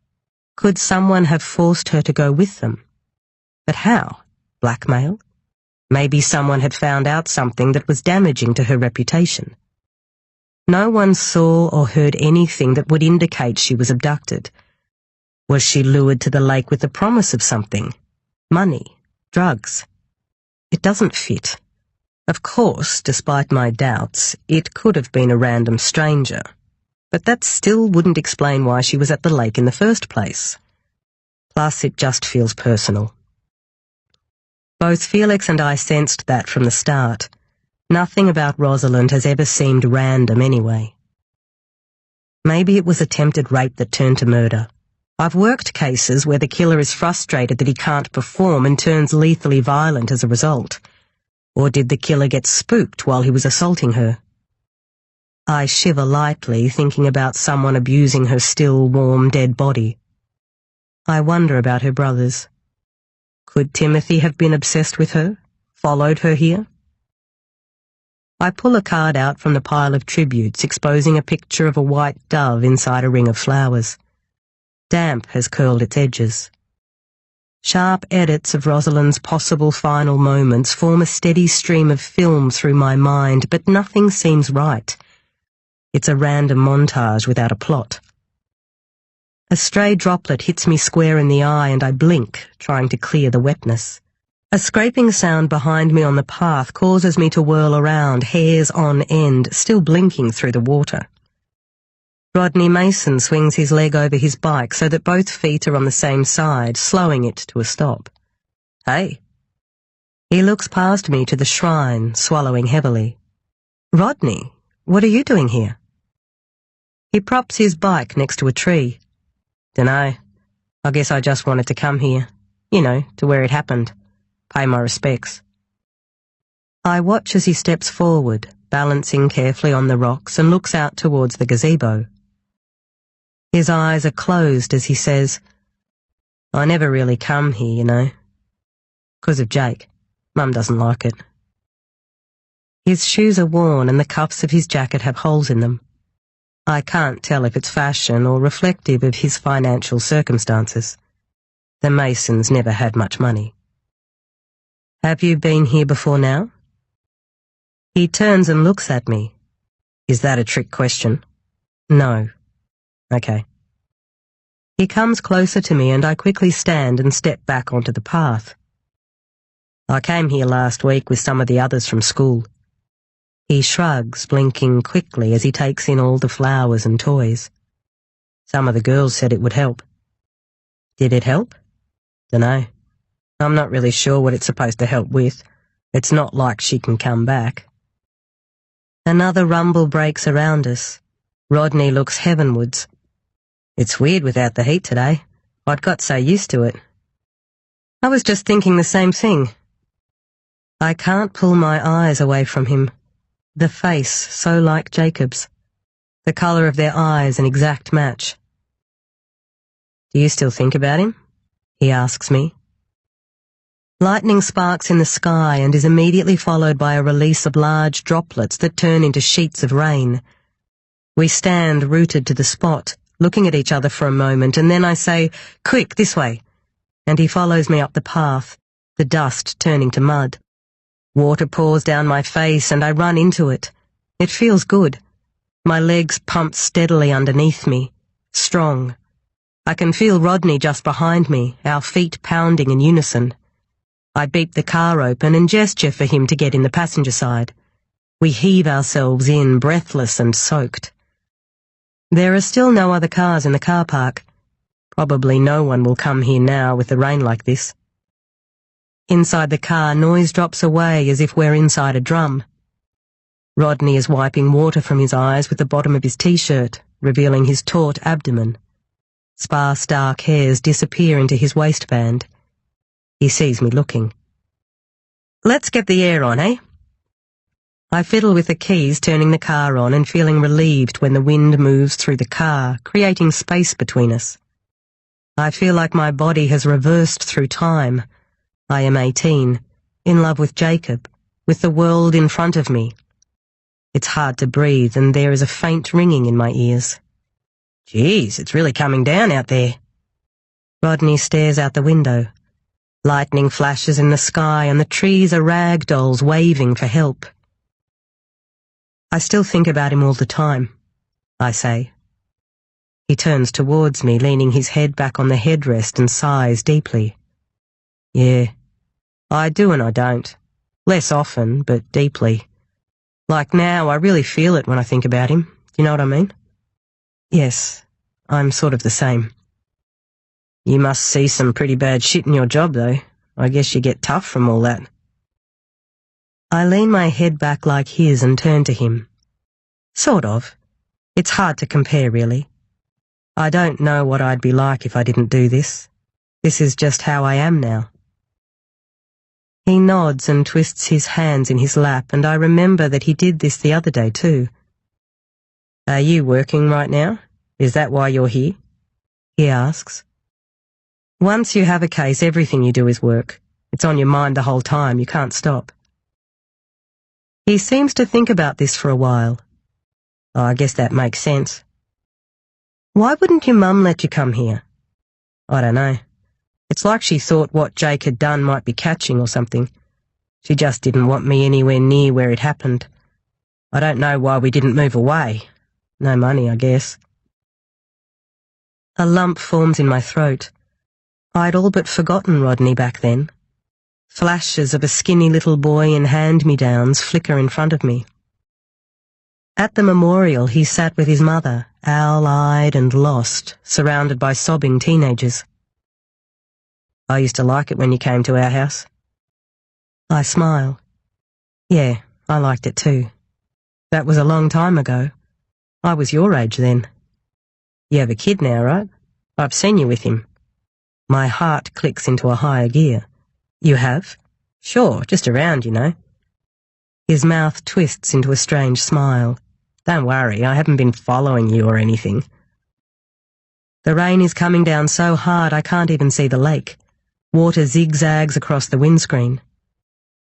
Could someone have forced her to go with them? But how? Blackmail? Maybe someone had found out something that was damaging to her reputation. No one saw or heard anything that would indicate she was abducted. Was she lured to the lake with the promise of something? Money? Drugs? It doesn't fit. Of course, despite my doubts, it could have been a random stranger. But that still wouldn't explain why she was at the lake in the first place. Plus, it just feels personal. Both Felix and I sensed that from the start. Nothing about Rosalind has ever seemed random anyway. Maybe it was attempted rape that turned to murder. I've worked cases where the killer is frustrated that he can't perform and turns lethally violent as a result. Or did the killer get spooked while he was assaulting her? I shiver lightly, thinking about someone abusing her still, warm, dead body. I wonder about her brothers. Could Timothy have been obsessed with her? Followed her here? I pull a card out from the pile of tributes, exposing a picture of a white dove inside a ring of flowers. Damp has curled its edges. Sharp edits of Rosalind's possible final moments form a steady stream of film through my mind, but nothing seems right. It's a random montage without a plot. A stray droplet hits me square in the eye and I blink, trying to clear the wetness. A scraping sound behind me on the path causes me to whirl around, hairs on end, still blinking through the water. Rodney Mason swings his leg over his bike so that both feet are on the same side, slowing it to a stop. Hey. He looks past me to the shrine, swallowing heavily. Rodney, what are you doing here? He props his bike next to a tree. Dunno. I guess I just wanted to come here. You know, to where it happened. Pay my respects. I watch as he steps forward, balancing carefully on the rocks, and looks out towards the gazebo. His eyes are closed as he says, I never really come here, you know. 'Cause of Jake. Mum doesn't like it. His shoes are worn and the cuffs of his jacket have holes in them. I can't tell if it's fashion or reflective of his financial circumstances. The Masons never had much money. Have you been here before now? He turns and looks at me. Is that a trick question? No. Okay. He comes closer to me and I quickly stand and step back onto the path. I came here last week with some of the others from school. He shrugs, blinking quickly as he takes in all the flowers and toys. Some of the girls said it would help. Did it help? Dunno. I'm not really sure what it's supposed to help with. It's not like she can come back. Another rumble breaks around us. Rodney looks heavenwards. It's weird without the heat today. I'd got so used to it. I was just thinking the same thing. I can't pull my eyes away from him. The face so like Jacob's. The colour of their eyes an exact match. Do you still think about him? He asks me. Lightning sparks in the sky and is immediately followed by a release of large droplets that turn into sheets of rain. We stand rooted to the spot, looking at each other for a moment, and then I say, Quick, this way, and he follows me up the path, the dust turning to mud. Water pours down my face and I run into it. It feels good. My legs pump steadily underneath me, strong. I can feel Rodney just behind me, our feet pounding in unison. I beep the car open and gesture for him to get in the passenger side. We heave ourselves in, breathless and soaked. There are still no other cars in the car park. Probably no one will come here now with the rain like this. Inside the car, noise drops away as if we're inside a drum. Rodney is wiping water from his eyes with the bottom of his t-shirt, revealing his taut abdomen. Sparse dark hairs disappear into his waistband. He sees me looking. "Let's get the air on, eh?" I fiddle with the keys, turning the car on and feeling relieved when the wind moves through the car, creating space between us. I feel like my body has reversed through time. I am 18, in love with Jacob, with the world in front of me. It's hard to breathe and there is a faint ringing in my ears. "Geez, it's really coming down out there." Rodney stares out the window. Lightning flashes in the sky and the trees are rag dolls waving for help. "I still think about him all the time," I say. He turns towards me, leaning his head back on the headrest and sighs deeply. "Yeah, I do and I don't. Less often, but deeply. Like now, I really feel it when I think about him. Do you know what I mean?" "Yes, I'm sort of the same." "You must see some pretty bad shit in your job, though. I guess you get tough from all that." I lean my head back like his and turn to him. Sort of. It's hard to compare, really. I don't know what I'd be like if I didn't do this. This is just how I am now. He nods and twists his hands in his lap, and I remember that he did this the other day too. "Are you working right now? Is that why you're here?" he asks. Once you have a case, everything you do is work. It's on your mind the whole time, you can't stop. He seems to think about this for a while. Oh, I guess that makes sense. "Why wouldn't your mum let you come here?" "I don't know. It's like she thought what Jake had done might be catching or something. She just didn't want me anywhere near where it happened. I don't know why we didn't move away. No money, I guess." A lump forms in my throat. I'd all but forgotten Rodney back then. Flashes of a skinny little boy in hand-me-downs flicker in front of me. At the memorial, he sat with his mother, owl-eyed and lost, surrounded by sobbing teenagers. "I used to like it when you came to our house." I smile. "Yeah, I liked it too. That was a long time ago. I was your age then. You have a kid now, right? I've seen you with him." My heart clicks into a higher gear. "You have?" "Sure, just around, you know." His mouth twists into a strange smile. "Don't worry, I haven't been following you or anything." The rain is coming down so hard I can't even see the lake. Water zigzags across the windscreen.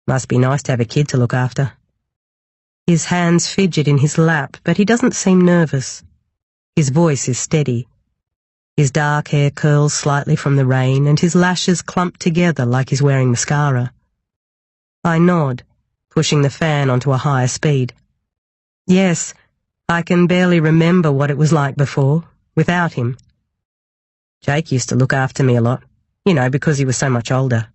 Must be nice to have a kid to look after. His hands fidget in his lap, but he doesn't seem nervous. His voice is steady. His dark hair curls slightly from the rain, and his lashes clump together like he's wearing mascara. I nod, pushing the fan onto a higher speed. Yes, I can barely remember what it was like before, without him. Jake used to look after me a lot, because he was so much older.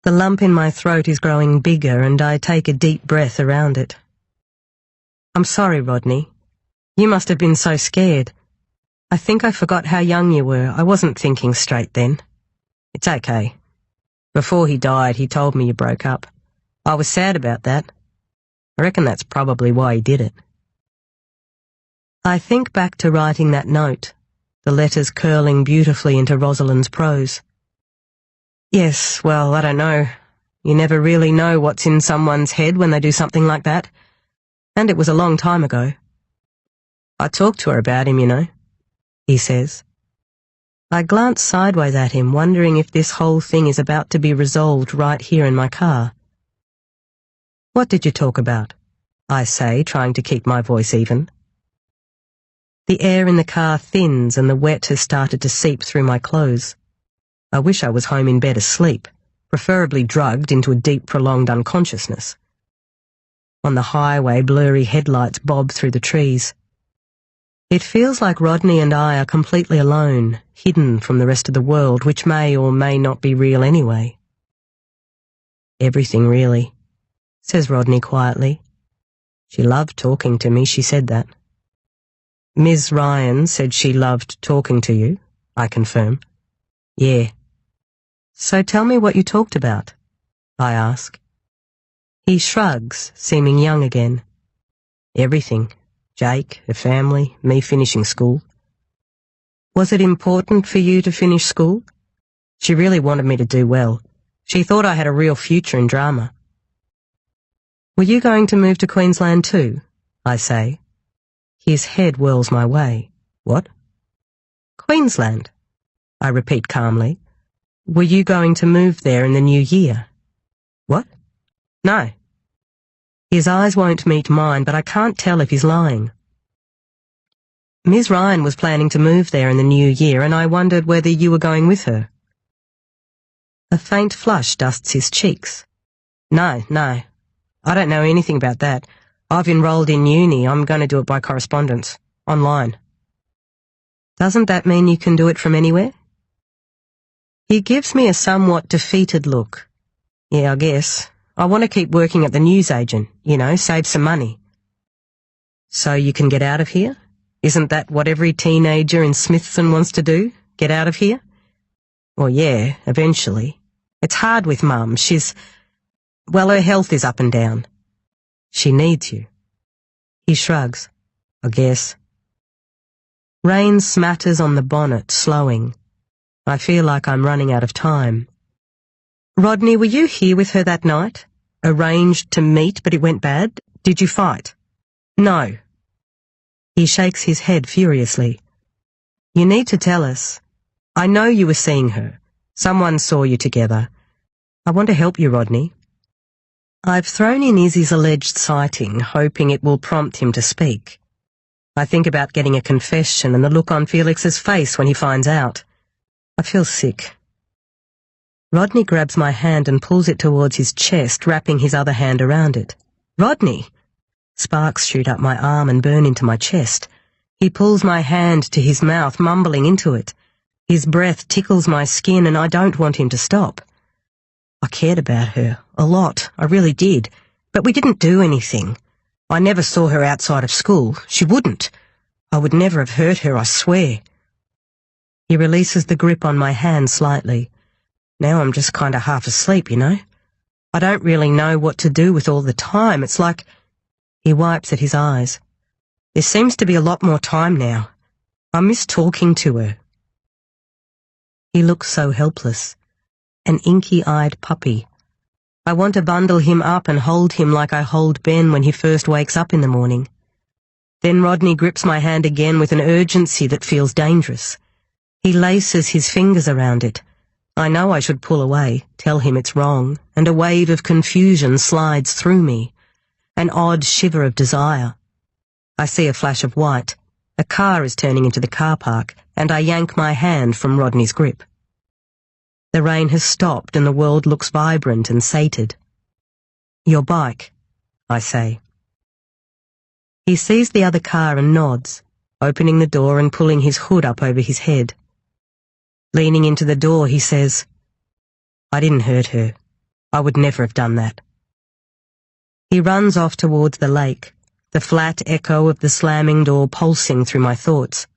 The lump in my throat is growing bigger, and I take a deep breath around it. "I'm sorry, Rodney. You must have been so scared. I think I forgot how young you were. I wasn't thinking straight then." "It's okay. Before he died, he told me you broke up. I was sad about that. I reckon that's probably why he did it." I think back to writing that note, the letters curling beautifully into Rosalind's prose. Yes, well, I don't know. You never really know what's in someone's head when they do something like that. And it was a long time ago. "I talked to her about him, he says. I glance sideways at him, wondering if this whole thing is about to be resolved right here in my car. "What did you talk about?" I say, trying to keep my voice even. The air in the car thins and the wet has started to seep through my clothes. I wish I was home in bed asleep, preferably drugged into a deep, prolonged unconsciousness. On the highway, blurry headlights bob through the trees. It feels like Rodney and I are completely alone, hidden from the rest of the world, which may or may not be real anyway. "Everything, really," says Rodney quietly. "She loved talking to me, she said that." Ms. Ryan said she loved talking to you, I confirm. Yeah. So tell me what you talked about, I ask. He shrugs, seeming young again. Everything. Jake, her family, me finishing school. Was it important for you to finish school? She really wanted me to do well. She thought I had a real future in drama. Were you going to move to Queensland too? I say. His head whirls my way. What? Queensland, I repeat calmly. Were you going to move there in the new year? What? No. His eyes won't meet mine, but I can't tell if he's lying. Ms. Ryan was planning to move there in the new year, and I wondered whether you were going with her. A faint flush dusts his cheeks. No. I don't know anything about that. I've enrolled in uni. I'm going to do it by correspondence. Online. Doesn't that mean you can do it from anywhere? He gives me a somewhat defeated look. Yeah, I guess. I want to keep working at the newsagent, save some money. So you can get out of here? Isn't that what every teenager in Smithson wants to do? Get out of here? Well, yeah, eventually. It's hard with Mum. Her health is up and down. She needs you. He shrugs. I guess. Rain smatters on the bonnet, slowing. I feel like I'm running out of time. Rodney, were you here with her that night? Arranged to meet, but it went bad? Did you fight? No. He shakes his head furiously. You need to tell us. I know you were seeing her. Someone saw you together. I want to help you, Rodney. I've thrown in Izzy's alleged sighting, hoping it will prompt him to speak. I think about getting a confession and the look on Felix's face when he finds out. I feel sick. Rodney grabs my hand and pulls it towards his chest, wrapping his other hand around it. Rodney! Sparks shoot up my arm and burn into my chest. He pulls my hand to his mouth, mumbling into it. His breath tickles my skin and I don't want him to stop. I cared about her, a lot, I really did, but we didn't do anything. I never saw her outside of school. She wouldn't. I would never have hurt her, I swear. He releases the grip on my hand slightly. Now I'm just kind of half asleep, I don't really know what to do with all the time. It's like... He wipes at his eyes. There seems to be a lot more time now. I miss talking to her. He looks so helpless. An inky-eyed puppy. I want to bundle him up and hold him like I hold Ben when he first wakes up in the morning. Then Rodney grips my hand again with an urgency that feels dangerous. He laces his fingers around it. I know I should pull away, tell him it's wrong, and a wave of confusion slides through me. An odd shiver of desire. I see a flash of white. A car is turning into the car park, and I yank my hand from Rodney's grip. The rain has stopped and the world looks vibrant and sated. Your bike, I say. He sees the other car and nods, opening the door and pulling his hood up over his head. Leaning into the door, he says, I didn't hurt her. I would never have done that. He runs off towards the lake, the flat echo of the slamming door pulsing through my thoughts.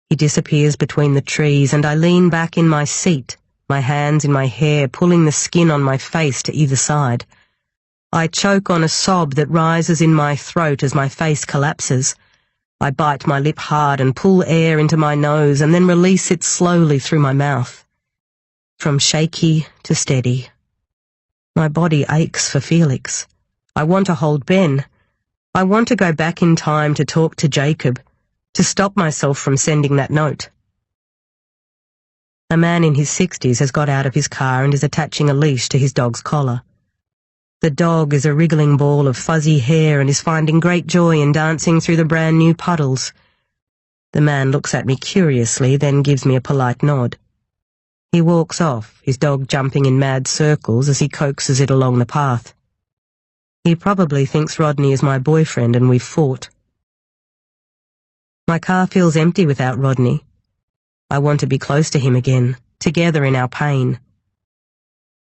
He disappears between the trees and I lean back in my seat, my hands in my hair, pulling the skin on my face to either side. I choke on a sob that rises in my throat as my face collapses. I bite my lip hard and pull air into my nose and then release it slowly through my mouth. From shaky to steady. My body aches for Felix. I want to hold Ben. I want to go back in time to talk to Jacob, to stop myself from sending that note. A man in his 60s has got out of his car and is attaching a leash to his dog's collar. The dog is a wriggling ball of fuzzy hair and is finding great joy in dancing through the brand new puddles. The man looks at me curiously, then gives me a polite nod. He walks off, his dog jumping in mad circles as he coaxes it along the path. He probably thinks Rodney is my boyfriend and we've fought. My car feels empty without Rodney. I want to be close to him again, together in our pain.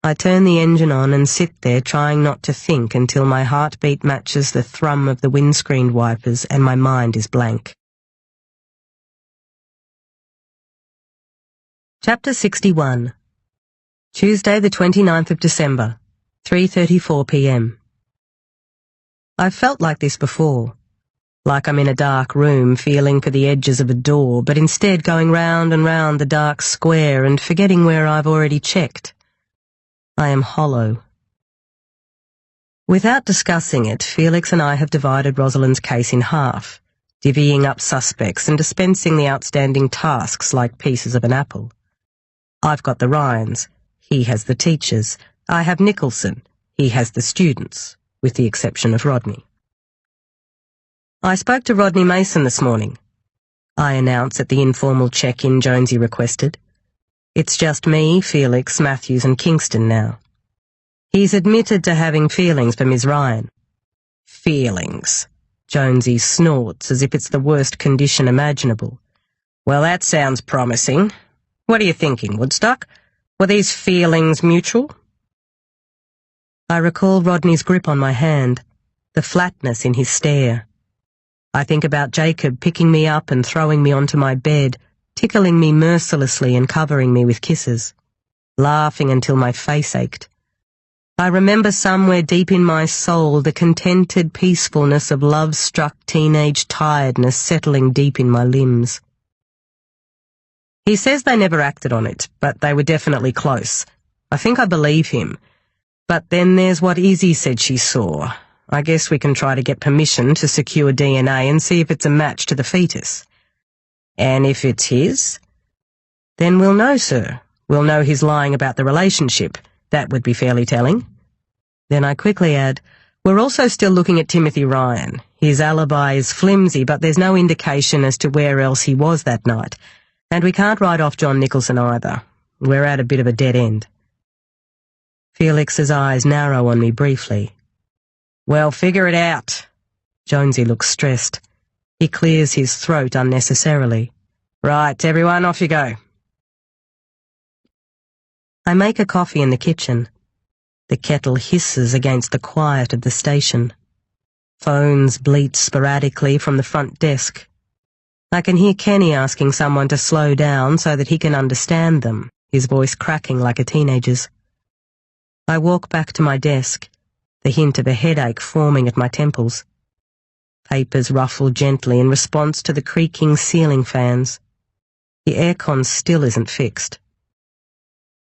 I turn the engine on and sit there trying not to think until my heartbeat matches the thrum of the windscreen wipers and my mind is blank. Chapter 61. Tuesday the 29th of December, 3:34 p.m. I've felt like this before, like I'm in a dark room feeling for the edges of a door, but instead going round and round the dark square and forgetting where I've already checked. I am hollow. Without discussing it, Felix and I have divided Rosalind's case in half, divvying up suspects and dispensing the outstanding tasks like pieces of an apple. I've got the Ryans, he has the teachers. I have Nicholson, he has the students, with the exception of Rodney. I spoke to Rodney Mason this morning, I announced at the informal check-in Jonesy requested. It's just me, Felix, Matthews and Kingston now. He's admitted to having feelings for Miss Ryan. Feelings. Jonesy snorts as if it's the worst condition imaginable. Well, that sounds promising. What are you thinking, Woodstock? Were these feelings mutual? I recall Rodney's grip on my hand, the flatness in his stare. I think about Jacob picking me up and throwing me onto my bed, tickling me mercilessly and covering me with kisses, laughing until my face ached. I remember somewhere deep in my soul the contented peacefulness of love-struck teenage tiredness settling deep in my limbs. He says they never acted on it, but they were definitely close. I think I believe him. But then there's what Izzy said she saw. I guess we can try to get permission to secure DNA and see if it's a match to the fetus. And if it's his? Then we'll know, sir. We'll know he's lying about the relationship. That would be fairly telling. Then I quickly add, we're also still looking at Timothy Ryan. His alibi is flimsy, but there's no indication as to where else he was that night. And we can't write off John Nicholson either. We're at a bit of a dead end. Felix's eyes narrow on me briefly. Well, figure it out. Jonesy looks stressed. He clears his throat unnecessarily. Right, everyone, off you go. I make a coffee in the kitchen. The kettle hisses against the quiet of the station. Phones bleat sporadically from the front desk. I can hear Kenny asking someone to slow down so that he can understand them, his voice cracking like a teenager's. I walk back to my desk, the hint of a headache forming at my temples. Papers ruffle gently in response to the creaking ceiling fans. The aircon still isn't fixed.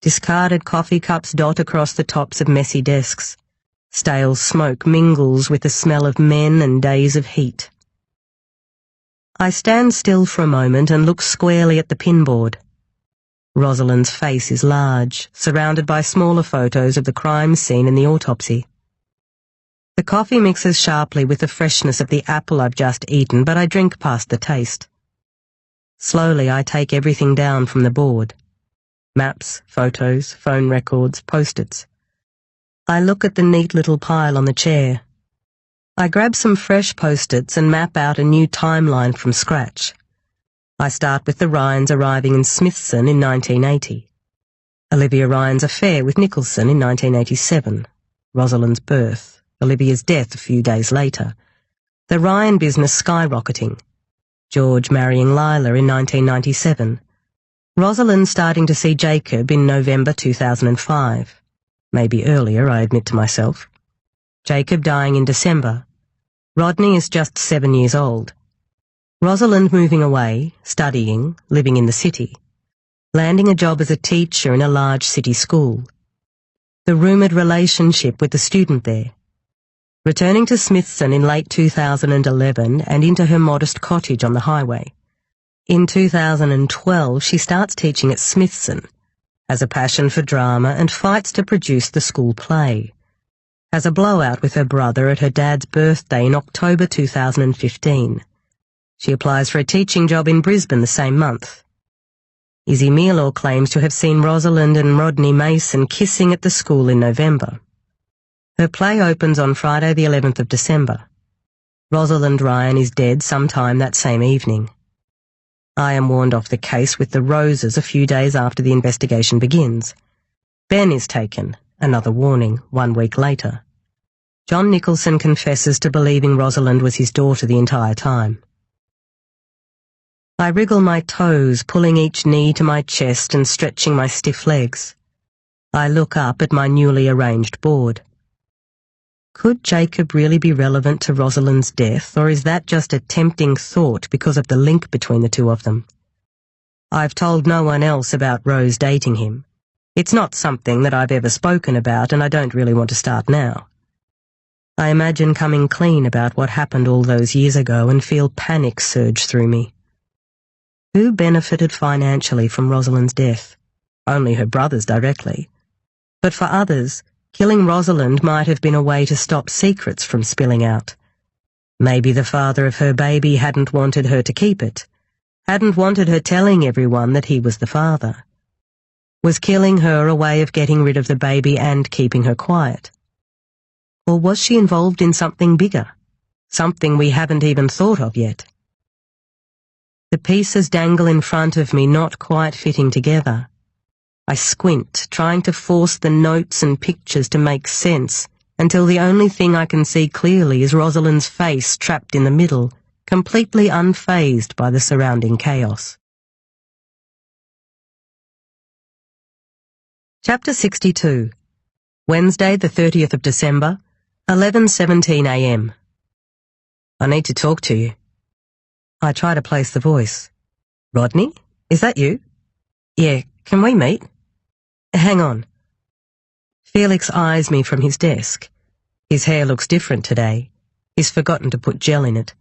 Discarded coffee cups dot across the tops of messy desks. Stale smoke mingles with the smell of men and days of heat. I stand still for a moment and look squarely at the pinboard. Rosalind's face is large, surrounded by smaller photos of the crime scene and the autopsy. The coffee mixes sharply with the freshness of the apple I've just eaten, but I drink past the taste. Slowly I take everything down from the board. Maps, photos, phone records, post-its. I look at the neat little pile on the chair. I grab some fresh post-its and map out a new timeline from scratch. I start with the Ryans arriving in Smithson in 1980. Olivia Ryan's affair with Nicholson in 1987. Rosalind's birth. Olivia's death a few days later. The Ryan business skyrocketing. George marrying Lila in 1997. Rosalind starting to see Jacob in November 2005. Maybe earlier, I admit to myself. Jacob dying in December. Rodney is just 7 years old. Rosalind moving away, studying, living in the city. Landing a job as a teacher in a large city school. The rumoured relationship with the student there. Returning to Smithson in late 2011 and into her modest cottage on the highway. In 2012, she starts teaching at Smithson, has a passion for drama and fights to produce the school play. Has a blowout with her brother at her dad's birthday in October 2015. She applies for a teaching job in Brisbane the same month. Izzy Mealaw claims to have seen Rosalind and Rodney Mason kissing at the school in November. Her play opens on Friday the 11th of December. Rosalind Ryan is dead sometime that same evening. I am warned off the case with the roses a few days after the investigation begins. Ben is taken, another warning, 1 week later. John Nicholson confesses to believing Rosalind was his daughter the entire time. I wriggle my toes, pulling each knee to my chest and stretching my stiff legs. I look up at my newly arranged board. Could Jacob really be relevant to Rosalind's death, or is that just a tempting thought because of the link between the two of them? I've told no one else about Rose dating him. It's not something that I've ever spoken about, and I don't really want to start now. I imagine coming clean about what happened all those years ago and feel panic surge through me. Who benefited financially from Rosalind's death? Only her brothers directly. But for others, killing Rosalind might have been a way to stop secrets from spilling out. Maybe the father of her baby hadn't wanted her to keep it, hadn't wanted her telling everyone that he was the father. Was killing her a way of getting rid of the baby and keeping her quiet? Or was she involved in something bigger, something we haven't even thought of yet? The pieces dangle in front of me, not quite fitting together. I squint, trying to force the notes and pictures to make sense, until the only thing I can see clearly is Rosalind's face trapped in the middle, completely unfazed by the surrounding chaos. Chapter 62. Wednesday, the 30th of December, 11:17 a.m. I need to talk to you. I try to place the voice. Rodney? Is that you? Yeah, can we meet? Hang on. Felix eyes me from his desk. His hair looks different today. He's forgotten to put gel in it.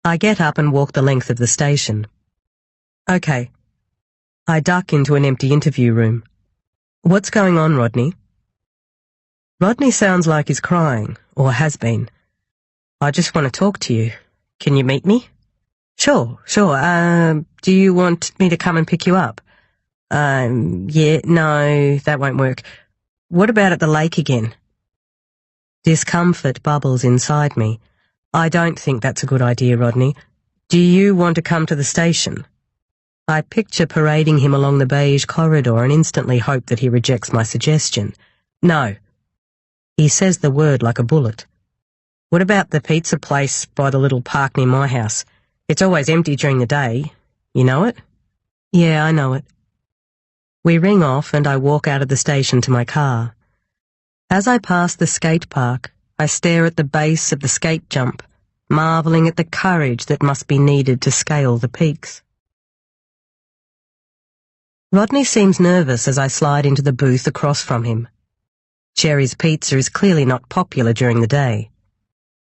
I get up and walk the length of the station. Okay. I duck into an empty interview room. What's going on, Rodney? Rodney sounds like he's crying, or has been. I just want to talk to you. Can you meet me? Sure. Do you want me to come and pick you up? Yeah, no, that won't work. What about at the lake again? Discomfort bubbles inside me. I don't think that's a good idea, Rodney. Do you want to come to the station? I picture parading him along the beige corridor and instantly hope that he rejects my suggestion. No. He says the word like a bullet. What about the pizza place by the little park near my house? It's always empty during the day. You know it? Yeah, I know it. We ring off and I walk out of the station to my car. As I pass the skate park, I stare at the base of the skate jump, marveling at the courage that must be needed to scale the peaks. Rodney seems nervous as I slide into the booth across from him. Cherry's Pizza is clearly not popular during the day.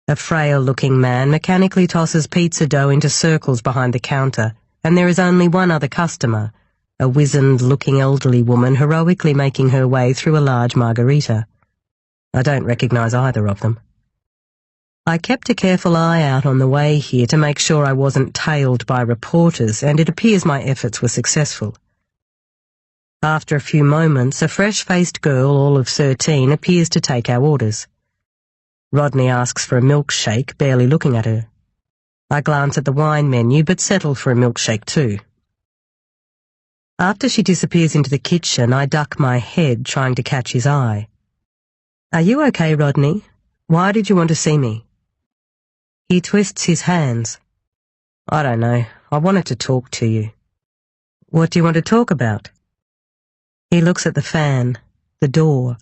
A frail-looking man mechanically tosses pizza dough into circles behind the counter, and there is only one other customer, a wizened-looking elderly woman heroically making her way through a large margarita. I don't recognize either of them. I kept a careful eye out on the way here to make sure I wasn't tailed by reporters, and it appears my efforts were successful. After a few moments, a fresh-faced girl, all of 13, appears to take our orders. Rodney asks for a milkshake, barely looking at her. I glance at the wine menu, but settle for a milkshake too. After she disappears into the kitchen, I duck my head, trying to catch his eye. Are you okay, Rodney? Why did you want to see me? He twists his hands. I don't know. I wanted to talk to you. What do you want to talk about? He looks at the fan, the door.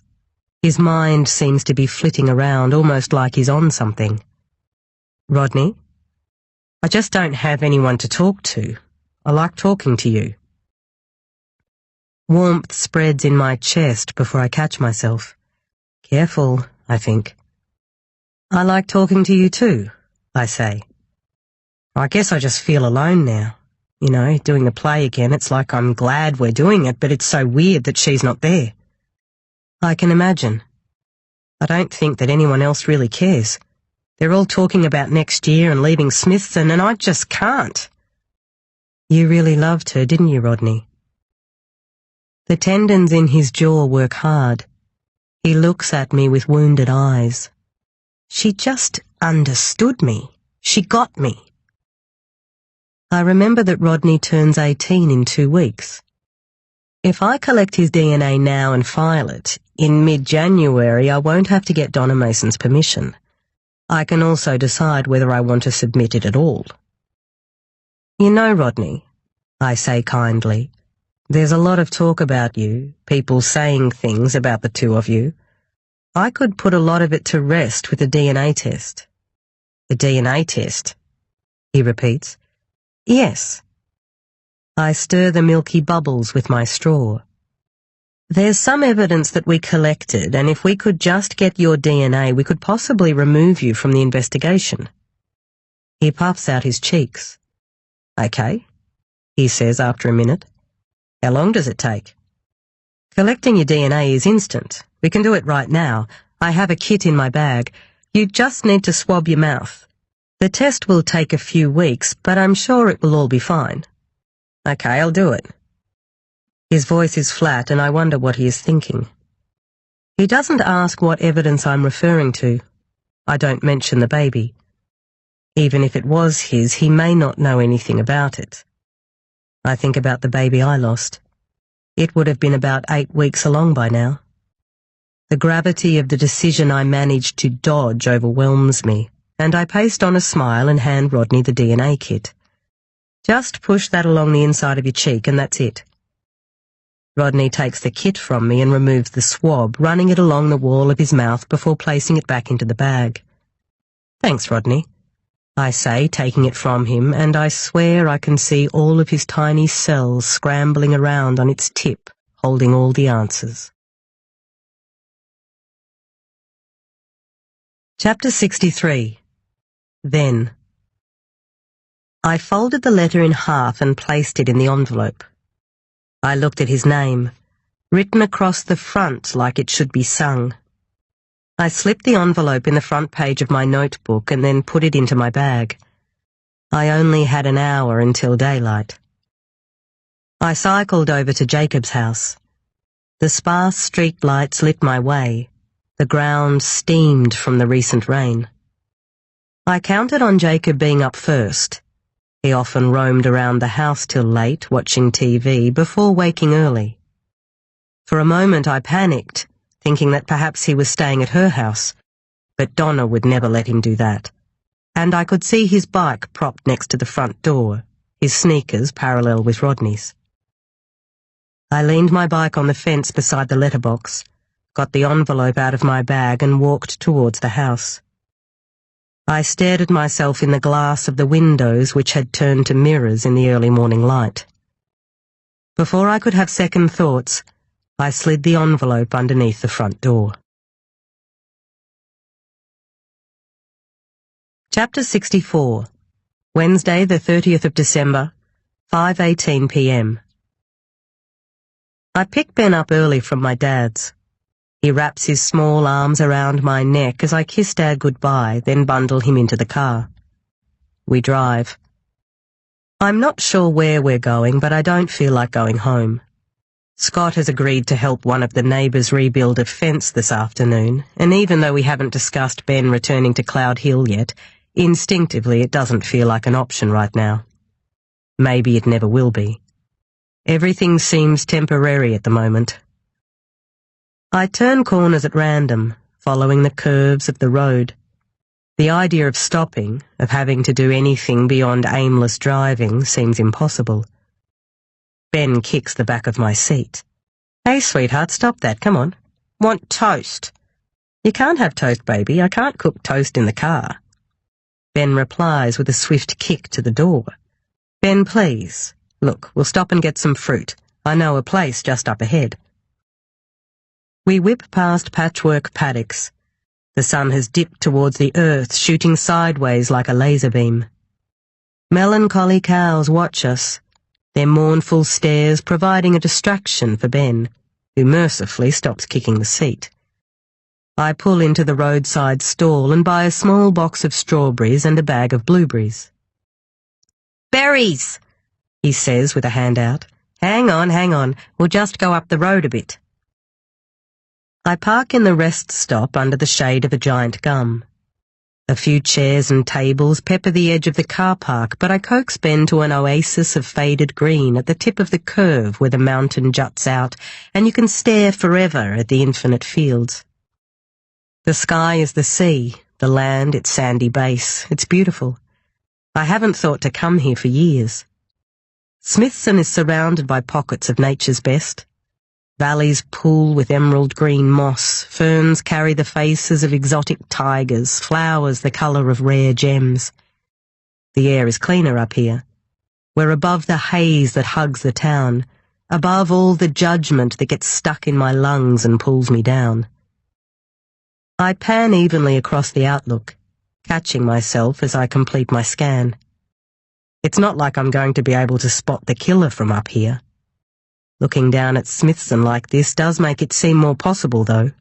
His mind seems to be flitting around, almost like he's on something. Rodney? I just don't have anyone to talk to. I like talking to you. Warmth spreads in my chest before I catch myself. Careful, I think. I like talking to you too, I say. I guess I just feel alone now. You know, doing the play again, it's like I'm glad we're doing it, but it's so weird that she's not there. I can imagine. I don't think that anyone else really cares. They're all talking about next year and leaving Smithson, and I just can't. You really loved her, didn't you, Rodney? The tendons in his jaw work hard. He looks at me with wounded eyes. She just understood me. She got me. I remember that Rodney turns 18 in 2 weeks. If I collect his DNA now and file it, in mid-January I won't have to get Donna Mason's permission. I can also decide whether I want to submit it at all. You know, Rodney, I say kindly, there's a lot of talk about you, people saying things about the two of you. I could put a lot of it to rest with a DNA test. A DNA test? He repeats. Yes. I stir the milky bubbles with my straw. There's some evidence that we collected, and if we could just get your DNA, we could possibly remove you from the investigation. He puffs out his cheeks. Okay, he says after a minute. How long does it take? Collecting your DNA is instant. We can do it right now. I have a kit in my bag. You just need to swab your mouth. The test will take a few weeks, but I'm sure it will all be fine. Okay, I'll do it. His voice is flat, and I wonder what he is thinking. He doesn't ask what evidence I'm referring to. I don't mention the baby. Even if it was his, he may not know anything about it. I think about the baby I lost. It would have been about 8 weeks along by now. The gravity of the decision I managed to dodge overwhelms me, and I paste on a smile and hand Rodney the DNA kit. Just push that along the inside of your cheek and that's it. Rodney takes the kit from me and removes the swab, running it along the wall of his mouth before placing it back into the bag. Thanks, Rodney, I say, taking it from him, and I swear I can see all of his tiny cells scrambling around on its tip, holding all the answers. Chapter 63. Then. I folded the letter in half and placed it in the envelope. I looked at his name, written across the front like it should be sung. I slipped the envelope in the front page of my notebook and then put it into my bag. I only had an hour until daylight. I cycled over to Jacob's house. The sparse street lights lit my way. The ground steamed from the recent rain. I counted on Jacob being up first. He often roamed around the house till late, watching TV, before waking early. For a moment I panicked, thinking that perhaps he was staying at her house, but Donna would never let him do that. And I could see his bike propped next to the front door, his sneakers parallel with Rodney's. I leaned my bike on the fence beside the letterbox, got the envelope out of my bag and walked towards the house. I stared at myself in the glass of the windows which had turned to mirrors in the early morning light. Before I could have second thoughts, I slid the envelope underneath the front door. Chapter 64. Wednesday, the 30th of December, 5:18 p.m. I pick Ben up early from my dad's. He wraps his small arms around my neck as I kiss Dad goodbye, then bundle him into the car. We drive. I'm not sure where we're going, but I don't feel like going home. Scott has agreed to help one of the neighbours rebuild a fence this afternoon, and even though we haven't discussed Ben returning to Cloud Hill yet, instinctively it doesn't feel like an option right now. Maybe it never will be. Everything seems temporary at the moment. I turn corners at random, following the curves of the road. The idea of stopping, of having to do anything beyond aimless driving, seems impossible. Ben kicks the back of my seat. Hey, sweetheart, stop that, come on. Want toast? You can't have toast, baby. I can't cook toast in the car. Ben replies with a swift kick to the door. Ben, please. Look, we'll stop and get some fruit. I know a place just up ahead. We whip past patchwork paddocks. The sun has dipped towards the earth, shooting sideways like a laser beam. Melancholy cows watch us, their mournful stares providing a distraction for Ben, who mercifully stops kicking the seat. I pull into the roadside stall and buy a small box of strawberries and a bag of blueberries. Berries, he says with a hand out. Hang on, we'll just go up the road a bit. I park in the rest stop under the shade of a giant gum. A few chairs and tables pepper the edge of the car park, but I coax Ben to an oasis of faded green at the tip of the curve where the mountain juts out, and you can stare forever at the infinite fields. The sky is the sea, the land its sandy base. It's beautiful. I haven't thought to come here for years. Smithson is surrounded by pockets of nature's best. Valleys pool with emerald green moss, ferns carry the faces of exotic tigers, flowers the colour of rare gems. The air is cleaner up here. We're above the haze that hugs the town, above all the judgment that gets stuck in my lungs and pulls me down. I pan evenly across the outlook, catching myself as I complete my scan. It's not like I'm going to be able to spot the killer from up here. Looking down at Smithson like this does make it seem more possible, though.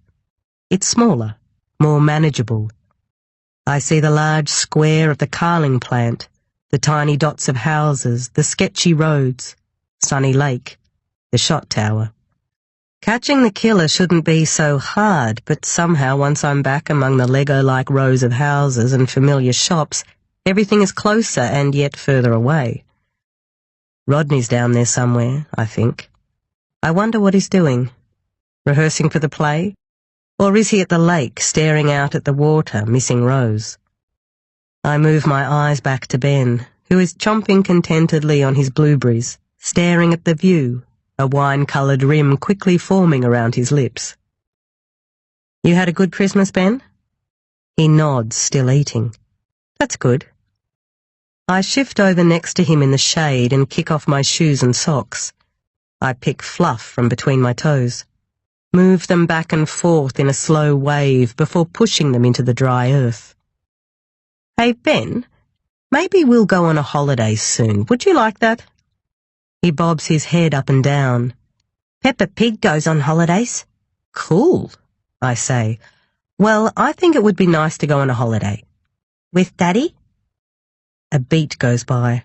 It's smaller, more manageable. I see the large square of the carling plant, the tiny dots of houses, the sketchy roads, Sunny Lake, the shot tower. Catching the killer shouldn't be so hard, but somehow once I'm back among the Lego-like rows of houses and familiar shops, everything is closer and yet further away. Rodney's down there somewhere, I think. I wonder what he's doing. Rehearsing for the play? Or is he at the lake, staring out at the water, missing Rose? I move my eyes back to Ben, who is chomping contentedly on his blueberries, staring at the view, a wine-coloured rim quickly forming around his lips. You had a good Christmas, Ben? He nods, still eating. That's good. I shift over next to him in the shade and kick off my shoes and socks. I pick fluff from between my toes, move them back and forth in a slow wave before pushing them into the dry earth. Hey, Ben, maybe we'll go on a holiday soon. Would you like that? He bobs his head up and down. Peppa Pig goes on holidays. Cool, I say. Well, I think it would be nice to go on a holiday. With Daddy? A beat goes by.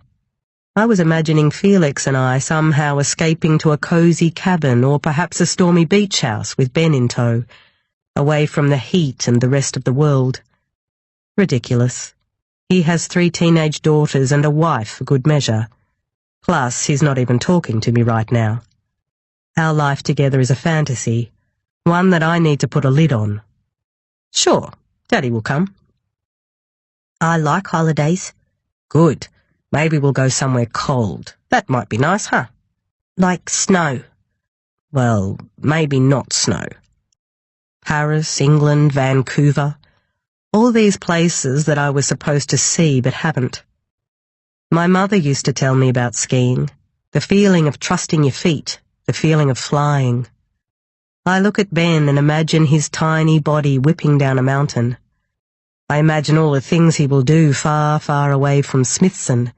I was imagining Felix and I somehow escaping to a cosy cabin or perhaps a stormy beach house with Ben in tow, away from the heat and the rest of the world. Ridiculous. He has 3 teenage daughters and a wife for good measure. Plus, he's not even talking to me right now. Our life together is a fantasy, one that I need to put a lid on. Sure, Daddy will come. I like holidays. Good. Maybe we'll go somewhere cold. That might be nice, huh? Like snow. Well, maybe not snow. Paris, England, Vancouver. All these places that I was supposed to see but haven't. My mother used to tell me about skiing, the feeling of trusting your feet, the feeling of flying. I look at Ben and imagine his tiny body whipping down a mountain. I imagine all the things he will do far, far away from Smithson.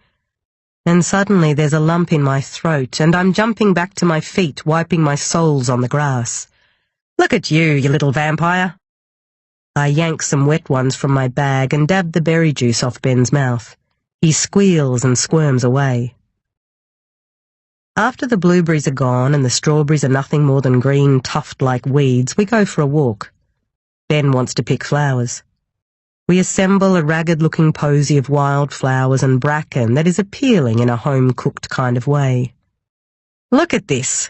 And suddenly there's a lump in my throat, and I'm jumping back to my feet, wiping my soles on the grass. Look at you, you little vampire. I yank some wet ones from my bag and dab the berry juice off Ben's mouth. He squeals and squirms away. After the blueberries are gone and the strawberries are nothing more than green, tuft-like weeds, we go for a walk. Ben wants to pick flowers. We assemble a ragged-looking posy of wild flowers and bracken that is appealing in a home-cooked kind of way. Look at this.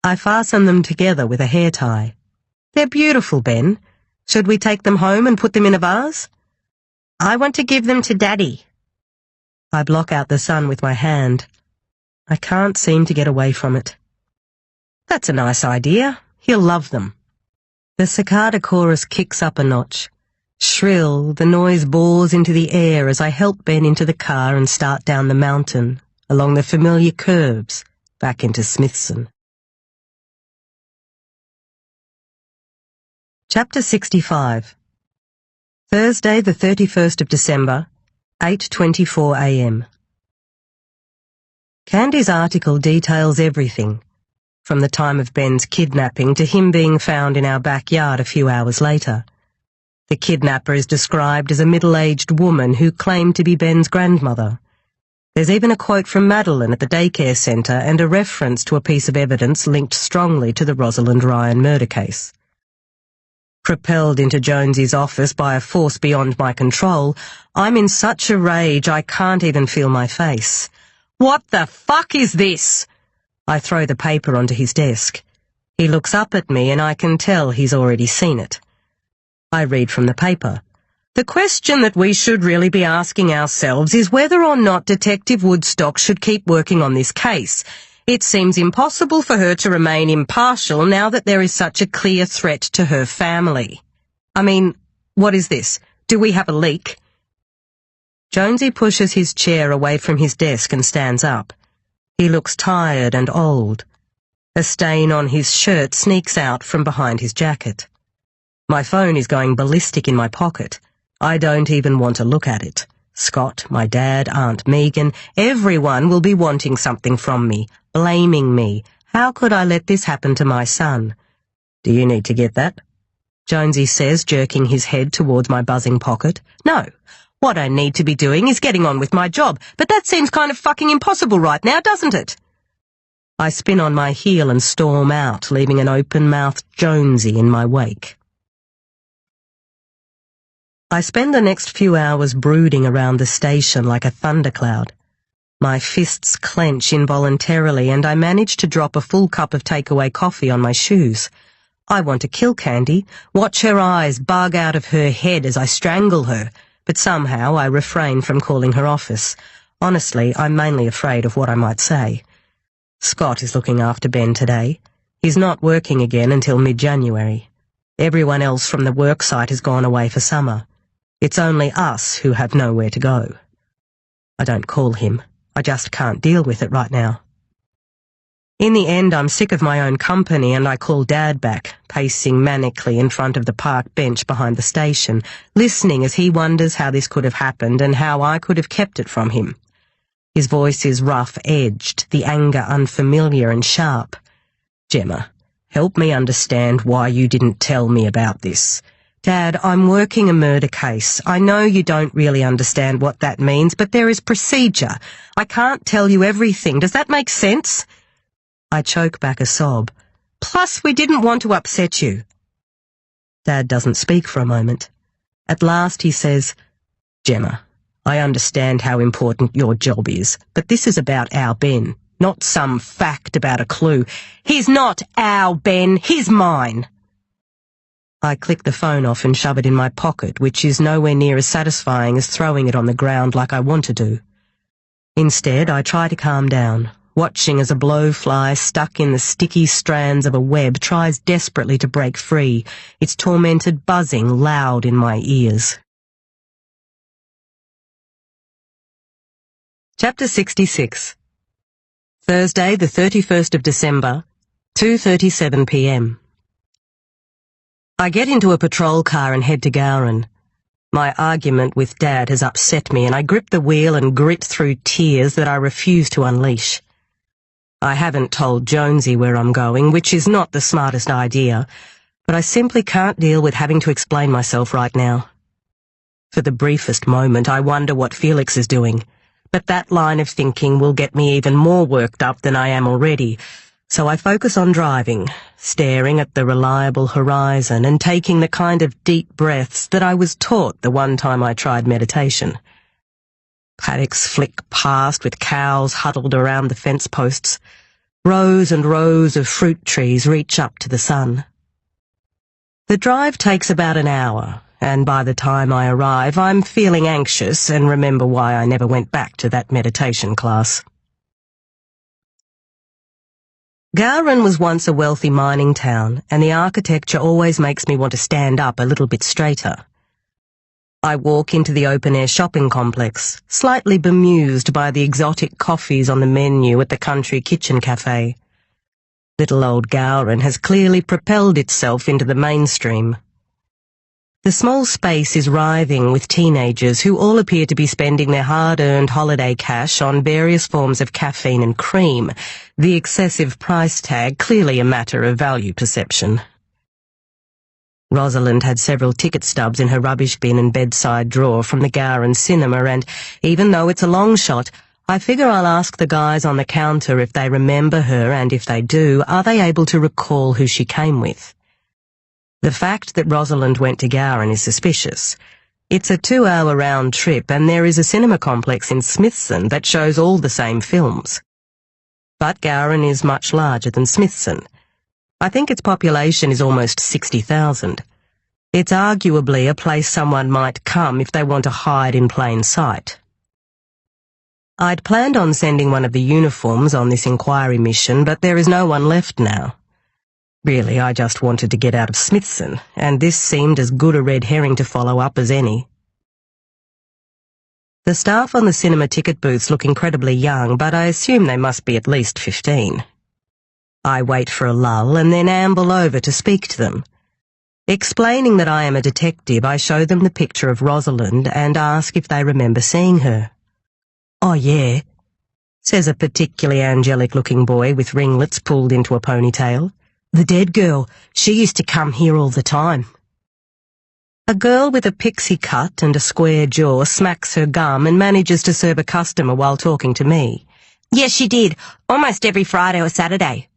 I fasten them together with a hair tie. They're beautiful, Ben. Should we take them home and put them in a vase? I want to give them to Daddy. I block out the sun with my hand. I can't seem to get away from it. That's a nice idea. He'll love them. The cicada chorus kicks up a notch. Shrill, the noise bores into the air as I help Ben into the car and start down the mountain, along the familiar curves, back into Smithson. Chapter 65. Thursday, the 31st of December, 8:24 a.m. Candy's article details everything, from the time of Ben's kidnapping to him being found in our backyard a few hours later. The kidnapper is described as a middle-aged woman who claimed to be Ben's grandmother. There's even a quote from Madeline at the daycare centre and a reference to a piece of evidence linked strongly to the Rosalind Ryan murder case. Propelled into Jonesy's office by a force beyond my control, I'm in such a rage I can't even feel my face. What the fuck is this? I throw the paper onto his desk. He looks up at me and I can tell he's already seen it. I read from the paper. The question that we should really be asking ourselves is whether or not Detective Woodstock should keep working on this case. It seems impossible for her to remain impartial now that there is such a clear threat to her family. I mean, what is this? Do we have a leak? Jonesy pushes his chair away from his desk and stands up. He looks tired and old. A stain on his shirt sneaks out from behind his jacket. My phone is going ballistic in my pocket. I don't even want to look at it. Scott, my dad, Aunt Megan, everyone will be wanting something from me, blaming me. How could I let this happen to my son? Do you need to get that? Jonesy says, jerking his head towards my buzzing pocket. No. What I need to be doing is getting on with my job, but that seems kind of fucking impossible right now, doesn't it? I spin on my heel and storm out, leaving an open-mouthed Jonesy in my wake. I spend the next few hours brooding around the station like a thundercloud. My fists clench involuntarily and I manage to drop a full cup of takeaway coffee on my shoes. I want to kill Candy, watch her eyes bug out of her head as I strangle her, but somehow I refrain from calling her office. Honestly, I'm mainly afraid of what I might say. Scott is looking after Ben today. He's not working again until mid-January. Everyone else from the worksite has gone away for summer. It's only us who have nowhere to go. I don't call him. I just can't deal with it right now. In the end, I'm sick of my own company and I call Dad back, pacing manically in front of the park bench behind the station, listening as he wonders how this could have happened and how I could have kept it from him. His voice is rough-edged, the anger unfamiliar and sharp. Gemma, help me understand why you didn't tell me about this. Dad, I'm working a murder case. I know you don't really understand what that means, but there is procedure. I can't tell you everything. Does that make sense? I choke back a sob. Plus, we didn't want to upset you. Dad doesn't speak for a moment. At last he says, Gemma, I understand how important your job is, but this is about our Ben, not some fact about a clue. He's not our Ben, he's mine. I click the phone off and shove it in my pocket, which is nowhere near as satisfying as throwing it on the ground like I want to do. Instead, I try to calm down, watching as a blowfly stuck in the sticky strands of a web tries desperately to break free, its tormented buzzing loud in my ears. Chapter 66. Thursday, the 31st of December, 2:37 p.m. I get into a patrol car and head to Gowran. My argument with Dad has upset me and I grip the wheel and grit through tears that I refuse to unleash. I haven't told Jonesy where I'm going, which is not the smartest idea, but I simply can't deal with having to explain myself right now. For the briefest moment, I wonder what Felix is doing, but that line of thinking will get me even more worked up than I am already, so I focus on driving, staring at the reliable horizon and taking the kind of deep breaths that I was taught the one time I tried meditation. Paddocks flick past with cows huddled around the fence posts. Rows and rows of fruit trees reach up to the sun. The drive takes about an hour, and by the time I arrive, I'm feeling anxious and remember why I never went back to that meditation class. Gowran was once a wealthy mining town, and the architecture always makes me want to stand up a little bit straighter. I walk into the open-air shopping complex, slightly bemused by the exotic coffees on the menu at the country kitchen cafe. Little old Gowran has clearly propelled itself into the mainstream. The small space is writhing with teenagers who all appear to be spending their hard-earned holiday cash on various forms of caffeine and cream, the excessive price tag clearly a matter of value perception. Rosalind had several ticket stubs in her rubbish bin and bedside drawer from the Gowran cinema, and even though it's a long shot, I figure I'll ask the guys on the counter if they remember her, and if they do, are they able to recall who she came with? The fact that Rosalind went to Gowran is suspicious. It's a 2-hour round trip and there is a cinema complex in Smithson that shows all the same films. But Gowran is much larger than Smithson. I think its population is almost 60,000. It's arguably a place someone might come if they want to hide in plain sight. I'd planned on sending one of the uniforms on this inquiry mission, but there is no one left now. Really, I just wanted to get out of Smithson, and this seemed as good a red herring to follow up as any. The staff on the cinema ticket booths look incredibly young, but I assume they must be at least 15. I wait for a lull and then amble over to speak to them. Explaining that I am a detective, I show them the picture of Rosalind and ask if they remember seeing her. "Oh, yeah," says a particularly angelic-looking boy with ringlets pulled into a ponytail. "The dead girl, she used to come here all the time." A girl with a pixie cut and a square jaw smacks her gum and manages to serve a customer while talking to me. "Yes, she did, almost every Friday or Saturday."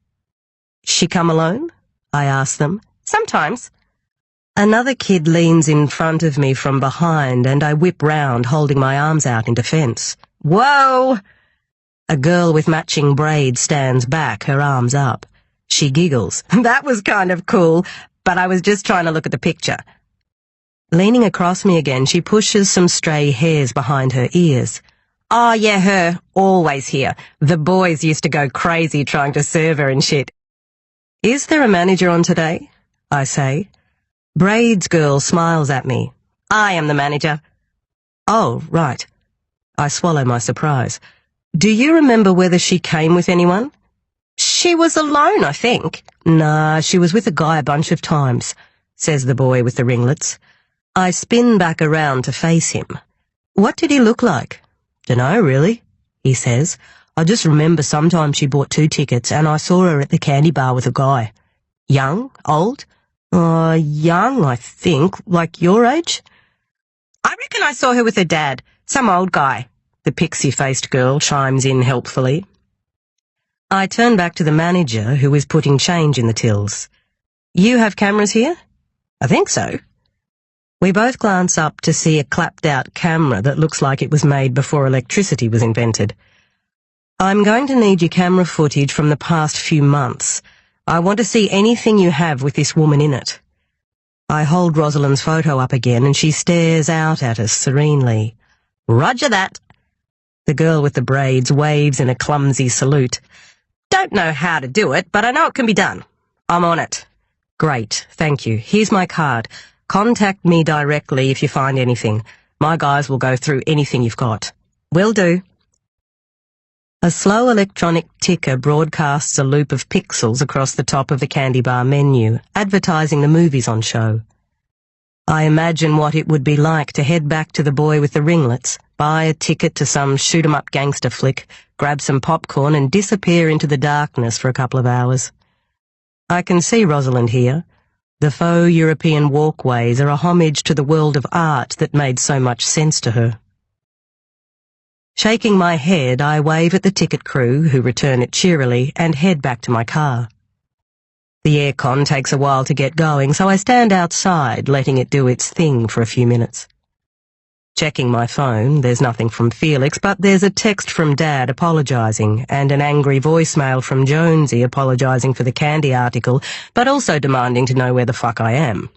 "She come alone?" I ask them. "Sometimes." Another kid leans in front of me from behind and I whip round, holding my arms out in defense. "Whoa!" A girl with matching braids stands back, her arms up. She giggles. "That was kind of cool, but I was just trying to look at the picture." Leaning across me again, she pushes some stray hairs behind her ears. "Oh, yeah, her. Always here. The boys used to go crazy trying to serve her and shit." "Is there a manager on today?" I say. Braids girl smiles at me. "I am the manager." "Oh, right." I swallow my surprise. "Do you remember whether she came with anyone?" "She was alone, I think." "Nah, she was with a guy a bunch of times," says the boy with the ringlets. I spin back around to face him. "What did he look like?" "Dunno, really," he says. "I just remember sometimes she bought 2 tickets and I saw her at the candy bar with a guy." "Young? Old?" Young, I think, like your age." "I reckon I saw her with her dad, some old guy," the pixie-faced girl chimes in helpfully. I turn back to the manager, who is putting change in the tills. "You have cameras here?" "I think so." We both glance up to see a clapped-out camera that looks like it was made before electricity was invented. "I'm going to need your camera footage from the past few months. I want to see anything you have with this woman in it." I hold Rosalind's photo up again and she stares out at us serenely. "Roger that." The girl with the braids waves in a clumsy salute. "Don't know how to do it, but I know it can be done. I'm on it." "Great, thank you. Here's my card. Contact me directly if you find anything. My guys will go through anything you've got." "Will do." A slow electronic ticker broadcasts a loop of pixels across the top of the candy bar menu, advertising the movies on show. I imagine what it would be like to head back to the boy with the ringlets, buy a ticket to some shoot-'em-up gangster flick, grab some popcorn and disappear into the darkness for a couple of hours. I can see Rosalind here. The faux European walkways are a homage to the world of art that made so much sense to her. Shaking my head, I wave at the ticket crew, who return it cheerily, and head back to my car. The aircon takes a while to get going, so I stand outside, letting it do its thing for a few minutes. Checking my phone, there's nothing from Felix, but there's a text from Dad apologising, and an angry voicemail from Jonesy apologising for the candy article, but also demanding to know where the fuck I am.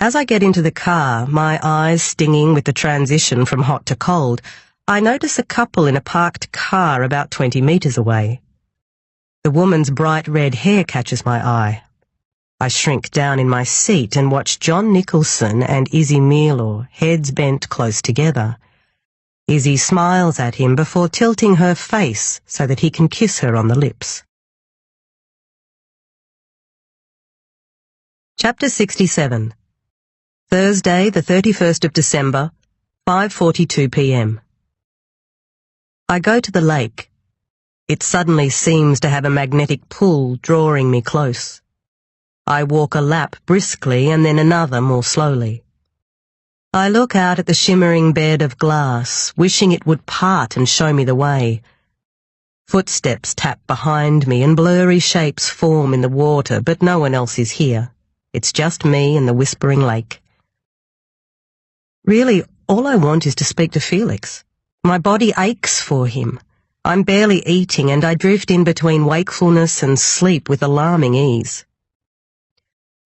As I get into the car, my eyes stinging with the transition from hot to cold, I notice a couple in a parked car about 20 metres away. The woman's bright red hair catches my eye. I shrink down in my seat and watch John Nicholson and Izzy Mealor, heads bent close together. Izzy smiles at him before tilting her face so that he can kiss her on the lips. Chapter 67. Thursday, the 31st of December, 5:42 p.m. I go to the lake. It suddenly seems to have a magnetic pull drawing me close. I walk a lap briskly and then another more slowly. I look out at the shimmering bed of glass, wishing it would part and show me the way. Footsteps tap behind me and blurry shapes form in the water, but no one else is here. It's just me and the whispering lake. Really, all I want is to speak to Felix. My body aches for him. I'm barely eating and I drift in between wakefulness and sleep with alarming ease.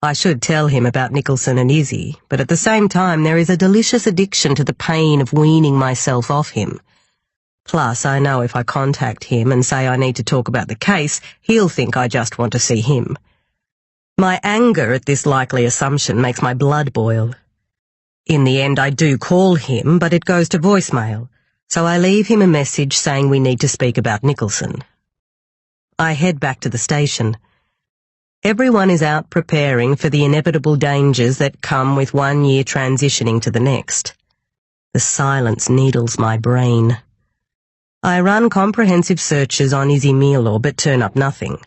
I should tell him about Nicholson and Izzy, but at the same time there is a delicious addiction to the pain of weaning myself off him. Plus, I know if I contact him and say I need to talk about the case, he'll think I just want to see him. My anger at this likely assumption makes my blood boil. In the end, I do call him, but it goes to voicemail, so I leave him a message saying we need to speak about Nicholson. I head back to the station. Everyone is out preparing for the inevitable dangers that come with 1 year transitioning to the next. The silence needles my brain. I run comprehensive searches on Izzy Mealaw but turn up nothing.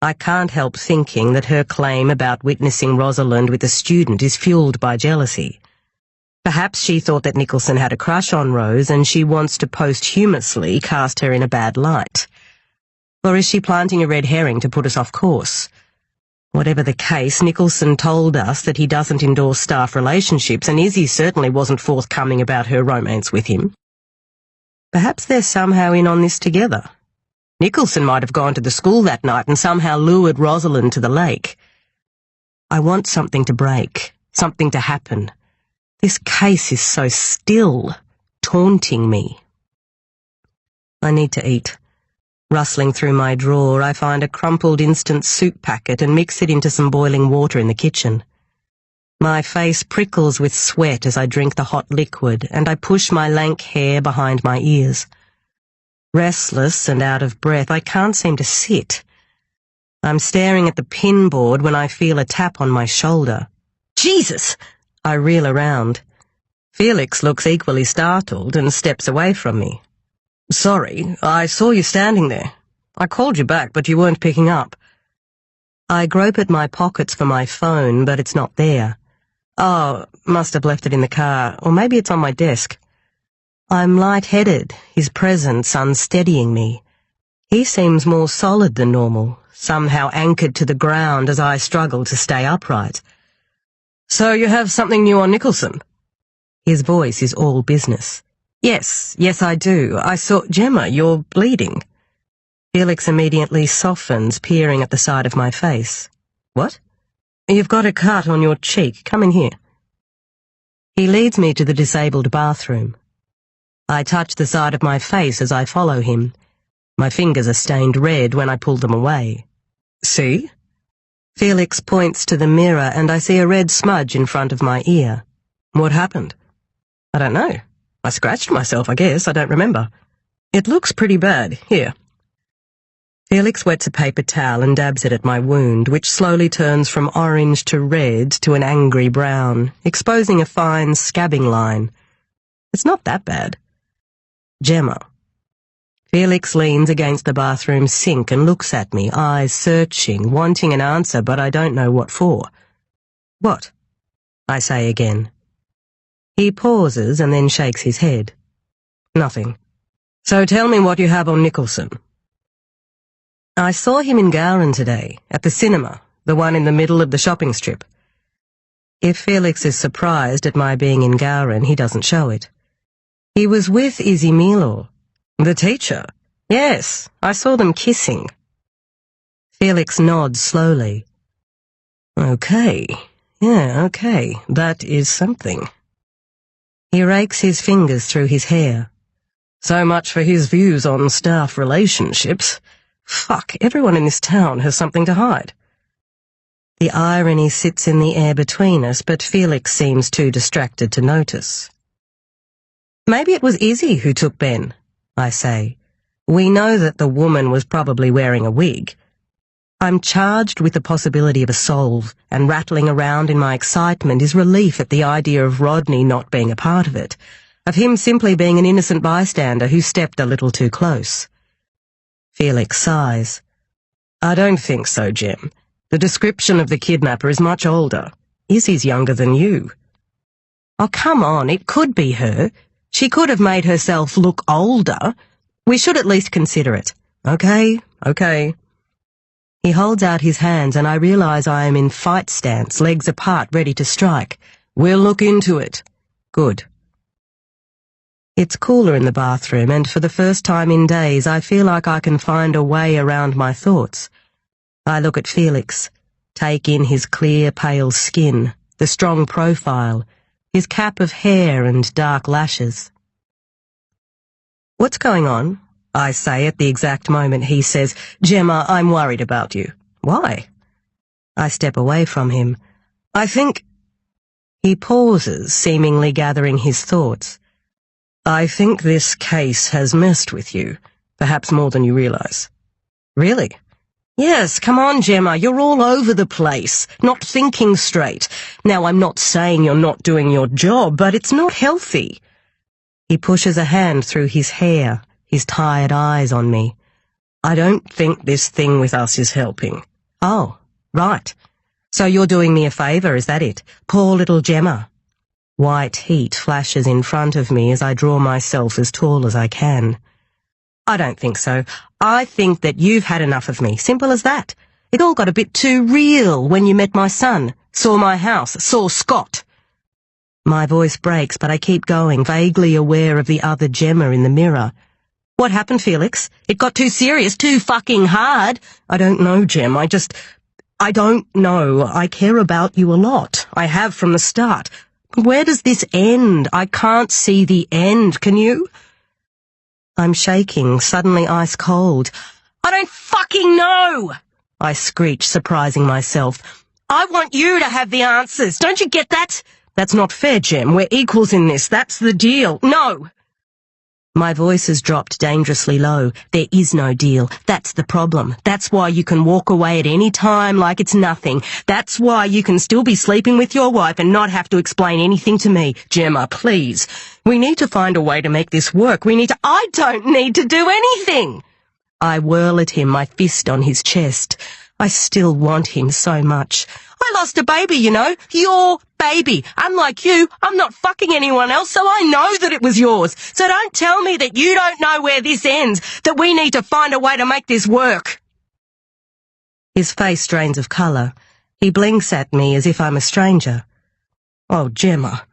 I can't help thinking that her claim about witnessing Rosalind with a student is fueled by jealousy. Perhaps she thought that Nicholson had a crush on Rose and she wants to posthumously cast her in a bad light. Or is she planting a red herring to put us off course? Whatever the case, Nicholson told us that he doesn't endorse staff relationships, and Izzy certainly wasn't forthcoming about her romance with him. Perhaps they're somehow in on this together. Nicholson might have gone to the school that night and somehow lured Rosalind to the lake. I want something to break, something to happen. This case is so still, taunting me. I need to eat. Rustling through my drawer, I find a crumpled instant soup packet and mix it into some boiling water in the kitchen. My face prickles with sweat as I drink the hot liquid, and I push my lank hair behind my ears. Restless and out of breath, I can't seem to sit. I'm staring at the pin board when I feel a tap on my shoulder. Jesus! I reel around. Felix looks equally startled and steps away from me. Sorry, I saw you standing there. I called you back, but you weren't picking up. I grope at my pockets for my phone, but it's not there. Oh, must have left it in the car, or maybe it's on my desk. I'm lightheaded, his presence unsteadying me. He seems more solid than normal, somehow anchored to the ground as I struggle to stay upright. So you have something new on Nicholson? His voice is all business. Yes, I do. I saw— Gemma, you're bleeding. Felix immediately softens, peering at the side of my face. What? You've got a cut on your cheek. Come in here. He leads me to the disabled bathroom. I touch the side of my face as I follow him. My fingers are stained red when I pull them away. See? Felix points to the mirror and I see a red smudge in front of my ear. What happened? I don't know. I scratched myself, I guess. I don't remember. It looks pretty bad. Here. Felix wets a paper towel and dabs it at my wound, which slowly turns from orange to red to an angry brown, exposing a fine scabbing line. It's not that bad. Gemma. Felix leans against the bathroom sink and looks at me, eyes searching, wanting an answer, but I don't know what for. What? I say again. He pauses and then shakes his head. Nothing. So tell me what you have on Nicholson. I saw him in Gowran today, at the cinema, the one in the middle of the shopping strip. If Felix is surprised at my being in Gowran, he doesn't show it. He was with Izzy Mealaw. The teacher? Yes, I saw them kissing. Felix nods slowly. Okay, that is something. He rakes his fingers through his hair. So much for his views on staff relationships. Fuck, everyone in this town has something to hide. The irony sits in the air between us, but Felix seems too distracted to notice. Maybe it was Izzy who took Ben, I say. We know that the woman was probably wearing a wig. I'm charged with the possibility of a solve, and rattling around in my excitement is relief at the idea of Rodney not being a part of it, of him simply being an innocent bystander who stepped a little too close. Felix sighs. I don't think so, Gem. The description of the kidnapper is much older. Izzy's younger than you. Oh, come on, it could be her. She could have made herself look older. We should at least consider it. Okay. He holds out his hands and I realize I am in fight stance, legs apart, ready to strike. We'll look into it. Good. It's cooler in the bathroom, and for the first time in days I feel like I can find a way around my thoughts. I look at Felix, take in his clear, pale skin, the strong profile, his cap of hair and dark lashes. "What's going on?" I say at the exact moment he says, "Gemma, I'm worried about you." "Why?" I step away from him. "I think—" He pauses, seemingly gathering his thoughts. "I think this case has messed with you, perhaps more than you realize." "Really?" "Yes, come on, Gemma, you're all over the place, not thinking straight. Now, I'm not saying you're not doing your job, but it's not healthy." He pushes a hand through his hair, his tired eyes on me. "I don't think this thing with us is helping." "Oh, right. So you're doing me a favour, is that it? Poor little Gemma." White heat flashes in front of me as I draw myself as tall as I can. "I don't think so. I think that you've had enough of me. Simple as that. It all got a bit too real when you met my son, saw my house, saw Scott." My voice breaks, but I keep going, vaguely aware of the other Gemma in the mirror. "What happened, Felix? It got too serious, too fucking hard." "I don't know, Gem. I don't know. I care about you a lot. I have from the start. Where does this end? I can't see the end. Can you?" I'm shaking, suddenly ice cold. "I don't fucking know!" I screech, surprising myself. "I want you to have the answers. Don't you get that?" "That's not fair, Gem. We're equals in this. That's the deal." "No!" My voice has dropped dangerously low. There is no deal. That's the problem. That's why you can walk away at any time like it's nothing. That's why you can still be sleeping with your wife and not have to explain anything to me. Gemma, please. We need to find a way to make this work. I don't need to do anything. I whirl at him, my fist on his chest. I still want him so much. "I lost a baby, you know. Your baby. Unlike you, I'm not fucking anyone else, so I know that it was yours. So don't tell me that you don't know where this ends, that we need to find a way to make this work." His face drains of colour. He blinks at me as if I'm a stranger. "Oh, Gemma."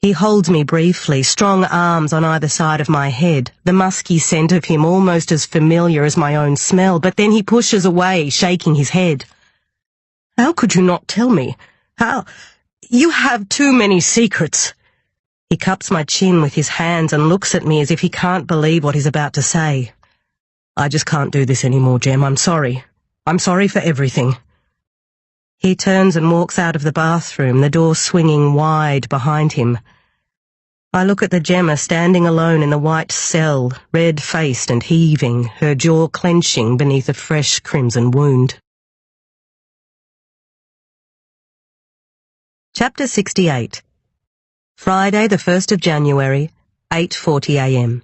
He holds me briefly, strong arms on either side of my head, the musky scent of him almost as familiar as my own smell, but then he pushes away, shaking his head. "How could you not tell me? How? You have too many secrets." He cups my chin with his hands and looks at me as if he can't believe what he's about to say. "I just can't do this anymore, Gem. I'm sorry. I'm sorry for everything." He turns and walks out of the bathroom, the door swinging wide behind him. I look at the Gemma standing alone in the white cell, red-faced and heaving, her jaw clenching beneath a fresh crimson wound. Chapter 68. Friday, the 1st of January, 8:40 a.m.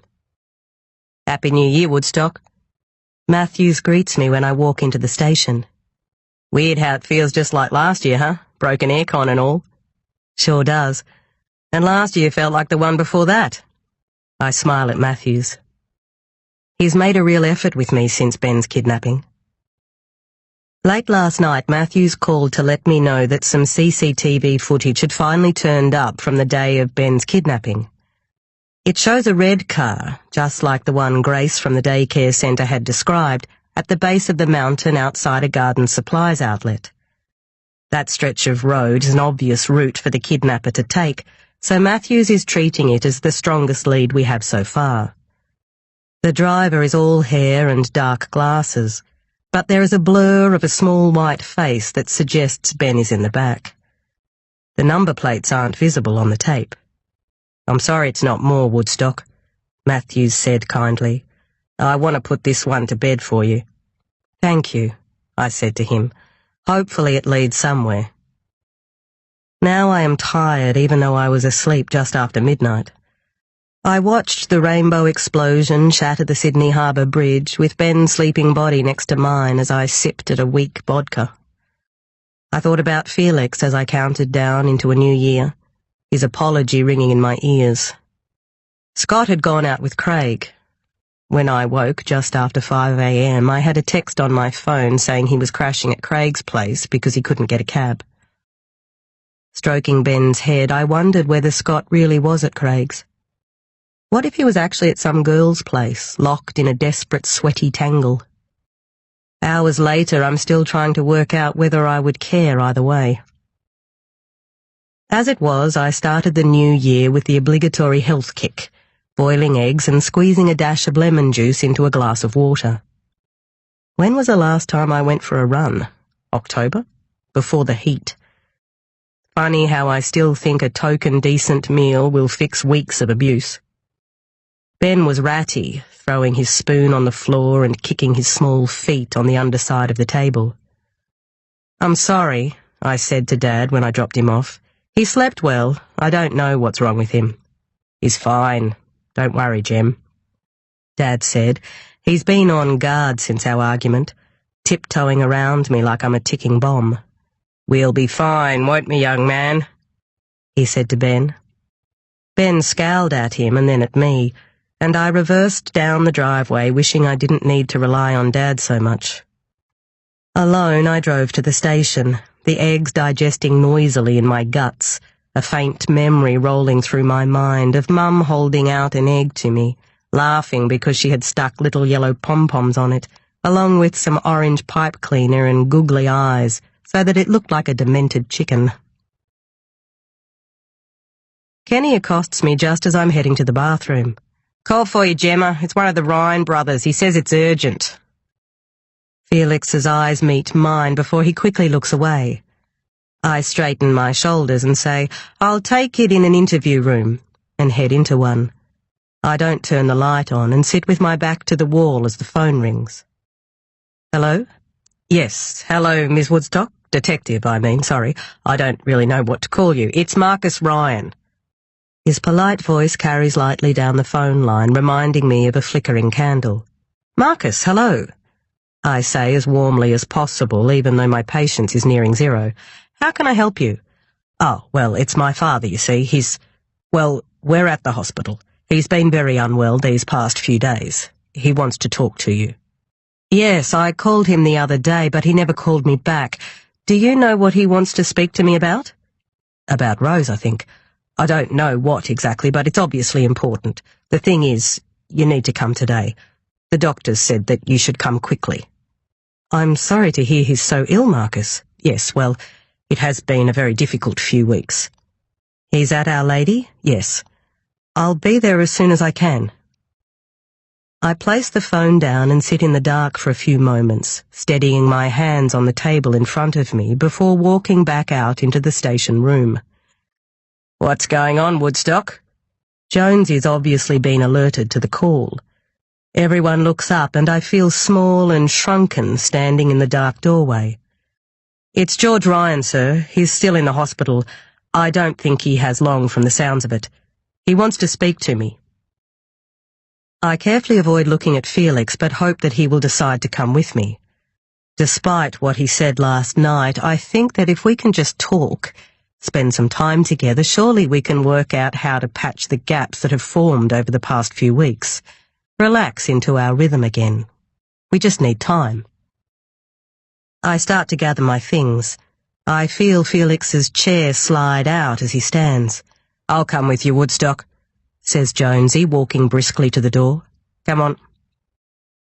"Happy New Year, Woodstock." Matthews greets me when I walk into the station. "Weird how it feels just like last year, huh? Broken aircon and all." "Sure does. And last year felt like the one before that." I smile at Matthews. He's made a real effort with me since Ben's kidnapping. Late last night, Matthews called to let me know that some CCTV footage had finally turned up from the day of Ben's kidnapping. It shows a red car, just like the one Grace from the daycare centre had described, at the base of the mountain outside a garden supplies outlet. That stretch of road is an obvious route for the kidnapper to take, so Matthews is treating it as the strongest lead we have so far. The driver is all hair and dark glasses, but there is a blur of a small white face that suggests Ben is in the back. The number plates aren't visible on the tape. "I'm sorry it's not more, Woodstock," Matthews said kindly. "I want to put this one to bed for you." "Thank you," I said to him. "Hopefully it leads somewhere." Now I am tired, even though I was asleep just after midnight. I watched the rainbow explosion shatter the Sydney Harbour Bridge with Ben's sleeping body next to mine as I sipped at a weak vodka. I thought about Felix as I counted down into a new year, his apology ringing in my ears. Scott had gone out with Craig. When I woke just after 5 a.m, I had a text on my phone saying he was crashing at Craig's place because he couldn't get a cab. Stroking Ben's head, I wondered whether Scott really was at Craig's. What if he was actually at some girl's place, locked in a desperate, sweaty tangle? Hours later, I'm still trying to work out whether I would care either way. As it was, I started the new year with the obligatory health kick, boiling eggs and squeezing a dash of lemon juice into a glass of water. When was the last time I went for a run? October? Before the heat. Funny how I still think a token decent meal will fix weeks of abuse. Ben was ratty, throwing his spoon on the floor and kicking his small feet on the underside of the table. "I'm sorry," I said to Dad when I dropped him off. "He slept well. I don't know what's wrong with him." "He's fine. Don't worry, Gem." Dad said. He's been on guard since our argument, tiptoeing around me like I'm a ticking bomb. "We'll be fine, won't we, young man?" he said to Ben. Ben scowled at him and then at me, and I reversed down the driveway, wishing I didn't need to rely on Dad so much. Alone, I drove to the station, the eggs digesting noisily in my guts, a faint memory rolling through my mind of Mum holding out an egg to me, laughing because she had stuck little yellow pom-poms on it, along with some orange pipe cleaner and googly eyes, so that it looked like a demented chicken. Kenny accosts me just as I'm heading to the bathroom. "Call for you, Gemma. It's one of the Ryan brothers. He says it's urgent." Felix's eyes meet mine before he quickly looks away. I straighten my shoulders and say, "I'll take it in an interview room," and head into one. I don't turn the light on and sit with my back to the wall as the phone rings. "Hello?" "Yes, hello, Miss Woodstock. Detective, I mean, sorry. I don't really know what to call you. It's Marcus Ryan." His polite voice carries lightly down the phone line, reminding me of a flickering candle. "Marcus, hello," I say as warmly as possible, even though my patience is nearing zero. "How can I help you?" "Oh, well, it's my father, you see. Well, we're at the hospital. He's been very unwell these past few days. He wants to talk to you." "Yes, I called him the other day, but he never called me back. Do you know what he wants to speak to me about?" "About Rose, I think. I don't know what exactly, but it's obviously important. The thing is, you need to come today. The doctors said that you should come quickly." "I'm sorry to hear he's so ill, Marcus." "Yes, well, it has been a very difficult few weeks." "He's at Our Lady?" "Yes." "I'll be there as soon as I can." I place the phone down and sit in the dark for a few moments, steadying my hands on the table in front of me before walking back out into the station room. "What's going on, Woodstock?" Jonesy's obviously been alerted to the call. Everyone looks up and I feel small and shrunken standing in the dark doorway. "It's George Ryan, sir. He's still in the hospital. I don't think he has long from the sounds of it. He wants to speak to me." I carefully avoid looking at Felix, but hope that he will decide to come with me. Despite what he said last night, I think that if we can just talk, spend some time together, surely we can work out how to patch the gaps that have formed over the past few weeks. Relax into our rhythm again. We just need time. I start to gather my things. I feel Felix's chair slide out as he stands. "I'll come with you, Woodstock," says Jonesy, walking briskly to the door. "Come on."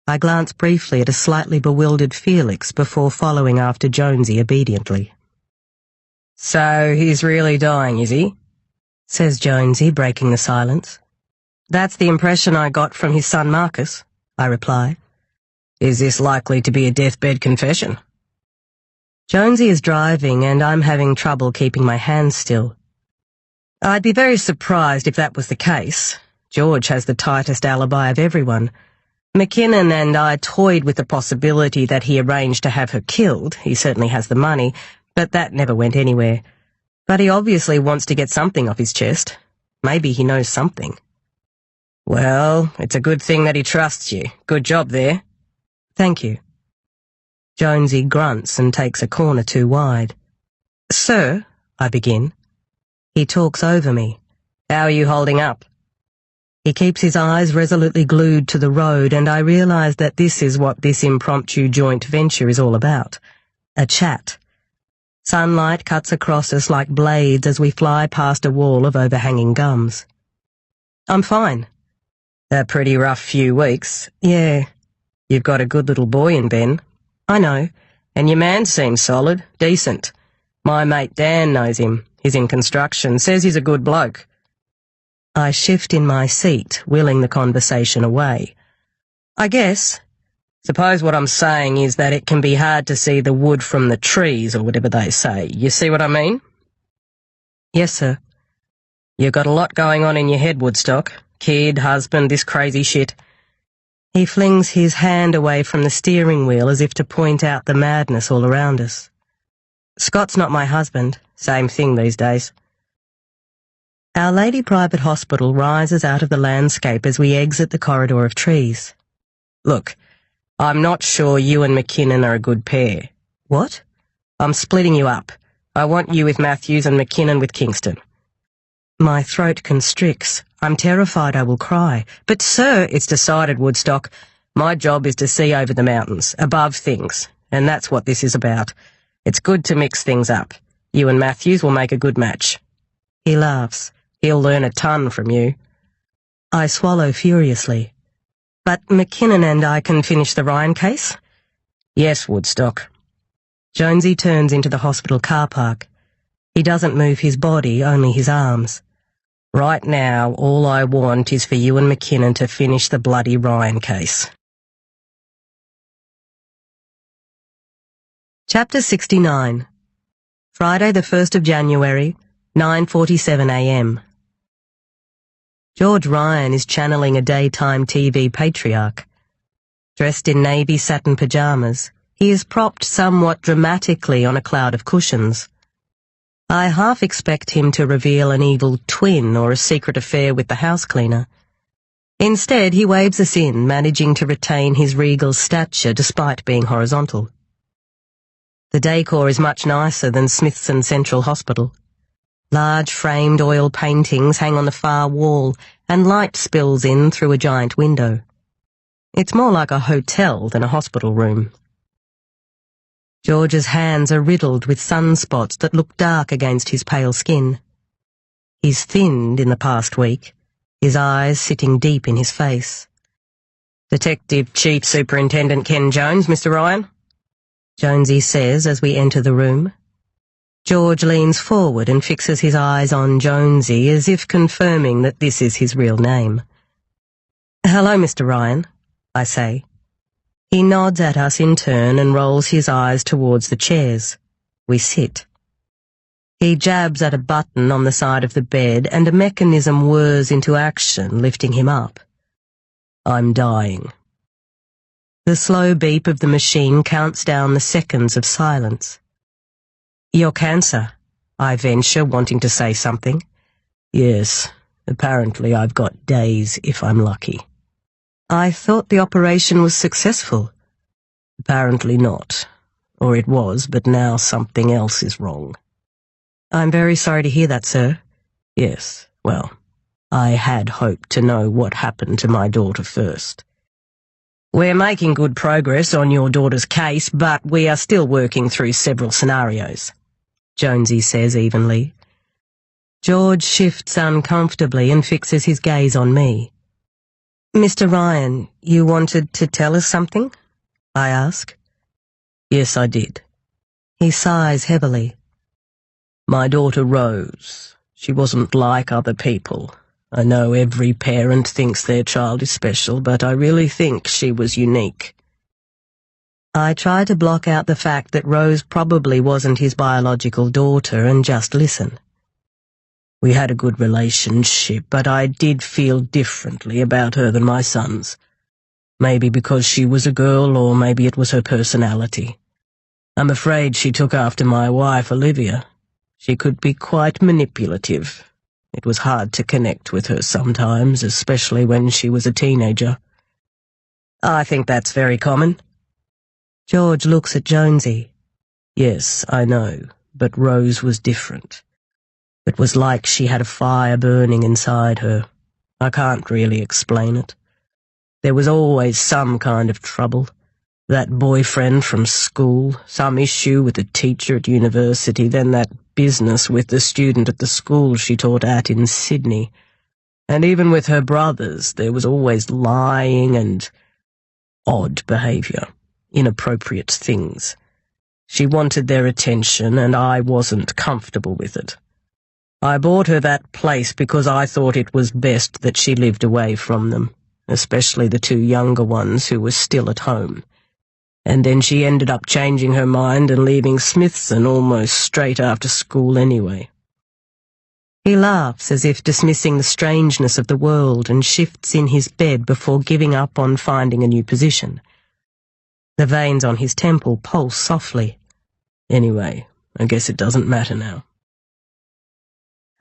I glance briefly at a slightly bewildered Felix before following after Jonesy obediently. "So he's really dying, is he?" says Jonesy, breaking the silence. "That's the impression I got from his son Marcus," I reply. "Is this likely to be a deathbed confession?" Jonesy is driving and I'm having trouble keeping my hands still. I'd be very surprised if that was the case. George has the tightest alibi of everyone. McKinnon and I toyed with the possibility that he arranged to have her killed. He certainly has the money, but that never went anywhere. But he obviously wants to get something off his chest. Maybe he knows something. "Well, it's a good thing that he trusts you. Good job there." "Thank you." Jonesy grunts and takes a corner too wide. "Sir," I begin. He talks over me. "How are you holding up?" He keeps his eyes resolutely glued to the road, and I realize that this is what this impromptu joint venture is all about. A chat. Sunlight cuts across us like blades as we fly past a wall of overhanging gums. "I'm fine." "A pretty rough few weeks." "Yeah." "You've got a good little boy in Ben." I know, and your man seems solid, decent. My mate Dan knows him. He's in construction, says he's a good bloke. I shift in my seat, willing the conversation away. I guess. Suppose what I'm saying is that it can be hard to see the wood from the trees, or whatever they say. You see what I mean? Yes, sir. You got a lot going on in your head, Woodstock. Kid, husband, this crazy shit. He flings his hand away from the steering wheel as if to point out the madness all around us. Scott's not my husband. Same thing these days. Our Lady Private Hospital rises out of the landscape as we exit the corridor of trees. Look, I'm not sure you and McKinnon are a good pair. What? I'm splitting you up. I want you with Matthews and McKinnon with Kingston. My throat constricts. I'm terrified I will cry. But, sir, it's decided, Woodstock. My job is to see over the mountains, above things, and that's what this is about. It's good to mix things up. You and Matthews will make a good match. He laughs. He'll learn a ton from you. I swallow furiously. But McKinnon and I can finish the Ryan case? Yes, Woodstock. Jonesy turns into the hospital car park. He doesn't move his body, only his arms. Right now, all I want is for you and McKinnon to finish the bloody Ryan case. Chapter 69. Friday the 1st of January, 9:47 a.m. George Ryan is channeling a daytime TV patriarch. Dressed in navy satin pajamas, he is propped somewhat dramatically on a cloud of cushions. I half expect him to reveal an evil twin or a secret affair with the house cleaner. Instead, he waves us in, managing to retain his regal stature despite being horizontal. The decor is much nicer than Smithson Central Hospital. Large framed oil paintings hang on the far wall, and light spills in through a giant window. It's more like a hotel than a hospital room. George's hands are riddled with sunspots that look dark against his pale skin. He's thinned in the past week, his eyes sitting deep in his face. Detective Chief Superintendent Ken Jones, Mr. Ryan? Jonesy says as we enter the room. George leans forward and fixes his eyes on Jonesy as if confirming that this is his real name. "Hello, Mr. Ryan," I say. He nods at us in turn and rolls his eyes towards the chairs. We sit. He jabs at a button on the side of the bed and a mechanism whirs into action, lifting him up. "I'm dying." The slow beep of the machine counts down the seconds of silence. "Your cancer," I venture, wanting to say something. "Yes, apparently I've got days if I'm lucky." "I thought the operation was successful." "Apparently not. Or it was, but now something else is wrong." "I'm very sorry to hear that, sir." "Yes, well, I had hoped to know what happened to my daughter first." "We're making good progress on your daughter's case, but we are still working through several scenarios," Jonesy says evenly. George shifts uncomfortably and fixes his gaze on me. "Mr. Ryan, you wanted to tell us something?" I ask. "Yes, I did." He sighs heavily. "My daughter Rose. She wasn't like other people. I know every parent thinks their child is special, but I really think she was unique." I try to block out the fact that Rose probably wasn't his biological daughter and just listen. "We had a good relationship, but I did feel differently about her than my sons. Maybe because she was a girl, or maybe it was her personality. I'm afraid she took after my wife, Olivia. She could be quite manipulative. It was hard to connect with her sometimes, especially when she was a teenager." "I think that's very common." George looks at Jonesy. "Yes, I know, but Rose was different. It was like she had a fire burning inside her. I can't really explain it. There was always some kind of trouble. That boyfriend from school, some issue with the teacher at university, then that business with the student at the school she taught at in Sydney. And even with her brothers, there was always lying and odd behaviour. inappropriate things. She wanted their attention, and I wasn't comfortable with it. I bought her that place because I thought it was best that she lived away from them, especially the two younger ones who were still at home. And then she ended up changing her mind and leaving Smithson almost straight after school anyway. He laughs as if dismissing the strangeness of the world and shifts in his bed before giving up on finding a new position. The veins on his temple pulse softly. Anyway, I guess it doesn't matter now.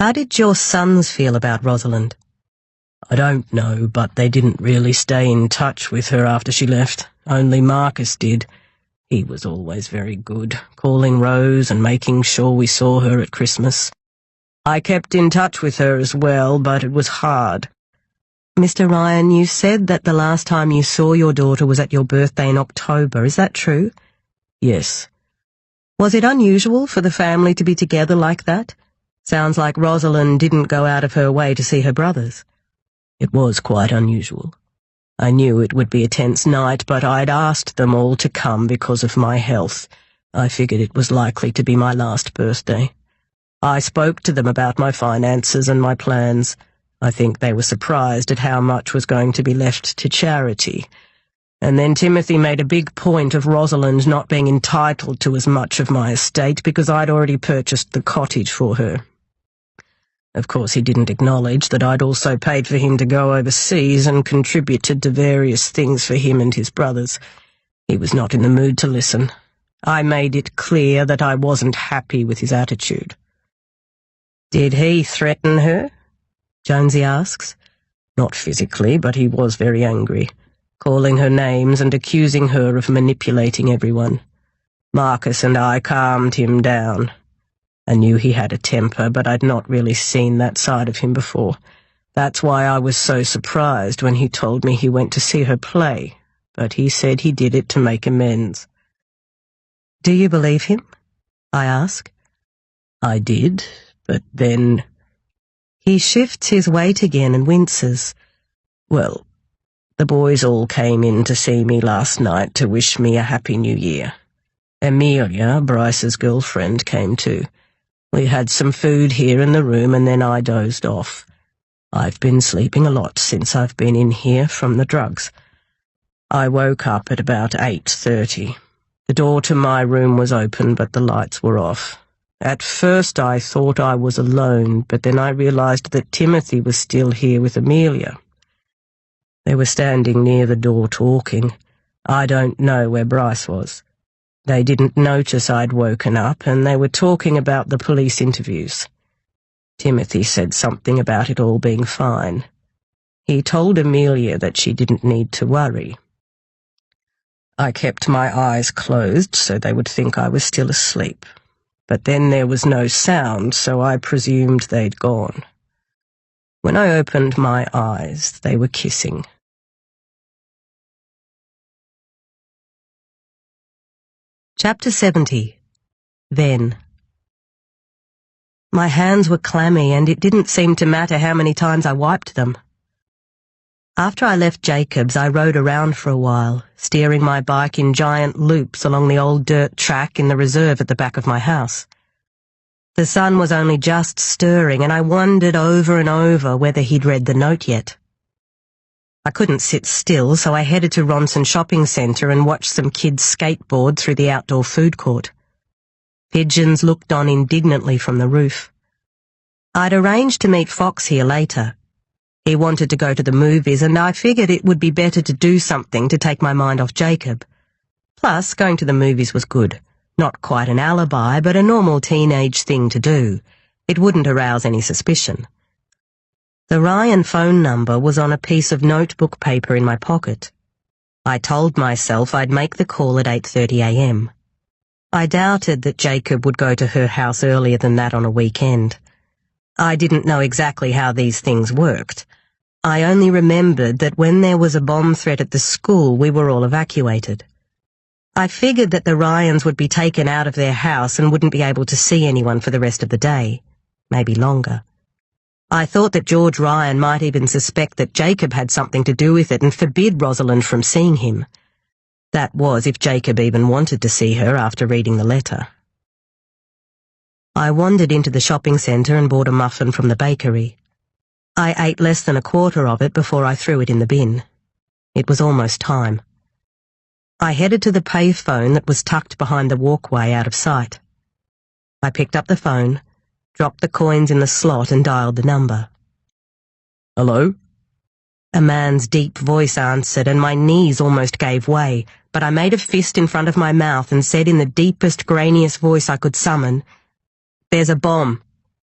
How did your sons feel about Rosalind? I don't know, but they didn't really stay in touch with her after she left. Only Marcus did. He was always very good, calling Rose and making sure we saw her at Christmas. I kept in touch with her as well, but it was hard. Mr. Ryan, you said that the last time you saw your daughter was at your birthday in October. Is that true? Yes. Was it unusual for the family to be together like that? Sounds like Rosalind didn't go out of her way to see her brothers. It was quite unusual. I knew it would be a tense night, but I'd asked them all to come because of my health. I figured it was likely to be my last birthday. I spoke to them about my finances and my plans. I think they were surprised at how much was going to be left to charity. And then Timothy made a big point of Rosalind not being entitled to as much of my estate because I'd already purchased the cottage for her. Of course, he didn't acknowledge that I'd also paid for him to go overseas and contributed to various things for him and his brothers. He was not in the mood to listen. I made it clear that I wasn't happy with his attitude. Did he threaten her? Jonesy asks. Not physically, but he was very angry, calling her names and accusing her of manipulating everyone. Marcus and I calmed him down. I knew he had a temper, but I'd not really seen that side of him before. That's why I was so surprised when he told me he went to see her play, but he said he did it to make amends. Do you believe him? I ask. I did, but then... He shifts his weight again and winces. Well, the boys all came in to see me last night to wish me a Happy New Year. Amelia, Bryce's girlfriend, came too. We had some food here in the room and then I dozed off. I've been sleeping a lot since I've been in here from the drugs. I woke up at about 8:30. The door to my room was open, but the lights were off. At first I thought I was alone, but then I realized that Timothy was still here with Amelia. They were standing near the door talking. I don't know where Bryce was. They didn't notice I'd woken up, and they were talking about the police interviews. Timothy said something about it all being fine. He told Amelia that she didn't need to worry. I kept my eyes closed so they would think I was still asleep. But then there was no sound, so I presumed they'd gone. When I opened my eyes, they were kissing. Chapter 70. Then. My hands were clammy, and it didn't seem to matter how many times I wiped them. After I left Jacob's, I rode around for a while, steering my bike in giant loops along the old dirt track in the reserve at the back of my house. The sun was only just stirring, and I wondered over and over whether he'd read the note yet. I couldn't sit still, so I headed to Ronson Shopping Centre and watched some kids skateboard through the outdoor food court. Pigeons looked on indignantly from the roof. I'd arranged to meet Fox here later. He wanted to go to the movies, and I figured it would be better to do something to take my mind off Jacob. Plus, going to the movies was good. Not quite an alibi, but a normal teenage thing to do. It wouldn't arouse any suspicion. The Ryan phone number was on a piece of notebook paper in my pocket. I told myself I'd make the call at 8:30 a.m. I doubted that Jacob would go to her house earlier than that on a weekend. I didn't know exactly how these things worked. I only remembered that when there was a bomb threat at the school, we were all evacuated. I figured that the Ryans would be taken out of their house and wouldn't be able to see anyone for the rest of the day, maybe longer. I thought that George Ryan might even suspect that Jacob had something to do with it and forbid Rosalind from seeing him. That was if Jacob even wanted to see her after reading the letter. I wandered into the shopping centre and bought a muffin from the bakery. I ate less than a quarter of it before I threw it in the bin. It was almost time. I headed to the payphone that was tucked behind the walkway out of sight. I picked up the phone, dropped the coins in the slot and dialed the number. Hello? A man's deep voice answered and my knees almost gave way, but I made a fist in front of my mouth and said in the deepest, grainiest voice I could summon, "There's a bomb.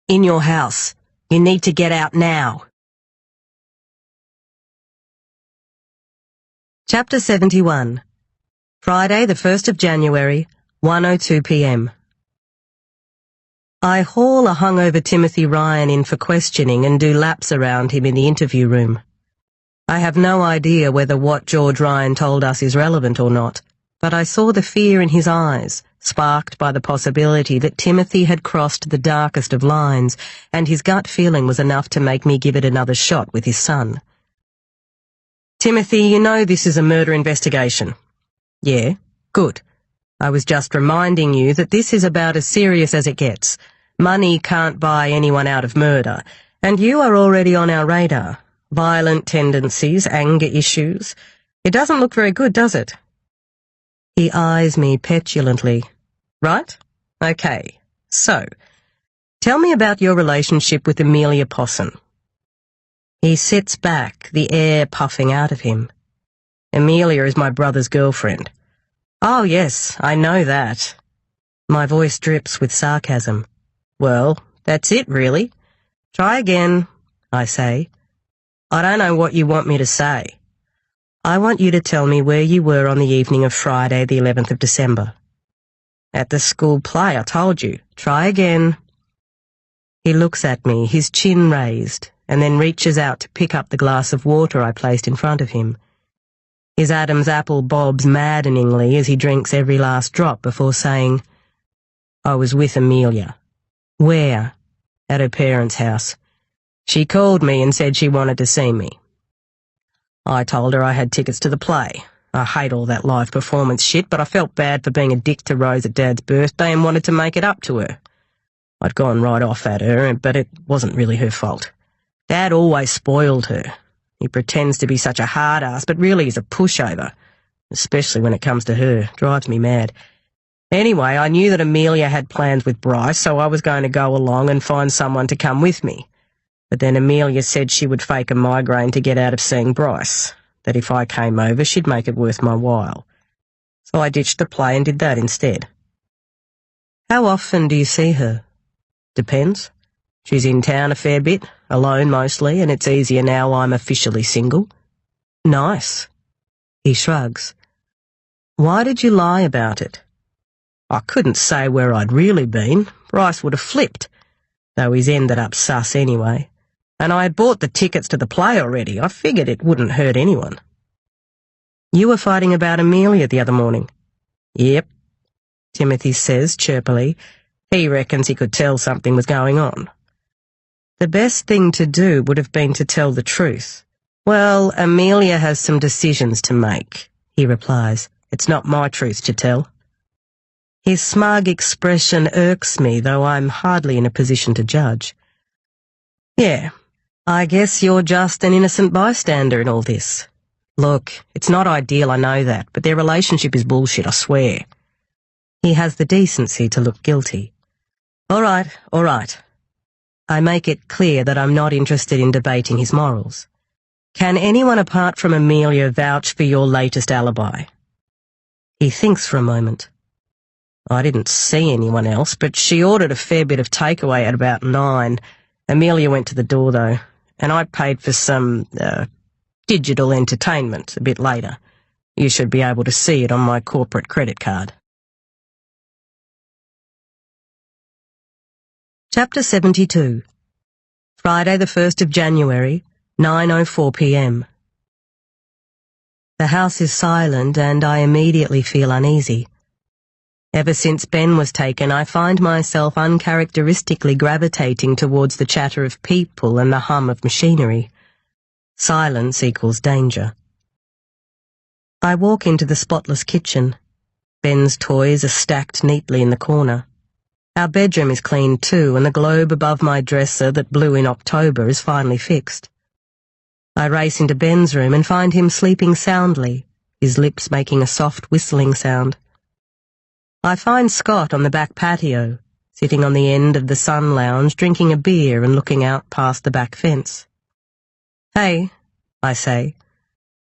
In your house. You need to get out now." Chapter 71. Friday, the 1st of January, 1:02 p.m. I haul a hungover Timothy Ryan in for questioning and do laps around him in the interview room. I have no idea whether what George Ryan told us is relevant or not, but I saw the fear in his eyes, sparked by the possibility that Timothy had crossed the darkest of lines, and his gut feeling was enough to make me give it another shot with his son. "Timothy, you know this is a murder investigation." "Yeah, good. I was just reminding you that this is about as serious as it gets. Money can't buy anyone out of murder, and you are already on our radar. Violent tendencies, anger issues. It doesn't look very good, does it?" He eyes me petulantly. "Right? Okay. So, tell me about your relationship with Amelia Posson." He sits back, the air puffing out of him. "Amelia is my brother's girlfriend." "Oh, yes, I know that." My voice drips with sarcasm. "Well, that's it, really. Try again," I say. "I don't know what you want me to say." "I want you to tell me where you were on the evening of Friday, the 11th of December. "At the school play, I told you. Try again." He looks at me, his chin raised, and then reaches out to pick up the glass of water I placed in front of him. His Adam's apple bobs maddeningly as he drinks every last drop before saying, "I was with Amelia." "Where?" "At her parents' house. She called me and said she wanted to see me. I told her I had tickets to the play. I hate all that live performance shit, but I felt bad for being a dick to Rose at Dad's birthday and wanted to make it up to her. I'd gone right off at her, but it wasn't really her fault. Dad always spoiled her. He pretends to be such a hard-ass, but really is a pushover, especially when it comes to her. Drives me mad. Anyway, I knew that Amelia had plans with Bryce, so I was going to go along and find someone to come with me. But then Amelia said she would fake a migraine to get out of seeing Bryce, that if I came over, she'd make it worth my while. So I ditched the play and did that instead." "How often do you see her?" "Depends. She's in town a fair bit, alone mostly, and it's easier now I'm officially single." "Nice." He shrugs. "Why did you lie about it?" "I couldn't say where I'd really been. Bryce would have flipped, though he's ended up sus anyway. And I had bought the tickets to the play already. I figured it wouldn't hurt anyone." "You were fighting about Amelia the other morning." "Yep," Timothy says chirpily. He reckons he could tell something was going on. "The best thing to do would have been to tell the truth." "Well, Amelia has some decisions to make," he replies. "It's not my truth to tell." His smug expression irks me, though I'm hardly in a position to judge. "Yeah, I guess you're just an innocent bystander in all this. Look, it's not ideal, I know that, but their relationship is bullshit, I swear." He has the decency to look guilty. All right. I make it clear that I'm not interested in debating his morals. "Can anyone apart from Amelia vouch for your latest alibi?" He thinks for a moment. "I didn't see anyone else, but she ordered a fair bit of takeaway at about 9. Amelia went to the door, though, and I paid for some, digital entertainment a bit later. You should be able to see it on my corporate credit card." Chapter 72. Friday, the 1st of January, 9:04 p.m. The house is silent, and I immediately feel uneasy. Ever since Ben was taken, I find myself uncharacteristically gravitating towards the chatter of people and the hum of machinery. Silence equals danger. I walk into the spotless kitchen. Ben's toys are stacked neatly in the corner. Our bedroom is cleaned too, and the globe above my dresser that blew in October is finally fixed. I race into Ben's room and find him sleeping soundly, his lips making a soft whistling sound. I find Scott on the back patio, sitting on the end of the sun lounge, drinking a beer and looking out past the back fence. "Hey," I say.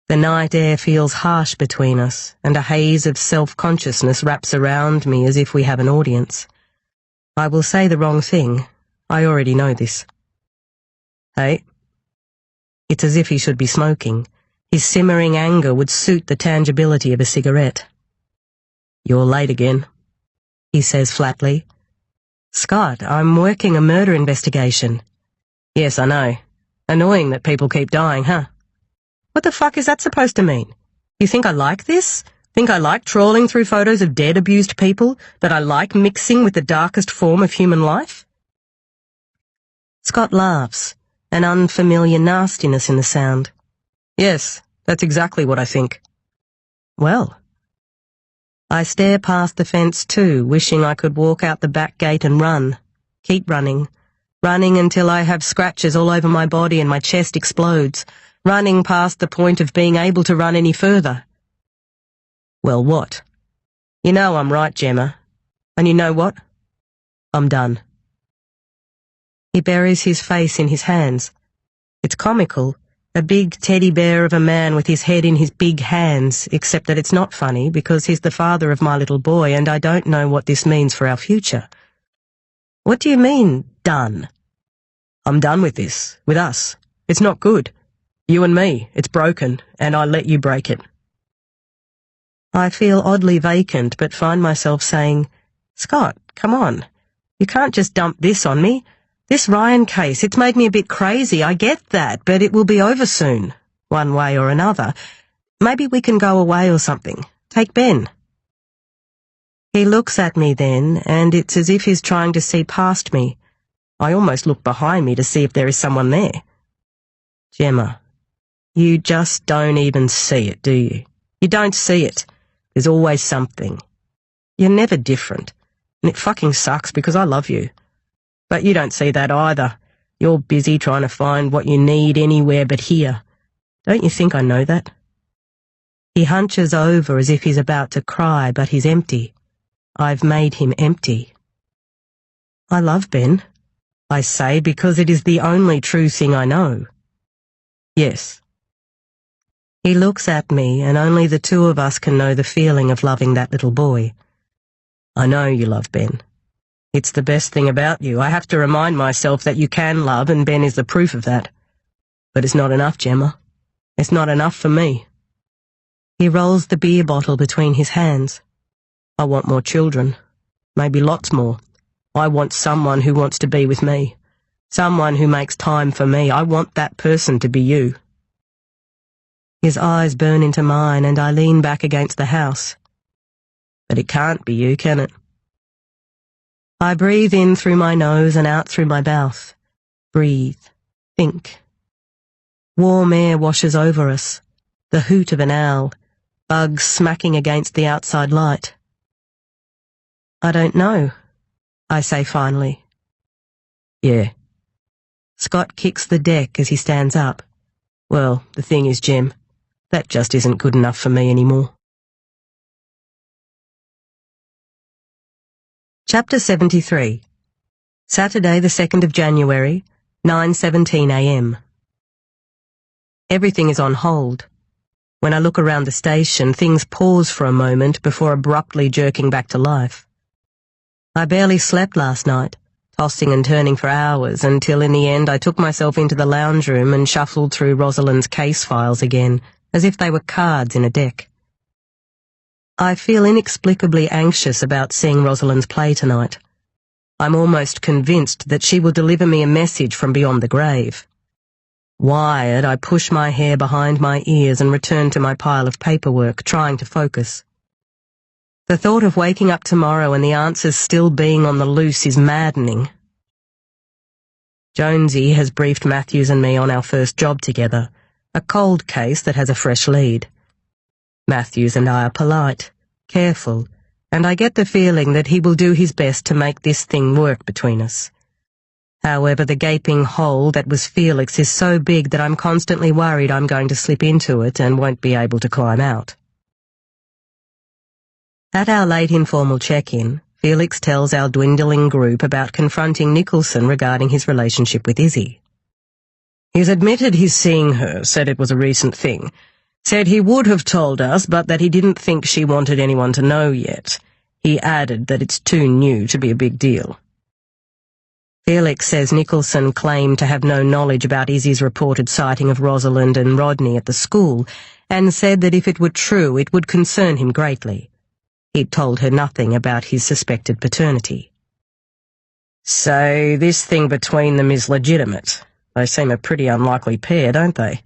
The night air feels harsh between us, and a haze of self-consciousness wraps around me as if we have an audience. I will say the wrong thing. I already know this. "Hey." It's as if he should be smoking. His simmering anger would suit the tangibility of a cigarette. "You're late again," he says flatly. "Scott, I'm working a murder investigation." "Yes, I know. Annoying that people keep dying, huh? What the fuck is that supposed to mean? You think I like this? Think I like trawling through photos of dead, abused people? That I like mixing with the darkest form of human life?" Scott laughs, an unfamiliar nastiness in the sound. "Yes, that's exactly what I think." "Well." I stare past the fence too, wishing I could walk out the back gate and run. Keep running. Running until I have scratches all over my body and my chest explodes. Running past the point of being able to run any further. "Well, what?" "You know I'm right, Gemma. And you know what? I'm done." He buries his face in his hands. It's comical, a big teddy bear of a man with his head in his big hands, except that it's not funny because he's the father of my little boy and I don't know what this means for our future. "What do you mean, done?" "I'm done with this, with us. It's not good. You and me, it's broken, and I let you break it." I feel oddly vacant, but find myself saying, "Scott, come on. You can't just dump this on me. This Ryan case, it's made me a bit crazy, I get that, but it will be over soon, one way or another. Maybe we can go away or something. Take Ben." He looks at me then, and it's as if he's trying to see past me. I almost look behind me to see if there is someone there. "Gemma, you just don't even see it, do you? You don't see it. There's always something. You're never different, and it fucking sucks because I love you. But you don't see that either. You're busy trying to find what you need anywhere but here. Don't you think I know that?" He hunches over as if he's about to cry, but he's empty. I've made him empty. "I love Ben," I say, because it is the only true thing I know. "Yes." He looks at me, and only the two of us can know the feeling of loving that little boy. "I know you love Ben. It's the best thing about you. I have to remind myself that you can love, and Ben is the proof of that. But it's not enough, Gemma. It's not enough for me." He rolls the beer bottle between his hands. "I want more children. Maybe lots more. I want someone who wants to be with me. Someone who makes time for me. I want that person to be you." His eyes burn into mine, and I lean back against the house. "But it can't be you, can it?" I breathe in through my nose and out through my mouth. Breathe. Think. Warm air washes over us. The hoot of an owl. Bugs smacking against the outside light. "I don't know," I say finally. "Yeah." Scott kicks the deck as he stands up. "Well, the thing is, Jim, that just isn't good enough for me anymore." Chapter 73. Saturday the 2nd of January, 9:17 a.m. Everything is on hold. When I look around the station, things pause for a moment before abruptly jerking back to life. I barely slept last night, tossing and turning for hours, until in the end I took myself into the lounge room and shuffled through Rosalind's case files again, as if they were cards in a deck. I feel inexplicably anxious about seeing Rosalind's play tonight. I'm almost convinced that she will deliver me a message from beyond the grave. Wired, I push my hair behind my ears and return to my pile of paperwork, trying to focus. The thought of waking up tomorrow and the answers still being on the loose is maddening. Jonesy has briefed Matthews and me on our first job together, a cold case that has a fresh lead. Matthews and I are polite, careful, and I get the feeling that he will do his best to make this thing work between us. However, the gaping hole that was Felix is so big that I'm constantly worried I'm going to slip into it and won't be able to climb out. At our late informal check-in, Felix tells our dwindling group about confronting Nicholson regarding his relationship with Izzy. He's admitted he's seeing her, said it was a recent thing. Said he would have told us, but that he didn't think she wanted anyone to know yet. He added that it's too new to be a big deal. Felix says Nicholson claimed to have no knowledge about Izzy's reported sighting of Rosalind and Rodney at the school, and said that if it were true it would concern him greatly. He'd told her nothing about his suspected paternity. So this thing between them is legitimate. They seem a pretty unlikely pair, don't they?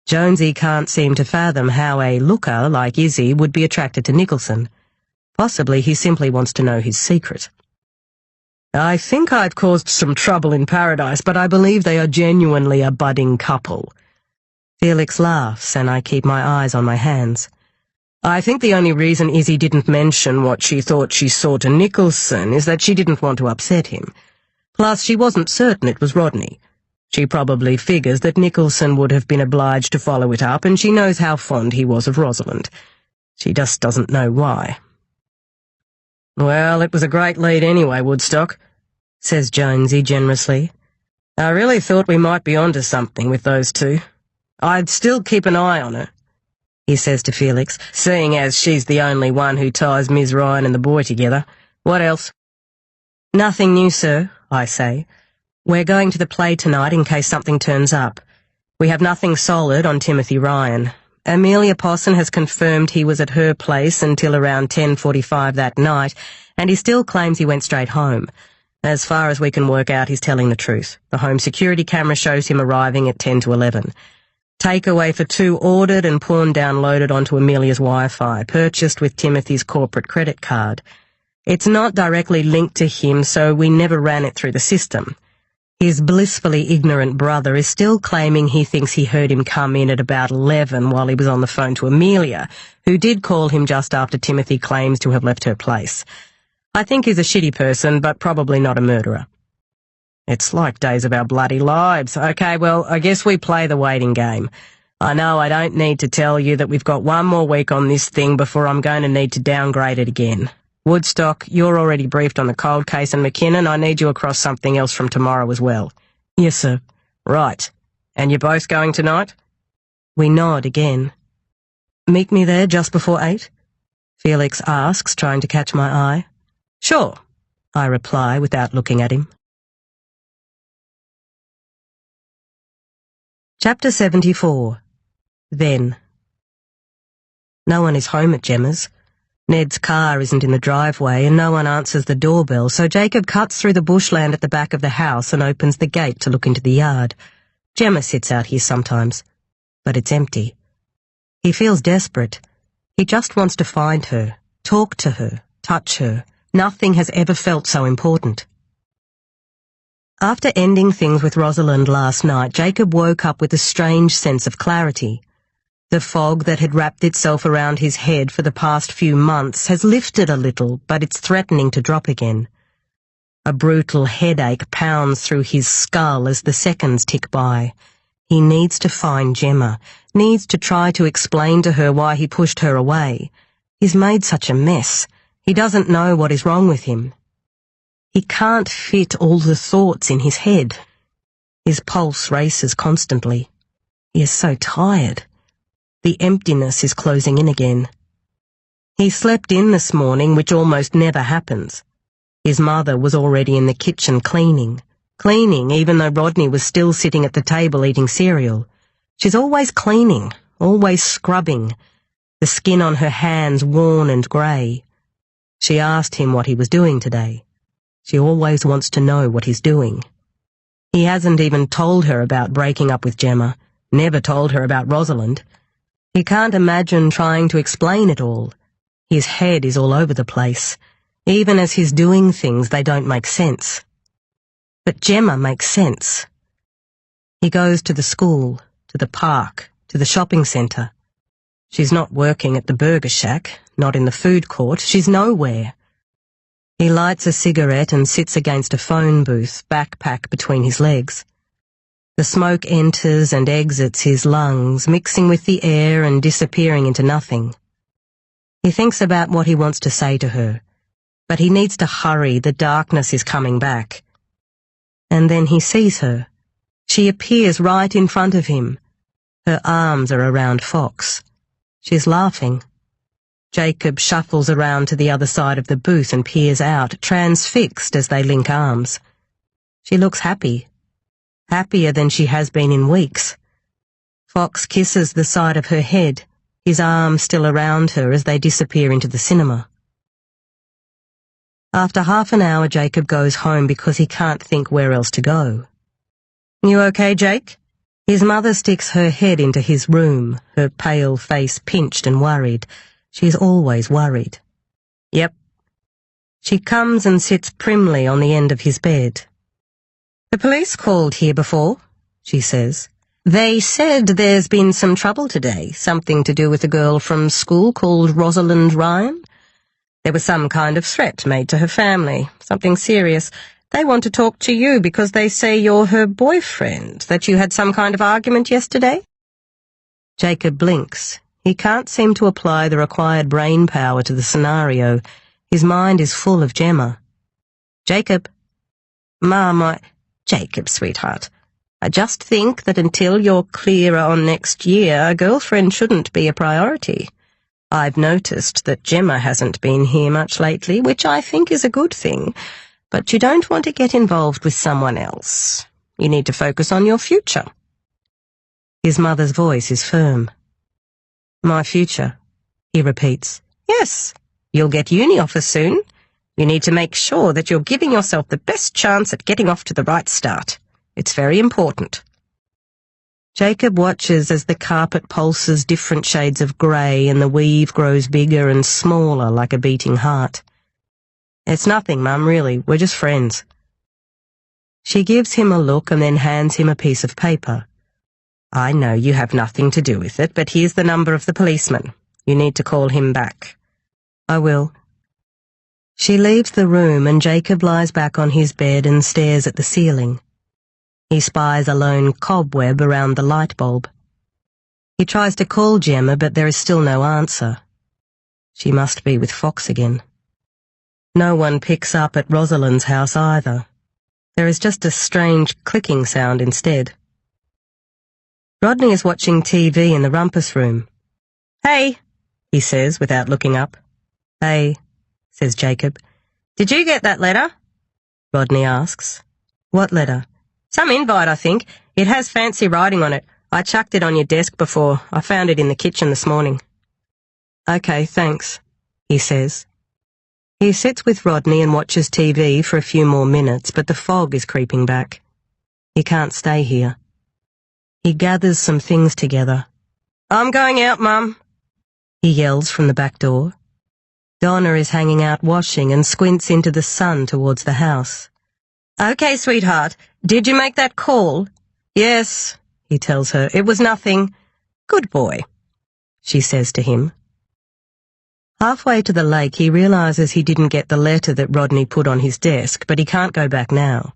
Jonesy can't seem to fathom how a looker like Izzy would be attracted to Nicholson. Possibly he simply wants to know his secret. I think I've caused some trouble in paradise, but I believe they are genuinely a budding couple. Felix laughs, and I keep my eyes on my hands. I think the only reason Izzy didn't mention what she thought she saw to Nicholson is that she didn't want to upset him. Plus, she wasn't certain it was Rodney. She probably figures that Nicholson would have been obliged to follow it up, and she knows how fond he was of Rosalind. She just doesn't know why. Well, it was a great lead anyway, Woodstock, says Jonesy generously. I really thought we might be onto something with those two. I'd still keep an eye on her, he says to Felix, seeing as she's the only one who ties Ms. Ryan and the boy together. What else? Nothing new, sir, I say. We're going to the play tonight in case something turns up. We have nothing solid on Timothy Ryan. Amelia Posson has confirmed he was at her place until around 10:45 that night, and he still claims he went straight home. As far as we can work out, he's telling the truth. The home security camera shows him arriving at 10 to 11. Takeaway for 2 ordered and porn downloaded onto Amelia's Wi-Fi, purchased with Timothy's corporate credit card. It's not directly linked to him, so we never ran it through the system. His blissfully ignorant brother is still claiming he thinks he heard him come in at about 11 while he was on the phone to Amelia, who did call him just after Timothy claims to have left her place. I think he's a shitty person, but probably not a murderer. It's like days of our bloody lives. Okay, well, I guess we play the waiting game. I know I don't need to tell you that we've got one more week on this thing before I'm going to need to downgrade it again. Woodstock, you're already briefed on the cold case, and McKinnon, I need you across something else from tomorrow as well. Yes, sir. Right. And you're both going tonight? We nod again. Meet me there just before 8? Felix asks, trying to catch my eye. Sure, I reply without looking at him. Chapter 74. Then. No one is home at Gemma's. Ned's car isn't in the driveway and no one answers the doorbell, so Jacob cuts through the bushland at the back of the house and opens the gate to look into the yard. Gemma sits out here sometimes, but it's empty. He feels desperate. He just wants to find her, talk to her, touch her. Nothing has ever felt so important. After ending things with Rosalind last night, Jacob woke up with a strange sense of clarity. The fog that had wrapped itself around his head for the past few months has lifted a little, but it's threatening to drop again. A brutal headache pounds through his skull as the seconds tick by. He needs to find Gemma, needs to try to explain to her why he pushed her away. He's made such a mess. He doesn't know what is wrong with him. He can't fit all the thoughts in his head. His pulse races constantly. He is so tired. The emptiness is closing in again. He slept in this morning, which almost never happens. His mother was already in the kitchen cleaning even though Rodney was still sitting at the table eating cereal. She's always cleaning, always scrubbing, the skin on her hands worn and grey. She asked him what he was doing today. She always wants to know what he's doing. He hasn't even told her about breaking up with Gemma, never told her about Rosalind. He can't imagine trying to explain it all. His head is all over the place. Even as he's doing things, they don't make sense. But Gemma makes sense. He goes to the school, to the park, to the shopping centre. She's not working at the burger shack, not in the food court, she's nowhere. He lights a cigarette and sits against a phone booth, backpack between his legs. The smoke enters and exits his lungs, mixing with the air and disappearing into nothing. He thinks about what he wants to say to her, but he needs to hurry, the darkness is coming back. And then he sees her. She appears right in front of him. Her arms are around Fox. She's laughing. Jacob shuffles around to the other side of the booth and peers out, transfixed as they link arms. She looks happy. Happier than she has been in weeks. Fox kisses the side of her head, his arm still around her as they disappear into the cinema. After half an hour, Jacob goes home because he can't think where else to go. "You okay, Jake?" His mother sticks her head into his room, her pale face pinched and worried. She's always worried. "Yep." She comes and sits primly on the end of his bed. "The police called here before," she says. "They said there's been some trouble today, something to do with a girl from school called Rosalind Ryan. There was some kind of threat made to her family, something serious. They want to talk to you because they say you're her boyfriend, that you had some kind of argument yesterday." Jacob blinks. He can't seem to apply the required brain power to the scenario. His mind is full of Gemma. "Jacob." "Mum, Jacob, sweetheart, I just think that until you're clearer on next year, a girlfriend shouldn't be a priority. I've noticed that Gemma hasn't been here much lately, which I think is a good thing, but you don't want to get involved with someone else. You need to focus on your future." His mother's voice is firm. "My future," he repeats. "Yes, you'll get uni offer soon. You need to make sure that you're giving yourself the best chance at getting off to the right start. It's very important." Jacob watches as the carpet pulses different shades of grey and the weave grows bigger and smaller like a beating heart. "It's nothing, Mum, really. We're just friends." She gives him a look and then hands him a piece of paper. "I know you have nothing to do with it, but here's the number of the policeman. You need to call him back." "I will." She leaves the room and Jacob lies back on his bed and stares at the ceiling. He spies a lone cobweb around the light bulb. He tries to call Gemma, but there is still no answer. She must be with Fox again. No one picks up at Rosalind's house either. There is just a strange clicking sound instead. Rodney is watching TV in the rumpus room. "Hey," he says without looking up. "Hey," says Jacob. "Did you get that letter?" Rodney asks. "What letter?" "Some invite, I think. It has fancy writing on it. I chucked it on your desk before. I found it in the kitchen this morning." "Okay, thanks," he says. He sits with Rodney and watches TV for a few more minutes, but the fog is creeping back. He can't stay here. He gathers some things together. "I'm going out, Mum," he yells from the back door. Donna is hanging out washing and squints into the sun towards the house. "Okay, sweetheart. Did you make that call?" "Yes," he tells her. "It was nothing." "Good boy," she says to him. Halfway to the lake, he realizes he didn't get the letter that Rodney put on his desk, but he can't go back now.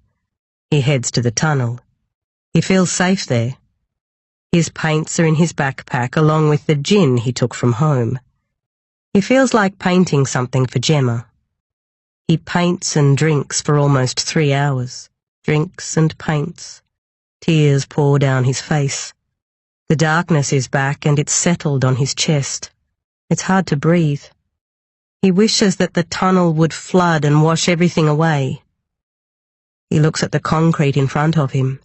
He heads to the tunnel. He feels safe there. His paints are in his backpack, along with the gin he took from home. He feels like painting something for Gemma. He paints and drinks for almost 3 hours. Drinks and paints. Tears pour down his face. The darkness is back and it's settled on his chest. It's hard to breathe. He wishes that the tunnel would flood and wash everything away. He looks at the concrete in front of him.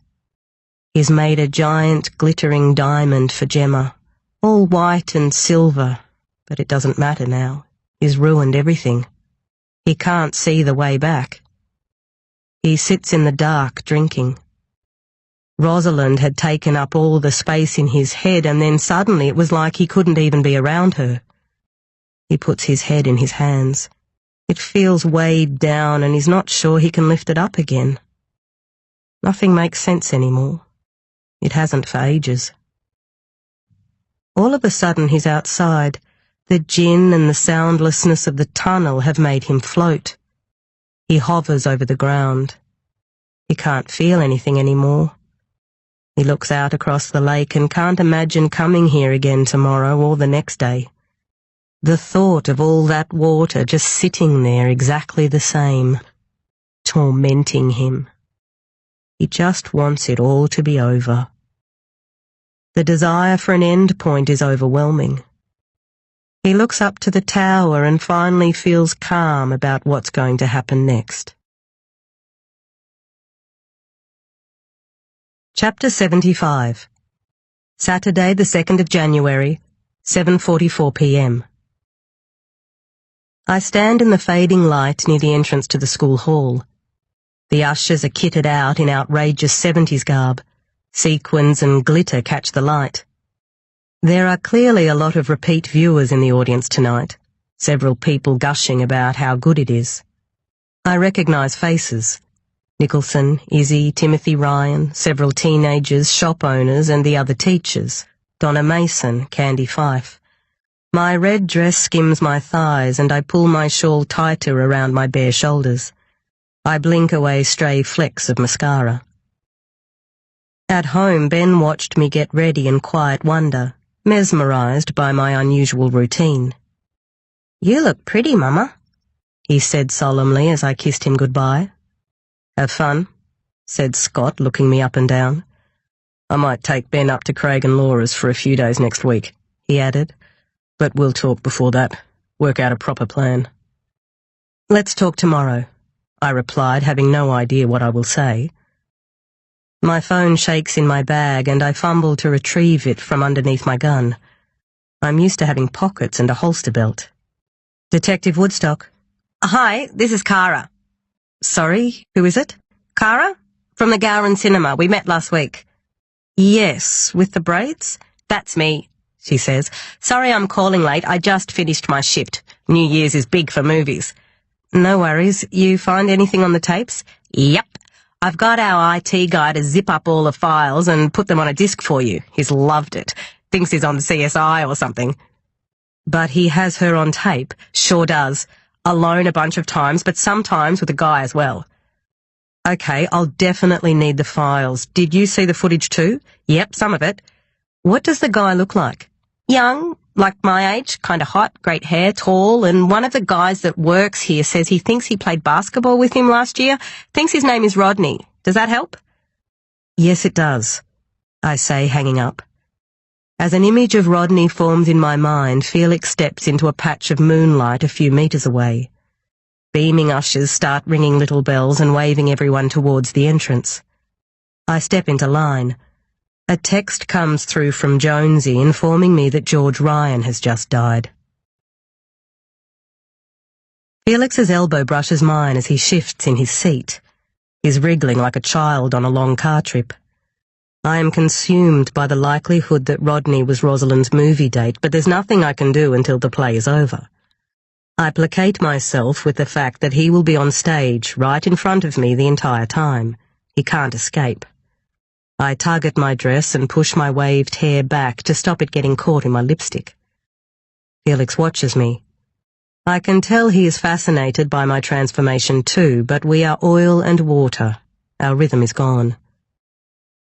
He's made a giant glittering diamond for Gemma, all white and silver, but it doesn't matter now. He's ruined everything. He can't see the way back. He sits in the dark, drinking. Rosalind had taken up all the space in his head, and then suddenly it was like he couldn't even be around her. He puts his head in his hands. It feels weighed down, and he's not sure he can lift it up again. Nothing makes sense anymore. It hasn't for ages. All of a sudden he's outside. The gin and the soundlessness of the tunnel have made him float. He hovers over the ground. He can't feel anything anymore. He looks out across the lake and can't imagine coming here again tomorrow or the next day. The thought of all that water just sitting there exactly the same, tormenting him. He just wants it all to be over. The desire for an end point is overwhelming. He looks up to the tower and finally feels calm about what's going to happen next. Chapter 75. Saturday, the 2nd of January, 7:44 p.m. I stand in the fading light near the entrance to the school hall. The ushers are kitted out in outrageous 70s garb. Sequins and glitter catch the light. There are clearly a lot of repeat viewers in the audience tonight, several people gushing about how good it is. I recognise faces. Nicholson, Izzy, Timothy Ryan, several teenagers, shop owners and the other teachers, Donna Mason, Candy Fife. My red dress skims my thighs and I pull my shawl tighter around my bare shoulders. I blink away stray flecks of mascara. At home, Ben watched me get ready in quiet wonder, mesmerised by my unusual routine. "You look pretty, Mama," he said solemnly as I kissed him goodbye. "Have fun," said Scott, looking me up and down. "I might take Ben up to Craig and Laura's for a few days next week," he added. "But we'll talk before that, work out a proper plan." "Let's talk tomorrow," I replied, having no idea what I will say. My phone shakes in my bag and I fumble to retrieve it from underneath my gun. I'm used to having pockets and a holster belt. "Detective Woodstock." "Hi, this is Kara." "Sorry, who is it?" "Kara? From the Gowran Cinema. We met last week." "Yes, with the braids?" "That's me," she says. "Sorry I'm calling late. I just finished my shift. New Year's is big for movies." "No worries. You find anything on the tapes?" "Yep. I've got our IT guy to zip up all the files and put them on a disc for you. He's loved it. Thinks he's on CSI or something." "But he has her on tape?" "Sure does. Alone a bunch of times, but sometimes with a guy as well." "Okay, I'll definitely need the files. Did you see the footage too?" "Yep, some of it." "What does the guy look like?" "Young, like my age, kinda hot, great hair, tall, and one of the guys that works here says he thinks he played basketball with him last year. Thinks his name is Rodney. Does that help?" "Yes, it does," I say, hanging up. As an image of Rodney forms in my mind, Felix steps into a patch of moonlight a few metres away. Beaming ushers start ringing little bells and waving everyone towards the entrance. I step into line. A text comes through from Jonesy informing me that George Ryan has just died. Felix's elbow brushes mine as he shifts in his seat. He's wriggling like a child on a long car trip. I am consumed by the likelihood that Rodney was Rosalind's movie date, but there's nothing I can do until the play is over. I placate myself with the fact that he will be on stage right in front of me the entire time. He can't escape. I tug at my dress and push my waved hair back to stop it getting caught in my lipstick. Felix watches me. I can tell he is fascinated by my transformation too, but we are oil and water. Our rhythm is gone.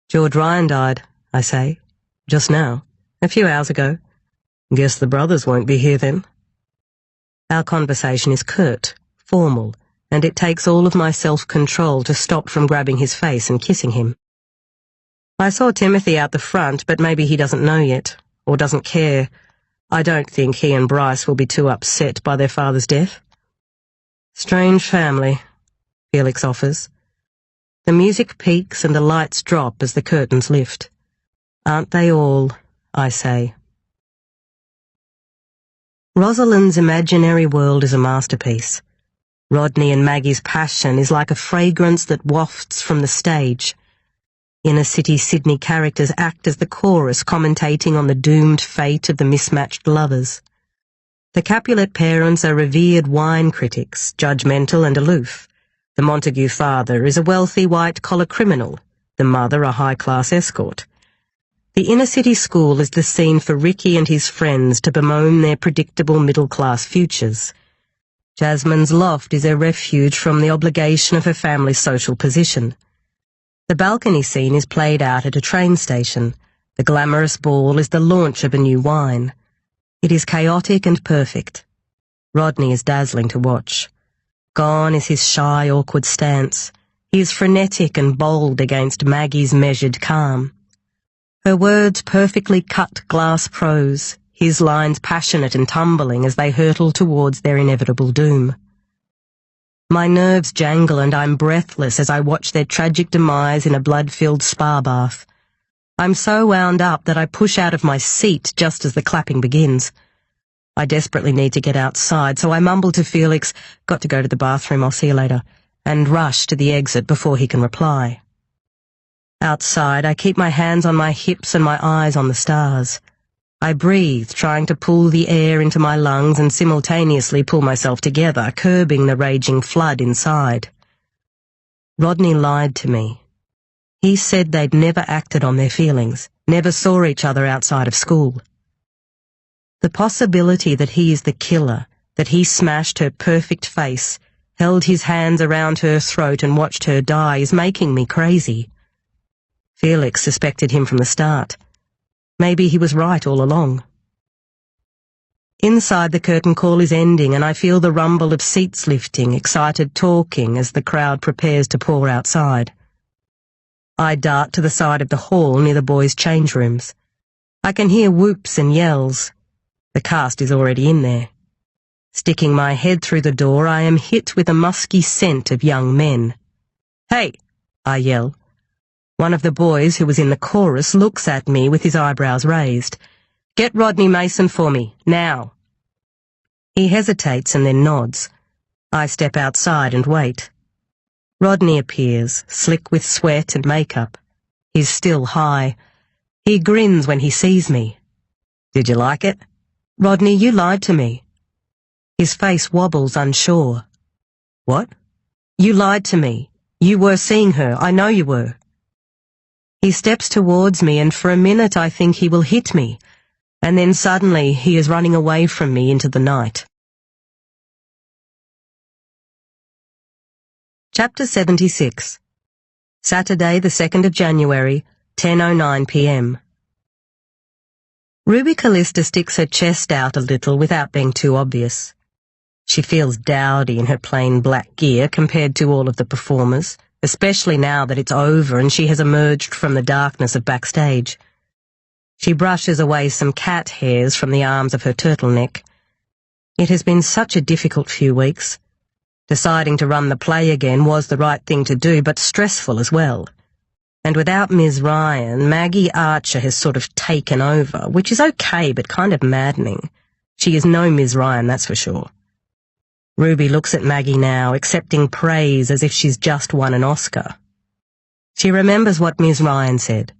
"George Ryan died," I say. "Just now. A few hours ago." "Guess the brothers won't be here then." Our conversation is curt, formal, and it takes all of my self-control to stop from grabbing his face and kissing him. "I saw Timothy out the front, but maybe he doesn't know yet, or doesn't care. I don't think he and Bryce will be too upset by their father's death." "Strange family," Felix offers. The music peaks and the lights drop as the curtains lift. "Aren't they all?" I say. Rosalind's imaginary world is a masterpiece. Rodney and Maggie's passion is like a fragrance that wafts from the stage. Inner-city Sydney characters act as the chorus, commentating on the doomed fate of the mismatched lovers. The Capulet parents are revered wine critics, judgmental and aloof. The Montague father is a wealthy white-collar criminal, the mother a high-class escort. The inner-city school is the scene for Ricky and his friends to bemoan their predictable middle-class futures. Jasmine's loft is a refuge from the obligation of her family's social position. The balcony scene is played out at a train station. The glamorous ball is the launch of a new wine. It is chaotic and perfect. Rodney is dazzling to watch. Gone is his shy, awkward stance. He is frenetic and bold against Maggie's measured calm. Her words perfectly cut glass prose, his lines passionate and tumbling as they hurtle towards their inevitable doom. My nerves jangle and I'm breathless as I watch their tragic demise in a blood-filled spa bath. I'm so wound up that I push out of my seat just as the clapping begins. I desperately need to get outside, so I mumble to Felix, "Got to go to the bathroom, I'll see you later," and rush to the exit before he can reply. Outside, I keep my hands on my hips and my eyes on the stars. I breathe, trying to pull the air into my lungs and simultaneously pull myself together, curbing the raging flood inside. Rodney lied to me. He said they'd never acted on their feelings, never saw each other outside of school. The possibility that he is the killer, that he smashed her perfect face, held his hands around her throat and watched her die is making me crazy. Felix suspected him from the start. Maybe he was right all along. Inside, the curtain call is ending and I feel the rumble of seats lifting, excited talking as the crowd prepares to pour outside. I dart to the side of the hall near the boys' change rooms. I can hear whoops and yells. The cast is already in there. Sticking my head through the door, I am hit with a musky scent of young men. "Hey!" I yell. One of the boys who was in the chorus looks at me with his eyebrows raised. "Get Rodney Mason for me, now." He hesitates and then nods. I step outside and wait. Rodney appears, slick with sweat and makeup. He's still high. He grins when he sees me. "Did you like it?" "Rodney, you lied to me." His face wobbles, unsure. "What?" "You lied to me. You were seeing her. I know you were." He steps towards me and for a minute I think he will hit me, and then suddenly he is running away from me into the night. Chapter 76. Saturday, the 2nd of January, 10:09 p.m. Ruby Callista sticks her chest out a little without being too obvious. She feels dowdy in her plain black gear compared to all of the performers, especially now that it's over and she has emerged from the darkness of backstage. She brushes away some cat hairs from the arms of her turtleneck. It has been such a difficult few weeks. Deciding to run the play again was the right thing to do, but stressful as well. And without Ms. Ryan, Maggie Archer has sort of taken over, which is okay but kind of maddening. She is no Ms. Ryan, that's for sure. Ruby looks at Maggie now, accepting praise as if she's just won an Oscar. She remembers what Ms. Ryan said.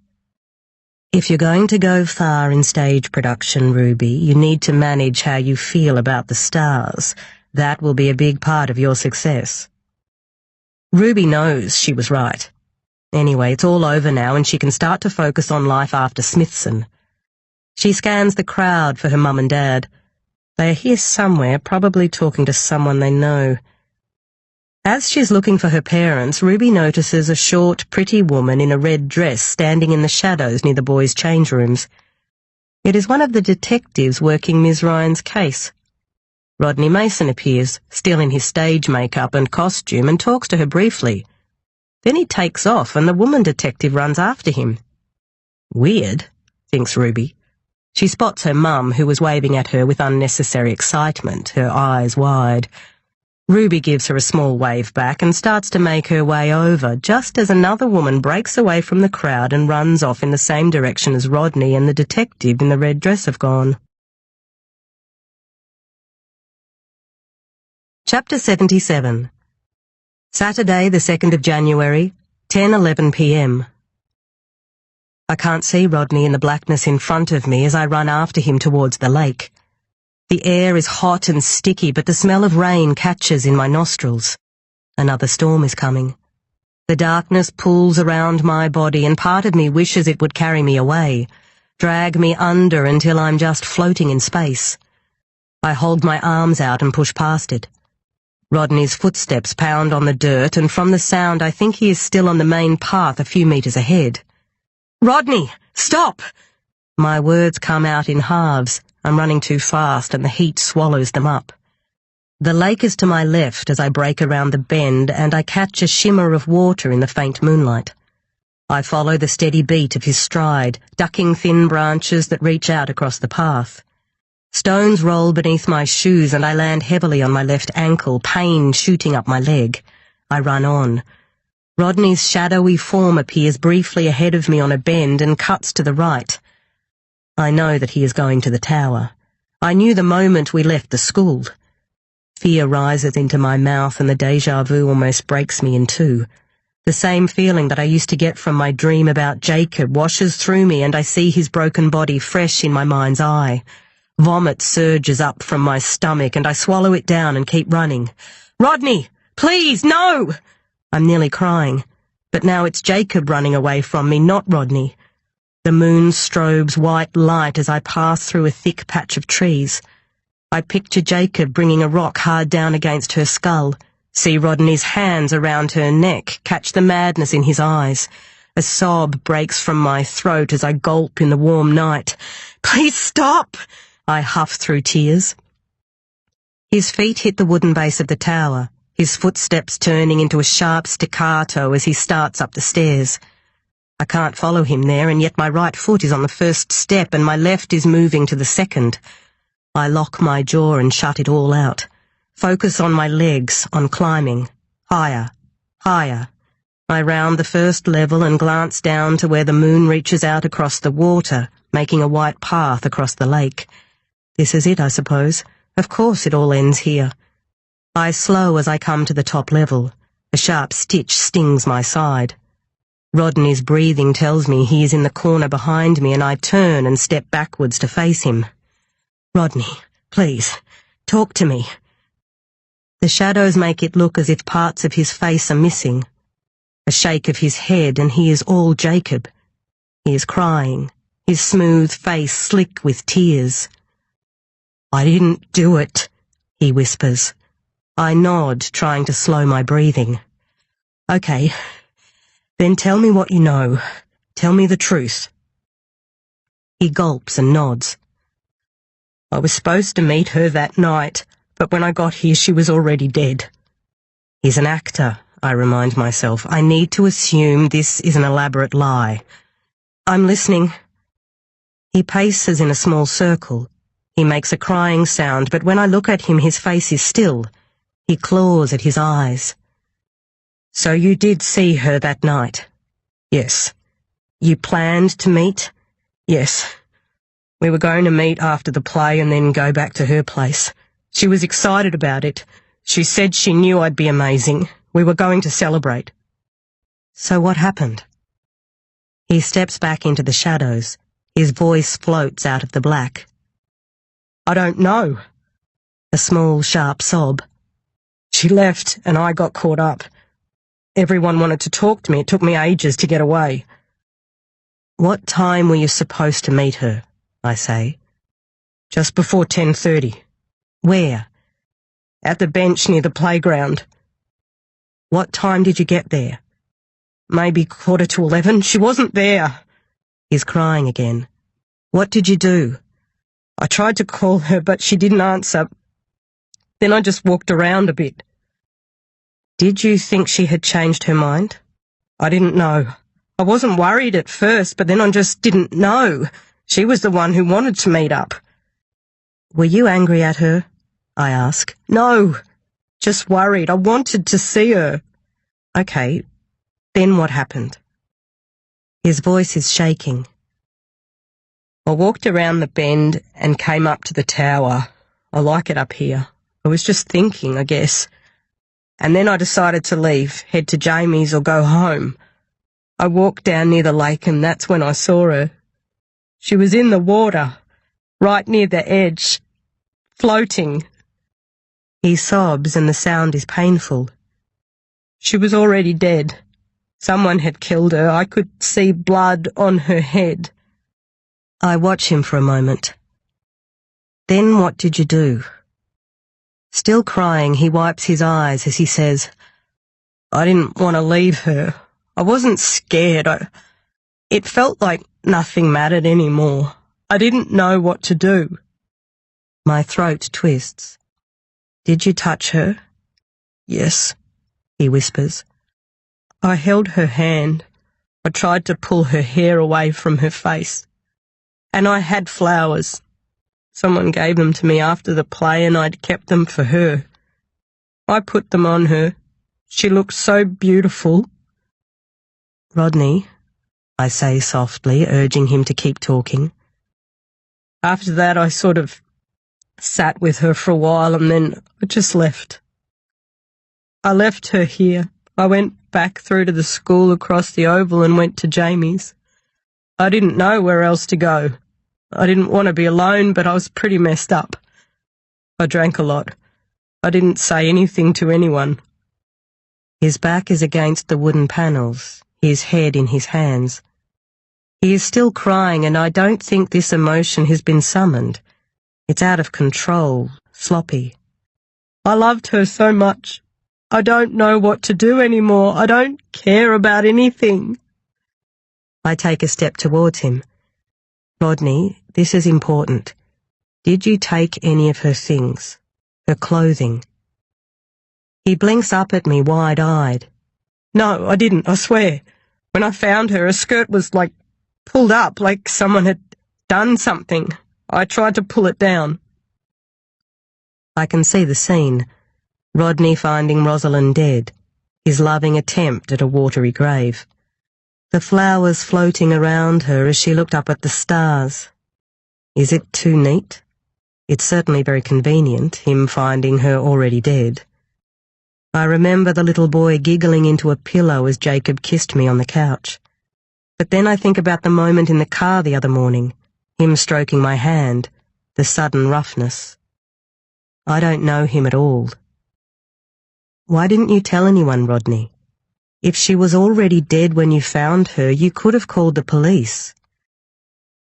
"If you're going to go far in stage production, Ruby, you need to manage how you feel about the stars. That will be a big part of your success." Ruby knows she was right. Anyway, it's all over now and she can start to focus on life after Smithson. She scans the crowd for her mum and dad. They are here somewhere, probably talking to someone they know. As she's looking for her parents, Ruby notices a short, pretty woman in a red dress standing in the shadows near the boys' change rooms. It is one of the detectives working Ms. Ryan's case. Rodney Mason appears, still in his stage makeup and costume, and talks to her briefly. Then he takes off and the woman detective runs after him. Weird, thinks Ruby. She spots her mum, who was waving at her with unnecessary excitement, her eyes wide. Ruby gives her a small wave back and starts to make her way over, just as another woman breaks away from the crowd and runs off in the same direction as Rodney and the detective in the red dress have gone. Chapter 77. Saturday, the 2nd of January, 10:11 p.m. I can't see Rodney in the blackness in front of me as I run after him towards the lake. The air is hot and sticky, but the smell of rain catches in my nostrils. Another storm is coming. The darkness pulls around my body, and part of me wishes it would carry me away. drag me under until I'm just floating in space. I hold my arms out and push past it. Rodney's footsteps pound on the dirt, and from the sound I think he is still on the main path a few meters ahead. "Rodney, stop!" My words come out in halves. I'm running too fast and the heat swallows them up. The lake is to my left as I break around the bend, and I catch a shimmer of water in the faint moonlight. I follow the steady beat of his stride, ducking thin branches that reach out across the path. Stones roll beneath my shoes and I land heavily on my left ankle, pain shooting up my leg. I run on. Rodney's shadowy form appears briefly ahead of me on a bend and cuts to the right. I know that he is going to the tower. I knew the moment we left the school. Fear rises into my mouth and the déjà vu almost breaks me in two. The same feeling that I used to get from my dream about Jacob washes through me and I see his broken body fresh in my mind's eye. Vomit surges up from my stomach and I swallow it down and keep running. "Rodney, please, no!" I'm nearly crying. But now it's Jacob running away from me, not Rodney. The moon strobes white light as I pass through a thick patch of trees. I picture Jacob bringing a rock hard down against her skull, see Rodney's hands around her neck, catch the madness in his eyes. A sob breaks from my throat as I gulp in the warm night. "Please stop!" I huff through tears. His feet hit the wooden base of the tower, his footsteps turning into a sharp staccato as he starts up the stairs. I can't follow him there, and yet my right foot is on the first step and my left is moving to the second. I lock my jaw and shut it all out. Focus on my legs, on climbing. Higher, higher. I round the first level and glance down to where the moon reaches out across the water, making a white path across the lake. This is it, I suppose. Of course it all ends here. I slow as I come to the top level. A sharp stitch stings my side. Rodney's breathing tells me he is in the corner behind me, and I turn and step backwards to face him. "Rodney, please, talk to me." The shadows make it look as if parts of his face are missing. A shake of his head and he is all Jacob. He is crying, his smooth face slick with tears. "I didn't do it," he whispers. I nod, trying to slow my breathing. "Okay, then tell me what you know. Tell me the truth." He gulps and nods. "I was supposed to meet her that night, but when I got here she was already dead." He's an actor, I remind myself. I need to assume this is an elaborate lie. "I'm listening." He paces in a small circle. He makes a crying sound, but when I look at him his face is still. He claws at his eyes. "So you did see her that night?" "Yes." "You planned to meet?" "Yes. We were going to meet after the play and then go back to her place. She was excited about it. She said she knew I'd be amazing. We were going to celebrate." "So what happened?" He steps back into the shadows. His voice floats out of the black. "I don't know." A small, sharp sob. "She left and I got caught up. Everyone wanted to talk to me. It took me ages to get away." "What time were you supposed to meet her?" I say. "Just before 10:30. "Where?" "At the bench near the playground." "What time did you get there?" "Maybe 11:15. She wasn't there." He's crying again. "What did you do?" "I tried to call her, but she didn't answer. Then I just walked around a bit." "Did you think she had changed her mind?" "I didn't know. I wasn't worried at first, but then I just didn't know. She was the one who wanted to meet up." "Were you angry at her?" I ask. "No, just worried. I wanted to see her." "Okay, then what happened?" His voice is shaking. "I walked around the bend and came up to the tower. I like it up here. I was just thinking, I guess. And then I decided to leave, head to Jamie's or go home. I walked down near the lake and that's when I saw her. She was in the water, right near the edge, floating." He sobs and the sound is painful. "She was already dead. Someone had killed her. I could see blood on her head." I watch him for a moment. Then what did you do? Still crying, he wipes his eyes as he says, I didn't want to leave her. I wasn't scared. It felt like nothing mattered anymore. I didn't know what to do. My throat twists. Did you touch her? Yes, he whispers. I held her hand. I tried to pull her hair away from her face. And I had flowers. Someone gave them to me after the play and I'd kept them for her. I put them on her. She looked so beautiful. Rodney, I say softly, urging him to keep talking. After that, I sort of sat with her for a while and then I just left. I left her here. I went back through to the school across the oval and went to Jamie's. I didn't know where else to go. I didn't want to be alone, but I was pretty messed up. I drank a lot. I didn't say anything to anyone. His back is against the wooden panels, his head in his hands. He is still crying, and I don't think this emotion has been summoned. It's out of control, sloppy. I loved her so much. I don't know what to do anymore. I don't care about anything. I take a step towards him. Rodney, this is important. Did you take any of her things? Her clothing? He blinks up at me wide-eyed. No, I didn't, I swear. When I found her skirt was, pulled up, like someone had done something. I tried to pull it down. I can see the scene. Rodney finding Rosalind dead. His loving attempt at a watery grave. The flowers floating around her as she looked up at the stars. Is it too neat? It's certainly very convenient, him finding her already dead. I remember the little boy giggling into a pillow as Jacob kissed me on the couch. But then I think about the moment in the car the other morning, him stroking my hand, the sudden roughness. I don't know him at all. Why didn't you tell anyone, Rodney? If she was already dead when you found her, you could have called the police.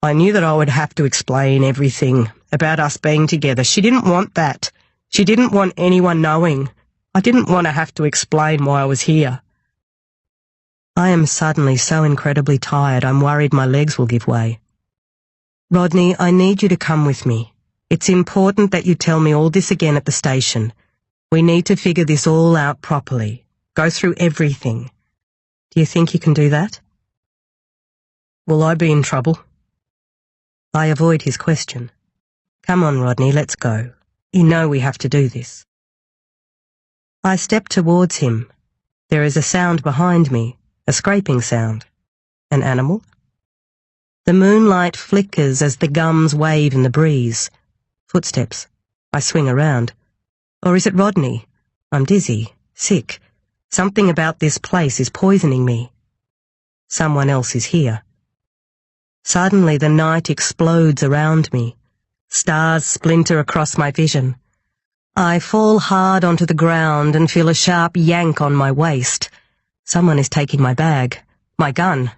I knew that I would have to explain everything about us being together. She didn't want that. She didn't want anyone knowing. I didn't want to have to explain why I was here. I am suddenly so incredibly tired, I'm worried my legs will give way. Rodney, I need you to come with me. It's important that you tell me all this again at the station. We need to figure this all out properly. Go through everything. Do you think you can do that? Will I be in trouble? I avoid his question. Come on, Rodney, let's go. You know we have to do this. I step towards him. There is a sound behind me, a scraping sound. An animal? The moonlight flickers as the gums wave in the breeze. Footsteps. I swing around. Or is it Rodney? I'm dizzy, sick. Something about this place is poisoning me. Someone else is here. Suddenly the night explodes around me. Stars splinter across my vision. I fall hard onto the ground and feel a sharp yank on my waist. Someone is taking my bag, my gun.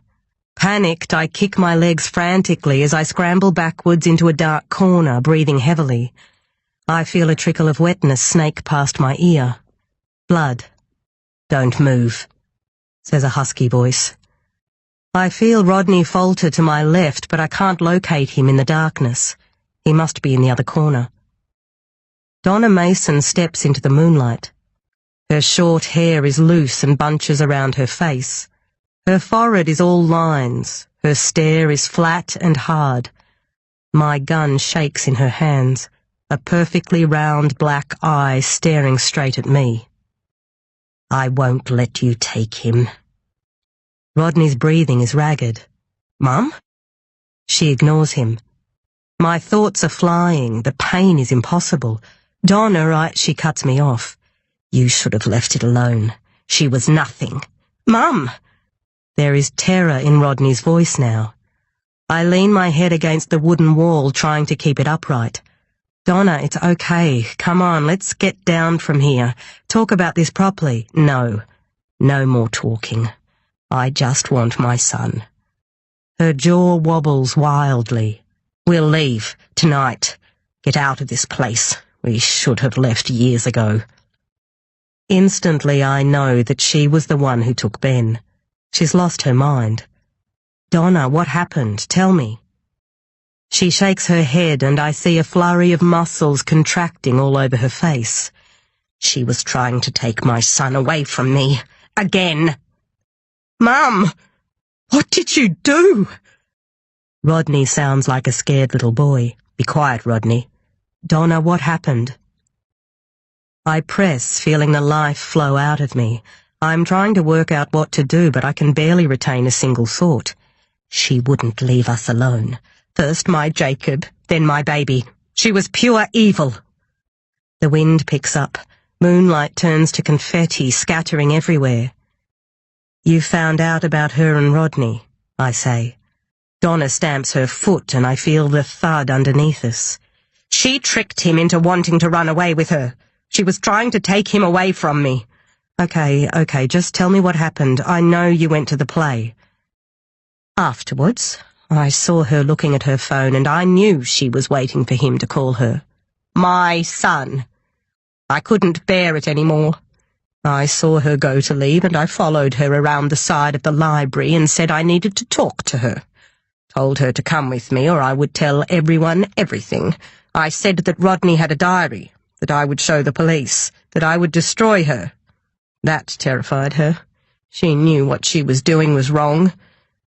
Panicked, I kick my legs frantically as I scramble backwards into a dark corner, breathing heavily. I feel a trickle of wetness snake past my ear. Blood. Don't move, says a husky voice. I feel Rodney falter to my left, but I can't locate him in the darkness. He must be in the other corner. Donna Mason steps into the moonlight. Her short hair is loose and bunches around her face. Her forehead is all lines. Her stare is flat and hard. My gun shakes in her hands, a perfectly round black eye staring straight at me. I won't let you take him. Rodney's breathing is ragged. Mum? She ignores him. My thoughts are flying. The pain is impossible. Donna, she cuts me off. You should have left it alone. She was nothing. Mum! There is terror in Rodney's voice now. I lean my head against the wooden wall, trying to keep it upright. Donna, it's okay. Come on, let's get down from here. Talk about this properly. No. No more talking. I just want my son. Her jaw wobbles wildly. We'll leave, tonight. Get out of this place. We should have left years ago. Instantly I know that she was the one who took Ben. She's lost her mind. Donna, what happened? Tell me. She shakes her head and I see a flurry of muscles contracting all over her face. She was trying to take my son away from me. Again. Mum! What did you do? Rodney sounds like a scared little boy. Be quiet, Rodney. Donna, what happened? I press, feeling the life flow out of me. I'm trying to work out what to do, but I can barely retain a single thought. She wouldn't leave us alone. First my Jacob, then my baby. She was pure evil. The wind picks up. Moonlight turns to confetti, scattering everywhere. You found out about her and Rodney, I say. Donna stamps her foot and I feel the thud underneath us. She tricked him into wanting to run away with her. She was trying to take him away from me. Okay, just tell me what happened. I know you went to the play. Afterwards, I saw her looking at her phone and I knew she was waiting for him to call her. My son. I couldn't bear it anymore. I saw her go to leave and I followed her around the side of the library and said I needed to talk to her. Told her to come with me or I would tell everyone everything. I said that Rodney had a diary, that I would show the police, that I would destroy her. That terrified her. She knew what she was doing was wrong.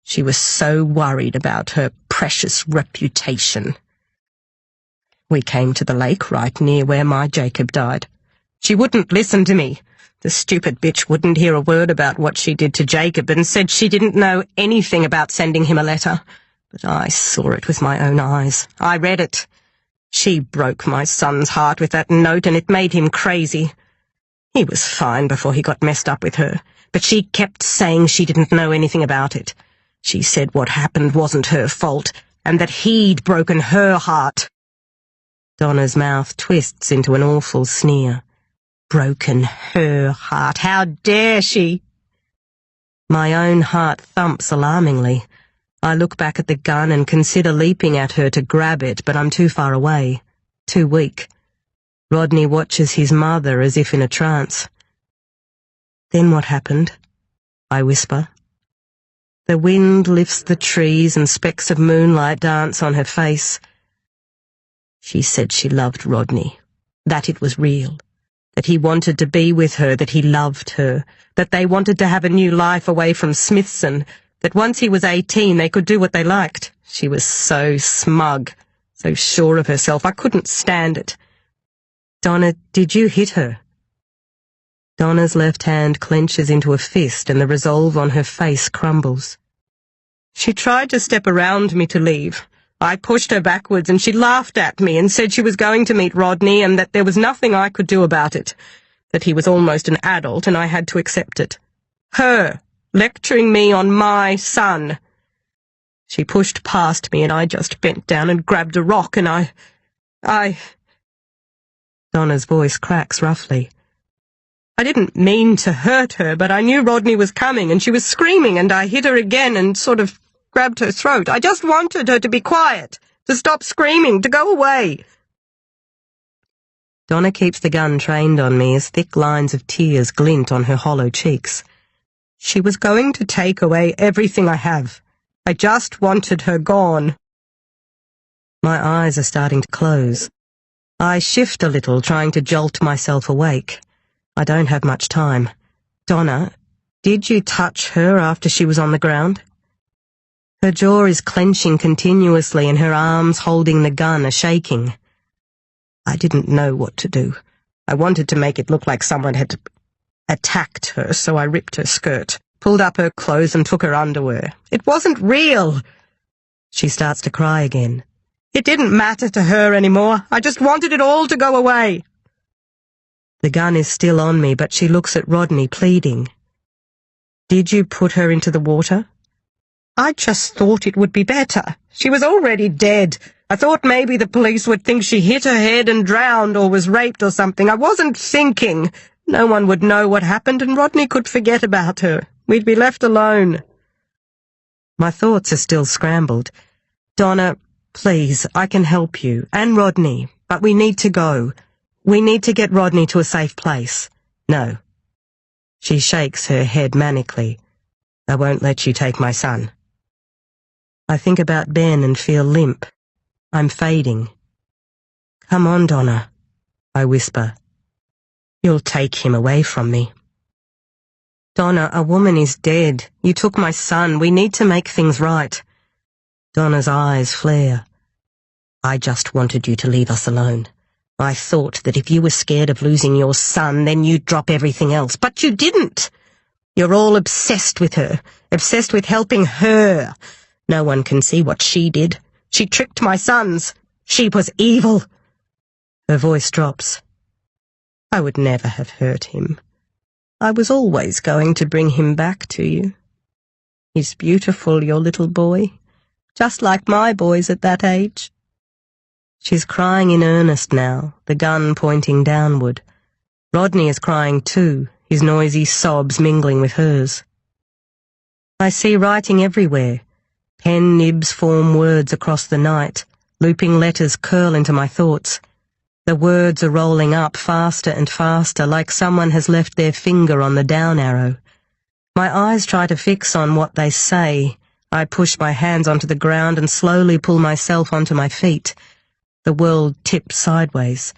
She was so worried about her precious reputation. We came to the lake right near where my Jacob died. She wouldn't listen to me. The stupid bitch wouldn't hear a word about what she did to Jacob and said she didn't know anything about sending him a letter. But I saw it with my own eyes. I read it. She broke my son's heart with that note and it made him crazy. He was fine before he got messed up with her, but she kept saying she didn't know anything about it. She said what happened wasn't her fault and that he'd broken her heart. Donna's mouth twists into an awful sneer. Broken her heart. How dare she? My own heart thumps alarmingly. I look back at the gun and consider leaping at her to grab it, but I'm too far away, too weak. Rodney watches his mother as if in a trance. Then what happened? I whisper. The wind lifts the trees and specks of moonlight dance on her face. She said she loved Rodney, that it was real, that he wanted to be with her, that he loved her, that they wanted to have a new life away from Smithson, that once he was 18 they could do what they liked. She was so smug, so sure of herself. I couldn't stand it. Donna, did you hit her? Donna's left hand clenches into a fist and the resolve on her face crumbles. She tried to step around me to leave. I pushed her backwards and she laughed at me and said she was going to meet Rodney and that there was nothing I could do about it, that he was almost an adult and I had to accept it. Her, lecturing me on my son. She pushed past me and I just bent down and grabbed a rock and I... Donna's voice cracks roughly. I didn't mean to hurt her, but I knew Rodney was coming and she was screaming and I hit her again and sort of grabbed her throat. I just wanted her to be quiet, to stop screaming, to go away. Donna keeps the gun trained on me as thick lines of tears glint on her hollow cheeks. She was going to take away everything I have. I just wanted her gone. My eyes are starting to close. I shift a little, trying to jolt myself awake. I don't have much time. Donna, did you touch her after she was on the ground? Her jaw is clenching continuously and her arms holding the gun are shaking. I didn't know what to do. I wanted to make it look like someone had attacked her, so I ripped her skirt, pulled up her clothes and took her underwear. It wasn't real. She starts to cry again. It didn't matter to her anymore. I just wanted it all to go away. The gun is still on me, but she looks at Rodney, pleading. Did you put her into the water? I just thought it would be better. She was already dead. I thought maybe the police would think she hit her head and drowned or was raped or something. I wasn't thinking. No one would know what happened and Rodney could forget about her. We'd be left alone. My thoughts are still scrambled. Donna, Please, I can help you, and Rodney, but we need to go. We need to get Rodney to a safe place. No. She shakes her head manically. I won't let you take my son. I think about Ben and feel limp. I'm fading. Come on, Donna, I whisper. You'll take him away from me. Donna, a woman is dead. You took my son. We need to make things right. Donna's eyes flare. I just wanted you to leave us alone. I thought that if you were scared of losing your son, then you'd drop everything else. But you didn't. You're all obsessed with her, obsessed with helping her. No one can see what she did. She tricked my sons. She was evil. Her voice drops. I would never have hurt him. I was always going to bring him back to you. He's beautiful, your little boy, just like my boys at that age. She's crying in earnest now, the gun pointing downward. Rodney is crying too, his noisy sobs mingling with hers. I see writing everywhere. Pen nibs form words across the night. Looping letters curl into my thoughts. The words are rolling up faster and faster, like someone has left their finger on the down arrow. My eyes try to fix on what they say. I push my hands onto the ground and slowly pull myself onto my feet. The world tips sideways.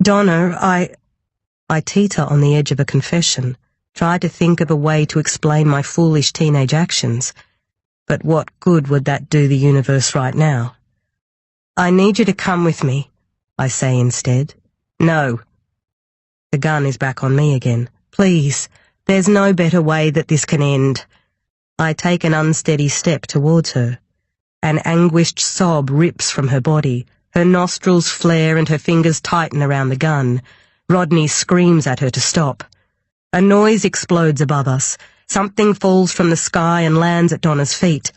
Donna, I teeter on the edge of a confession, try to think of a way to explain my foolish teenage actions. But what good would that do the universe right now? I need you to come with me, I say instead. No. The gun is back on me again. Please, there's no better way that this can end. I take an unsteady step towards her. An anguished sob rips from her body. Her nostrils flare and her fingers tighten around the gun. Rodney screams at her to stop. A noise explodes above us. Something falls from the sky and lands at Donna's feet.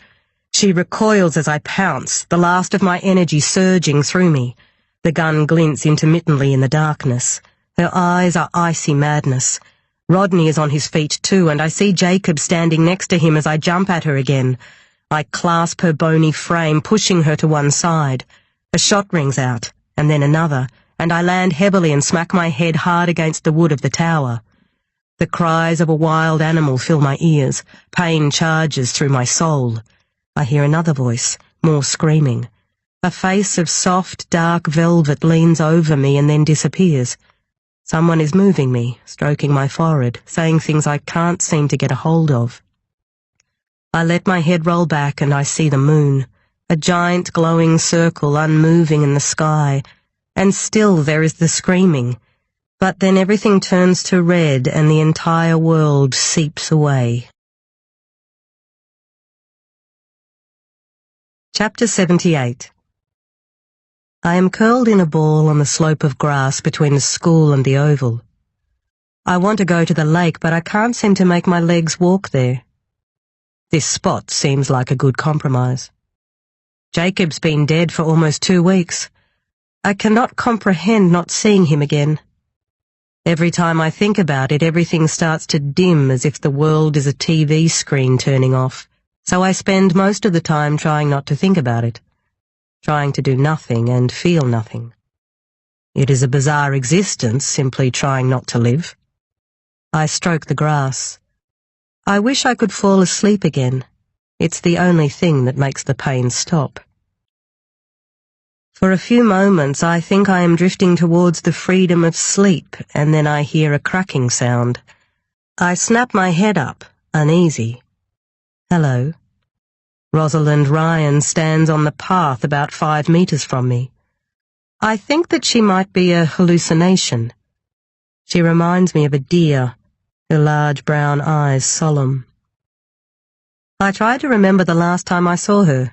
She recoils as I pounce, the last of my energy surging through me. The gun glints intermittently in the darkness. Her eyes are icy madness. Rodney is on his feet too, and I see Jacob standing next to him as I jump at her again. I clasp her bony frame, pushing her to one side. A shot rings out, and then another, and I land heavily and smack my head hard against the wood of the tower. The cries of a wild animal fill my ears. Pain charges through my soul. I hear another voice, more screaming. A face of soft, dark velvet leans over me and then disappears. Someone is moving me, stroking my forehead, saying things I can't seem to get a hold of. I let my head roll back and I see the moon, a giant glowing circle unmoving in the sky, and still there is the screaming. But then everything turns to red and the entire world seeps away. Chapter 78. I am curled in a ball on the slope of grass between the school and the oval. I want to go to the lake, but I can't seem to make my legs walk there. This spot seems like a good compromise. Jacob's been dead for almost 2 weeks. I cannot comprehend not seeing him again. Every time I think about it, everything starts to dim as if the world is a TV screen turning off, so I spend most of the time trying not to think about it, trying to do nothing and feel nothing. It is a bizarre existence, simply trying not to live. I stroke the grass. I wish I could fall asleep again. It's the only thing that makes the pain stop. For a few moments I think I am drifting towards the freedom of sleep, and then I hear a cracking sound. I snap my head up, uneasy. Hello. Rosalind Ryan stands on the path about 5 meters from me. I think that she might be a hallucination. She reminds me of a deer, her large brown eyes solemn. I try to remember the last time I saw her.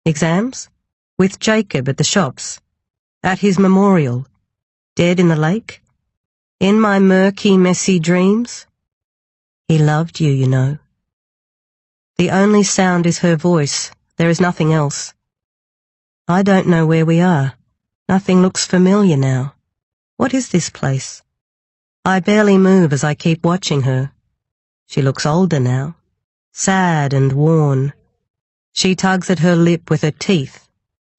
Exams? With Jacob at the shops. At his memorial. Dead in the lake? In my murky, messy dreams? He loved you, you know. The only sound is her voice. There is nothing else. I don't know where we are. Nothing looks familiar now. What is this place? I barely move as I keep watching her. She looks older now. Sad and worn. She tugs at her lip with her teeth.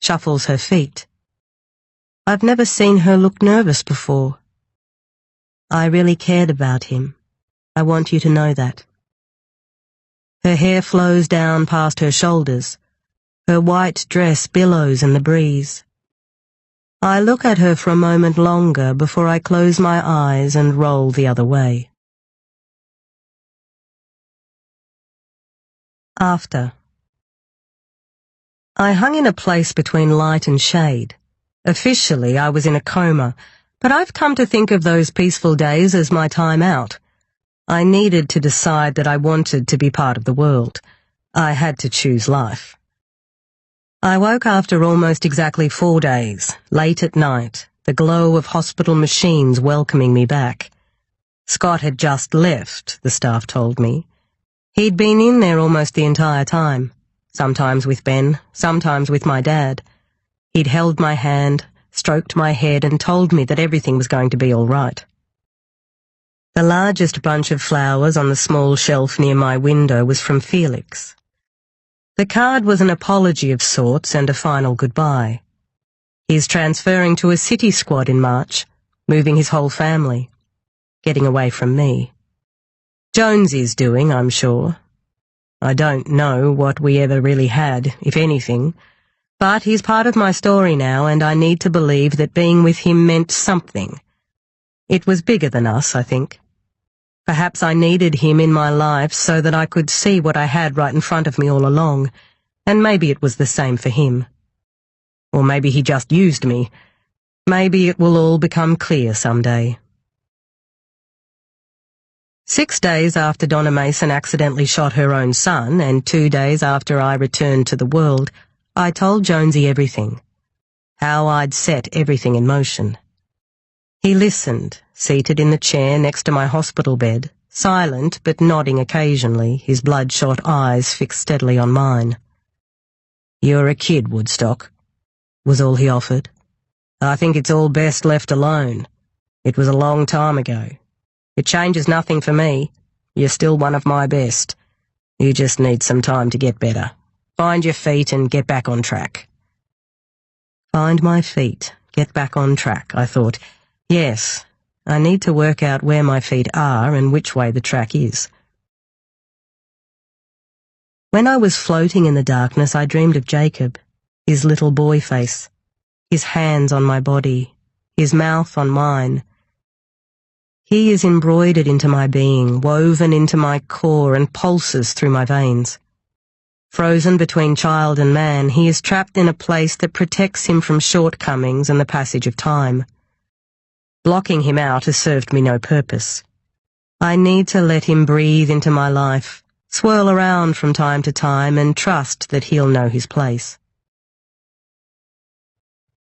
shuffles her feet. I've never seen her look nervous before. I really cared about him. I want you to know that. Her hair flows down past her shoulders. Her white dress billows in the breeze. I look at her for a moment longer before I close my eyes and roll the other way. After. I hung in a place between light and shade. Officially, I was in a coma, but I've come to think of those peaceful days as my time out. I needed to decide that I wanted to be part of the world. I had to choose life. I woke after almost exactly 4 days, late at night, the glow of hospital machines welcoming me back. Scott had just left, the staff told me. He'd been in there almost the entire time, sometimes with Ben, sometimes with my dad. He'd held my hand, stroked my head, and told me that everything was going to be all right. The largest bunch of flowers on the small shelf near my window was from Felix. The card was an apology of sorts and a final goodbye. He's transferring to a city squad in March, moving his whole family, getting away from me. Jonesy's doing, I'm sure. I don't know what we ever really had, if anything, but he's part of my story now, and I need to believe that being with him meant something. It was bigger than us, I think. Perhaps I needed him in my life so that I could see what I had right in front of me all along, and maybe it was the same for him. Or maybe he just used me. Maybe it will all become clear someday. 6 days after Donna Mason accidentally shot her own son, and 2 days after I returned to the world, I told Jonesy everything. How I'd set everything in motion. He listened, seated in the chair next to my hospital bed, silent but nodding occasionally, his bloodshot eyes fixed steadily on mine. "You're a kid, Woodstock," was all he offered. "I think it's all best left alone. It was a long time ago. It changes nothing for me. You're still one of my best. You just need some time to get better. Find your feet and get back on track." Find my feet, get back on track, I thought. Yes, I need to work out where my feet are and which way the track is. When I was floating in the darkness, I dreamed of Jacob, his little boy face, his hands on my body, his mouth on mine. He is embroidered into my being, woven into my core and pulses through my veins. Frozen between child and man, he is trapped in a place that protects him from shortcomings and the passage of time. Blocking him out has served me no purpose. I need to let him breathe into my life, swirl around from time to time, and trust that he'll know his place.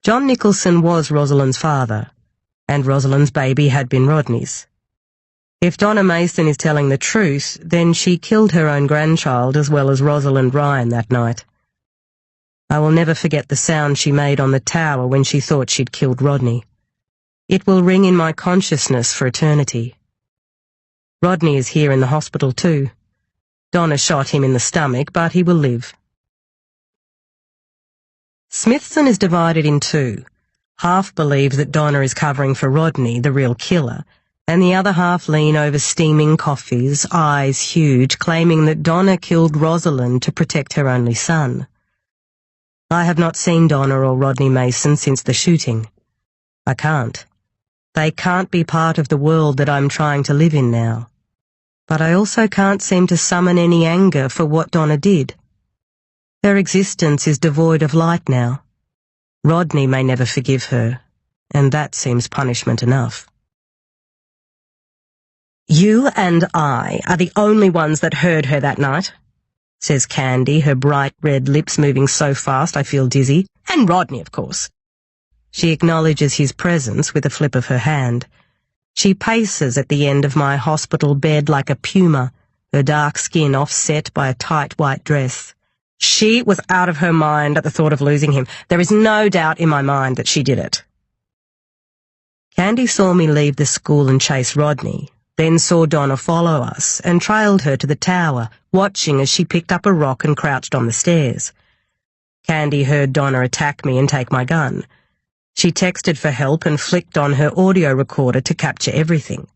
John Nicholson was Rosalind's father, and Rosalind's baby had been Rodney's. If Donna Mason is telling the truth, then she killed her own grandchild as well as Rosalind Ryan that night. I will never forget the sound she made on the tower when she thought she'd killed Rodney. It will ring in my consciousness for eternity. Rodney is here in the hospital too. Donna shot him in the stomach, but he will live. Smithson is divided in two. Half believe that Donna is covering for Rodney, the real killer, and the other half lean over steaming coffees, eyes huge, claiming that Donna killed Rosalind to protect her only son. I have not seen Donna or Rodney Mason since the shooting. I can't. They can't be part of the world that I'm trying to live in now. But I also can't seem to summon any anger for what Donna did. Her existence is devoid of light now. Rodney may never forgive her, and that seems punishment enough. "You and I are the only ones that heard her that night," says Candy, her bright red lips moving so fast I feel dizzy. "And Rodney, of course." She acknowledges his presence with a flip of her hand. She paces at the end of my hospital bed like a puma, her dark skin offset by a tight white dress. She was out of her mind at the thought of losing him. There is no doubt in my mind that she did it. Candy saw me leave the school and chase Rodney, then saw Donna follow us and trailed her to the tower, watching as she picked up a rock and crouched on the stairs. Candy heard Donna attack me and take my gun. She texted for help and flicked on her audio recorder to capture everything.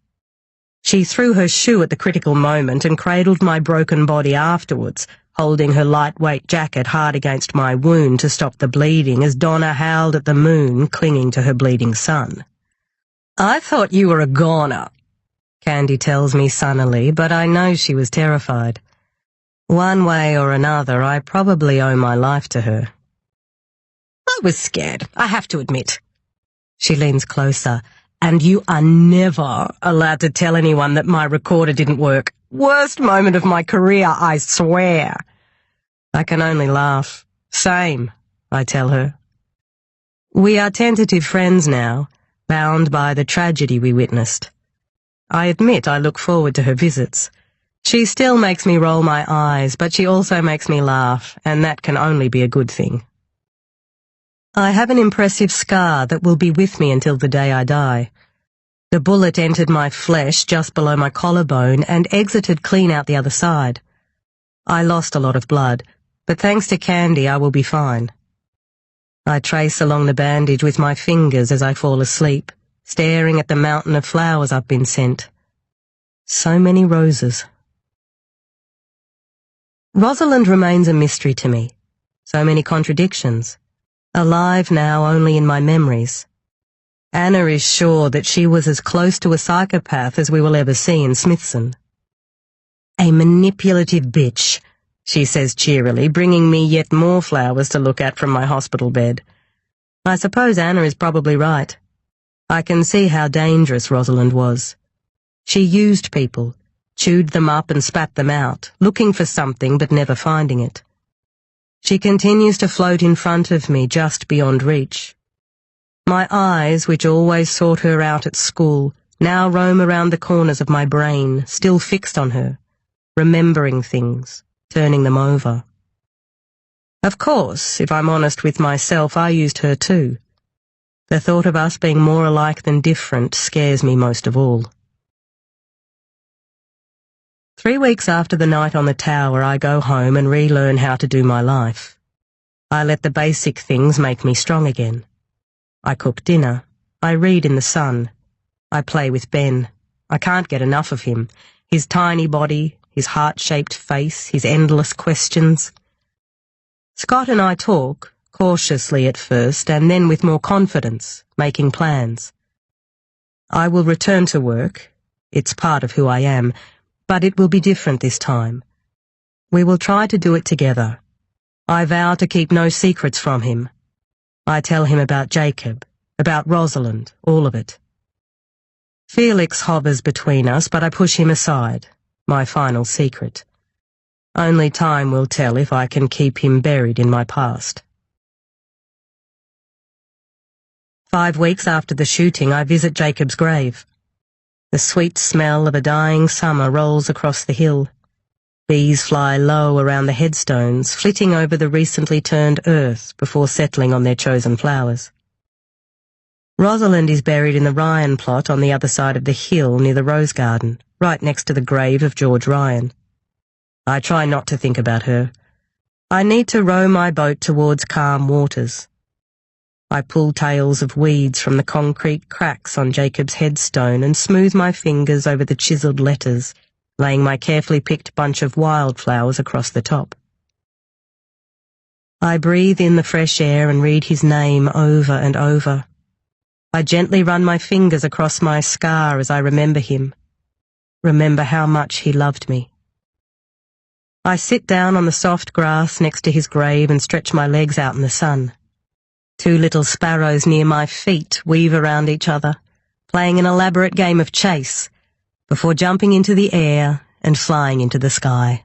She threw her shoe at the critical moment and cradled my broken body afterwards, holding her lightweight jacket hard against my wound to stop the bleeding as Donna howled at the moon, clinging to her bleeding son. "I thought you were a goner," Candy tells me sunnily, but I know she was terrified. One way or another, I probably owe my life to her. "I was scared, I have to admit." She leans closer. "And you are never allowed to tell anyone that my recorder didn't work. Worst moment of my career, I swear." I can only laugh. "Same," I tell her. We are tentative friends now, bound by the tragedy we witnessed. I admit I look forward to her visits. She still makes me roll my eyes, but she also makes me laugh, and that can only be a good thing. I have an impressive scar that will be with me until the day I die. The bullet entered my flesh just below my collarbone and exited clean out the other side. I lost a lot of blood, but thanks to Candy I will be fine. I trace along the bandage with my fingers as I fall asleep, staring at the mountain of flowers I've been sent. So many roses. Rosalind remains a mystery to me. So many contradictions. Alive now only in my memories. Anna is sure that she was as close to a psychopath as we will ever see in Smithson. "A manipulative bitch," she says cheerily, bringing me yet more flowers to look at from my hospital bed. I suppose Anna is probably right. I can see how dangerous Rosalind was. She used people, chewed them up and spat them out, looking for something but never finding it. She continues to float in front of me just beyond reach. My eyes, which always sought her out at school, now roam around the corners of my brain, still fixed on her, remembering things, turning them over. Of course, if I'm honest with myself, I used her too. The thought of us being more alike than different scares me most of all. 3 weeks after the night on the tower, I go home and relearn how to do my life. I let the basic things make me strong again. I cook dinner. I read in the sun. I play with Ben. I can't get enough of him. His tiny body, his heart-shaped face, his endless questions. Scott and I talk, cautiously at first, and then with more confidence, making plans. I will return to work. It's part of who I am. But it will be different this time. We will try to do it together. I vow to keep no secrets from him. I tell him about Jacob, about Rosalind, all of it. Felix hovers between us, but I push him aside, my final secret. Only time will tell if I can keep him buried in my past. 5 weeks after the shooting, I visit Jacob's grave. The sweet smell of a dying summer rolls across the hill. Bees fly low around the headstones, flitting over the recently turned earth before settling on their chosen flowers. Rosalind is buried in the Ryan plot on the other side of the hill near the rose garden, right next to the grave of George Ryan. I try not to think about her. I need to row my boat towards calm waters. I pull tails of weeds from the concrete cracks on Jacob's headstone and smooth my fingers over the chiselled letters, laying my carefully picked bunch of wildflowers across the top. I breathe in the fresh air and read his name over and over. I gently run my fingers across my scar as I remember him, remember how much he loved me. I sit down on the soft grass next to his grave and stretch my legs out in the sun. 2 little sparrows near my feet weave around each other, playing an elaborate game of chase, before jumping into the air and flying into the sky.